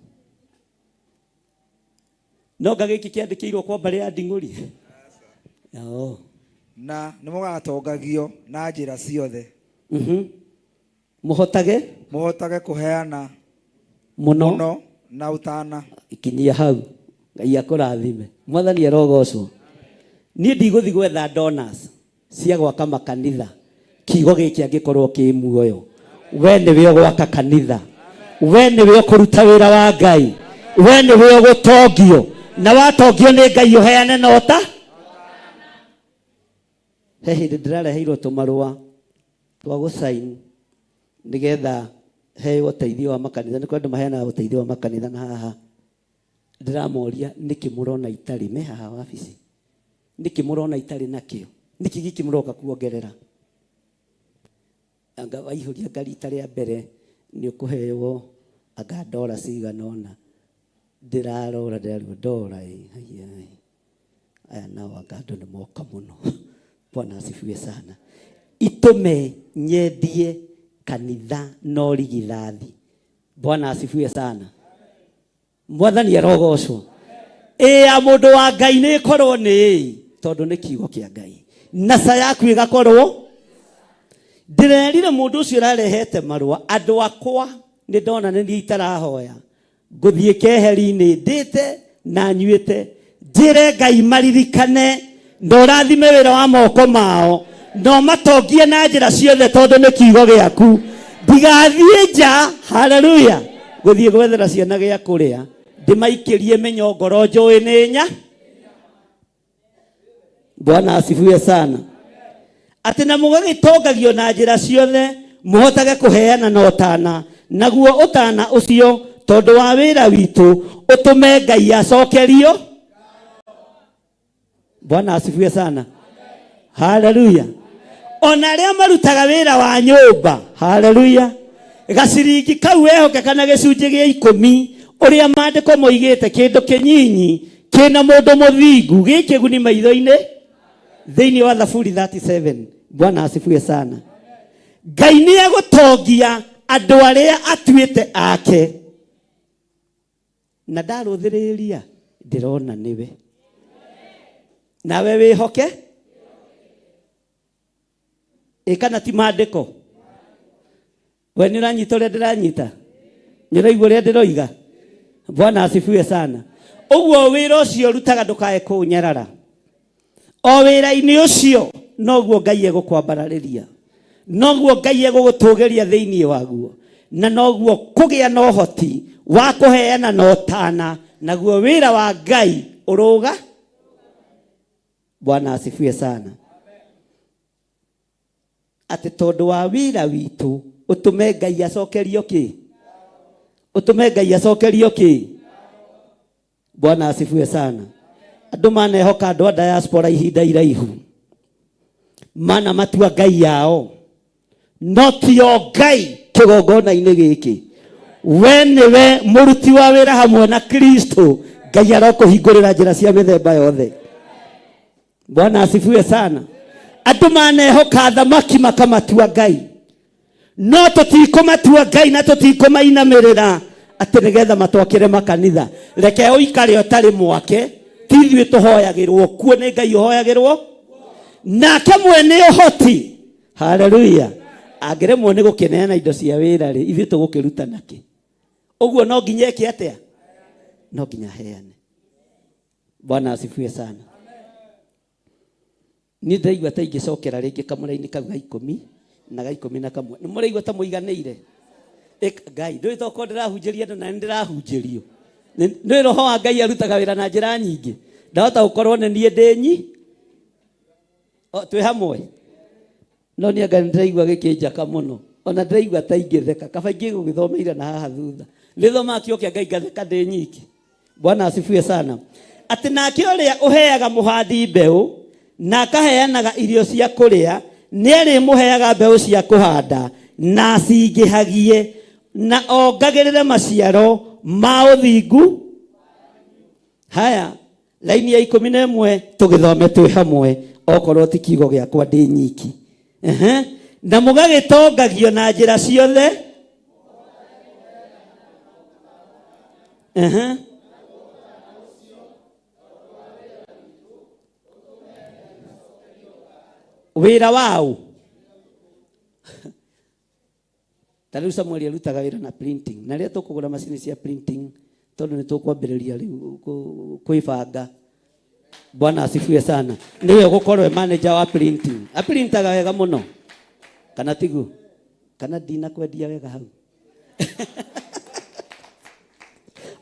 no gagiki kiandikirwo kwa mbari ya nding'uri na nĩ mũgatongagio na njĩra ciothe. Mũhotage kũheana mũno na ũtana. Ikinyia hau. Ngai akũrathime. Mwathani arogocwo. Niĩ ndigũthi gwetha donors cia gwaka makanitha. Kiugo gĩkĩ angĩkorwo kĩ muoyo. We nĩwe ũgwaka kanitha. We nĩwe ũkũruta wĩra wa Ngai. We nĩwe ũgũtongio. Na watongio nĩ Ngai ũheane nota. He hĩndĩ ndĩrareheirwo tũmarũa twa gũcaini nigetha heo ũteithio wa makanitha. Nĩ kwenda maheanaga ũteithio wa makanitha, na haha ndĩramoria nĩkĩ mũrona itarĩ me haha wabici, nĩkĩ mũrona itarĩ nakĩo, nĩkĩ gĩkĩ mũroka kuongerera. Anga waihũria ngari ita rĩa mbere nĩ ũkũheo anga ndora cigana ũna. Ndĩrarora ndora aya nao anga andũ nĩ moka mũno. Bwana asifiwe sana. Itume nyendie kanitha no rigithathi. Bwana asifiwe sana. Mwathani arogocwo. Ya mundu wa Ngai nĩ korwo nĩ tondu nĩ kiugo kĩa Ngai. Naca yaku ĩgakorwo. Ndĩrerire mundu ũcio ũrarehete marũa, andũ akwa nĩ ndona nĩ niĩ itarahoya. Ngũthiĩ keheri-inĩ ndĩte na nyuĩte. Njĩre Ngai maririkane no rathime wĩra wa moko mao, no matongie na njĩra ciothe tondu nĩ kiugo gĩaku. Ndigathiĩ nja. Haleluya. Ngũthiĩ gwethera ciana gĩa kũrĩa, ndĩmaikĩrie mĩnyongoro njũĩ nĩ nya. Bwana asifiwe sana. Atĩ na mũgagĩtongagio na njĩra ciothe mũhotage kũheana na ũtana, naguo ũtana ũcio tondu wa wĩra witũ ũtũme Ngai acokerio. Bwana asifiwe sana. Haleluya. Ona arĩa marutaga wĩra wa nyũmba, haleluya, gaciringi kau wehokeka na gĩcunjĩ gĩa 10 ũrĩa maandĩko moigĩte kĩndũ kĩnyinyi kĩna mũndũ mũthingu gĩkĩguni maitho-inĩ thĩinĩ wa Thaburi 37. Bwana asifiwe sana. Ngai nĩ egũtongia andũ arĩa atuĩte ake. Na ndarũthĩrĩria ndĩrona nĩwe. Nawe wĩhoke. Kana ti maandĩko? We nĩ ũranyita ũrĩa ndĩranyita? Nĩ ũraigua ũrĩa ndĩroiga? Bwana asifiwe sana. Ũguo wĩra ũcio rutaga ndũkae kũũnyarara. O wĩra-inĩ ũcio noguo Ngai egũkwambararĩria, noguo Ngai egũgũtũgĩria thĩinĩ waguo. na noguo kugia na uhoti wa kuheana na utana naguo wira wa Ngai uruga. Bwana asifiwe sana. Ati tondu wa wira witu utume Ngai acokerio ki? Utume Ngai acokerio ki? Bwana asifiwe sana. Andu manehoka andu a diaspora ihinda iraihu, mana matua Ngai yao no tio Ngai kigongona-inĩ gĩkĩ. We niwe muruti wa wĩra hamwe na Kristo. Ngai arokuhingũrĩra njĩra cia mĩthemba yothe. Bwana asifiwe sana. Andu manehoka thamaki makamatua Ngai, no tutikumatua Ngai na tutikumainamĩrĩra atĩ nĩgetha matwakĩre makanitha. Reke ũikare ũtarĩ mwake, ti ithuĩ tũhoyagĩrwo kuo, nĩ Ngai ũhoyagĩrwo nake mwene ũhoti. Haleluya. Angĩremwo nĩ gũkĩneana indo cia wĩra rĩ, ithuĩ tũgũkĩruta nakĩ? Ũguo no nginya eke atĩa? No nginya heane. Bwana asifiwe sana. Ni ndaigua ta ingĩcokera rĩngĩ kamũra-inĩ kau ga 10 na ga 11. Nĩ mũraigua ta mũiganĩire? Ngai ndũĩ toko ndĩrahunjĩria andũ na nĩ ndĩrahunjĩrio. Nĩ roho wa Ngai arutaga wĩra na njĩra nyingĩ. Ndahota gũkorwo nĩ niĩ ndĩnyi twĩ hamwe. No nĩ anga ndĩraigua gĩkĩnjaka mũno. Ona ndĩraigua ta ingĩtheka. Kaba ingĩgũgĩthomeire na haha thutha. Nĩthoma kĩo kĩa Ngai ngatheka ndĩ nyiki. Bwana asifiwe sana. Atĩ nake ũrĩa ũheaga mũhandi mbeũ na akaheanaga irio cia kũrĩa, nĩ arĩmũheaga mbeũ cia kũhanda na cingĩhagie na ongagĩrĩre maciaro ma ũthingu. Haya, laini ya 11 tũgĩthome twĩ hamwe, okorwo ti kiugo gĩakwa ndĩ nyiki. Na mũgagĩtongagio na njĩra ciothe. Wĩra wao tarĩu Samuel arutaga wĩra na printing, na rĩrĩa tũkũgũra macini cia printing, tondũ nĩ tũkwambĩrĩria rĩu kwĩbanga. Bwana asifiwe sana. Niwe ũgũkorwo manager wa printing. Aprintaga wega mũno kana tiguo? Kana dina kwendia wega hau?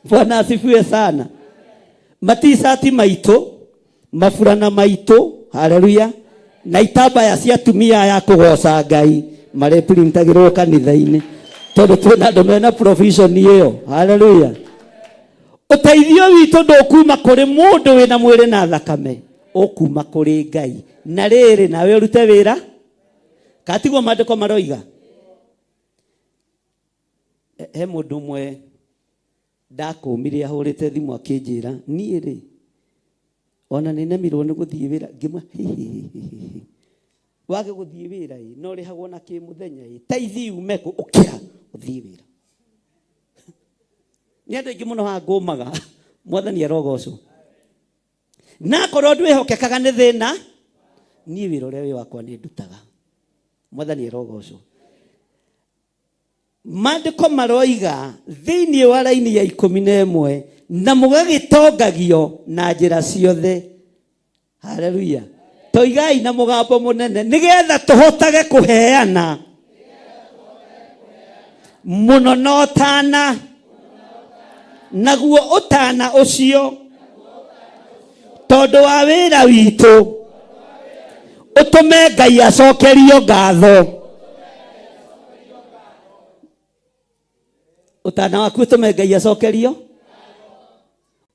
Bwana asifiwe sana. Matisati maitũ, mafurana maitũ, haleluya, na itambaya cia tumia ya kũgoca Ngai marĩ printagĩrwo kanitha-inĩ, tondũ twĩna andũ mena provision ĩyo. Haleluya. Ũteithio witũ ndũkuma kũrĩ mũndũ wĩna mwĩrĩ na thakame, ũkuma kũrĩ Ngai. Na rĩrĩ nawe ũrute wĩra. Katiguo maandĩko maroiga. He mũndũ ũmwe ndakũmire ahũrĩte thimũ akĩnjĩra, niĩ rĩ ona nĩ nemirwo nĩ gũthiĩ wĩra. Ngĩmwa wage gũthiĩ wĩra ĩ, no rĩhagwo na kĩmũthenya ĩ, taithi ume ũkĩra ũthiĩ wĩra. Nĩ andũ aingĩ mũno haha ngũmaga. Mwathani arogocwo. Na korwo ndwĩhokekaga nĩ thĩna, niĩ wĩra ũrĩa wĩ wakwa nĩ ndutaga. Mwathani arogocwo. Maandĩko maroiga thĩinĩ wa laini ya 11, na mũgagĩtongagio na njĩra ciothe. Haleluya. Toigai na mũgambo mũnene nĩgetha tũhotage kũheana mũno na ũtana. Naguo ũtana ũcio tondũ wa wĩra witũ ũtũme Ngai acokerio ngatho. Ũtana waku ũtũme Ngai acokerio.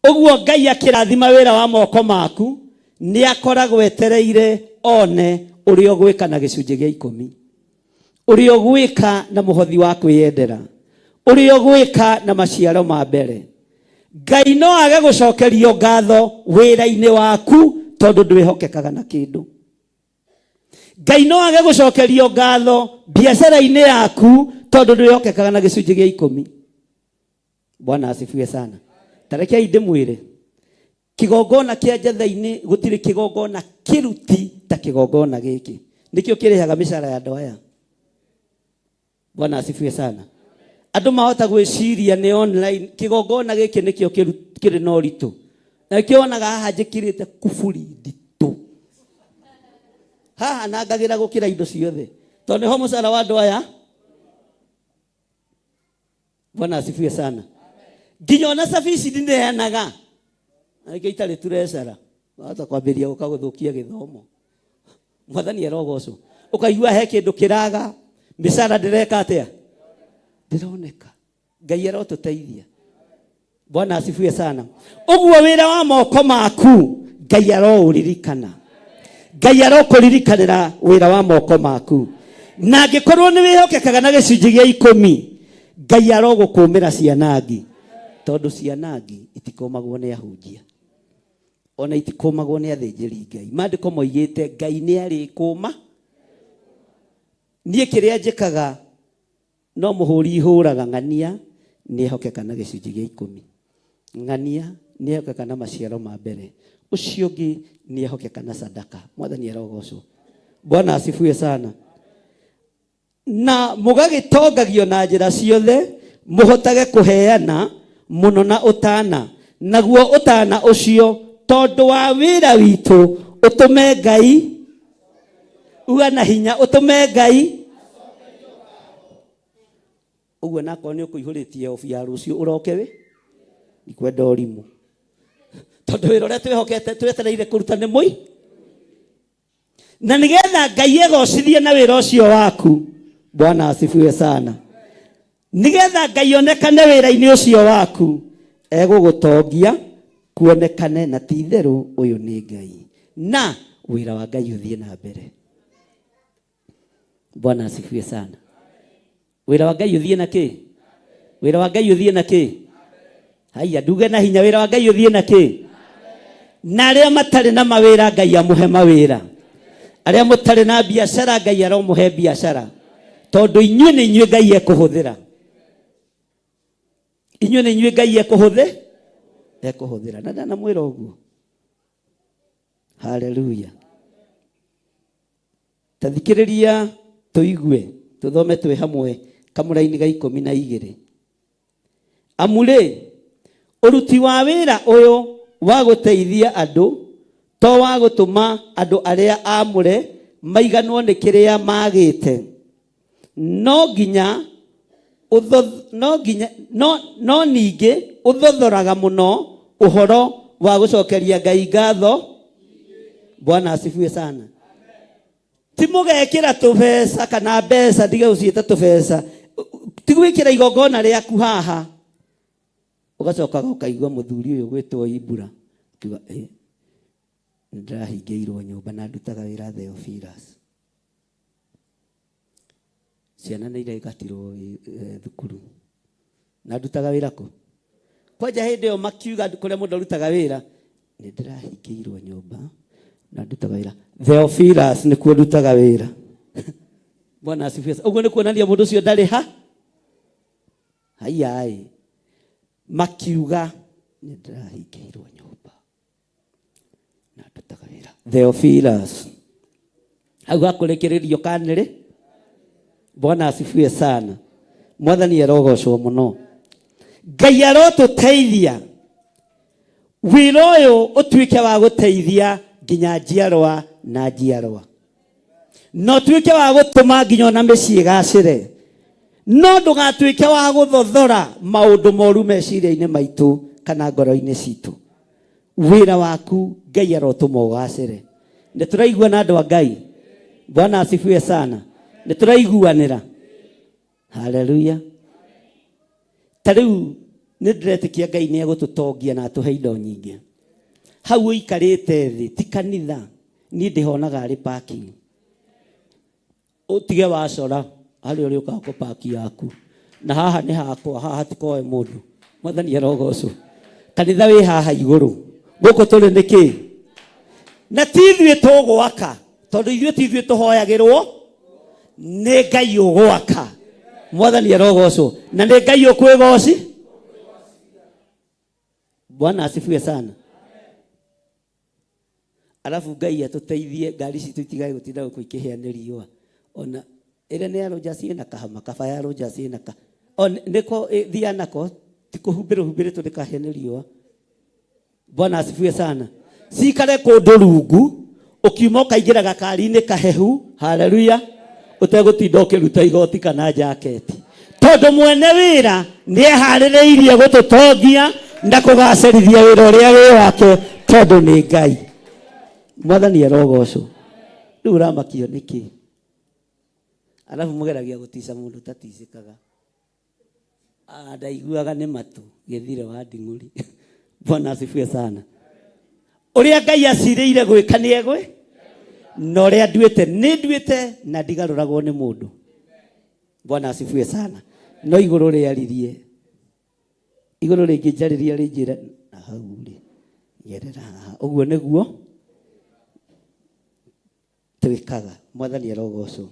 Ũguo Ngai akĩrathima wĩra wa moko maku, nĩ akoragwo etereire one ũrĩa ũgwĩka na gĩcunjĩ gĩa 10, ũrĩa ũgwĩka na mũhothi wa kwĩyendera, ũrĩa ũgwĩka na maciaro ma mbere. Ngai no age gũcokerio ngatho wĩra-inĩ waku tondũ ndwĩhokekaga na kĩndũ. Ngai no age gũcokerio ngatho biacara-inĩ yaku tondũ ndwĩhokekaga na gĩcunjĩ gĩa 10. Bwana asifiwe sana. Tarekei ndĩmwĩre, kĩgongona kĩa njatha-inĩ gũtirĩ kĩgongona kĩruti ta kĩgongona gĩkĩ. Nĩkĩo kĩrĩhaga mĩcara ya andũ aya. Bwana asifiwe sana. Andũ mahota gwĩciria nĩ online. Kĩgongona gĩkĩ nĩkĩo kĩrĩ na ũritũ. Na kĩonaga haha njĩkĩrĩte kuburi nditũ. Haha nangagĩra gũkĩra indo ciothe. Tondũ nĩho mũcara wa andũ aya. Bwana asifiwe sana. Nginya ona sabici ndineanaga aike itari turesara hata kwambiria ukaguthukia githomo. Mwathani arogocwo ukaigua he kindu kiraga misara ndireka atia ndironeka. Ngai arotuteithia. Bwana asifiwe sana. Uguo wira wa moko maku Ngai aroũririkana. Ngai arokũririkanĩra wĩra wa moko maku. Na angĩkorwo nĩ wĩhokekaga na gĩcunjĩ gĩa 10 Ngai arogũkũmĩra cianangi. Tondũ cianangi itikomagwo nĩ ahunjia. Ona itikomagwo nĩ athĩnjĩri Ngai. Maandĩko moigĩte Ngai nĩ arĩkũma. Niĩ kĩrĩa njĩkaga no mũhũri hũraga ng'ania nĩ ehokeka na gĩcunjĩ gĩa 10. Ng'ania nĩ ehokeka na maciaro ma mbere. Ucio ũngĩ nĩ ehokeka na sadaka. Mwathani arogocwo. Bwana asifiwe sana. Na mũgagĩtongagio na njĩra ciothe mũhotage kũheana mũno na ũtana. Naguo ũtana ũcio tondũ wa wĩra witũ ũtũme Ngai uga na hinya ũtũme Ngai. Uguo nako nĩ ũkũihũrĩtie obi ya rũciũ ũroke wĩ ikwenda ũrimũ. Tondũ wĩra ũrĩa twĩhokete twetereire kũruta nĩ mũi. Na nĩgetha Ngai egocithie na wĩra ũcio waku. Bwana asifiwe sana. Nĩgetha Ngai onekane wĩra-inĩ ũcio waku egũgũtongia kuonekane na ti-itherũ ũyũ nĩ Ngai. Na wĩra wa Ngai ũthiĩ na mbere. Bwana asifiwe sana. Wĩra wa Ngai ũthiĩ na kĩ? Wĩra wa Ngai ũthiĩ na kĩ? Haya nduge na hinya wĩra wa Ngai ũthiĩ na kĩ? Na arĩa matarĩ na mawĩra Ngai amũhe mawĩra. Arĩa mũtarĩ na biacara Ngai aromũhe biacara. Tondũ inyuĩ nĩ inyuĩ Ngai ekũhũthĩra. Inyuĩ nĩ inyuĩ Ngai ekũhũthĩra. Na ndanamwĩra ũguo. Haleluya. Tathikĩrĩria tũigue tuthome twĩ hamwe kamũra-inĩ ga 12. Amurĩ ũruti wa wĩra ũyũ wa gũteithia andũ to wa gũtũma andũ arĩa amũre maiganwo nĩ kĩrĩa magĩte. No ningĩ ũthothoraga mũno ũhoro wa gũcokeria Ngai ngatho. Bwana asifiwe sana. Ti mũgekĩra tũbeca kana mbeca ndige ũciĩte tũbeca. Ti gwĩkĩra igongona rĩaku haha. Ũgacoka ũkaigua mũthuri ũyũ gwĩtwo Ibura. Kiuga nĩndĩrahingĩirwo nyũmba na ndutaga wĩra Theophilus. Ciana nĩ iregatirwo thukuru. Na ndutaga wĩra kũ? Kwanja hĩndĩ ĩyo makiuga kũrĩa mũndũ arutaga wĩra nĩndĩrahingĩirwo nyũmba na ndutaga wĩra Theophilus nĩkuo ndutaga wĩra. Bwana asifiwe. Ũguo nĩ kuonania mũndũ ũcio ndarĩ ha. Haiya makiuga nĩndĩrahingĩirwo nyũmba na ndutaga wĩra Theophilus. Hau hakũrekererio kanĩrĩ. Bwana asifiwe sana. Mwathani arogocwo mũno. Ngai arotũteithia wĩra ũyũ ũtuĩke wa gũteithia nginya njiarwa na njiarwa. No tuĩke wa gũtũma nginya ona mĩciĩ gacĩre. No ndũgatuĩke wa gũthothora maũndũ moru meciria-inĩ maitũ kana ngoro-inĩ citũ. Wĩra waku Ngai arotũma ũgacĩre. Nĩtũraigua na andũ a Ngai. Bwana asifiwe sana. Nĩtũraiguanĩra. Haleluya. Tarĩu nĩndĩretĩkia Ngai nĩ egũtũtongia na atũhe indo nyingĩ. Hau ũikarĩte thĩ ti kanitha. Niĩ ndĩhonaga arĩ parking. Ũtige wacora harĩ ũrĩa ũkaga parking yaku. Na haha nĩ hakwa, haha hatikoe mũndũ. Mwathani arogocwo. Kanitha wĩ haha igũrũ. Gũkũ tũrĩ nĩkĩ? Na ti ithuĩ tũgwaka. Tondũ ithuĩ ti ithuĩ tũhoyagĩrwo. Nĩ Ngai ũgwaka. Mwathani arogocwo. Na nĩ Ngai ũkwĩgoci. Bwana asifiwe sana. Alafu Ngai atũteithie ngari citũ itigae gũtinda gũkũ ikĩhĩa nĩ riũa. Ona ĩrĩa nĩ ya Rogers ĩna kahama kaba ya Rogers ĩna ka. Nĩko thia nako ti kũhumbĩrĩtwo ndĩkahĩa nĩ riũa. Bwana asifiwe sana. Cikare kũndũ rungu ũkiuma ũkaingĩra gakari-inĩ kahehu. Haleluya. Ũtegũtinda ũkĩruta igoti kana jaketi. tondu mwene wira ni ehaririirie gututongia na kugacerithia wira uria wi wake tondu ni Ngai. Mwathani arogocwo. Riu uramakio niki? Alafu mugeragia gutica mundu taticikaga. Ndaiguaga ni matu githire wa nding'uri. Bwana asifiwe sana. Uria Ngai aciriire gwika ni egwe, na uria nduite ni nduite na ndigaruragwo ni mundu. Bwana asifiwe sana. No iguru riaririe, iguru ringijariria rinjira na hau ri yerera uguo niguo twikaga. Mwathani arogocwo.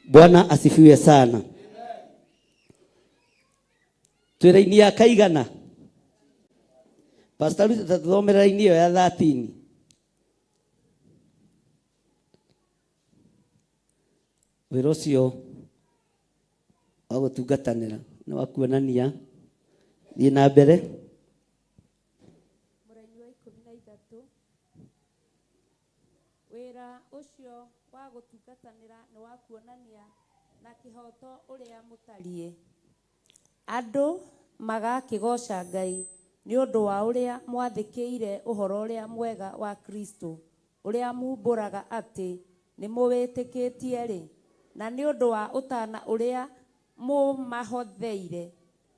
Bwana asifiwe sana. Twira-ini ya kaigana Pastor Ruth atathomera ini ya 13. Wĩra ũcio wa gũtungatanĩra nĩ wa kuonania. Thiĩ na mbere. Mũraini wa 13. Wĩra ũcio wa gũtungatanĩra nĩ wa kuonania na kĩhoto ũrĩa mũtariĩ. Andũ magakĩgoca Ngai nĩ ũndũ wa ũrĩa mwathĩkĩire ũhoro ũrĩa mwega wa Kristo, ũrĩa mumbũraga atĩ nĩ mũwĩtĩkĩtie-rĩ, na nĩ ũndũ wa ũtana ũrĩa mũmahotheire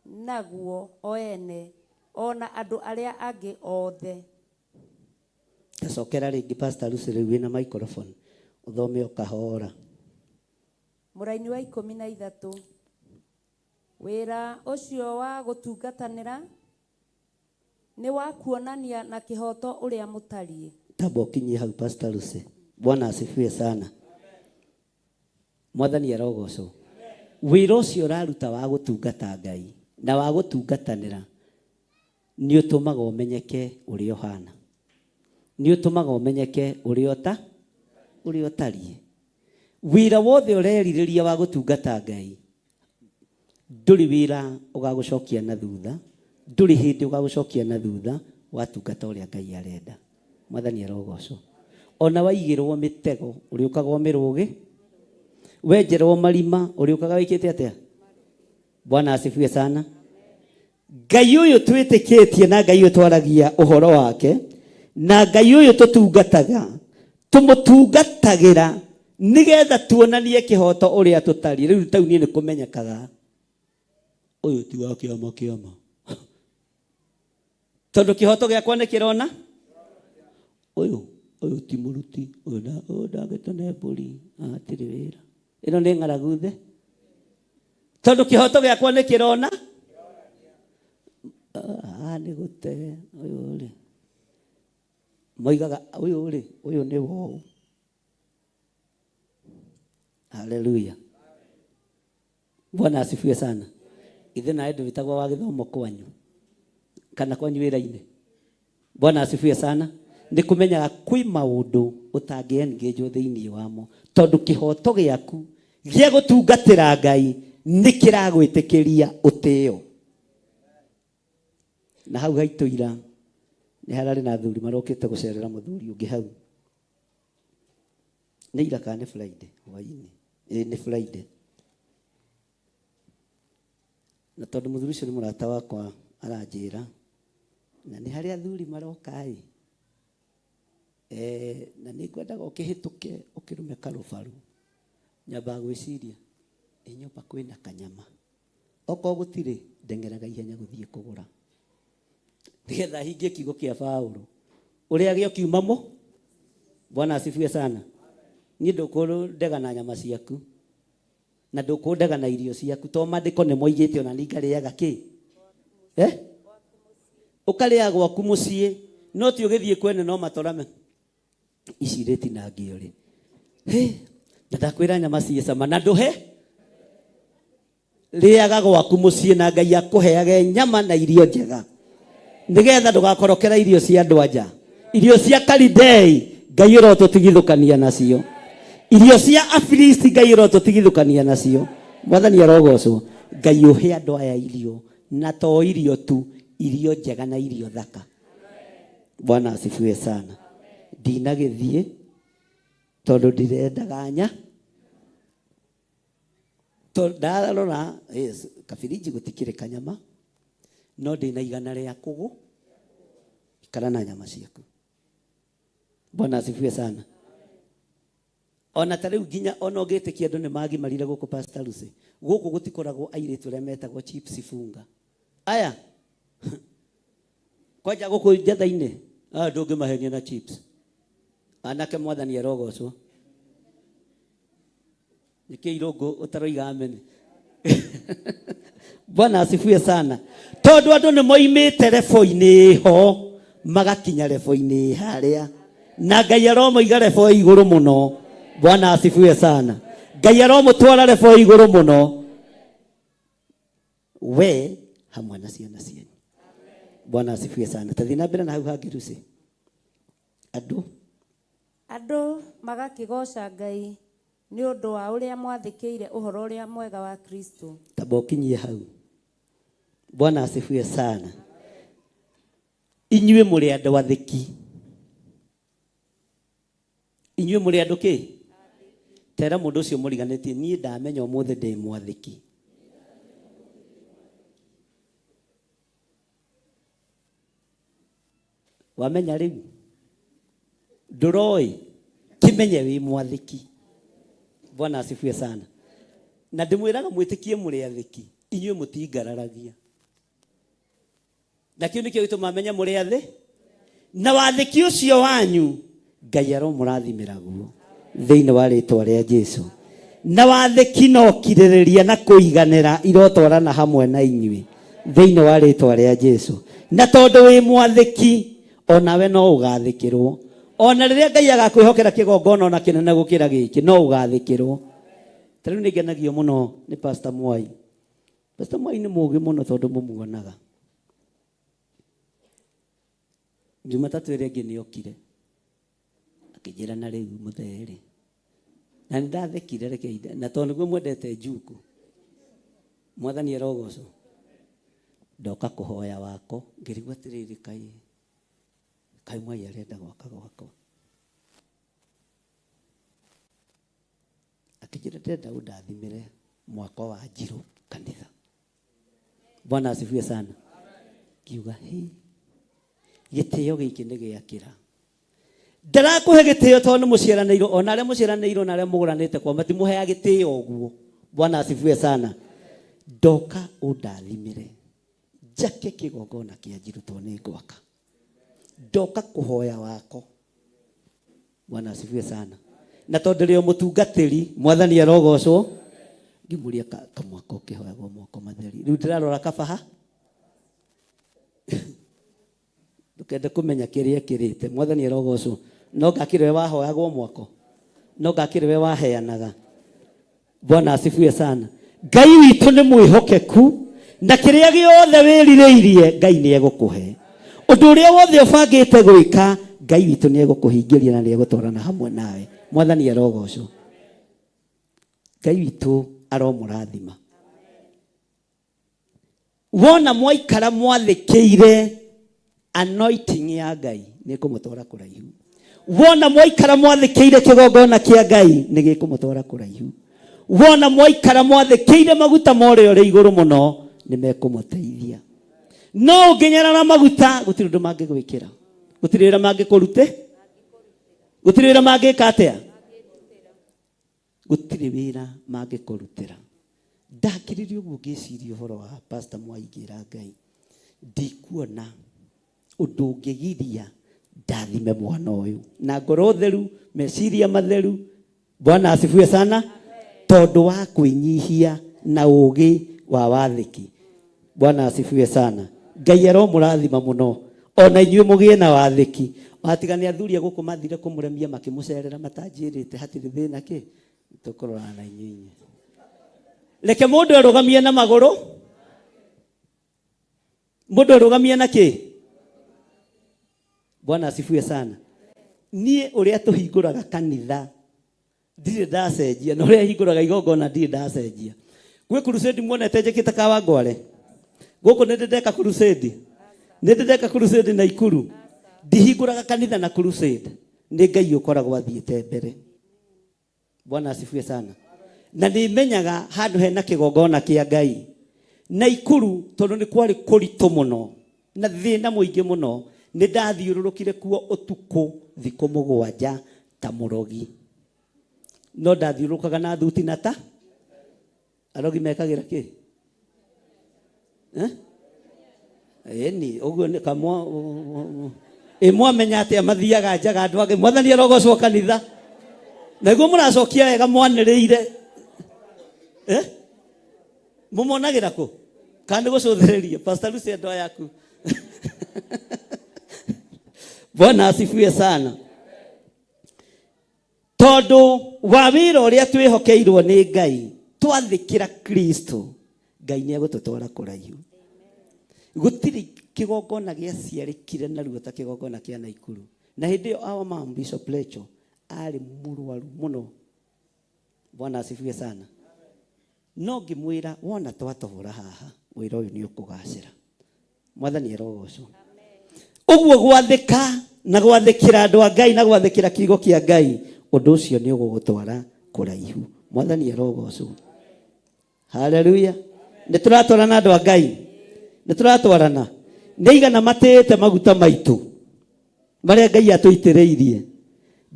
naguo o ene ona andũ arĩa angĩ othe. Tacokera rĩngĩ Pastor Lucy rĩu wĩna microphone ũthome ũkahora. Mũraini wa 13. Wĩra ũcio wa gũtungatanĩra nĩ wa kuonania na kĩhoto ũrĩa mũtariĩ. Tamba ũkinyie hau Pastor Lucy. Bwana asifiwe sana. Mwathani arogocwo. Wĩra ũcio ũraruta wa gũtungata Ngai na wa gũtungatanĩra nĩ ũtũmaga ũmenyeke ũrĩa ũhana, nĩ ũtũmaga ũmenyeke ũrĩa ũtariĩ. Wĩra wothe ũrerirĩria wa gũtungata Ngai ndũrĩ wĩra ũgagũcokia na thutha, ndũrĩ hĩndĩ ũgagũcokia na thutha watungata ũrĩa Ngai arenda. Mwathani arogocwo. Ona waigĩrwo mĩtego ũrĩũkaga mĩrũgĩ, wenjerwo marima ũrĩũkaga wĩkĩte atĩa? Bwana asifiwe sana. Ngai ũyũ twĩtĩkĩtie na Ngai ũyũ twaragia ũhoro wake na Ngai ũyũ tũtungataga, tũmũtungatagĩra nigetha tuonanie kĩhoto ũrĩa tũtariĩ. Rĩu tau niĩ nĩ kũmenyekaga ũyũ ti wa kĩama. Tondũ kĩhoto gĩakwa nĩ kĩrona ũyũ ti mũruti, ũyũ ndagĩtone mbũri, atirĩ wĩra. Ĩno nĩ ng'aragu the. Tondũ kĩhoto gĩakwa nĩ kĩrona nĩ gũte ũyũ rĩ. Moigaga ũyũ rĩ, ũyũ nĩ wou. Haleluya. Bwana asifiwe sana. Ithe nawe ndũrĩtagwo wa gĩthomo kwanyu kana kwanyu wĩra-inĩ. Bwana asifiwe sana. Nĩ kũmenyaga kwĩ maũndũ ũtangĩ-engage thĩinĩ wamo tondũ kĩhoto gĩaku gĩa gũtungatĩra Ngai nĩ kĩragwĩtĩkĩria ũtĩo. Na hau haitũ ira nĩ hararĩ na athuri marokĩte gũcerera mũthuri ũngĩ hau. Nĩ ira kana nĩ Friday hwaĩ-inĩ? Nĩ Friday. Na tondũ mũthuri ũcio nĩ mũrata wakwa aranjĩra na nĩ harĩ athuri maroka-ĩ, na nĩ ngwendaga ũkĩhĩtũke ũkĩrume karũbaru. Nyambaga gwĩciria nyũmba kwĩna kanyama, okorwo gũtirĩ ndeng'eraga ihenya gũthiĩ kũgũra nĩgetha hingie kiugo kĩa Paũlũ ũrĩa gĩo kiuma mo. Bwana asifiwe sana. Niĩ ndũkũndega na nyama ciaku na ndũkũndega na irio ciaku, to maandĩko nĩ moigĩte ona nĩ ngarĩaga kĩ ũkarĩaga gwaku mũciĩ, no ti ũgĩthiĩ kwene no matorame ici rĩtinangio rĩ. Na ndakwĩra nyama ciĩ cama na ndũhe, rĩaga gwaku mũciĩ na Ngai akũheage nyama na irio njega nĩgetha ndũgakorokera irio cia andũ anja, irio cia Kalidei Ngai ũrotũtigithũkania nacio, irio cia Afilisti Ngai ũrotũtigithũkania nacio. Mwathani arogocwo. Ngai ũhe andũ aya irio, na to irio tu, irio njega na irio thaka. Bwana asifiwe sana. Ndinagĩthiĩ tondũ ndirendaga to ndarora kabiriji gutikire kanyama no ndina igana ria kugu ikara na nyama ciaku. Bwana asifiwe sana. Ona tariu ginya ona ugitikia andu ni magi marire guku Pastor Lucy guku gutikoragwo airitu ria metagwo chips funga aya kwaja guku njatha-ini ndungimahenia na chips anake mwathani erogocwo niki irungu utaroiga amen. Bwana asifiwe sana. Tondu andu ni moimite lebo-ini ho magakinya lebo-ini haria na Ngai aromoiga lebo iguru muno. Bwana asifiwe sana. Ngai aromutwara lebo iguru muno we hamwe na ciana cianyu. Bwana asifiwe sana. Tathina mbere na hau hangi Lucy. Andu magakigoca Ngai ni undu wa uria mwathikiire uhoro uria mwega wa Kristo. Tabokinyie hau. Bwana asifiwe sana. Inyue muri andu athiki. Inyue muri andu ki? Tera mundu ucio muriganitie nie ndamenya umuthe ndi mwathiki. Wamenya riu nduroi kimenye wi mwathiki. Bwana asifiwe sana. Na ndimwiraga mwitikie muri athiki inyue mutingararagia. Na kio nikio gitu mamenya muri athi na wathiki ucio wanyu Ngai aromurathimira guo thiini wa ritwa ria Jesu. Na wathiki no kiririria na kuiganira irotwarana hamwe na inyue thiini wa ritwa ria Jesu. Na tondu wi mwathiki onawe no ugathikirwo. Ona riria Ngai agakwihokera kigongona ona kinene gukira giki no ugathikirwo. Tariu ni ngenagio muno ni Pastor Mwai. Pastor Mwai ni mugi muno tondu mumuonaga. Jumatatu iria ngi ni okire akijira na riu mutheri na ndathekire reke na tondu gwe mwendete njuku mwathani erogocwo ndoka kuhoya wako ngirigwa tiriri kai Mwai arenda gwaka gwako akijira ndenda undathimire mwaka wa Njiro kanitha. Bwana asifiwe sana. Kiuga gitio giki ni giakira ndarakuhe gitio tondu muciaraniirwo ona aria muciaraniirwo na aria muguranite kwa matimuhea gitio uguo. Bwana asifiwe sana. Ndoka undathimire njake kigongona kia Njiro tondu ni gwaka ndoka kuhoya wako. Bwana asifiwe sana. Na tondu rio mutungatiri mwathani arogocwo ngimuria kamwaka ukihoyagwo moko matheri riu ndirarora kabaha ndukende kumenya kiria kirite mwathani arogocwo no ngakire wahoyagwo mwako no ngakire waheanaga. Bwana asifiwe sana. Ngai witu ni mwihokeku na kiria giothe wiririirie Ngai ni egukuhe. Undu uria wothe ubangite gwika Ngai witu ni egukuhingiria na ni egutwarana hamwe nawe. Mwathani arogocwo. Ngai witu aromurathima. Wona mwaikara mwathikiire anointing ya Ngai ni kumutwara kuraihu. Wona mwaikara mwathikiire kigongona kia Ngai ni gikumutwara kuraihu. Wona mwaikara mwathikiire maguta more uri iguru muno ni mekumuteithia. No nginyara maguta gutiri ndu mangigwikira gutiri wira mangikurute gutiri wira mangikatea gutiri wira mangikurutira. Ndakiririo uguo ngiciria uhoro wa Pastor Mwai ngira Ngai ndikuona undu ungigiria ndathime mwana uyu na ngoro theru meciria matheru. Bwana asifiwe sana. Tondu wa kwinyihia na ugi wa wathiki. Bwana asifiwe sana. Ngai aromurathima muno ona inyue mugie na wathiki. Watigania athuri guku mathire kumuremia makimucerera matanjirite hatiri thina ki tukorana na inyinyi. Leke mundu arugamie na maguru. Mundu arugamie na ki? Bwana asifiwe sana. Nie uria tuhinguraga kanitha ndire ndacenjia na uria hinguraga igongona ndire ndacenjia. Gwe crusade muonete njikite Kawangware. Guku ndendeka crusade. Ndendeka crusade na Ikuru. Ndihinguraga kanitha na crusade. Ni Ngai ukoragwo athiite mbere. Bwana asifiwe sana. na nĩ menyaga handũ hena kĩgongona kĩa Ngai na Ikuru tondũ nĩ kwarĩ kũritũ mũno na thĩna mũingĩ mũno nĩ ndathiũrũrũkire kuo ũtukũ thikũ mũgwanja ta mũrogi no ndathiũrũrũkaga na thuti na ta arogi mekagĩra kĩ eni ũguo nĩ kamwa mwamenya atĩa mathiaga njaga andũ angĩ mwathani arogocwo kanitha naguo mũracokia wega mwanĩrĩire mũmonagĩra kũ kana nĩ gũcũthĩrĩria Pastor Lucy ndo yaku Bwana asifiwe sana tondũ wa wĩra ũrĩa twĩhokeirwo nĩ Ngai twathĩkĩra Kristo Ngai nĩ egũtũtwara kũraihu gũtirĩ kĩgongona gĩaciarĩkire naruo ta kĩgongona kĩa Naikuru na hĩndĩ ĩyo our mom Bishop Lecho arĩ mũrwaru mũno Bwana asifiwe sana no ngĩmwĩra wona twatũhũra haha wĩra ũyũ nĩ ũkũgacĩra mwathani arogocwo ũguo gwathĩka na gwathĩkĩra andũ a Ngai na gwathĩkĩra kiugo kĩa Ngai ũndũ ũcio nĩ ũgũgũtwara kũraihu mwathani arogocwo haleluya nĩ tũratwarana andũ a Ngai nĩ tũratwarana nĩ igana matĩĩte maguta maitũ marĩa Ngai atũitĩrĩirie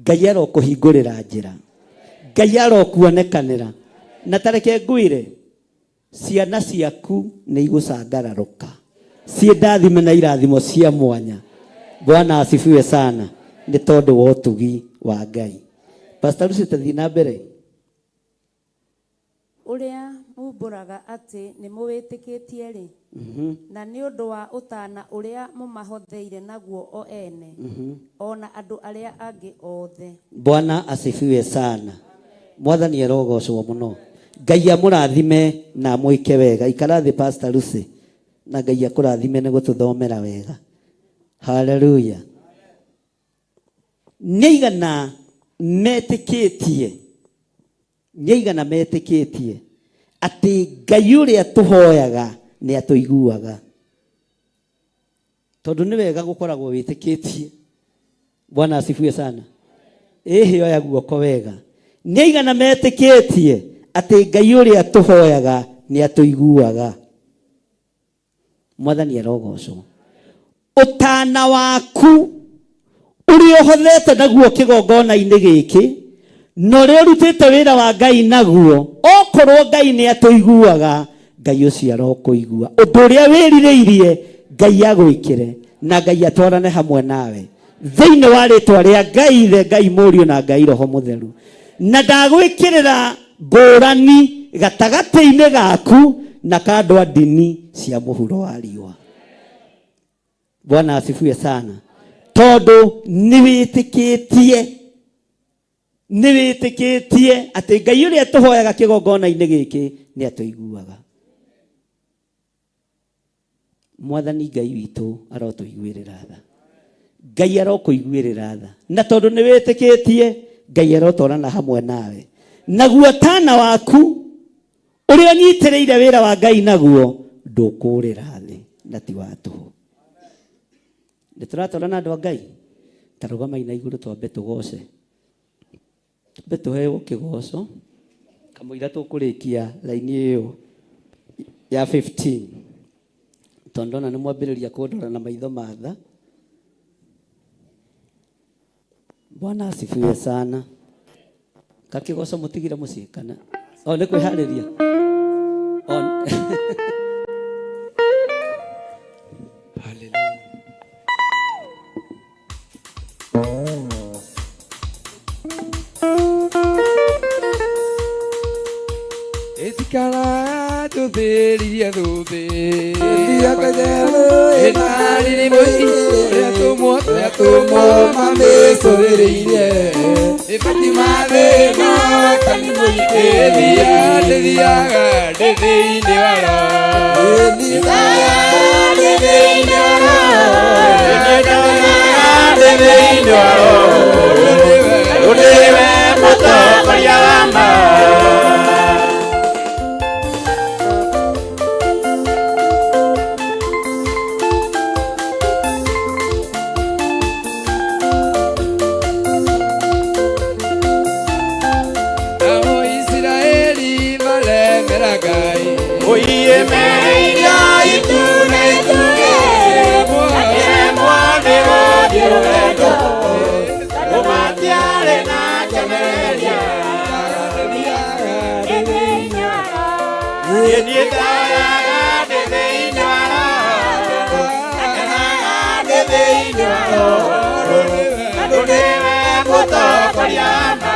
Ngai arokũhingũrĩra njĩra Ngai arokuonekanĩra na tareke ngwĩre ciana ciaku nĩ igũcangararũka ciĩndathime na irathimo cia mwanya Bwana asifiwe sana nĩ tondũ wa ũtugi wa Ngai Pastor Lucy tathiĩ na mbere ũrĩa mumbũraga atĩ nĩ mũwĩtĩkĩtie rĩ na nĩ ũndũ wa ũtana ũrĩa mũmahotheire naguo o ene ona andũ arĩa angĩ othe Bwana asifiwe sana mwathani arogocwo mũno Ngai amũrathime na mwĩke wega ikara thĩ Pastor Lucy na Ngai akũrathime nĩ gũtũthomera wega haleluya nĩigana metĩkĩtie atĩ Ngai ũrĩa tũhoyaga nĩ atũiguaga tondũ nĩ wega gũkoragwo wĩtĩkĩtie Bwana asifiwe sana oya guoko wega nĩigana metĩkĩtie atĩ Ngai ũrĩa tũhoyaga nĩ atũiguaga mwathani arogocwo ũtana waku ũrĩa ũhothete naguo kĩgongona-inĩ gĩkĩ no rĩo rutĩte wĩra wa Ngai naguo okorwo Ngai nĩ atũiguaga Ngai ũcio arokũigua ũndũ ũrĩa wĩrirĩirie Ngai agwĩkĩre na Ngai atwarane hamwe nawe thĩinĩ wa rĩtwa rĩa Ngai Ithe Ngai Mũriũ na Ngai Roho Mũtheru na ndagwĩkĩrĩra ngũrani gatagatĩ-inĩ gaku na kandũ a ndini cia mũhuro wa riũa Bwana asifiwe sana tondũ nĩwĩtĩkĩtie atĩ Ngai ũrĩa tũhoyaga kĩgongona-inĩ gĩkĩ nĩ atũiguaga mwathani Ngai witũ arotũiguĩrĩra tha Ngai arokũiguĩrĩra tha na tondũ nĩwĩtĩkĩtie Ngai arotwarana hamwe nawe naguo tana waku ũrĩa ũnyitĩrĩire wĩra wa Ngai naguo ndũkũrĩra thĩ na ti wa tũhũ nĩ tũratwarana andũ a Ngai ta rũgamai na igũrũ twambe tũgoce twambe tũheo kĩgoco kamũira tũkũrĩkia raini ĩyo ya 15 tondũ ona nĩ mwambĩrĩria kũndora na maitho matha Bwana asifiwe sana kakĩgoco mũtigire mũciĩ kana nĩ kwĩharĩria Etikara tuthĩririe thũthĩ ĩnarĩ mũi tũrĩatũmwo mamĩcũrĩrĩirie ĩbati mathĩna kani mũingĩ ndĩthiaga ndĩthĩinĩ wa roho ndĩthĩinĩ wa roho ũrĩwe mũtongoria wa maa Israeli Oye meria itune tuge Akemo nero diruendo Omatiare na kemeria Yenietara de veinara de veinara Adoneve moto koriama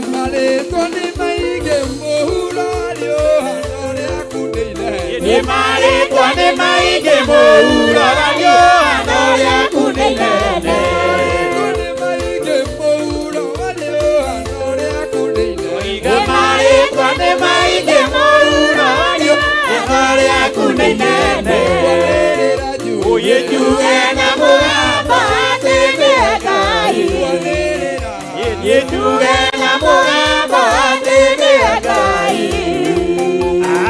marĩtwa nĩ maingĩ mũhurario anoria kundeire nĩ marĩtwa nĩ maingĩ mũhurario anoria kundeire Oye juge na mugamba atende akai Ye juge na mugamba atende akai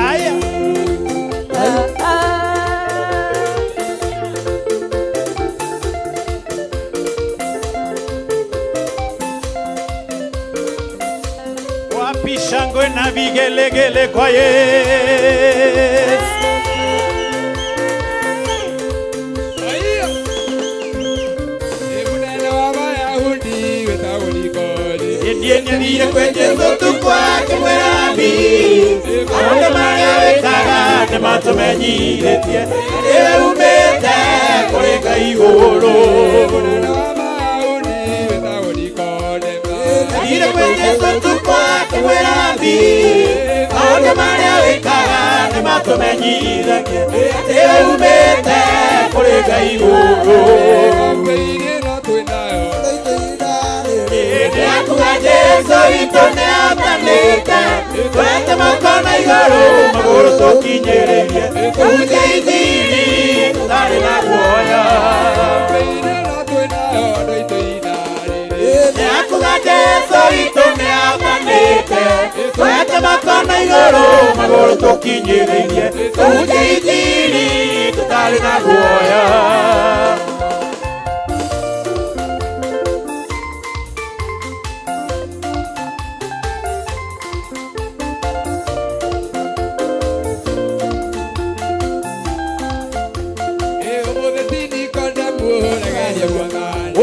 Aya Wapi shangwe na vigelegele kwa Yesu Niye kwenye zotu kwa kimwerabi Aonde maria wekaga ne matumenyiretie Ewe umete kureka iguru Niye kwenye zotu kwa kimwerabi Aonde maria wekaga ne matumenyiretie Ewe umete kureka iguru Jesu itone atanite Twete makona igoro magoro tokinyererie Uje ithiri tutari na kuoya Nyakuga Jesu itone atanite Twete makona igoro magoro tokinyererie Uje ithiri tutari na kuoya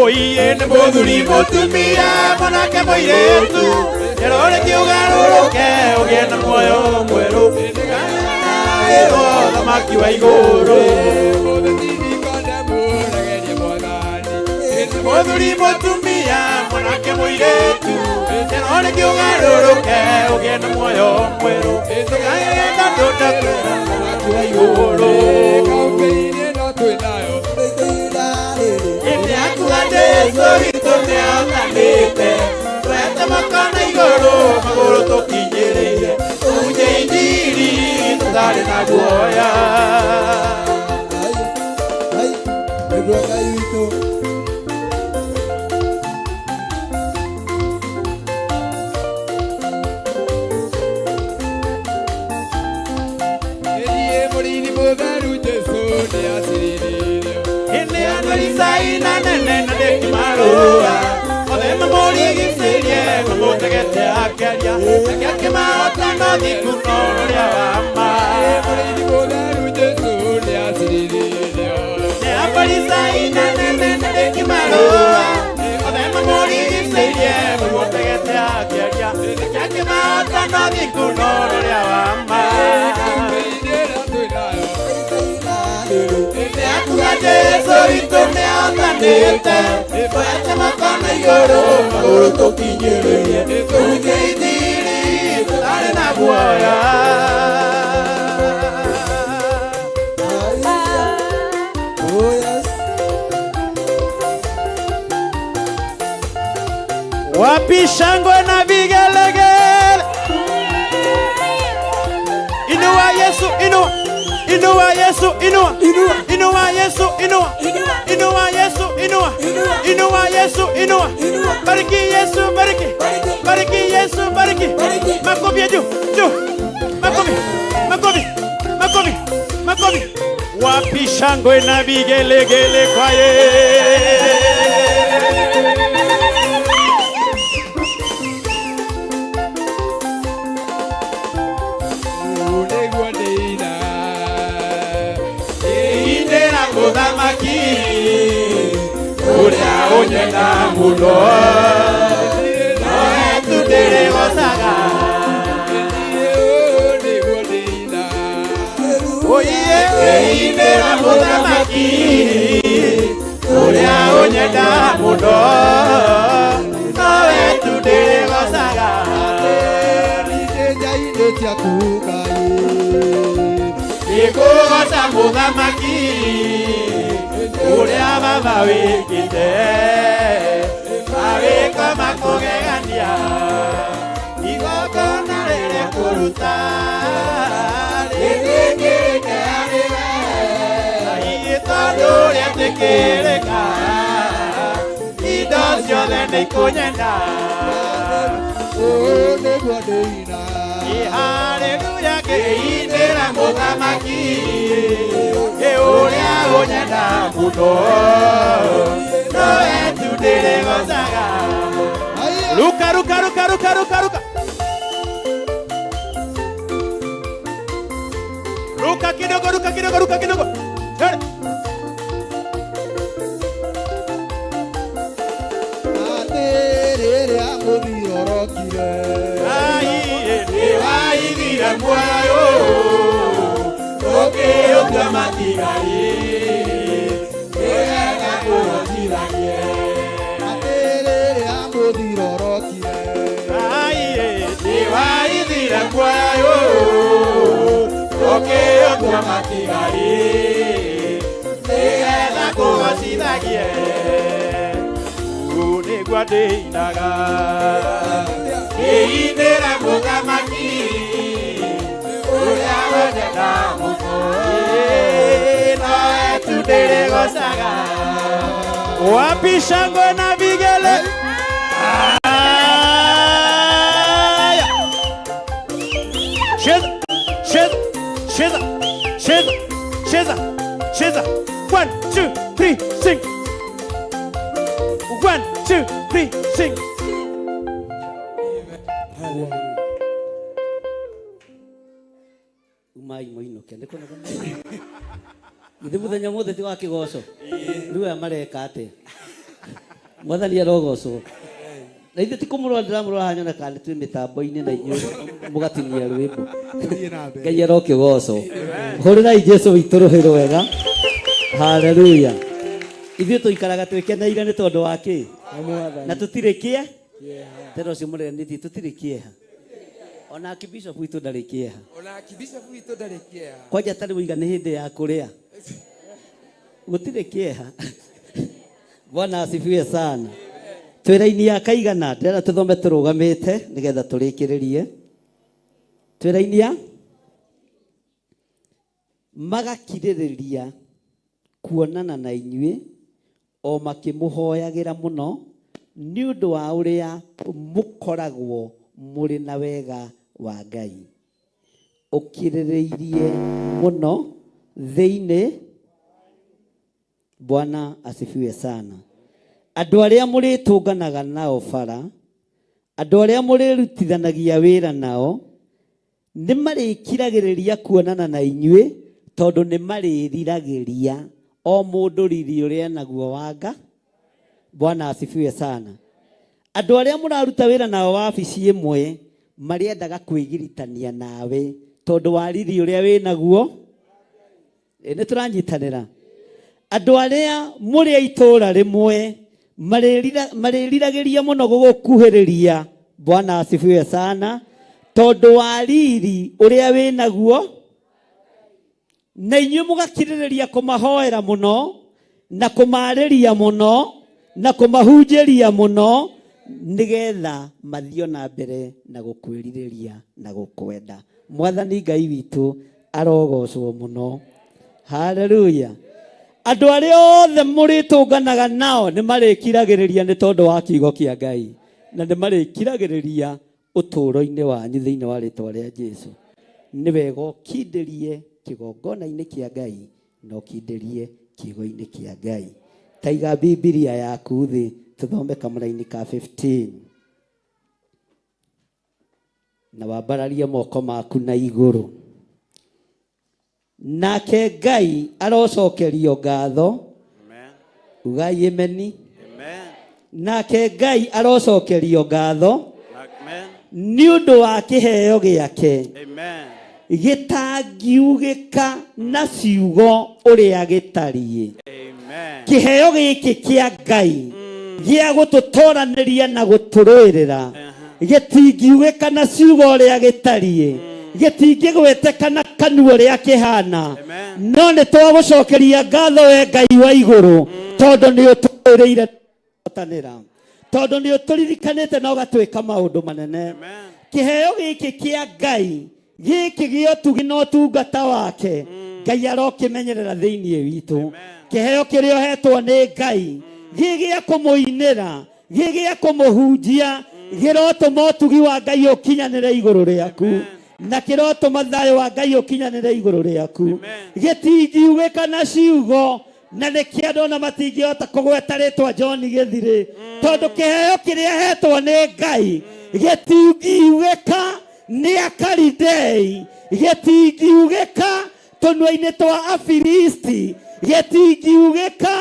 Oye ne moduri motumia monake moiretu Erore kiugaruruke ugena moyo mweru Ero thamaki wa iguru Moduri motumia monake moiretu Erore kiugaruruke ugena moyo mweru Ero thamaki wa iguru Jesu itone atanite Twete makona igoro magoro tokinyereire Uje ithiri tutari na guoya Nĩguo Ngai witũ Erie mũrini mũtheru Jesu nĩ acirĩrĩirio Ene anorisaina nene na dekimarua Ode mamorigicirie mamutegete akeria Akiake maota no thikuno ria wama Mũrini mũtheru Jesu nĩ acirĩrĩirio Ne anorisaina nene na dekimarua Ode mamorigicirie mamutegete akeria Akiake maota no thikuno ria wama Jesu itone atanite Twete makona igoro magoro tokinyereire Uje ithiri tutari na guoya Oh yes Wapi shangwe na vigelegele Inua Yesu inua Inua Yesu inua Inua Yesu inua Inua Yesu inua Inua Yesu inua Bariki Yesu bariki Bariki Yesu bariki Makofi juu juu Makofi Makofi Makofi Makofi Wapi shangwe na vigelegele kwa Yesu Muthamaki uria unyenda muno noe tutire gocaga oye indira muthamaki uria unyenda muno noe tutire gocaga mũthamaki ũrĩa baba wĩkĩte mawĩko makũgegania igongona rĩrĩ kũruta rĩthĩkĩrĩke harĩ we hihi tondũ rĩetĩkĩrĩka indo ciothe nĩikũnyenda nĩguo ndĩina haleluya ngĩinĩra mũthamaki ũrĩa ũnyenda mũno nowe tu ndĩrĩgocaga ruka ruka ruka ruka ruka ruka ruka kidogo ruka kidogo ruka kidogo rĩrĩa mũthiorokire nĩwaigire muoyo ũkĩũtua matigai nĩwega kũhotithanie rĩrĩa mũthiorokire nĩwaigire muoyo ũkĩũtua matigai nĩwega kũhotithanie nĩguo ndĩinaga ngĩinĩra mũthamaki ũrĩa wendeta mũno nowe tu ndĩrĩgocaga wapi shangwe na vigele cheza cheza cheza cheza cheza cheza 1 2 3 sing 1 2 3 sing umai moinuke ndiko na ithe muthenya mothe ti wa kigoco riu aya mareka ate mwathani arogocwo na ithe ti kumurwa ndiramurwa hanyona kana twi mitambo-ini na inyuĩ mugatinia rwĩmbo Ngai arokĩgocwo hũrĩrai Jesũ witũ rũhĩ rwega haleluya ithuĩ tũikaraga twĩkeneire nĩ tondũ wa kĩ na tũtirĩ kĩe tena ũcio mũreganĩtie tũtirĩ kĩeha ona akibishop witũ ndarĩ kĩeha kwanja tarĩ ũiga nĩ hĩndĩ ya kũrĩa gũtirĩ kĩeha Bwana asifiwe sana twĩra-inĩ ya kaigana ndĩrenda tũthome tũrũgamĩte nĩgetha tũrĩkĩrĩrie twĩra-inĩ ya magakirĩrĩria kuonana na inyuĩ o makĩmũhoyagĩra mũno nĩ ũndũ wa ũrĩa mũkoragwo mũrĩ na wega wa Ngai ũkirĩrĩirie mũno thĩinĩ Bwana asifiwe sana andũ arĩa mũrĩtũnganaga nao bara andũ arĩa mũrĩrutithanagia wĩra nao nĩ marĩkiragĩrĩria kuonana na inyuĩ tondũ nĩ marĩriragĩria o mũndũ riri ũrĩa naguo wanga Bwana asifiwe sana andũ arĩa mũraruta wĩra nao wabici ĩmwe marĩendaga kwĩgiritania nawe tondũ wa riri ũrĩa wĩ naguo nĩ tũranyitanĩra andũ arĩa mũrĩ a itũũra rĩmwe marĩriragĩria mũno gũgũkuhĩrĩria Bwana asifiwe sana tondũ wa riri ũrĩa wĩ naguo na inyuĩ mũgakirĩrĩria kũmahoera mũno na kũmarĩria mũno na kũmahunjĩria mũno nĩgetha mathiĩ na mbere na gũkwĩrirĩria na gũkwenda Mwathani Ngai witũ arogocwo mũno haleluya andũ arĩa othe mũrĩtũnganaga nao nĩ marĩkiragĩrĩria nĩ tondũ wa kiugo kĩa Ngai na nĩ marĩkiragĩrĩria ũtũũro-inĩ wanyu thĩinĩ wa rĩtwa rĩa Jesũ nĩ wega ũkindĩrie kĩgongona-inĩ kĩa Ngai na ũkindĩrie kiugo-inĩ kĩa Ngai taiga Biblia yaku thĩ tũthome kamũra-inĩ ka 15 na wambararie moko maku na igũrũ nake Ngai arocokerio ngatho ugai ameni nake Ngai arocokerio ngatho nĩ ũndũ wa kĩheo gĩake gĩtangiugĩka na ciugo ũrĩa gĩtariĩ kĩheo gĩkĩ kĩa Ngai gĩa gũtũtũranĩria na gũtũrũĩrĩra gĩtingiugĩka na ciugo ũrĩa gĩtariĩ gĩtingĩgwĩtĩkana kanua ũrĩa kĩhana no nĩ twagũcokeria ngatho we Ngai wa igũrũ tondũ nĩ ũtũũrĩire gũtanĩra tondũ nĩ ũtũririkanĩte na ũgatwĩka maũndũ manene kĩheo gĩkĩ kĩa Ngai gĩkĩ gĩa ũtugi na ũtungata wake Ngai arokĩmenyerera thĩinĩ witũ kĩheo kĩrĩa ũhetwo nĩ Ngai gĩgĩa kũmũinĩra gĩgĩa kũmũhunjia gĩrotũma ũtugi wa Ngai ũkinyanĩre igũrũ rĩaku na kĩrotũma thayũ wa Ngai ũkinyanĩre igũrũ rĩaku gĩtingiugĩka na ciugo na nĩkĩo andũ ona matingĩhota kũgweta rĩtwa John Gĩthirĩ tondũ kĩheo kĩrĩa hetwo nĩ Ngai gĩtingiugĩka nĩ Akalidei gĩtingiugĩka tũnua-inĩ twa Afilisti gĩtingiugĩka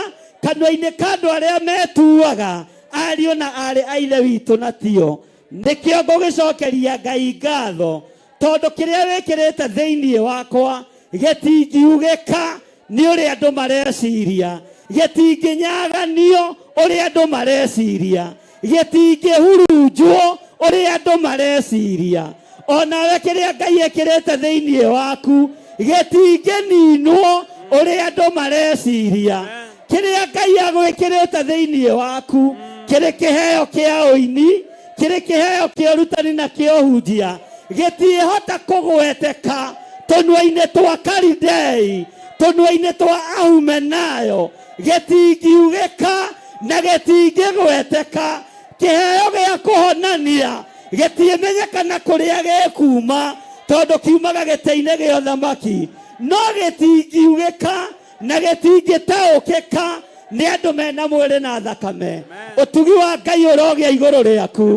kanua-inĩ ka andũ arĩa metuaga ariũ na arĩ a ithe witũ na tio nĩkĩo ngũgĩcokeria Ngai ngatho tondũ kĩrĩa wĩkĩrĩte thĩinĩ wakwa gĩtingiugĩka nĩ ũrĩa andũ mareciria gĩtingĩnyaganio ũrĩa andũ mareciria gĩtingĩhurunjwo ũrĩa andũ mareciria onawe kĩrĩa Ngai ekĩrĩte thĩinĩ waku gĩtingĩninwo ũrĩa andũ mareciria kĩrĩa Ngai agwĩkĩrĩte thĩinĩ waku kĩrĩ kĩheo kĩa ũini kĩrĩ kĩheo kĩa ũrutani na kĩa ũhunjia gĩtiĩhota kũgweteka tũnua-inĩ twa Kalidei tũnua-inĩ twa Ahumenayo gĩtingiugĩka na gĩtingĩgweteka kĩheo gĩa kũhonania gĩtiĩmenyekana kũrĩa gĩkuma tondũ kiumaga gĩtĩ-inĩ gĩa ũthamaki no gĩtingiugĩka na gĩtingĩtaũkĩka nĩ andũ mena mwĩrĩ na thakame ũtugi wa Ngai ũrogĩa igũrũ rĩaku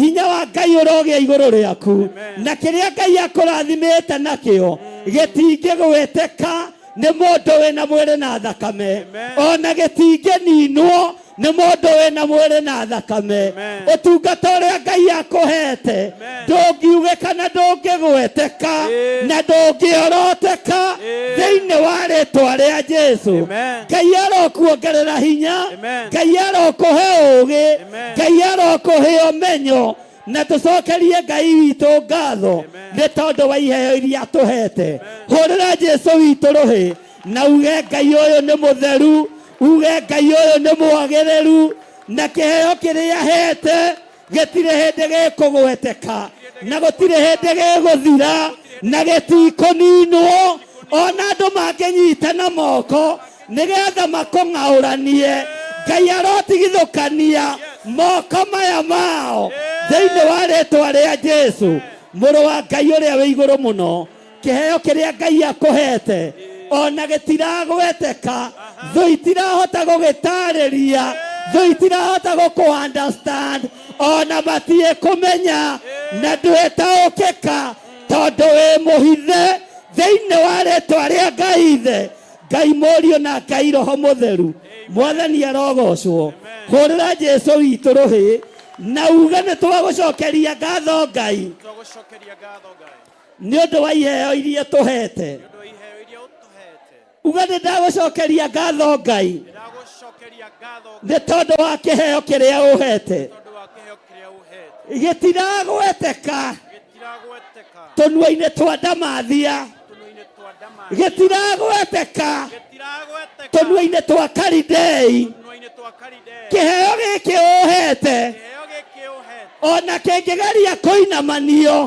hinya wa Ngai ũrogĩa igũrũ rĩaku na kĩrĩa Ngai akũrathimĩte nakĩo gĩtingĩgwĩtĩka nĩ mũndũ wĩna mwĩrĩ na thakame ona gĩtingĩninwo nĩ mũndũ wĩna mwĩrĩ na thakame ũtungata ũrĩa Ngai akũhete ndũngiugĩka na ndũngĩgweteka na ndũngĩoroteka thĩinĩ wa rĩtwa rĩa Jesũ Ngai arokuongerera hinya Ngai arokũhe ũũgĩ Ngai arokũhe ũmenyo na tũcokerie Ngai witũ ngatho nĩ tondũ wa iheo iria atũhete hũrĩra Jesũ witũ rũhĩ na uge Ngai ũyũ nĩ mũtheru uge Ngai ũyũ nĩ mwagĩrĩru na kĩheo kĩrĩa hete gĩtirĩ hĩndĩ gĩkũgweteka na gũtirĩ hĩndĩ gĩgũthira na gĩtikũninwo ona andũ mangĩnyitana moko nĩgetha makũng'aũranie Ngai arotigithũkania moko maya mao thĩinĩ wa rĩtwa rĩa Jesũ mũrũ wa Ngai ũrĩa wĩ igũrũ mũno kĩheo kĩrĩa Ngai akũhete ona gĩtiragweteka thũ itirahota gũgĩtarĩria thũ itirahota gũkũ-understand ona matiĩ kũmenya na ndwĩtaũkĩka tondũ wĩ mũhithe thĩinĩ wa rĩtwa rĩa Ngai ithe Ngai mũriũ na Ngai roho mũtheru mwathani arogocwo hũrĩra Jesũ witũ rũhĩ na uga nĩ twagũcokeria ngatho Ngai nĩ ũndũ wa iheo iria tũhete uga nĩ ndagũcokeria ngatho Ngai nĩ tondũ wa kĩheo kĩrĩa ũhete gĩtiragweteka tũnua-inĩ twa Ndamathia gĩtiragweteka tũnua-inĩ twa Kalidei kĩheo gĩkĩ ũhete ona kĩngĩgeria kũinamanio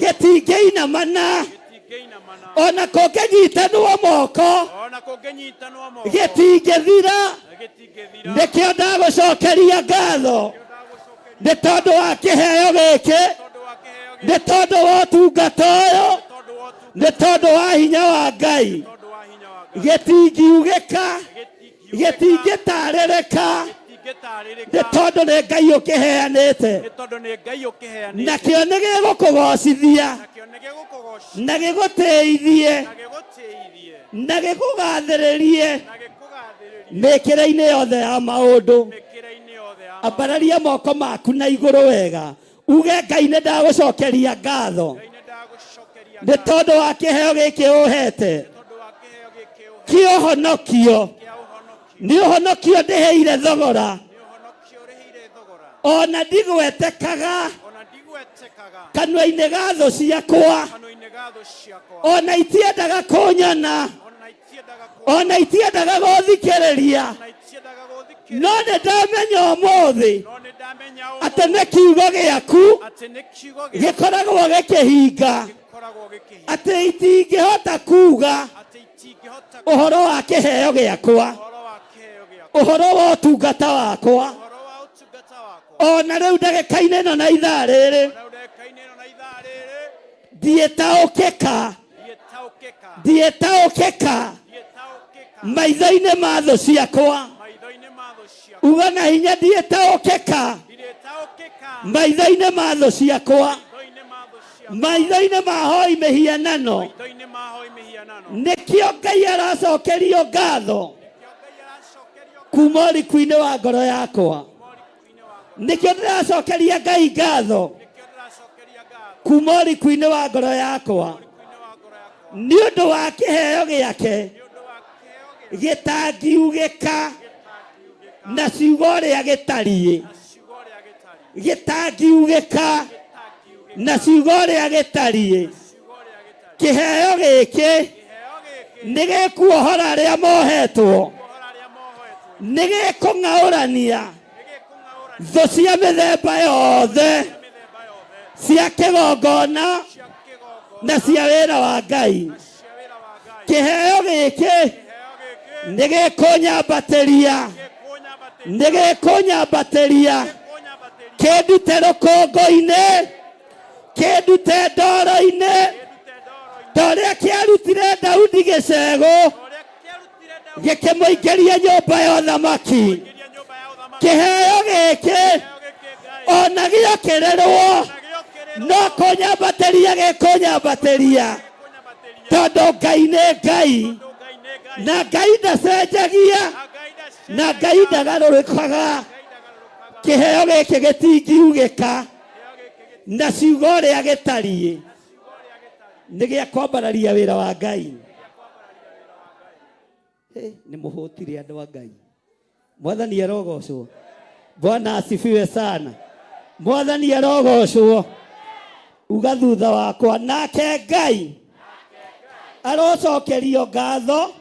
gĩtingĩinamana ona kũngĩnyitanwo moko gĩtingĩthira nĩkĩo ndagũcokeria ngatho nĩ tondũ wa kĩheo gĩkĩ nĩ tondũ wa ũtungata ũyũ nĩ tondũ wa hinya wa Ngai gĩtingiugĩka gĩtingĩtarĩrĩka nĩ tondũ nĩ Ngai ũkĩheanĩte nakĩo nĩ gĩgũkũgocithia na gĩgũtĩithie na gĩkũgathĩrĩrie mĩkĩre-inĩ yothe ya maũndũ ambararia moko maku na igũrũ wega uge Ngai nĩ ndagũcokeria ngatho nĩ tondũ wa kĩheo gĩkĩ ũhete kĩa ũhonokio nĩ ũhonokio ndĩheire thogora ona ndigwetekaga kanua-inĩ ga thũ ciakwa, ona itiendaga kũnyona, ona itiendaga gũthikĩrĩria, no nĩ ndamenya ũmũthĩ atĩ nĩ kiugo gĩaku gĩkoragwo gĩkĩhinga, atĩ itingĩhota kuuga ũhoro wa kĩheo gĩakwa, ũhoro wa ũtungata wakwa, ona rĩu ndagĩka-inĩ ĩno na ithaa rĩrĩ ndiĩtaũkĩka maitho-inĩ ma thũ ciakwa. Uga na hinya, ndiĩtaũkĩka maitho-inĩ ma thũ ciakwa, maitho-inĩ ma hoi mĩhianano. Nĩkĩo Ngai aracokerio ngatho kuma ũriku-inĩ wa ngoro yakwa. Nĩkĩo ndĩracokeria Ngai ngatho kuma ũriku-inĩ wa ngoro yakwa, nĩ ũndũ wa kĩheo gĩake gĩtangiugĩka na ciugo ũrĩa gĩtariĩ, gĩtangiugĩka na ciugo ũrĩa gĩtariĩ. Kĩheo gĩkĩ nĩ gĩkuohora arĩa mohetwo, nĩ gĩkũng'aũrania thũ cia mĩthemba yothe cia kĩgongona na cia wĩra wa Ngai. Kĩheo gĩkĩ nĩ gĩkũnyambatĩria, nĩ gĩkũnyambatĩria, kĩndute rũkũngũ-inĩ, kĩndute ndoro-inĩ, ta ũrĩa kĩarutire Daudi gĩcegũ gĩkĩmũingĩria nyũmba ya ũthamaki. Kĩheo gĩkĩ ona gĩokĩrĩrwo no kũnyambatĩria gĩkũnyambatĩria, tondũ Ngai nĩ Ngai, na Ngai ndacenjagia, na Ngai ndagarũrũkaga. Kĩheo gĩkĩ gĩtingiugĩka na ciugo ũrĩa gĩtariĩ, nĩ gĩa kwambararia wĩra wa Ngai. Nĩ mũhũtire andũ a Ngai. Mwathani arogocwo. Bwana asifiwe sana. Mwathani arogocwo. Uga thutha wakwa, nake Ngai arocokerio ngatho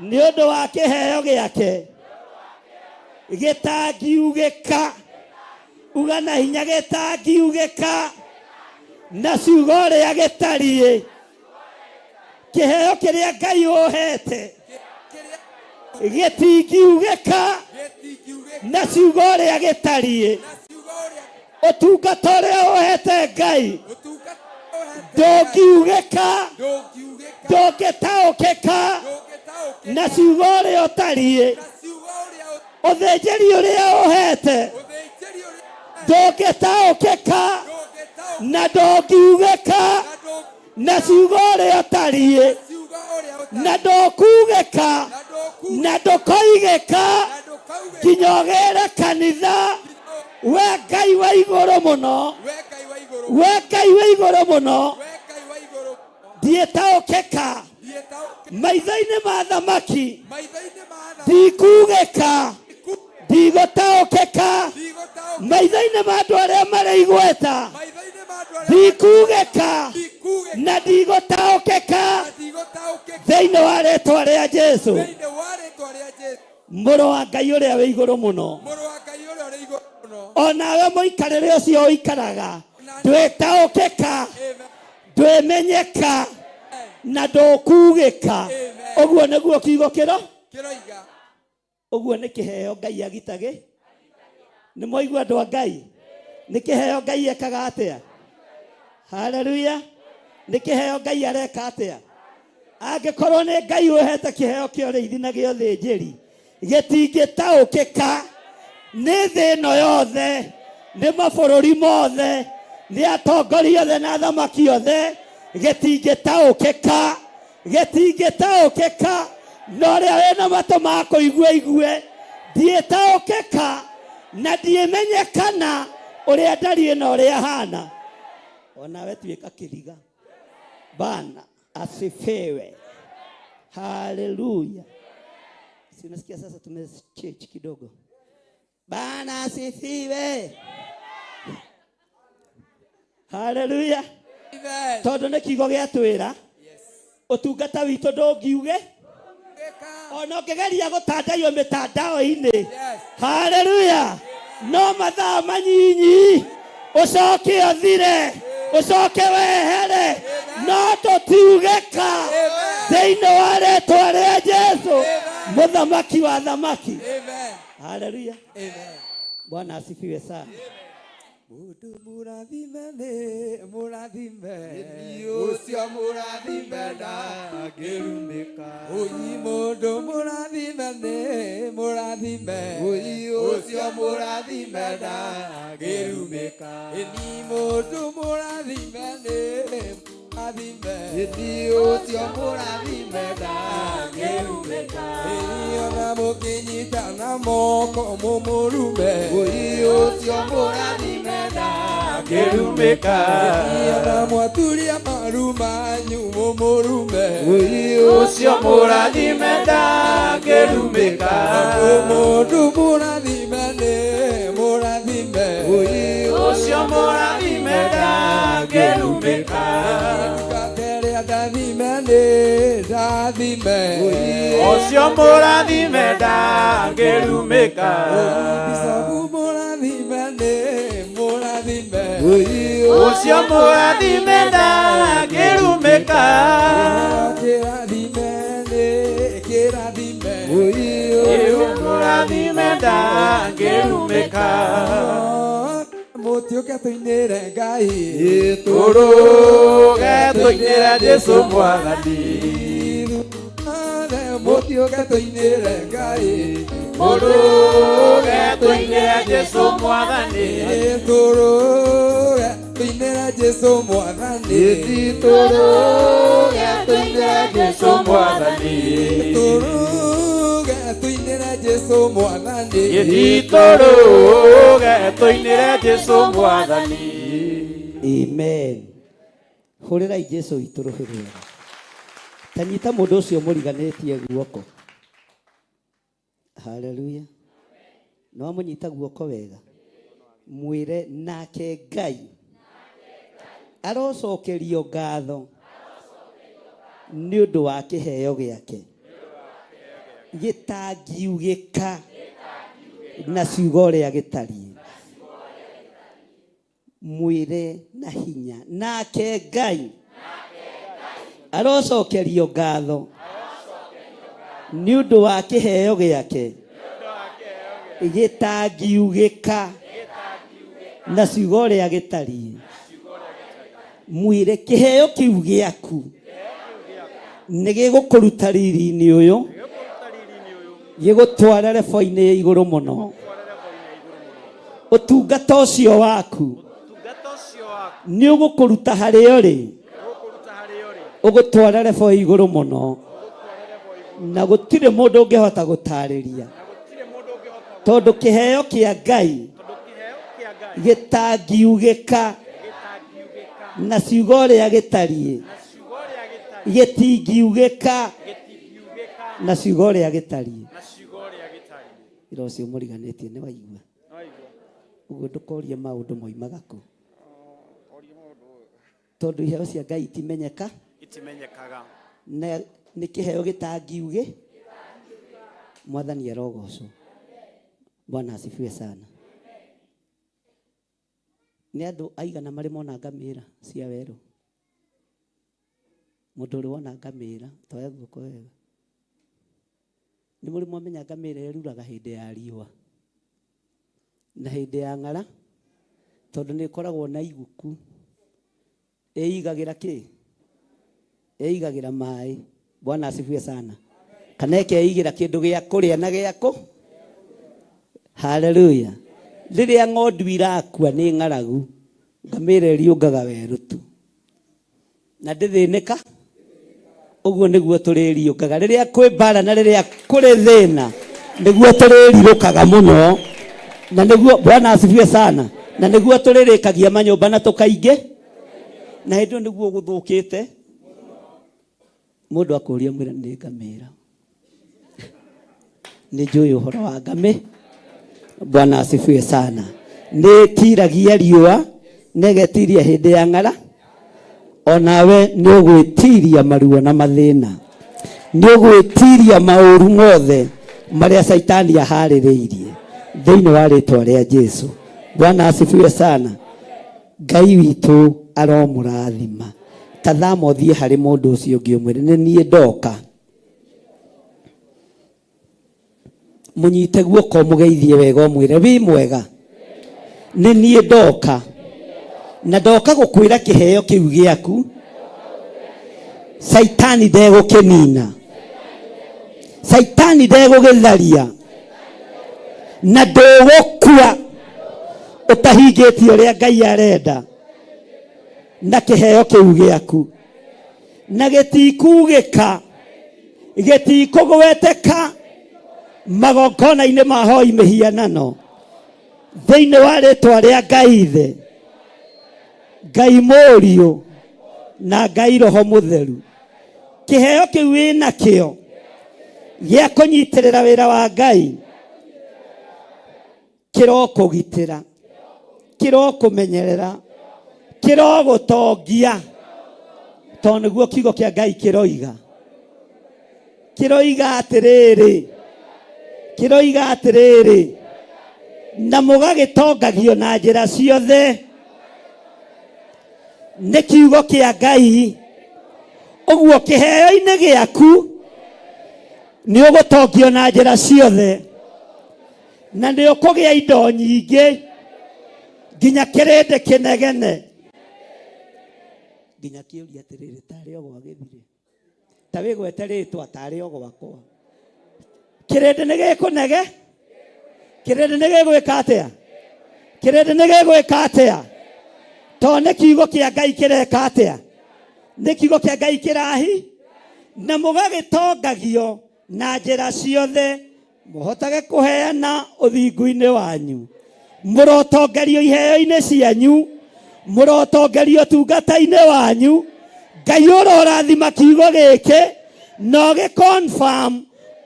nĩ ũndũ wa kĩheo gĩake gĩtangiugĩka. Uga na hinya, gĩtangiugĩka na ciugo ũrĩa gĩtariĩ. Kĩheo kĩrĩa Ngai ũhete gĩtingiugĩka na ciugo ũrĩa gĩtariĩ. Ũtungata ũrĩa ũhete Ngai ndũngiugĩka, ndũngĩtaũkĩka na ciugo ũrĩa ũtariĩ. Ũthĩnjĩri ũrĩa ũhete ndũngĩtaũkĩka na ndũngiugĩka na ciugo ũrĩa ũtariĩ, na ndũkugĩka na ndũkoigĩka nginya ũgĩre kanitha. We Ngai wa igũrũ mũno, we Ngai wa igũrũ mũno, ndiĩtaũkĩka maitho-inĩ ma thamaki, ndikugĩka, ndigũtaũkĩka maitho-inĩ ma andũ arĩa marĩ igweta, ndikugĩka na ndigũtaũkĩka thĩinĩ wa rĩĩtwa rĩa Jesũ, mũrũ wa Ngai ũrĩa wĩ igũrũ mũno. Onawe mũikarĩre ũcio ũikaraga, ndwĩtaũkĩka, ndwĩmenyeka na ndũkugĩka. Ũguo nĩguo kiugo kĩroiga. Ũguo nĩ kĩheo Ngai agitage. Nĩ mwaigua andũ a Ngai? Nĩ kĩheo Ngai ekaga atĩa? Haleluya. Nĩ kĩheo Ngai areka atĩa? Angĩkorwo nĩ Ngai ũhete kĩheo kĩa ũrĩithi na gĩa ũthĩnjĩri, gĩtingĩtaũkĩka nĩ thĩ ĩno yothe, nĩ mabũrũri mothe, nĩ atongoria othe na athamaki othe, gĩtingĩtaũkĩka, gĩtingĩtaũkĩka. Na ũrĩa wĩna matũ ma kũigua igue, ndiĩtaũkĩka na ndiĩmenyekana ũrĩa ndariĩ na ũrĩa hana. Onawe tuĩka kĩriga. Bwana asifiwe. Haleluya. Si unasikia sasa tumechange kidogo. Bwana asifiwe. Haleluya. Tondu nä kiugo gä atwä ra å tungata witå ndå ngiuge ona å kä geria gå tandaio mä tandao-inä. Haleluya. No mathaa manyinyi å coke å thire å coke wehere no tå tiugä ka thä-inä wa rĩtwa rĩa Jesu mũthamaki wa thamaki. Haleluya. Bwana asifiwe sana. Mundu murathime ni murathime ucio murathime ndangirumika. Uyi mundu murathime ni murathime ucio murathime ndangirumika. Ni mundu murathime ni murathime ucio murathime ndangirumika. Ona mukinyita na moko mumurume ucio murathime ndangirumika. Ona mwaturia maru manyu mumurume ucio murathime ndangirumika. Mundu murathime ni murathime ucio murathime ndangirumika. Kateria ndathime ni ndathime ucio murathime ndangirumika. Bisabu murathime ni murathime ucio murathime ndangirumika. Kirathime ni kirathime ucio murathime ndangirumika. Mutiuke tuinire Ngai turuge tuinire Jesu mwathani. Mutiuke tuinire Ngai turuge tuinire Jesu mwathani. Turuge tuinire Jesu mwathani. Turuge tuinire Jesu mwathani. Turuge tuinire Jesu mwathani. Turuge tuinire Jesu mwathani. Amen. Hũrĩrai Jesu witũ rũhĩ rwega. Tanyita mũndũ ũcio mũriganĩtie guoko. Haleluya. No amũnyita guoko wega. Mwĩre nake Ngai arocokerio ngatho nĩ ũndũ wa kĩheo gĩake gĩtangiugĩka na ciugo ũrĩa gĩtariĩ. Mwĩre na hinya nake Ngai arocokerio ngatho nĩ ũndũ wa kĩheo gĩake gĩtangiugĩka na ciugo ũrĩa gĩtariĩ. Mwĩre kĩheo kĩu gĩaku nĩ gĩgũkũruta riri-inĩ ũyũ gĩgũtware rebo-inĩ ya igũrũ mũno. Ũtungata ũcio waku nĩ ũgũkũruta harĩa ũrĩ ũgũtware rebo ya igũrũ mũno, na gũtirĩ mũndũ ũngĩhota gũtarĩria, tondũ kĩheo kĩa Ngai gĩtangiugĩka na ciugo ũrĩa gĩtariĩ. Gĩtingiugĩka na ciugo ũrĩa gĩtariĩ. Ira ũcio mũriganĩtie nĩ waigua ũguo ndũkorie maũndũ moimaga kũ, tondũ iheo cia Ngai itimenyekaga na nĩ kĩheo gĩtangiugĩ. Mwathani arogocwo. Bwana asifiwe sana. Nĩ andũ aigana marĩ mona ngamĩra cia werũ? Mũndũ ũrĩ wona ngamĩra toya guoko wega. Nĩ mũrĩ mwamenya ngamĩra ĩruraga hĩndĩ ya riũa na hĩndĩ ya ng'ara, tondũ nĩ ĩkoragwo na iguku. Ĩigagĩra kĩ? Ĩigagĩra maĩ. Bwana asifiwe sana. Kana ĩkeigĩra kĩndũ gĩa kũrĩa na gĩa kũ. Haleluya. Rĩrĩa ng'ondu irakua nĩ ng'aragu, ngamĩra ĩriũngaga werũ tu na ndĩthĩnĩka. Ũguo nĩguo tũrĩriũngaga rĩrĩa kwĩ mbara na rĩrĩa kũrĩ thĩna, nĩguo tũrĩrirũkaga mũno, na nĩguo Bwana asifiwe sana, na nĩguo tũrĩrĩkagia manyũmba na tũkaingĩ, na hĩndĩ ĩyo nĩguo gũthũkĩte. Mũndũ akũria mwĩra nĩ ngamĩra. Nĩ njũĩ ũhoro wa ngamĩ. Bwana asifiwe sana. Nĩ tiragia riũa negetiria hindi ya ng'ara onawe nĩ ũgwĩtiria maruo na mathĩna nĩ ũgwĩtiria maũru mothe marĩa Saitani aharĩrĩirie thĩinĩ wa rĩtwa rĩa Jesu. Bwana asifiwe sana. Ngai witũ aromũrathima. Tathama ũthiĩ harĩ mũndũ ũcio ũngĩ ũmwĩre nĩ niĩ ndoka. Mũnyite guoko mũgeithie wega ũmwĩre wĩ mwega. Nĩ niĩ ndoka. Na ndoka gũkwĩra kĩheo kĩu gĩaku Saitani ndegũkĩnina. Saitani ndegũgĩtharia. Na ndũgũkua ũtahingĩtie ũrĩa Ngai arenda na kĩheo kĩu gĩaku. Na gĩtikugĩka gĩtikũgweteka magongona-inĩ ma hoi mĩhianano thĩinĩ wa rĩtwa rĩa Ngai Ithe, Ngai Mũriũ na Ngai Roho Mũtheru. Kĩheo kĩu wĩna kĩo gĩa kũnyitĩrĩra wĩra wa Ngai kĩrokũgitĩra, kĩrokũmenyerera, kĩrogũtongia, tondũ nĩguo kiugo kĩa Ngai kĩroiga. Kĩroiga atĩrĩrĩ, na mũgagĩtongagio na njĩra ciothe nĩ kiugo kĩa Ngai. Ũguo kĩheo-inĩ gĩaku nĩ ũgũtongio na njĩra ciothe na nĩ ũkũgĩa indo nyingĩ nginya kĩrĩndĩ kĩnegene. Nginya kĩũria atĩrĩrĩ tarĩ o gwagĩthire ta wĩgwete rĩtwa tarĩ o gwakwa. Kĩrĩndĩ nĩ gĩkũnege, kĩrĩndĩ nĩ gĩgwĩka atĩa, kĩrĩndĩ nĩ gĩgwĩka atĩa, tondũ nĩ kiugo kĩa Ngai kĩreka atĩa, nĩ kiugo kĩa Ngai kĩrahi. Na mũgagĩtongagio na njĩra ciothe mũhotage kũheana ũthingu-inĩ wanyu, mũrotongerio iheo-inĩ cianyu, mũrotongerio tungata-inĩ wanyu. Ngai ũrorathima kiugo gĩkĩ na ũgĩ-confirm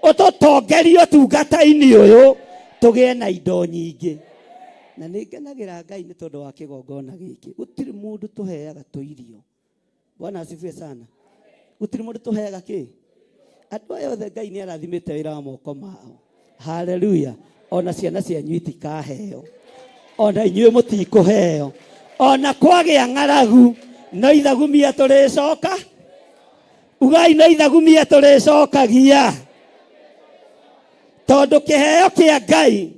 ũtũtongerio tungata-inĩ ũyũ tũgĩe na indo nyingĩ. Na nĩ ngenagĩra Ngai nĩ tondũ wa kĩgongona gĩkĩ. Gũtirĩ mũndũ tũheaga tũirio. Bwana asifiwe sana. Gũtirĩ mũndũ tũheaga kĩ? Andũ aya othe Ngai nĩ arathimĩte wĩra wa moko mao. Haleluya. Ona ciana cianyu itikaheo, ona inyuĩ mũtikũheo, ona kwagĩa ng'aragu no ithagumia tũrĩcoka. Ugai no ithagumia tũrĩcokagia, tondũ kĩheo kĩa Ngai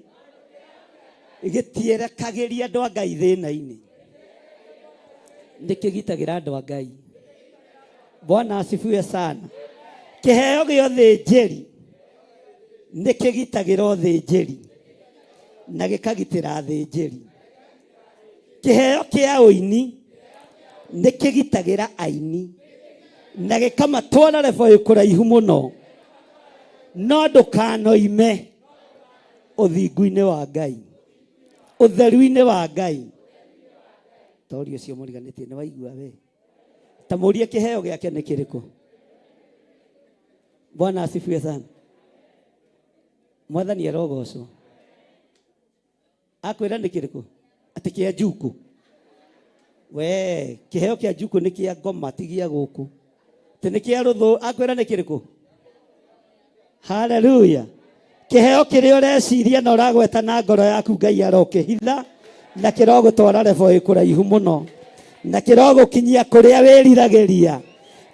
gĩtierekagĩria andũ a Ngai thĩna-inĩ, nĩ kĩgitagĩra andũ a Ngai. Bwana asifiwe sana. Kĩheo gĩa ũthĩnjĩri nĩ kĩgitagĩra ũthĩnjĩri na gĩkagitĩra athĩnjĩri. Kĩheo kĩa ũini nĩ kĩgitagĩra aini na gĩkamatwara level ĩkũraihu mũno. No ndũkanoime ũthingu-inĩ wa Ngai, ũtheru-inĩ wa Ngai. Tori ũcio mũriganĩtie nĩ waigua we, ta mũrie kĩheo gĩake nĩ kĩrĩkũ. Bwana asifiwe sana. Mwathani arogocwo. Akwĩra nĩ kĩrĩkũ? Atĩ kĩa njuku. We, kĩheo kĩa njuku nĩ kĩa ngoma ti gĩa gũkũ. Atĩ nĩ kĩa rũthũ. Akwĩra nĩ kĩrĩkũ? Haleluya. Kĩheo kĩrĩa ũreciria na ũragweta na ngoro yaku Ngai arokĩhitha na kĩrogũtwara level ĩkũraihu mũno na kĩrogũkinyia kũrĩa wĩriragĩria.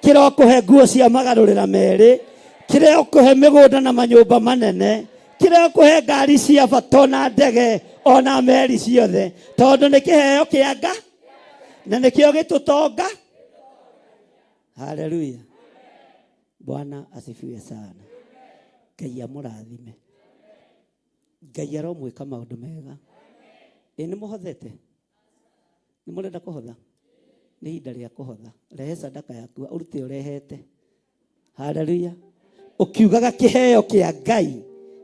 Kĩrokũhe nguo cia magarũrĩra merĩ, kĩrokũhe mĩgũnda na manyũmba manene, kĩrokũhe ngari cia bato na ndege ona meri ciothe, tondũ nĩ kĩheo kĩa Ngai na nĩkĩo gĩtũtonga. Haleluya. Bwana asifiwe sana. Ngai amũrathime. Ngai aromwĩka maũndũ mega. Nĩ mũhothete? Nĩ mũrenda kũhotha? Nĩ ihinda rĩa kũhotha. Rehe sadaka yaku ũrute ũrehete. Haleluya. Ũkiugaga kĩheo kĩa Ngai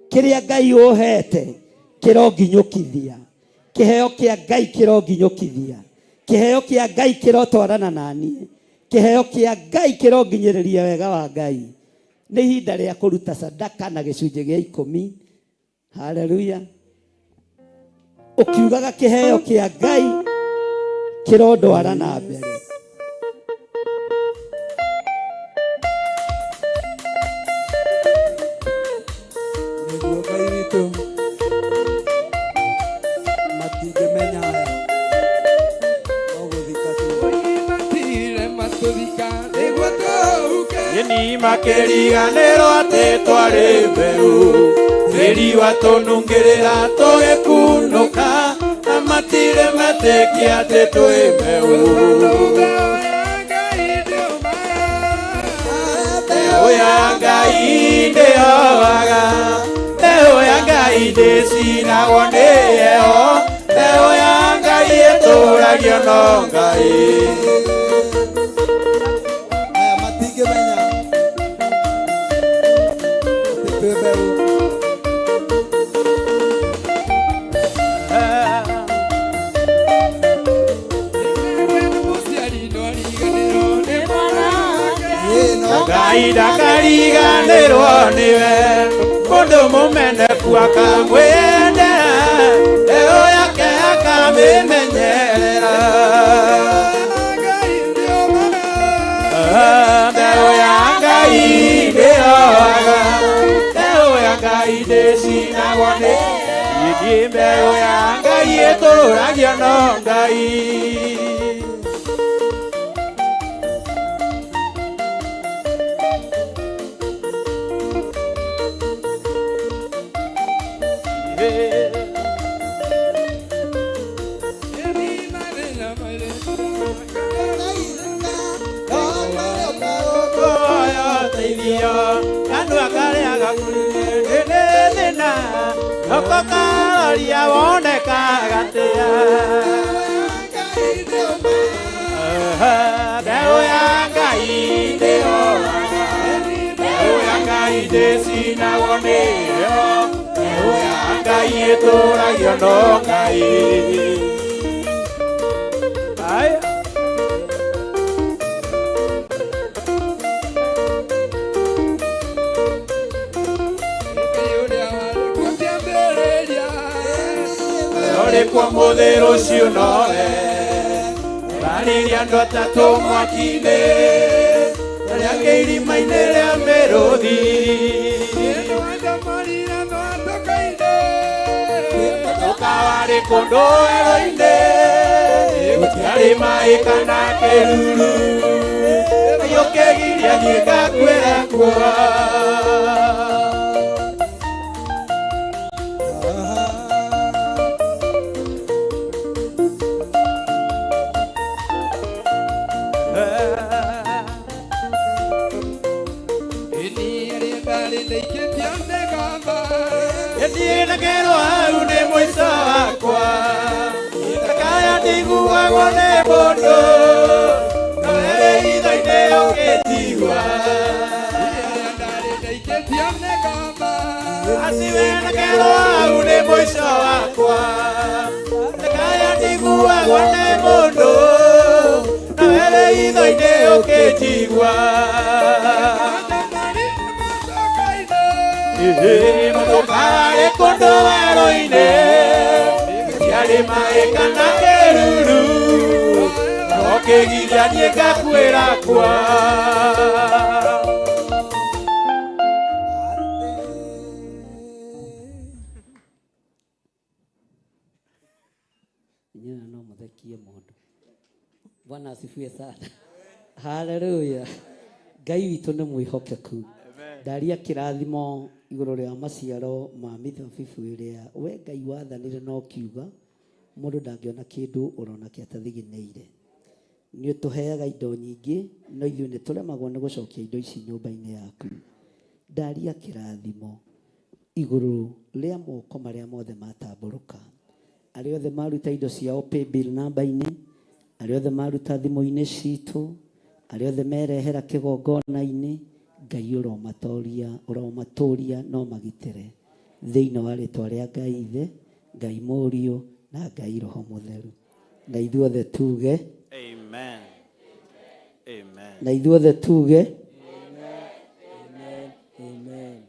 kĩrĩa Ngai ũhete kĩronginyũkithia. Kĩheo kĩa Ngai kĩronginyũkithia. Kĩheo kĩa Ngai kĩrotwarana naniĩ. Kĩheo kĩa Ngai kĩronginyĩrĩria wega wa Ngai. Nĩ ihinda rĩa kũruta sadaka na gĩcunjĩ gĩa 10. Haleluya. Ũkiugaga kĩheo kĩa Ngai Kirondwara na mbere. Nĩguo Ngai witũ matingĩmenya haya no gũthika tu. Matire matũthika nĩguo tũhuke. Ni makĩriganĩrwo atĩ twarĩ mbeũ, tĩri watũnungĩrĩra tũgĩkunũka, na matirĩ metĩkia atĩ twĩ mbeũ. Mbeũ ya Ngai ndĩhoaga, mbeũ ya Ngai ndĩcinagwo nĩ heho, mbeũ ya Ngai ĩtũũragio no Ngai. Aya matingĩmenya atĩ twĩ mbeũ. Ngai ndakariganĩrwo nĩwe, mũndũ mũmeneku akamwendera, mbeũ yake akamĩmenyerera. Mbeũ ya Ngai ndĩhoaga, mbeũ ya Ngai ndĩcinagwo nĩ indi, mbeũ ya Ngai ĩtũũragio no Ngai. Okakaria woneka gatia. Mbeũ ya Ngai ndĩhoaga, mbeũ ya Ngai ndĩcinagwo nĩ heho, mbeũ ya Ngai ĩtũũragio no Ngai. Kwa mũthĩ rũciũ nowe ũrarĩria andũ atatũ mwaki-inĩ, arĩa irima-inĩ rĩa mĩrũthi. Mũtoka warĩ kũndũ werũ-inĩ, gũtiarĩ maĩ kana kĩruru, gĩũkĩgiria niĩ ngakuĩra kuoa. Nĩnagerwo hau nĩ mũico wakwa, ndakaya ndiguagwo nĩ mũndũ, no erĩ itho-inĩ ũngĩnjigua. Asi we nagerwo hau nĩ mũico wakwa, ndakaya ndiguagwo nĩ mũndũ, no erĩ itho-inĩ ũngĩnjigua. Mũtoka warĩ kũndũ werũ-inĩ, gũtiarĩ maĩ kana kĩruru, no kĩgiria niĩ ngakuĩra kuo. Nyina no mũthekie mũndũ. Bwana asifiwe sana. Haleluya. Ngai witũ nĩ mwĩhokeku. Ndaria kĩrathimo igũrũ rĩa maciaro ma mĩthabibũ ĩrĩa we Ngai wathanire no kiuga mũndũ ndangĩona kĩndũ ũrona kĩatathigĩnĩire. Nĩ ũtũheaga indo nyingĩ no ithuĩ nĩ tũremagwo nĩ gũcokia indo ici nyũmba-inĩ yaku. Ndaria kĩrathimo igũrũ rĩa moko marĩa mothe matambũrũka, arĩa othe maruta indo ciao paybill namba-inĩ, arĩa othe maruta thimũ-inĩ citũ, arĩa othe merehera kĩgongona-inĩ, Ngai ũromatũria no magitĩre thĩinĩ wa rĩtwa rĩa Ngai Ithe, Ngai Mũriũ na Ngai Roho Mũtheru. Na ithuothe tuge amen. Amen. Na ithuothe tuge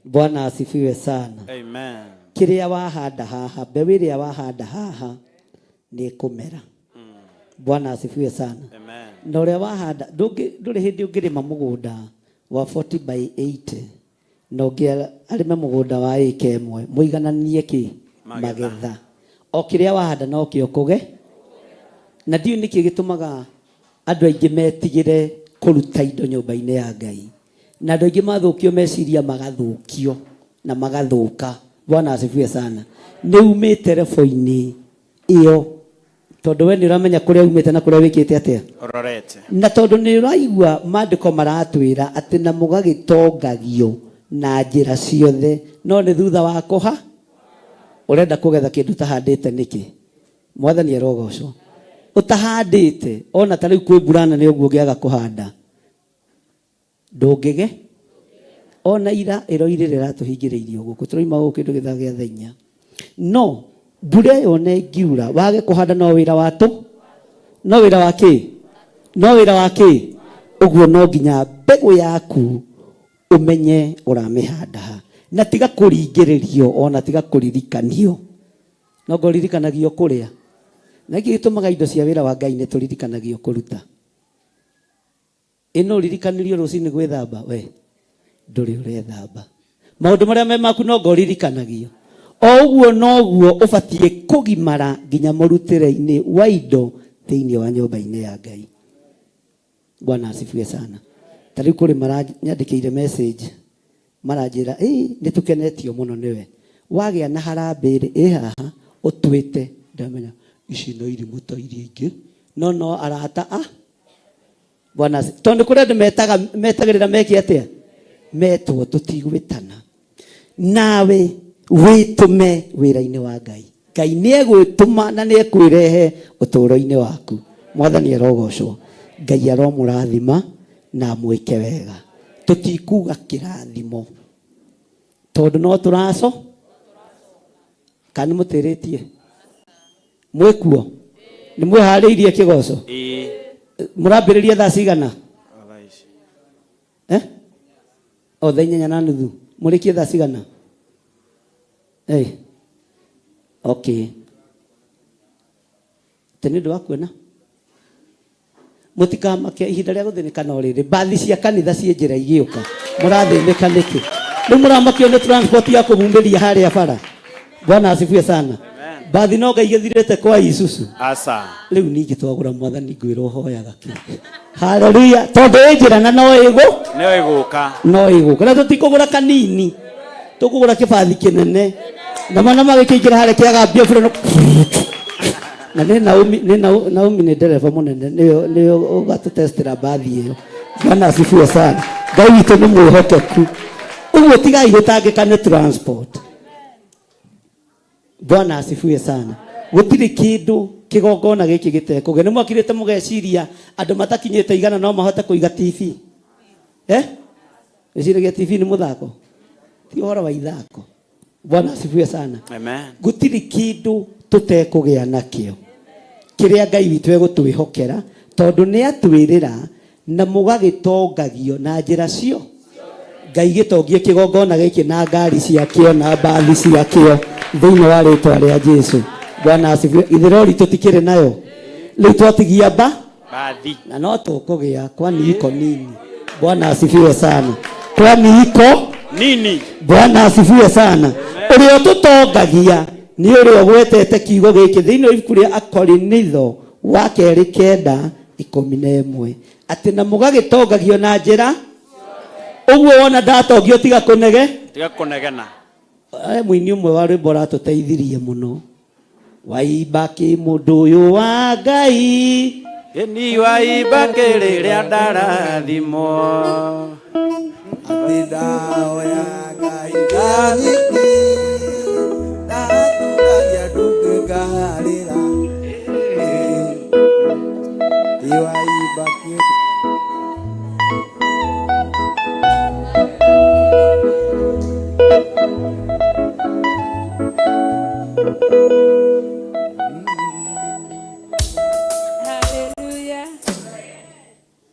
Bwana asifiwe sana. Amen. Kĩrĩa wahanda haha, mbeũ ĩrĩa wahanda haha nĩ kũmera. Bwana asifiwe sana. Amen. Na uria wahanda nduri hindi ungirima mugunda wa 40 by 80 na arime mugunda wa ĩka ĩmwe muigananie ki magetha o kiria wahanda no kio kuge na ndio niki gitumaga andu aingi metigire kuruta indo nyumba-ini ya Ngai na andu aingi mathukio meciria magathukio na magathuka. Bwana asifiwe sana. Ni umite telefoni iyo tondu we ni uramenya kuria umite na kuria wikite atia Ororete. na tondu ni uraigua maandiko maratwira ati na mugagitongagio na njira ciothe no ni thutha wa kuha urenda kugetha kindu tahandite niki mwathani arogocwo utahandite ona ta riu kwi burana ni uguo ngiaga kuhanda ndungige ona ira iroirire tuhingiriirio guku turaima guku kindu githa gia thainya no mbura yo ne ngiura wage kuhanda no wira watu no wira waki no wira waki uguo no nginya mbegu yaku umenye uramihanda na tiga kuringiririo ona tiga kuririkanio no ngoririkanagio kuria na iki gitumaga indo cia wira wa Ngai ne turirikanagio kuruta ino ririkanirio rucini gwithamba we nduri urethamba maundu maria me maku no ngoririkanagio o uguo no guo ubatie kugimara nginya murutire-ini wa indo thiini wa nyumba-ini ya Ngai. Bwana asifiwe sana. Tari kuri maranyandikire message maranjira ni tukenetio muno niwe wagia na harambiri haha utwite ndamenya ici no iri muta iria ingi no arata Bwana tondu kuri andu metagirira meki atia metwo tutigwitana nawe witume wira-ini wa Ngai. Ngai ni egwituma na ni ekwirehe uturo-ini waku. Mwathani arogocwo. Ngai aromurathima na mwike wega. Tutikuga kirathimo tondu no turaco kana mutiritie mwikuo ni mwihariirie kigoco murambiriria thaa cigana o thaa 8:30 murikie thaa cigana okay tene ndo akwena mutikamake ihinda ria guthinikana oriri bathi cia kanitha cie njira igiuka murathinika niki ni muramakio ni transport ya kumumbiria haria bara. Bwana asifiwe sana. Bathi no Ngai githirite kwa Isuzu asa riu ningi twagura mwathani ngwirwo hoyaga ki haleluya tondu njira na no iguka na tutikugura kanini tukugura kibathi kinene na mana magikingira haria kiagambia bure na Naomi ni dereva munene niyo ugatutestera bathi iyo. Bwana asifiwe sana. Ngai witu ni mwihokeku uguo tigai gutangikane transport. Bwana asifiwe sana. Gutiri kindu kigongona giki gitekuge ni mwakirite mugeciria andu matakinyite igana no mahote kuiga TV giciragia TV ni muthako ti horo wa ithako. Bwana asifiwe sana. Amen. Gutiri kindu tutekugia nakio kiria Ngai witu egutwihokera tondu ni atwirira na mugagitongagio na njira cio. Ngai gitongie kigongona giki na ngari ciakio na bathi ciakio thiini wa ritwa ria Jesu. Bwana asifiwe. Ithirori tutikire nayo riu twatigia bathi na no tukugia kwani iko nini. Bwana asifiwe sana. Kwani iko nini. Bwana asifiwe sana. Urio tutongagia ni urio gwetete kiugo giki thiini wa ibuku ria Akorinitho wa 2:11 ati na mugagitongagio na njira uguo wona ndatongio tiga kunegena. Mwini umwe wa rwimbo ratuteithirie muno waibaki mundu uyu wa Ngai ni waibaki riria ndarathimo ati ndao ya Ngai ndanyiki ndatugagia ndungigarira iwaibaki Hallelujah.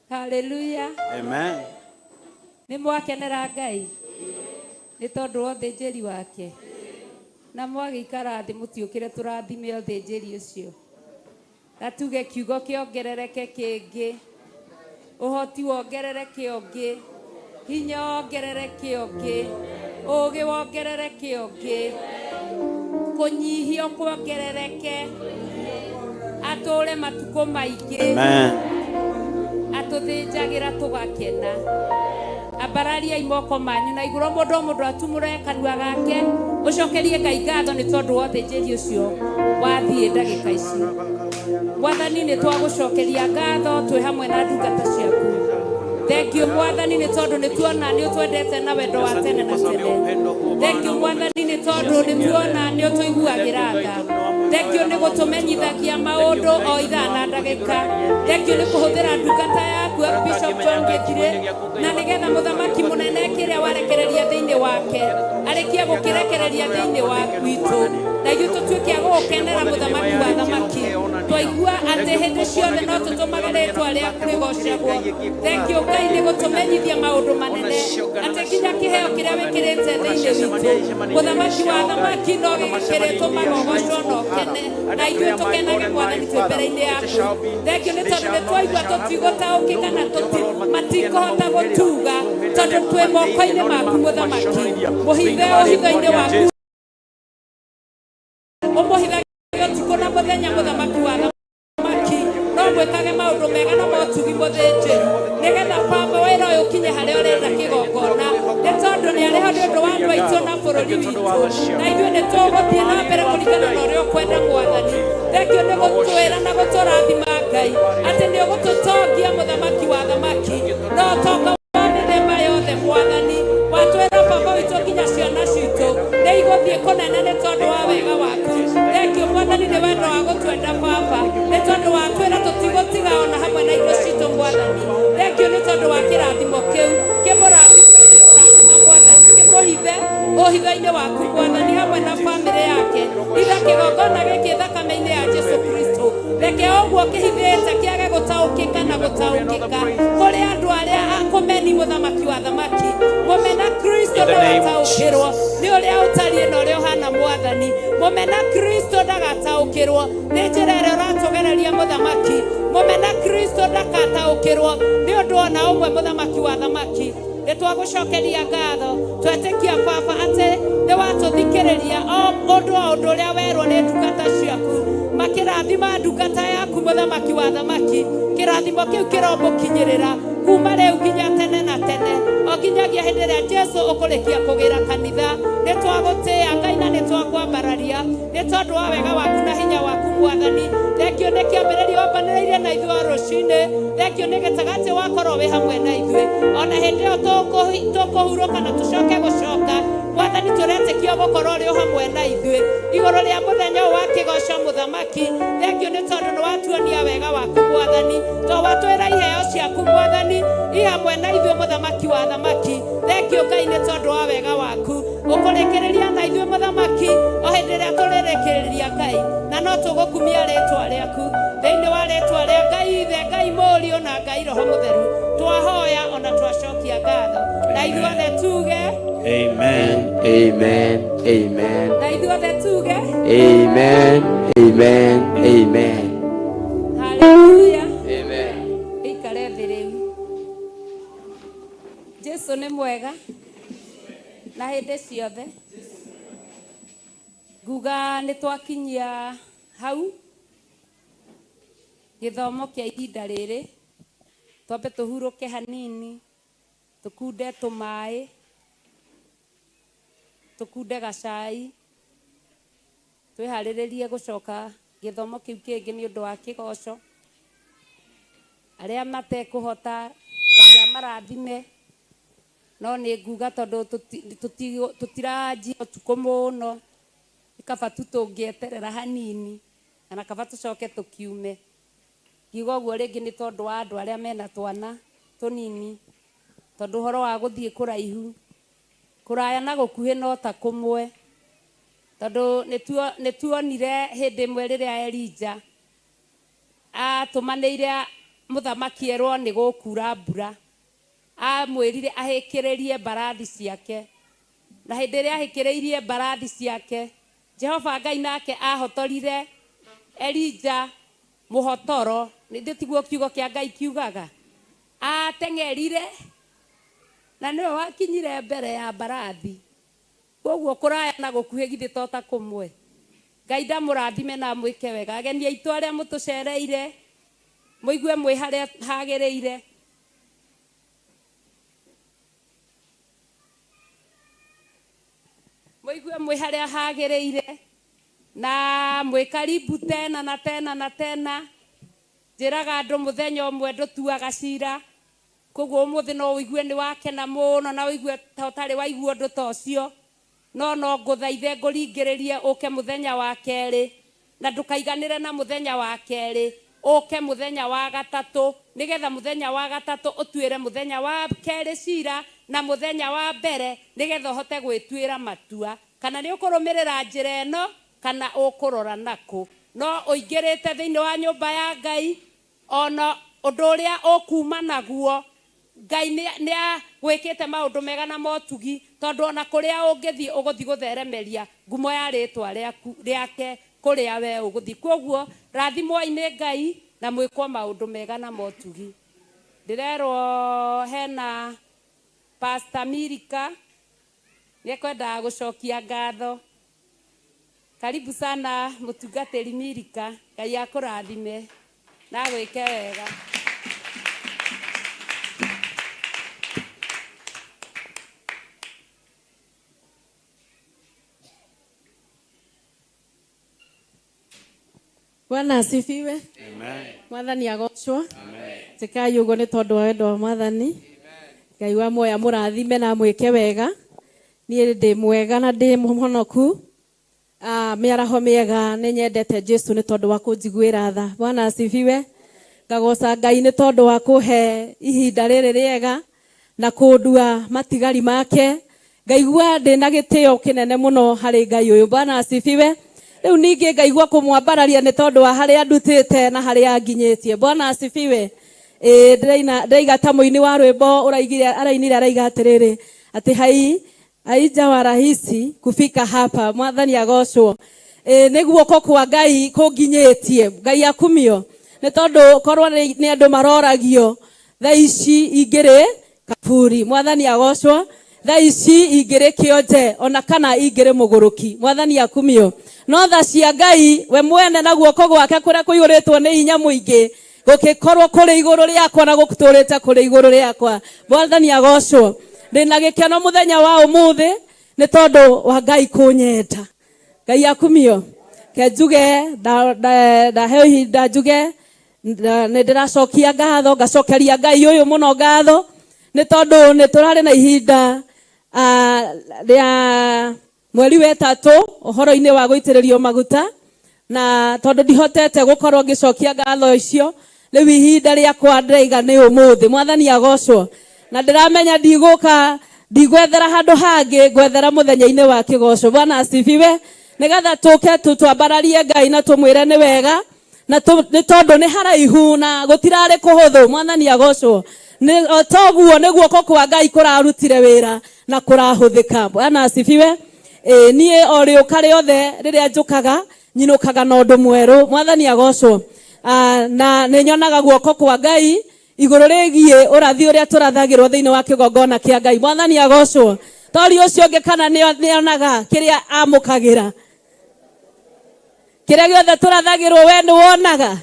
Hallelujah. Amen. Ni mwakenera Ngai ni tondu wa uthinjiri wake na mwagikara thi mutiukire turathime uthinjiri ucio gatuge kiugo kiongerereke kingi uhoti wongerereke ungi hinya wongerereke ungi ugi wongerereke ungi kunyihio kuongerereke ature matuko maingi atuthinjagira tugakena ambararia imoko manyu na iguru mundu atumure kanua gake ucokerie Ngai ngatho ni tondu wa uthinjiri ucio wathie ndagika ici Mwathani ni twagucokeria ngatho twi hamwe na ndungata ciaku thank you Mwathani ni tondu ni tuona ni utwendete na wendo wa tene na tene thank you Mwathani ni tondu ni tuona ni utuiguagira tha thank you ni gutumenyithagia maundu o ithaa na ndagika thank you ni kuhuthira ndungata yaku Bishop John Githire na nigetha muthamaki munene kiria warekereria thiini wake arikia gukirekereria thiini waku itu na ithu tutuike gukenera muthamaki wa thamaki twaigua ati hindi ciothe no tutumage ritwa riaku rigocagwo thank you Ngai ni gutumenyithia maundu manene ati nginya kiheo kiria wikirite thiini witu muthamaki wa thamaki no gikiritwo magogocwo no kene na ithu tukenage Mwathani twi mbere-ini yaku thank you ni tondu ni twaigua tutigutaukika na matikohota gutuga tondu twi moko-ini maku muthamaki muhithe uhitho-ini waku umuhithagia utuku na muthenya muthamaki wa thamaki no mwikage maundu mega na motugi muthinjiru nigetha Baba wira uyu ukinye haria urenda kigongona ni tondu ni ariho ni undu wa andu aitu na bururi witu na ithuĩ ni tuguthie na mbere kuringana na uria ukwenda Mwathani thank you ni gutwira na guturathima Ngai ati ni ugututongia muthamaki wa thamaki no tonga wa mithemba yothe Mwathani watwira Baba witu nginya ciana citu ni iguthie kunene ni tondu wa wega waku thank you Mwathani ni wendo wa gutwenda Baba ni tondu wa twira tutigutiga ona hamwe na indo citu Mwathani thank you ni tondu wa kirathimo kiu kimurathima Mwathani gituhithe uhitho-ini waku Mwathani hamwe na family yake itha kigongona giki thakame-ini ya Jesu Kristo reke oguo kihithite kiage gutaukika na gutaukika kuri andu aria akumeni muthamaki wa thamaki mumena Kristo ndagataukirwo ni uria utarie na uria uhana Mwathani mumena Kristo ndagataukirwo ni njira iria uratugereria muthamaki mumena Kristo ndagataukirwo ni undu ona umwe muthamaki wa thamaki ni twagucokeria ngatho twetikia Baba ati ni watuthikiriria undu wa undu uria werwo ni ndungata ciaku makirathima ndungata yaku muthamaki wa thamaki kirathimo kiu kiromukinyirira kuma riu nginya tene na tene o nginyagia hindi iria Jesu ukurikia kugira kanitha ni twagutia Ngai na ni twakwambararia ni tondu wa wega waku na hinya waku Mwathani thank you ni kiambiriria wambaniriirie na ithuĩ rucini thank you ni gitagati wakorwo wi hamwe na ithuĩ ona hindi ĩyo tukuhuruka na tucoke gucoka Mwathani turetekia gukorwo uri hamwe na ithuĩ iguru ria muthenya wa kigoco muthamaki thank you ni tondu ni watuonia wega waku Mwathani to watwira iheo ciaku Mwathani i hamwe na ithuĩ muthamaki wa thamaki thank you Ngai ni tondu wa wega waku ukurekereria na ithuĩ muthamaki o hindi ĩrĩa turirekereria Ngai na no tugukumia ritwa riaku thiini wa ritwa ria Ngai ithe Ngai Mũriũ na Ngai Roho Mũtheru twahoya ona twacokia ngatho na ithuothe tuge Amen, amen, amen. na ithuothe tuge Amen, amen, amen. haleluya Amen. ikare thĩ rĩu Jesu nĩ mwega na hĩndĩ ciothe nguga nĩ twakinyia hau gĩthomo kĩa ihinda rĩrĩ twambe tũhurũke hanini tukunde tũmaĩ tukunde gacai twĩharĩrĩrie gũcoka gĩthomo kĩu kĩngĩ nĩ ũndũ wa kĩgoco arĩa matekũhota Ngai amarathime no nĩ nguga tondũ tũtiranjia ũtukũ mũno kaba tu tũngĩeterera hanini kana kaba tũcoke tũkiume ngiuga ũguo rĩngĩ nĩ tondũ wa andũ arĩa mena twana tũnini tondũ ũhoro wa gũthiĩ kũraihu kũraya na gũkuhĩ no ta kũmwe tondũ nĩ tuonire hĩndĩ ĩmwe rĩrĩa Elija atũmanĩire mũthamaki erwo nĩ gũkura mbura amwĩrire ahĩkĩrĩrie mbarathi ciake na hĩndĩ ĩrĩa ahĩkĩrĩirie mbarathi ciake Jehova Ngai nake ahotorire Elija muhotoro ni nditiguo kiugo kia Ngai kiugaga atengerire na niwe wakinyire mbere ya mbarathi koguo kuraya na gukuhe githi tota kumwe Ngai ndamurathime na mwike wega ageni aitu aria mutucereire muigue mwi haria hagereire muigue mwi haria hagereire na mwi karibu tena na tena na tena njiraga andu muthenya umwe ndutuaga cira koguo umuthi no uigue ni wakena muno na uigue ta utari waigua undu ta ucio no nguthaithe nguringiririe uke muthenya wa keri na ndukaiganire na muthenya wa keri uke muthenya wa gatatu nigetha muthenya wa gatatu utuire muthenya wa keri cira na muthenya wa mbere nigetha uhote gwituira matua kana ni ukurumirira njira eno kana ukurora naku no uingirite thiini wa nyumba ya Ngai ona undu uria ukuma naguo Ngai ni agwikite maundu mega na motugi tondu ona kuria ungithi uguthi gutheremeria ngumo ya ritwa riake kuria we uguthi koguo rathimwo-ini Ngai na mwikwo maundu mega na motugi ndirerwo hena Pastor Milika niekwenda gucokia ngatho karibu sana mutungatiri Milika Ngai akurathime na gwike wega Bwana asifiwe. Amen. Mwathani agocwo. Amen. Tikai ugo ni tondu wa wendo wa Mwathani. Ngai wa moya murathime na mwike wega. Nie ndi mwega na ndi muhonoku. Miaraho miega ni nyendete Jesu ni tondu wa kunjiguira tha. Bwana asifiwe. Ngagoca Ngai ni tondu wa kuhe ihinda riri riega na kundua matigari make. Ngaigua ndi na gitio kinene muno hari Ngai uyu. Bwana asifiwe. Riu ningi ngaigua kumwambararia ni tondu wa haria ndutite na haria nginyitie. Bwana asifiwe. Ndaiga ta muini wa rwimbo uraigire arainire araiga atiriri ati haijawa rahisi kufika hapa. Mwathani agocwo. Niguo ko kwa Ngai kunginyitie. Ngai akumio ni tondu korwo ni andu maroragio tha ici ingire kaburi. Mwathani agocwo. Tha ici ingire kionje ona kana ingire muguruki. Mwathani akumio no tha cia Ngai we mwene na guoko gwake kuria kuiguritwo ni hinya muingi gukikorwo kuri iguru riakwa na gukuturite kuri iguru riakwa. Mwathani agocwo. Ndina gikeno muthenya wa umuthi ni tondu wa Ngai kunyenda. Ngai akumio ke njuge da heo hinda njuge ni ndiracokia ngatho ngacokeria Ngai uyu muno ngatho ni tondu ni turari na ihinda ria mweri wetatu uhoro-ini wa guitiririo maguta na tondu ndihotete gukorwo ngicokia ngatho icio riu ihinda riakwa ndaiga ni umuthi. Mwathani agocwo. Na ndiramenya ndigwethera handu hangi gwethera muthenya-ini wa kigoco. Bwana asifiwe. Nigetha tuke tutwambararie Ngai na tumwire ni wega na ni tondu ni haraihu na gutirari kuhuthu. Mwathani agocwo. Ni toguo ni guoko kwa Ngai kurarutire wira na kurahuthika. Bwana asifiwe. Nie ori ukari othe riria njukaga nyinukaga na undu mweru. Mwathani agocwo. Na ninyonaga guoko kwa Ngai iguru rigie urathi uria turathagirwo thiini wa kigongona kia Ngai. Mwathani agocwo. Tori ucio ungi kana nionaga kiria amukagira kiria giothe turathagirwo we ni wonaga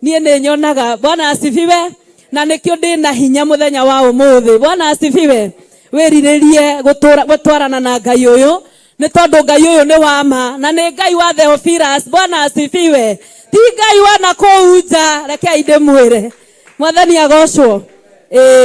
nie ni nyonaga. Bwana asifiwe. Na nikio ndi na hinya muthenya wa umuthi. Bwana asifiwe. Wiriririe gutwarana na Ngai uyu ni tondu Ngai uyu ni wama na ni Ngai wa Theophilus. Bwana asifiwe. Ti Ngai wa nakuuja reke inde mwire. Mwathani agocwo.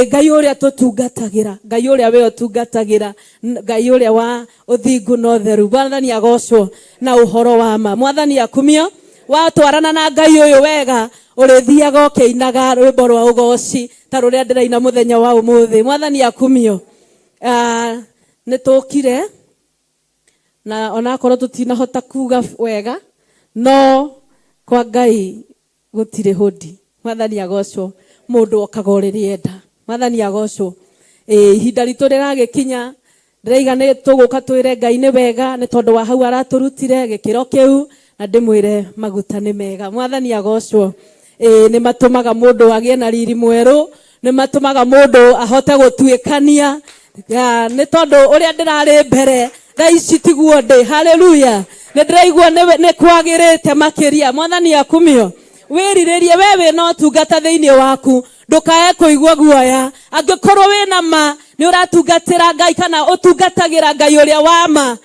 Ngai uria tutungatagira Ngai uria we utungatagira Ngai uria wa uthingu no theru. Mwathani agocwo na uhoro wa ma. Mwathani akumio watwarana na Ngai uyu wega urithiaga ukiinaga rwimbo rwa ugoci ta ruria ndiraina muthenya wa umuthi. Mwathani akumio. Nitukire na onakorwo tutinahota kuga wega no kwa Ngai gutire hodi. Mwathani agocwo. Mundu okaga uririenda. Mwathani agocwo. Ihinda ritu riragikinya ndiraiga ni tuguka twire Ngai ni wega ni tondu wa hau araturutire gikiro kiu na ndimwire maguta nĩ mega. Mwathani agocwo. Nĩ matumaga mũndũ agĩe na riri mwerũ, nĩ matumaga mũndũ ahote gũtuĩkania. Nĩ tondũ ũrĩa ndĩrarĩ mbere thaa ici tiguo ndĩ. Haleluya. Nĩ ndĩraigua nĩ kwagĩrĩte makĩria. Mwathani akumio. Wĩrirĩrie we wĩna ũtungata thĩinĩ waku, ndũkae kũigua guoya. Angĩkorwo wĩna ma nĩ ũratungatĩra Ngai kana ũtungatagĩra Ngai ũrĩa wa ma,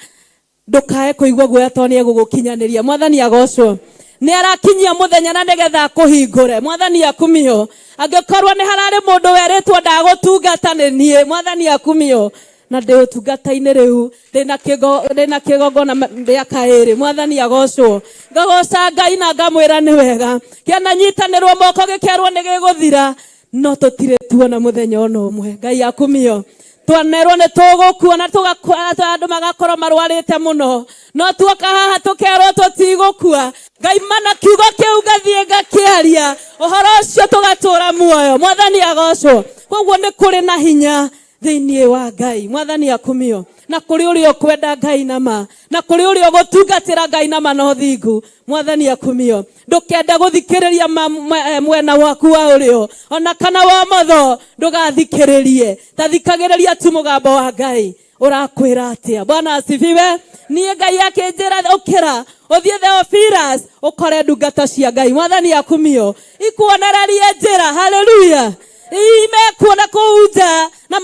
ndũkae kũigua guoya tondũ nĩ egũgũkinyanĩria. Mwathani agocwo. Nĩ arakinyia mũthenya na nĩgetha kũhingũre. Mwathani akumio. Angĩkorwo nĩ hararĩ mũndũ werĩtwo ndagũtungata nĩ niĩ. Mwathani akumio. Na ndĩ ũtungata-inĩ rĩu ndĩna kĩgongona mĩaka 2. Mwathani agocwo. Ngagoca Ngai na ngamwĩra nĩ wega. Kĩananyitanĩrwo moko gĩkerwo nĩ gĩgũthira, no tũtirĩ tuona mũthenya ona ũmwe. Ngai akumio. Twanerwo nĩ tũgũkuona andũ magakorwo marwarĩte mũno, no tuoka haha tũkerwo tũtigũkua. Ngai mana kiugo kĩu ngathiĩ ngakĩaria, ũhoro ũcio tũgatũra muoyo. Mwathani agocwo. Koguo nĩ kũrĩ na hinya thĩinĩ wa Ngai. Mwathani akumio. Na kũrĩ ũrĩa ũkwenda Ngai na ma, na kũrĩ ũrĩa ũgũtungatĩra Ngai na ma na ũthingu. Mwathani akumio. Ndũkende gũthikĩrĩria mwena waku wa ũrĩo ona kana wa motho, ndũgathikĩrĩrie. Ta thikagĩrĩria tu mũgambo wa Ngai ũrakwĩra atĩa. Bwana asifiwe. Niĩ Ngai akĩnjĩra ũkĩra ũthiĩ Theophilus ũkore ndungata cia Ngai. Mwathani akumio. Ikuonererie njĩra. Haleluya. Imekuona kuuja na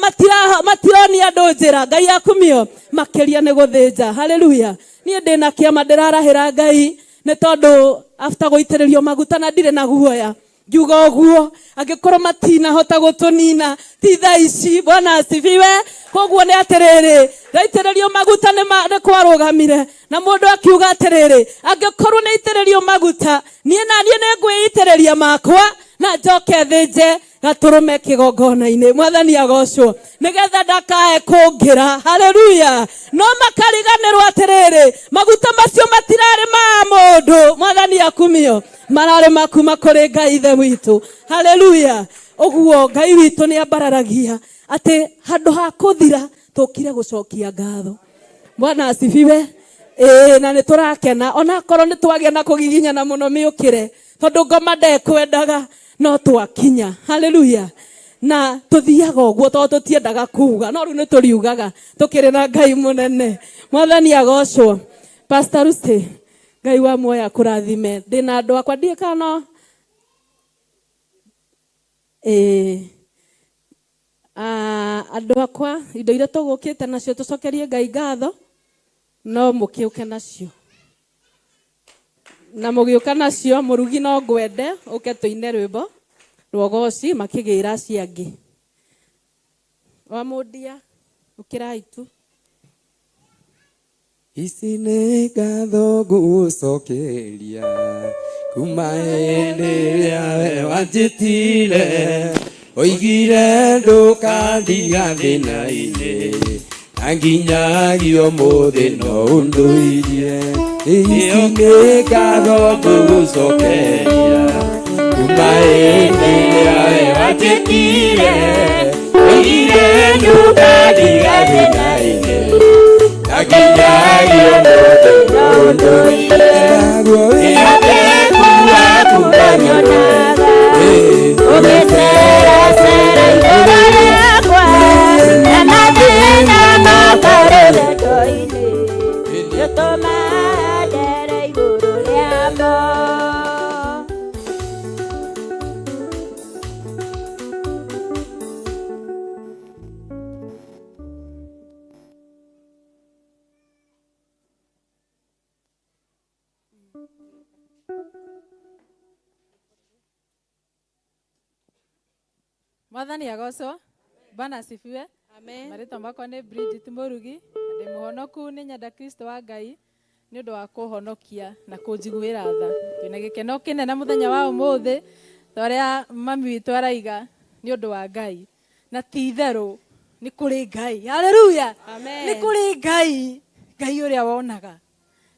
matironi andũ njĩra. Ngai akumio. Makĩria nĩ gũthĩnja. Haleluya. Niĩ ndĩna kĩama ndĩrarahĩra Ngai nĩ tondũ after gũitĩrĩrio maguta na ndirĩ na guoya. Ngiuga ũguo angĩkorwo matinahota gũtũnina ti thaa ici. Bwana asifiwe. Koguo nĩ atĩrĩrĩ, ndaitĩrĩrio maguta nĩ kwarũgamire na mũndũ akiuga atĩrĩrĩ, angĩkorwo nĩ itĩrĩrio maguta niĩ nĩ ngwĩitĩrĩria makwa na njoke thĩnje gatũrũme kĩgongona-inĩ. Mwathani agocwo. Nĩgetha ndakae kũngĩra. Haleluya. No makariganĩrwo atĩrĩrĩ, maguta macio matirarĩ ma mũndũ. Mwathani akumio. Mararĩ makuma kũrĩ Ngai ithe witũ. Haleluya. Ũguo Ngai witũ nĩ ambararagia atĩ handũ ha kũthira tũkire gũcokia ngatho. Bwana asifiwe. Na nĩ tũrakena ona korwo nĩ twagĩa na kũgiginyana mũno mĩũkĩre tondũ ngoma ndekwendaga no twakinya. Haleluya. Na tuthiaga ũguo tondũ tũtiendaga kuuga, no rĩu nĩ tũriugaga tũkĩrĩ na Ngai mũnene. Mwathani agocwo. Pastor Ruste, Ngai wa muoya kũrathime. Ndĩna andũ akwa ndiĩkano andũ akwa indo iria tũgũkĩte nacio tũcokerie Ngai ngatho, no mũkĩũke nacio. Na mũgĩũka nacio mũrugi no ngwende ũke tũine rwĩmbo rwa ũgoci makĩgĩra acio angĩ. Wa mũndia ũkĩrai tu. Ici nĩ ngatho ngũcokeria kuma hĩndĩ ĩrĩa we wanjĩtire, oigire ndũkandiga thĩna-inĩ na nginyagio ũmũthĩ no ũndũirie. Ici nĩ ngatho ngũcokeria kuma hĩndĩ ĩrĩa we wanjĩtire, oigire ndũkandiga thĩna-inĩ na nginyagio ũmũthĩ no ũndũirie. Mwathani agocwo. Bwana asifiwe. Amen. Marĩtwa makwa nĩ Bridget Mũrugi. Ndĩ mũhonoku nĩ nyenda Kristo wa Ngai nĩ ũndũ wa kũhonokia na kũnjiguĩra tha. Twĩna gĩkeno kĩnene mũthenya wa ũmũthĩ ũrĩa mami witũ araiga nĩ ũndũ wa Ngai. Na ti itherũ nĩ kũrĩ Ngai. Haleluya. Amen. Nĩ kũrĩ Ngai. Ngai ũrĩa wonaga.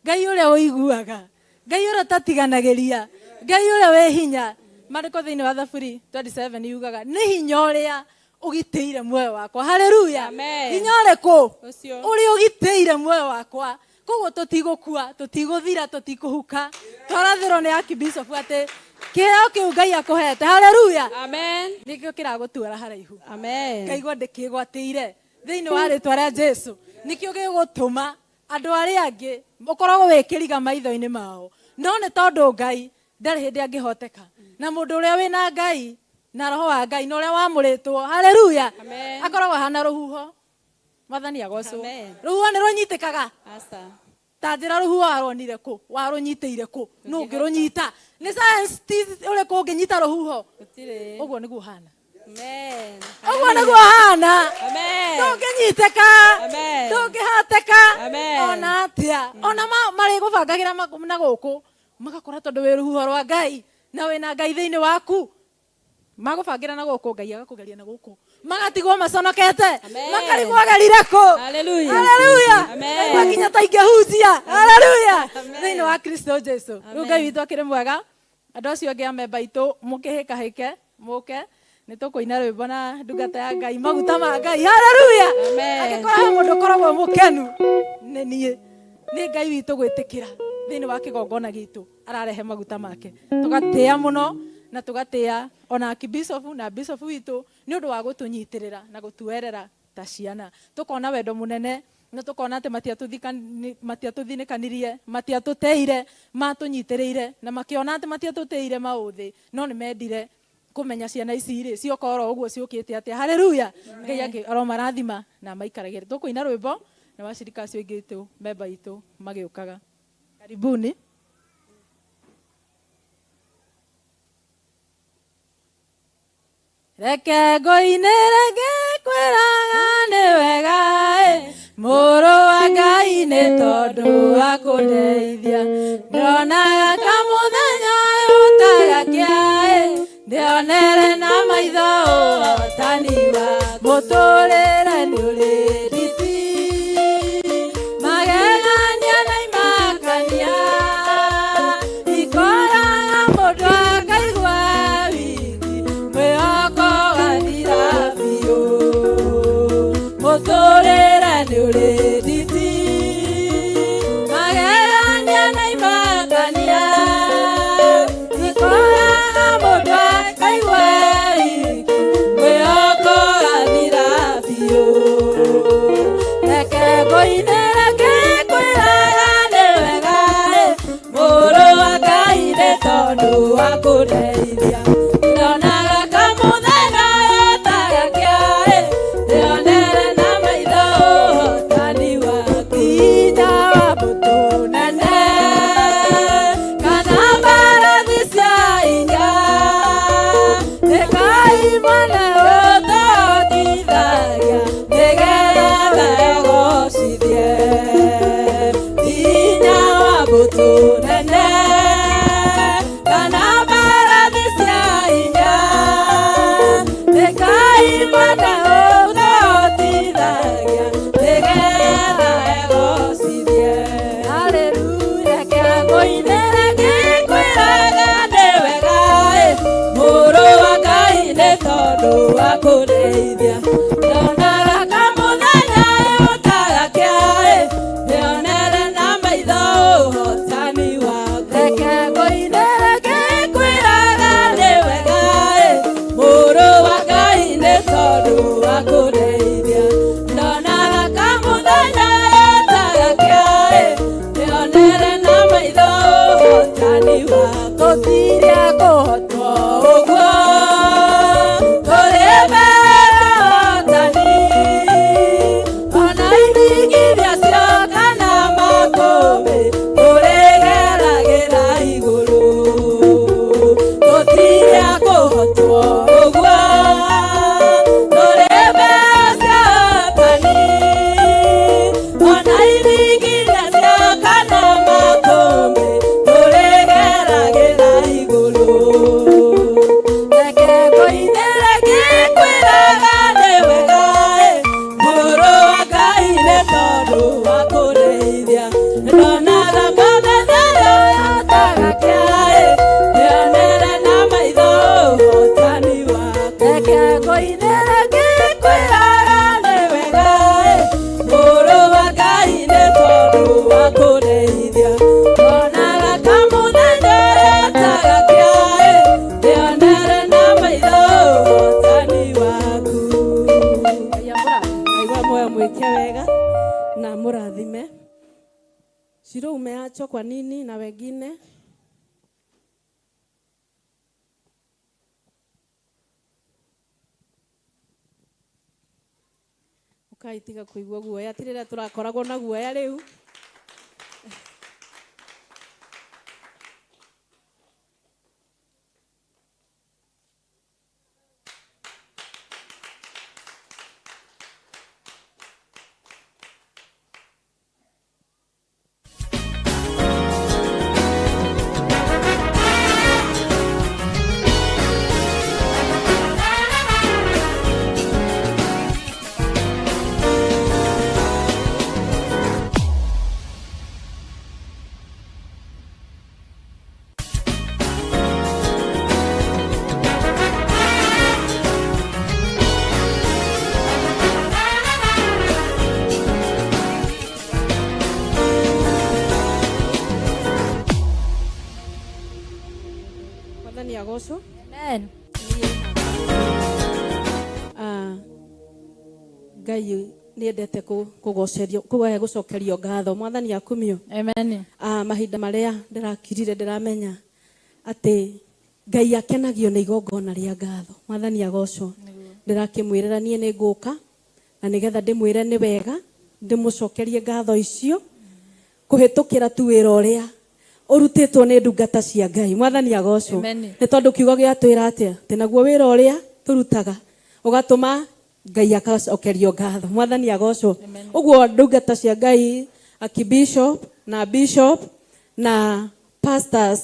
Ngai ũrĩa ũiguaga. Ngai ũrĩa tatiganagĩria. Ngai ũrĩa wĩ hinya. Marĩko thĩinĩ wa Thaburi 27 yugaga nĩ hinya ũrĩa ũgitĩire muoyo wakwa. Haleluya. Amen. Hinya ũrĩkũ Ũcio. ũrĩa ũgitĩire muoyo wakwa koguo tutigukua tutiguthira tutikuhuka twarathirwo ni Archbishop ati kĩheo kĩu Ngai akũhete. Haleluya, amen. Nĩkĩo kĩragũtwara haraihu, amen. Ngaigua ndĩkĩgwatĩire thĩinĩ wa rĩtwa rĩa Jesu. Nĩkĩo gĩgũtũma andũ arĩa angĩ ũkoragwo wĩkĩriga maitho-inĩ mao, no nĩ tondũ Ngai ndarĩ hĩndĩ angĩhoteka. Na mũndũ ũrĩa wĩna Ngai na roho wa Ngai na ũrĩa wamũrĩtwo, haleluya, akoragwo hana rũhuho. Mwathani agocwo. Rũhuho nĩ rũnyitĩkaga ta njĩra rũhuho waronire kũ, warũnyitĩire kũ, nũ ũngĩrũnyita? Nĩ science ũrĩkũ ũngĩnyita rũhuho? Ũguo nĩguo hana. Amen. Ũguo nĩguo hana. Amen. Ndũngĩnyitĩka, ndũngĩhatĩka ona atĩa. Ona marĩ gũbangagĩra na gũkũ magakora tondũ wĩ rũhuho rwa Ngai na wĩna Ngai thĩinĩ waku, magũbangĩra na gũkũ, Ngai agakũgeria na gũkũ, magatigwo maconokete, makarigwo agerire kũ. Haleluya, haleluya, nginya ta ingĩhunjia, haleluya, thĩinĩ wa Kristo Jesu. Rĩu Ngai witũ akĩrĩ mwega. Andũ acio angĩ amemba itũ mũkĩhĩkahĩke mũke nĩ tũkũina rwĩmbo na ndungata ya Ngai, maguta ma Ngai, haleluya. Angĩkorwo mũndũ ũkoragwo mũkenu nĩ niĩ, nĩ Ngai witũ gwĩtĩkĩra thĩinĩ wa kĩgongona gitũ ararehe maguta make, tũgatĩĩa mũno na tũgatĩĩa ona Archbishop na Bishop witũ nĩ ũndũ wa gũtũnyitĩrĩra na gũtuerera ta ciana. Tũkona wendo mũnene na tũkona atĩ matiatũthinĩkanirie, matiatũteire, matũnyitĩrĩire na makĩona atĩ matiatũteire maũthĩ, no nĩ mendire kũmenya ciana ici rĩ ciokoro ũguo ciũkĩte atĩa. Haleluya, Ngai aromarathima na maikaragĩre. Tũkũina rwĩmbo na wacirika acio ingĩ itũ memba itũ magĩũkaga. Karibuni. Reke ngũinĩre ngĩkwĩraga nĩ wega mũrũ wa Ngai nĩ tondũ wa kũndeithia. Ndonaga kamũthenya ũyũ ta gakĩa ndĩonere na maitho ũhotani wa mũtũrĩre nĩ ũrĩ nditi, magegania na imakania ikoraga mũndũ akaigua wiki mwĩhoko gathira biũ. Mũtũrĩre nĩ ũrĩ nditi, magegania na imakania ikoraga mũndũ akaigua wiki mwĩhoko gathira biũ. Reke ngũinĩre ngĩkwĩraga nĩ wega mũrũ wa Ngai nĩ tondũ wa kũndeithia. Ndonaga kamũthenya ũyũ ta gakĩa ndĩonere na maitho ũhotani waku. Hinya wa mbũtũ nene kana mbarathi cia hinya, nĩ Ngai mwene ũtũhotithagia nĩgetha egocithie. Hinya wa mbũtũ nene kana mbarathi cia hinya, nĩ Ngai mwene ũtũhotithagia nĩgetha egocithie. Haleluya, reke ngũinĩre ngĩkwĩraga nĩ wega mũrũ wa Ngai nĩ tondũ wa kũndeithia. Ndonaga kamũthenya ũyũ ta gakĩa ndĩonere na maitho ũhotani waku. Reke ngũinĩre ngĩkwĩraga nĩ wega mũrũ wa Ngai nĩ tondũ wa kũndeithia. Ndonaga kamũthenya ũyũ ta gakĩa ndĩonere na maitho ũhotani waku. Gũtirĩ akũhotwo ũguo tũrĩ mbere umeachwa kwa nini na wengine? Ukaitiga kuigua guoya tirira turakoragwo na guoya riu. Mwathani agocwo. Amen. Ngai niendete kugocerio gucokerio ngatho. Mwathani akumio. Amen. Mahinda maria ndirakirire ndiramenya ati Ngai akenagio ni igongona ria ngatho. Mwathani agocwo. Ndirakimwirira nie ni nguka na nigetha ndimwire ni wega ndimucokerie ngatho icio kuhitukira tu wira uria urutitwo ni ndungata cia Ngai. Mwathani agocwo. Ni tondu kiugo giatwira atia ati naguo wira uria turutaga ugatuma Ngai akacokerio ngatho. Mwathani agocwo. Uguo ndungata cia Ngai akibishop na pastors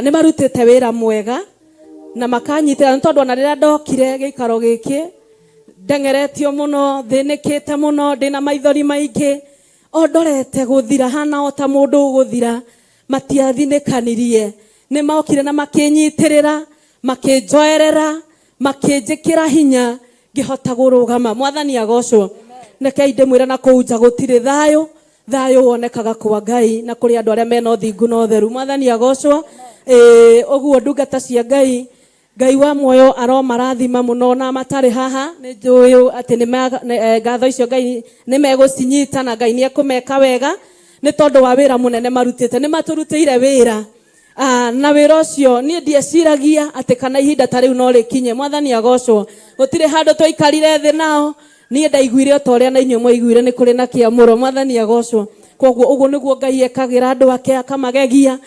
ni marutite wira mwega na makanyitira tondu ona riria ndokire giikaro giki ndengeretio muno thinikite muno ndina maithori maingi ondorete guthira hana ota mundu uguthira matiathinikanirie ni maokire na makinyitirira makinjoerera makinjikira hinya ngihota gurugama. Mwathani agocwo. Rekei ndimwire na kuunja gutire thayo wonekaga kwa Ngai na kuri andu aria mena uthingu na utheru. Mwathani agocwo. Uguo ndungata cia Ngai wa muoyo aromarathima muno na matari haha ni njuyu ati ni ngatho icio Ngai ni megucinyita na Ngai ni ekumeka wega ni tondu wa wira munene marutite ni maturutire wira na wira ucio ni ndieciragia ati kana ihinda ta riu no rikinye. Mwathani agocwo. Gutire handu twikarire thi nao ni ndaiguire to ria na inyu mwaiguire ni kuri na kiamuro. Mwathani agocwo. Koguo uguo niguo Ngai ekagira andu ake akamagegia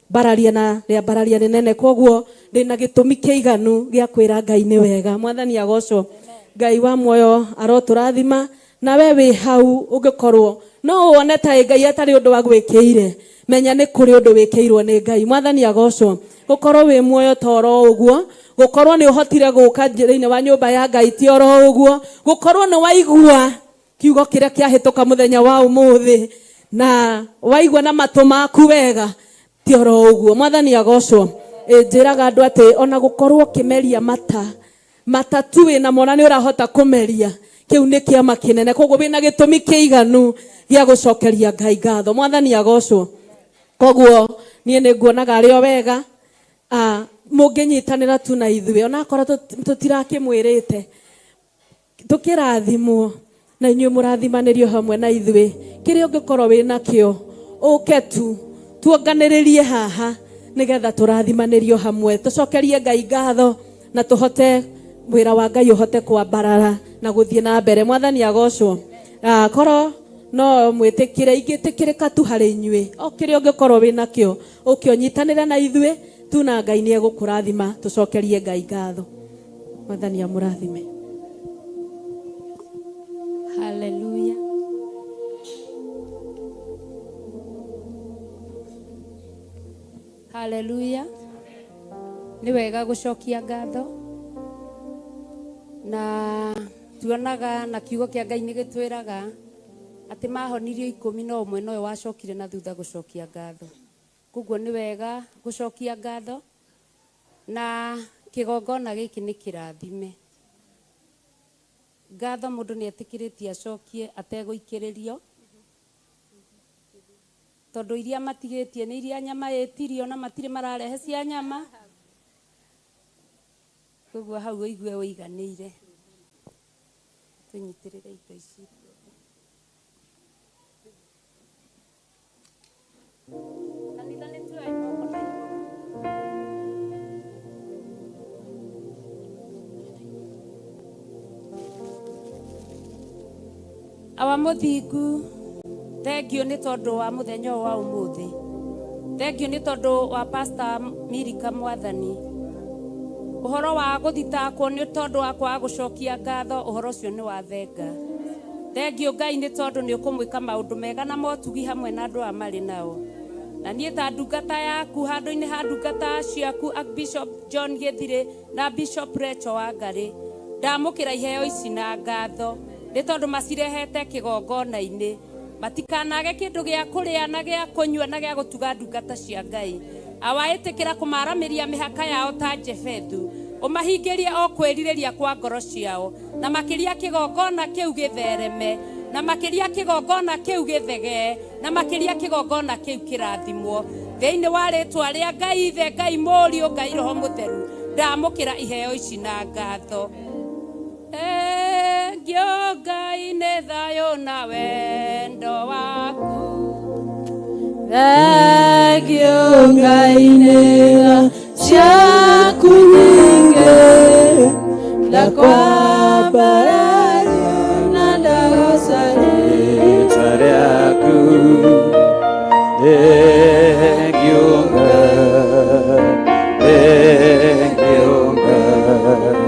bararia na ria bararia nene. Koguo ndina gitumi kiiganu gia kwira Ngai ni wega. Mwathani agocwo. Ngai wa muoyo aroturathima na we wi hau ungikorwo no wone ta Ngai atari undu wa gwikire menya ni kuri undu wikirwo ni Ngai. Mwathani agocwo. Gukorwo wi muoyo toro uguo gukorwo ni uhotire guka thini wa nyumba ya Ngai ti oro uguo gukorwo ni waigua kiugo kiria kiahituka muthenya wa umuthi na waigua na matu maku wega ti oro uguo. Mwathani agocwo. Njiraga andu ati ona gukorwo kimeria mata tu wina mona ni urahota kumeria kiu ni kiama kinene. Koguo wina gitumi kiiganu gia gucokeria Ngai ngatho. Mwathani agocwo. Koguo nie ni nguonaga ari o wega munginyitanira tu na ithuĩ ona korwo tutirakimwirite tukirathimwo na inyuĩ mũrathimanĩrio hamwe na ithuĩ. Kĩrĩa ũngĩkorwo wĩna kĩo ũke tu tuonganĩrĩrie haha nigetha tũrathimanĩrio hamwe tucokerie Ngai ngatho na tuhote wĩra wa Ngai uhote kwambarara na guthie na mbere. Mwathani agocwo. Korwo no mwitikire ingitikirika tu hari inyuĩ o kĩrĩa ũngĩkorwo wĩna kĩo ũkĩonyitanĩra na ithuĩ tu na Ngai ni egukurathima tucokerie Ngai ngatho. Mwathani amurathime. Haleluya. Haleluya. Ni wega gucokia ngatho na tuonaga na kiugo kia Ngai ni gitwiraga ati mahonirio 11 no wacokire na thutha gucokia ngatho. Koguo ni wega gucokia ngatho na kigongona giki ni kirathime. Ngatho mundu ni etikiritie acokie ateguikiririo tondu iria matigitie ni iria nyama yetirio na matire mararehe cia nyama. Koguo hau igue wiganire tunyitirire indo ici. Baba muthingu, thengiũ nĩ tondũ wa mũthenya wa ũmũthĩ. Thengiũ nĩ tondũ wa Pastor Mirika Mwathani. Ũhoro wa gũthitangwo nĩ tondũ wa kwaga gũcokia ngatho, ũhoro ũcio nĩ wa thenga. Thengiũ Ngai nĩ tondũ nĩ ũkũmwĩka maũndũ mega na motugi hamwe na andũ a marĩ nao. Na niĩ ta ndungata yaku handũ-inĩ ha ndungata ciaku Bishop John Githire na Bishop Rachel Wangarĩ, ndamũkĩra iheo ici na ngatho nĩ tondũ macirehete kĩgongona-inĩ. Matikanage kĩndũ gĩa kũrĩa na gĩa kũnyua na gĩa gũtuga ndungata cia Ngai. Awaĩtĩkĩra kũmaramĩria mĩhaka yao ta Jefethu, ũmahingĩrie o kwĩrirĩria kwa ngoro ciao, na makĩria kĩgongona kĩu gĩthereme, na makĩria kĩgongona kĩu gĩthegee, na makĩria kĩgongona kĩu kĩrathimwo. Thĩinĩ wa rĩtwa rĩa Ngai Ithe, Ngai Mũriũ, Ngai Roho Mũtheru, ndamũkĩra iheo ici na ngatho. Thengiũ Ngai nĩ thayũ na wendo waku. Thengiũ Ngai nĩ tha ciaku nyingĩ, ndakwambararia na ndagoca rĩĩtwa rĩaku. Thengiũ Ngai, thengiũ Ngai,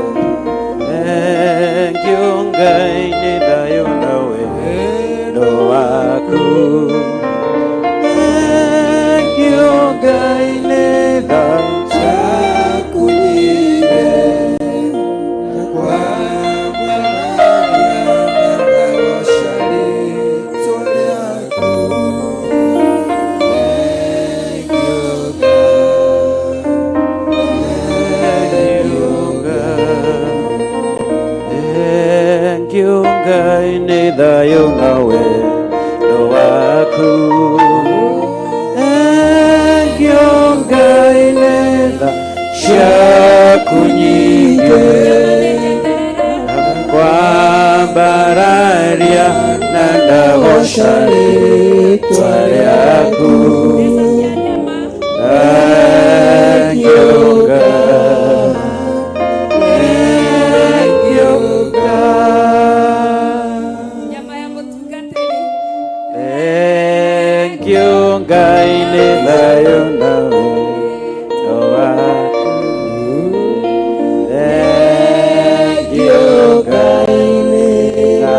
thengiũ Ngai nĩ thayũ na wendo waku. Ngai nĩ tha ciaku nyingĩ, ndakwambararia na ndagoca rĩĩtwa rĩaku. Thengiũ Ngai nĩ thayũ na wendo waku. Ngai nĩ tha ciaku nyingĩ, ndakwambararia na ndagoca rĩĩtwa rĩaku. Thengiũ Ngai, thengiũ Ngai, thengiũ Ngai nĩ thayũ na wendo waku. Thengiũ Ngai nĩ tha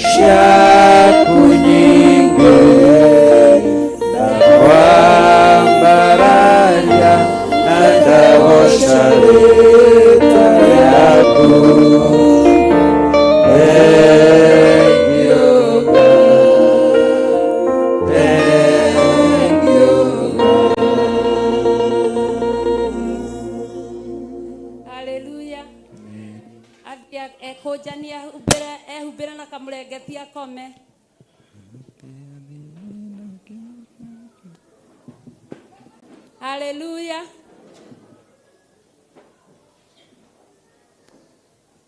ciaku nyingĩ, ndakwambararia na ndagoca rĩĩtwa rĩaku. Ekũnjania ehumbĩre na kamũrengeti akome. Haleluya.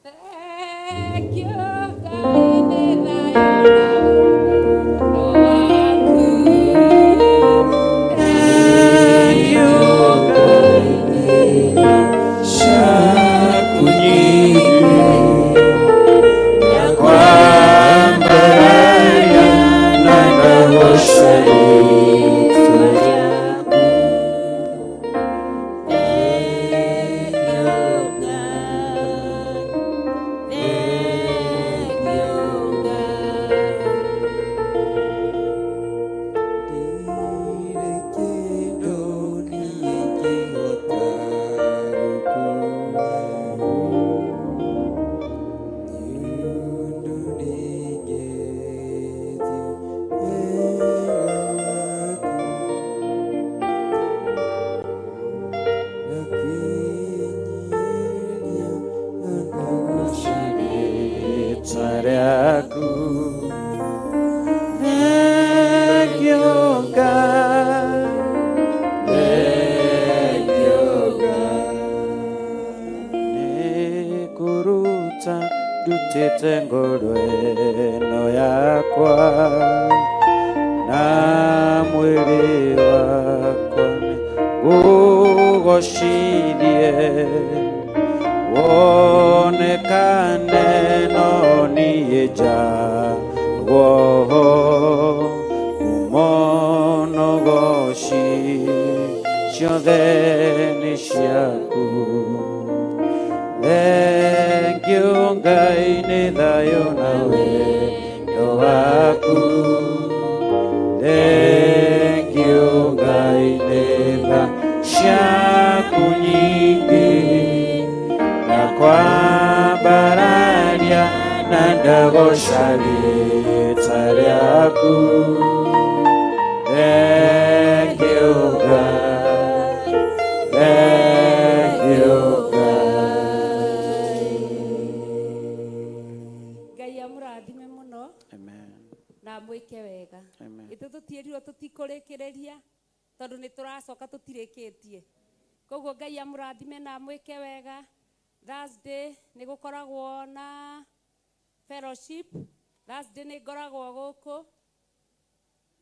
Thank you, Ngai nĩ thayũ na wendo waku. Thank you, Ngai nĩ tha ciaku nyingĩ, ndakwambararia na ndagoca rĩĩtwa rĩaku. ndutĩte ngoro ĩno yakwa na mwĩrĩ wakwa ngũgocithie wonekane no niĩ njagwo ciothe nĩ ciaku. Thank you Ngai, nĩ thayũ na wendo waku. Thank you Ngai, nĩ tha ciaku nyingĩ na kwambararia na ndagoca rĩĩtwa rĩaku. Thank you God, thank you God. Ngai amũrathime mũno. Amen. Na mwĩke wega. Amen. Itũ tũtiĩrirwo tũtikũrĩkĩrĩria tondũ nĩ tũracoka tũtirĩkĩtie. Koguo Ngai amũrathime na mwĩke wega. Thursday nĩ gũkoragwo na fellowship. Thursday nĩ ngoragwo gũkũ.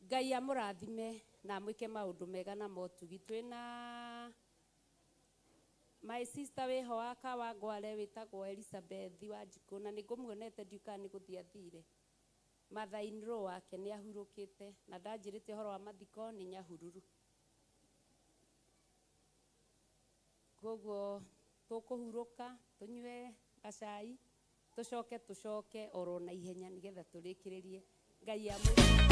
Ngai amũrathime na mwĩke maũndũ mega na motugi. Twĩna my sister wĩho wa Kawangware wĩtagwo Elizabeth Wanjikũ na nĩ ngũmuonete ndiũka nĩ gũthiĩ athire. Mother-in-law wake nĩ ahurũkĩte na ndanjĩrĩte ũhoro wa mathiko nĩ Nyahururu. Koguo tũkũhurũka tũnyue gacai tũcoke oro na ihenya nĩgetha tũrĩkĩrĩrie. Ngai amũrathime.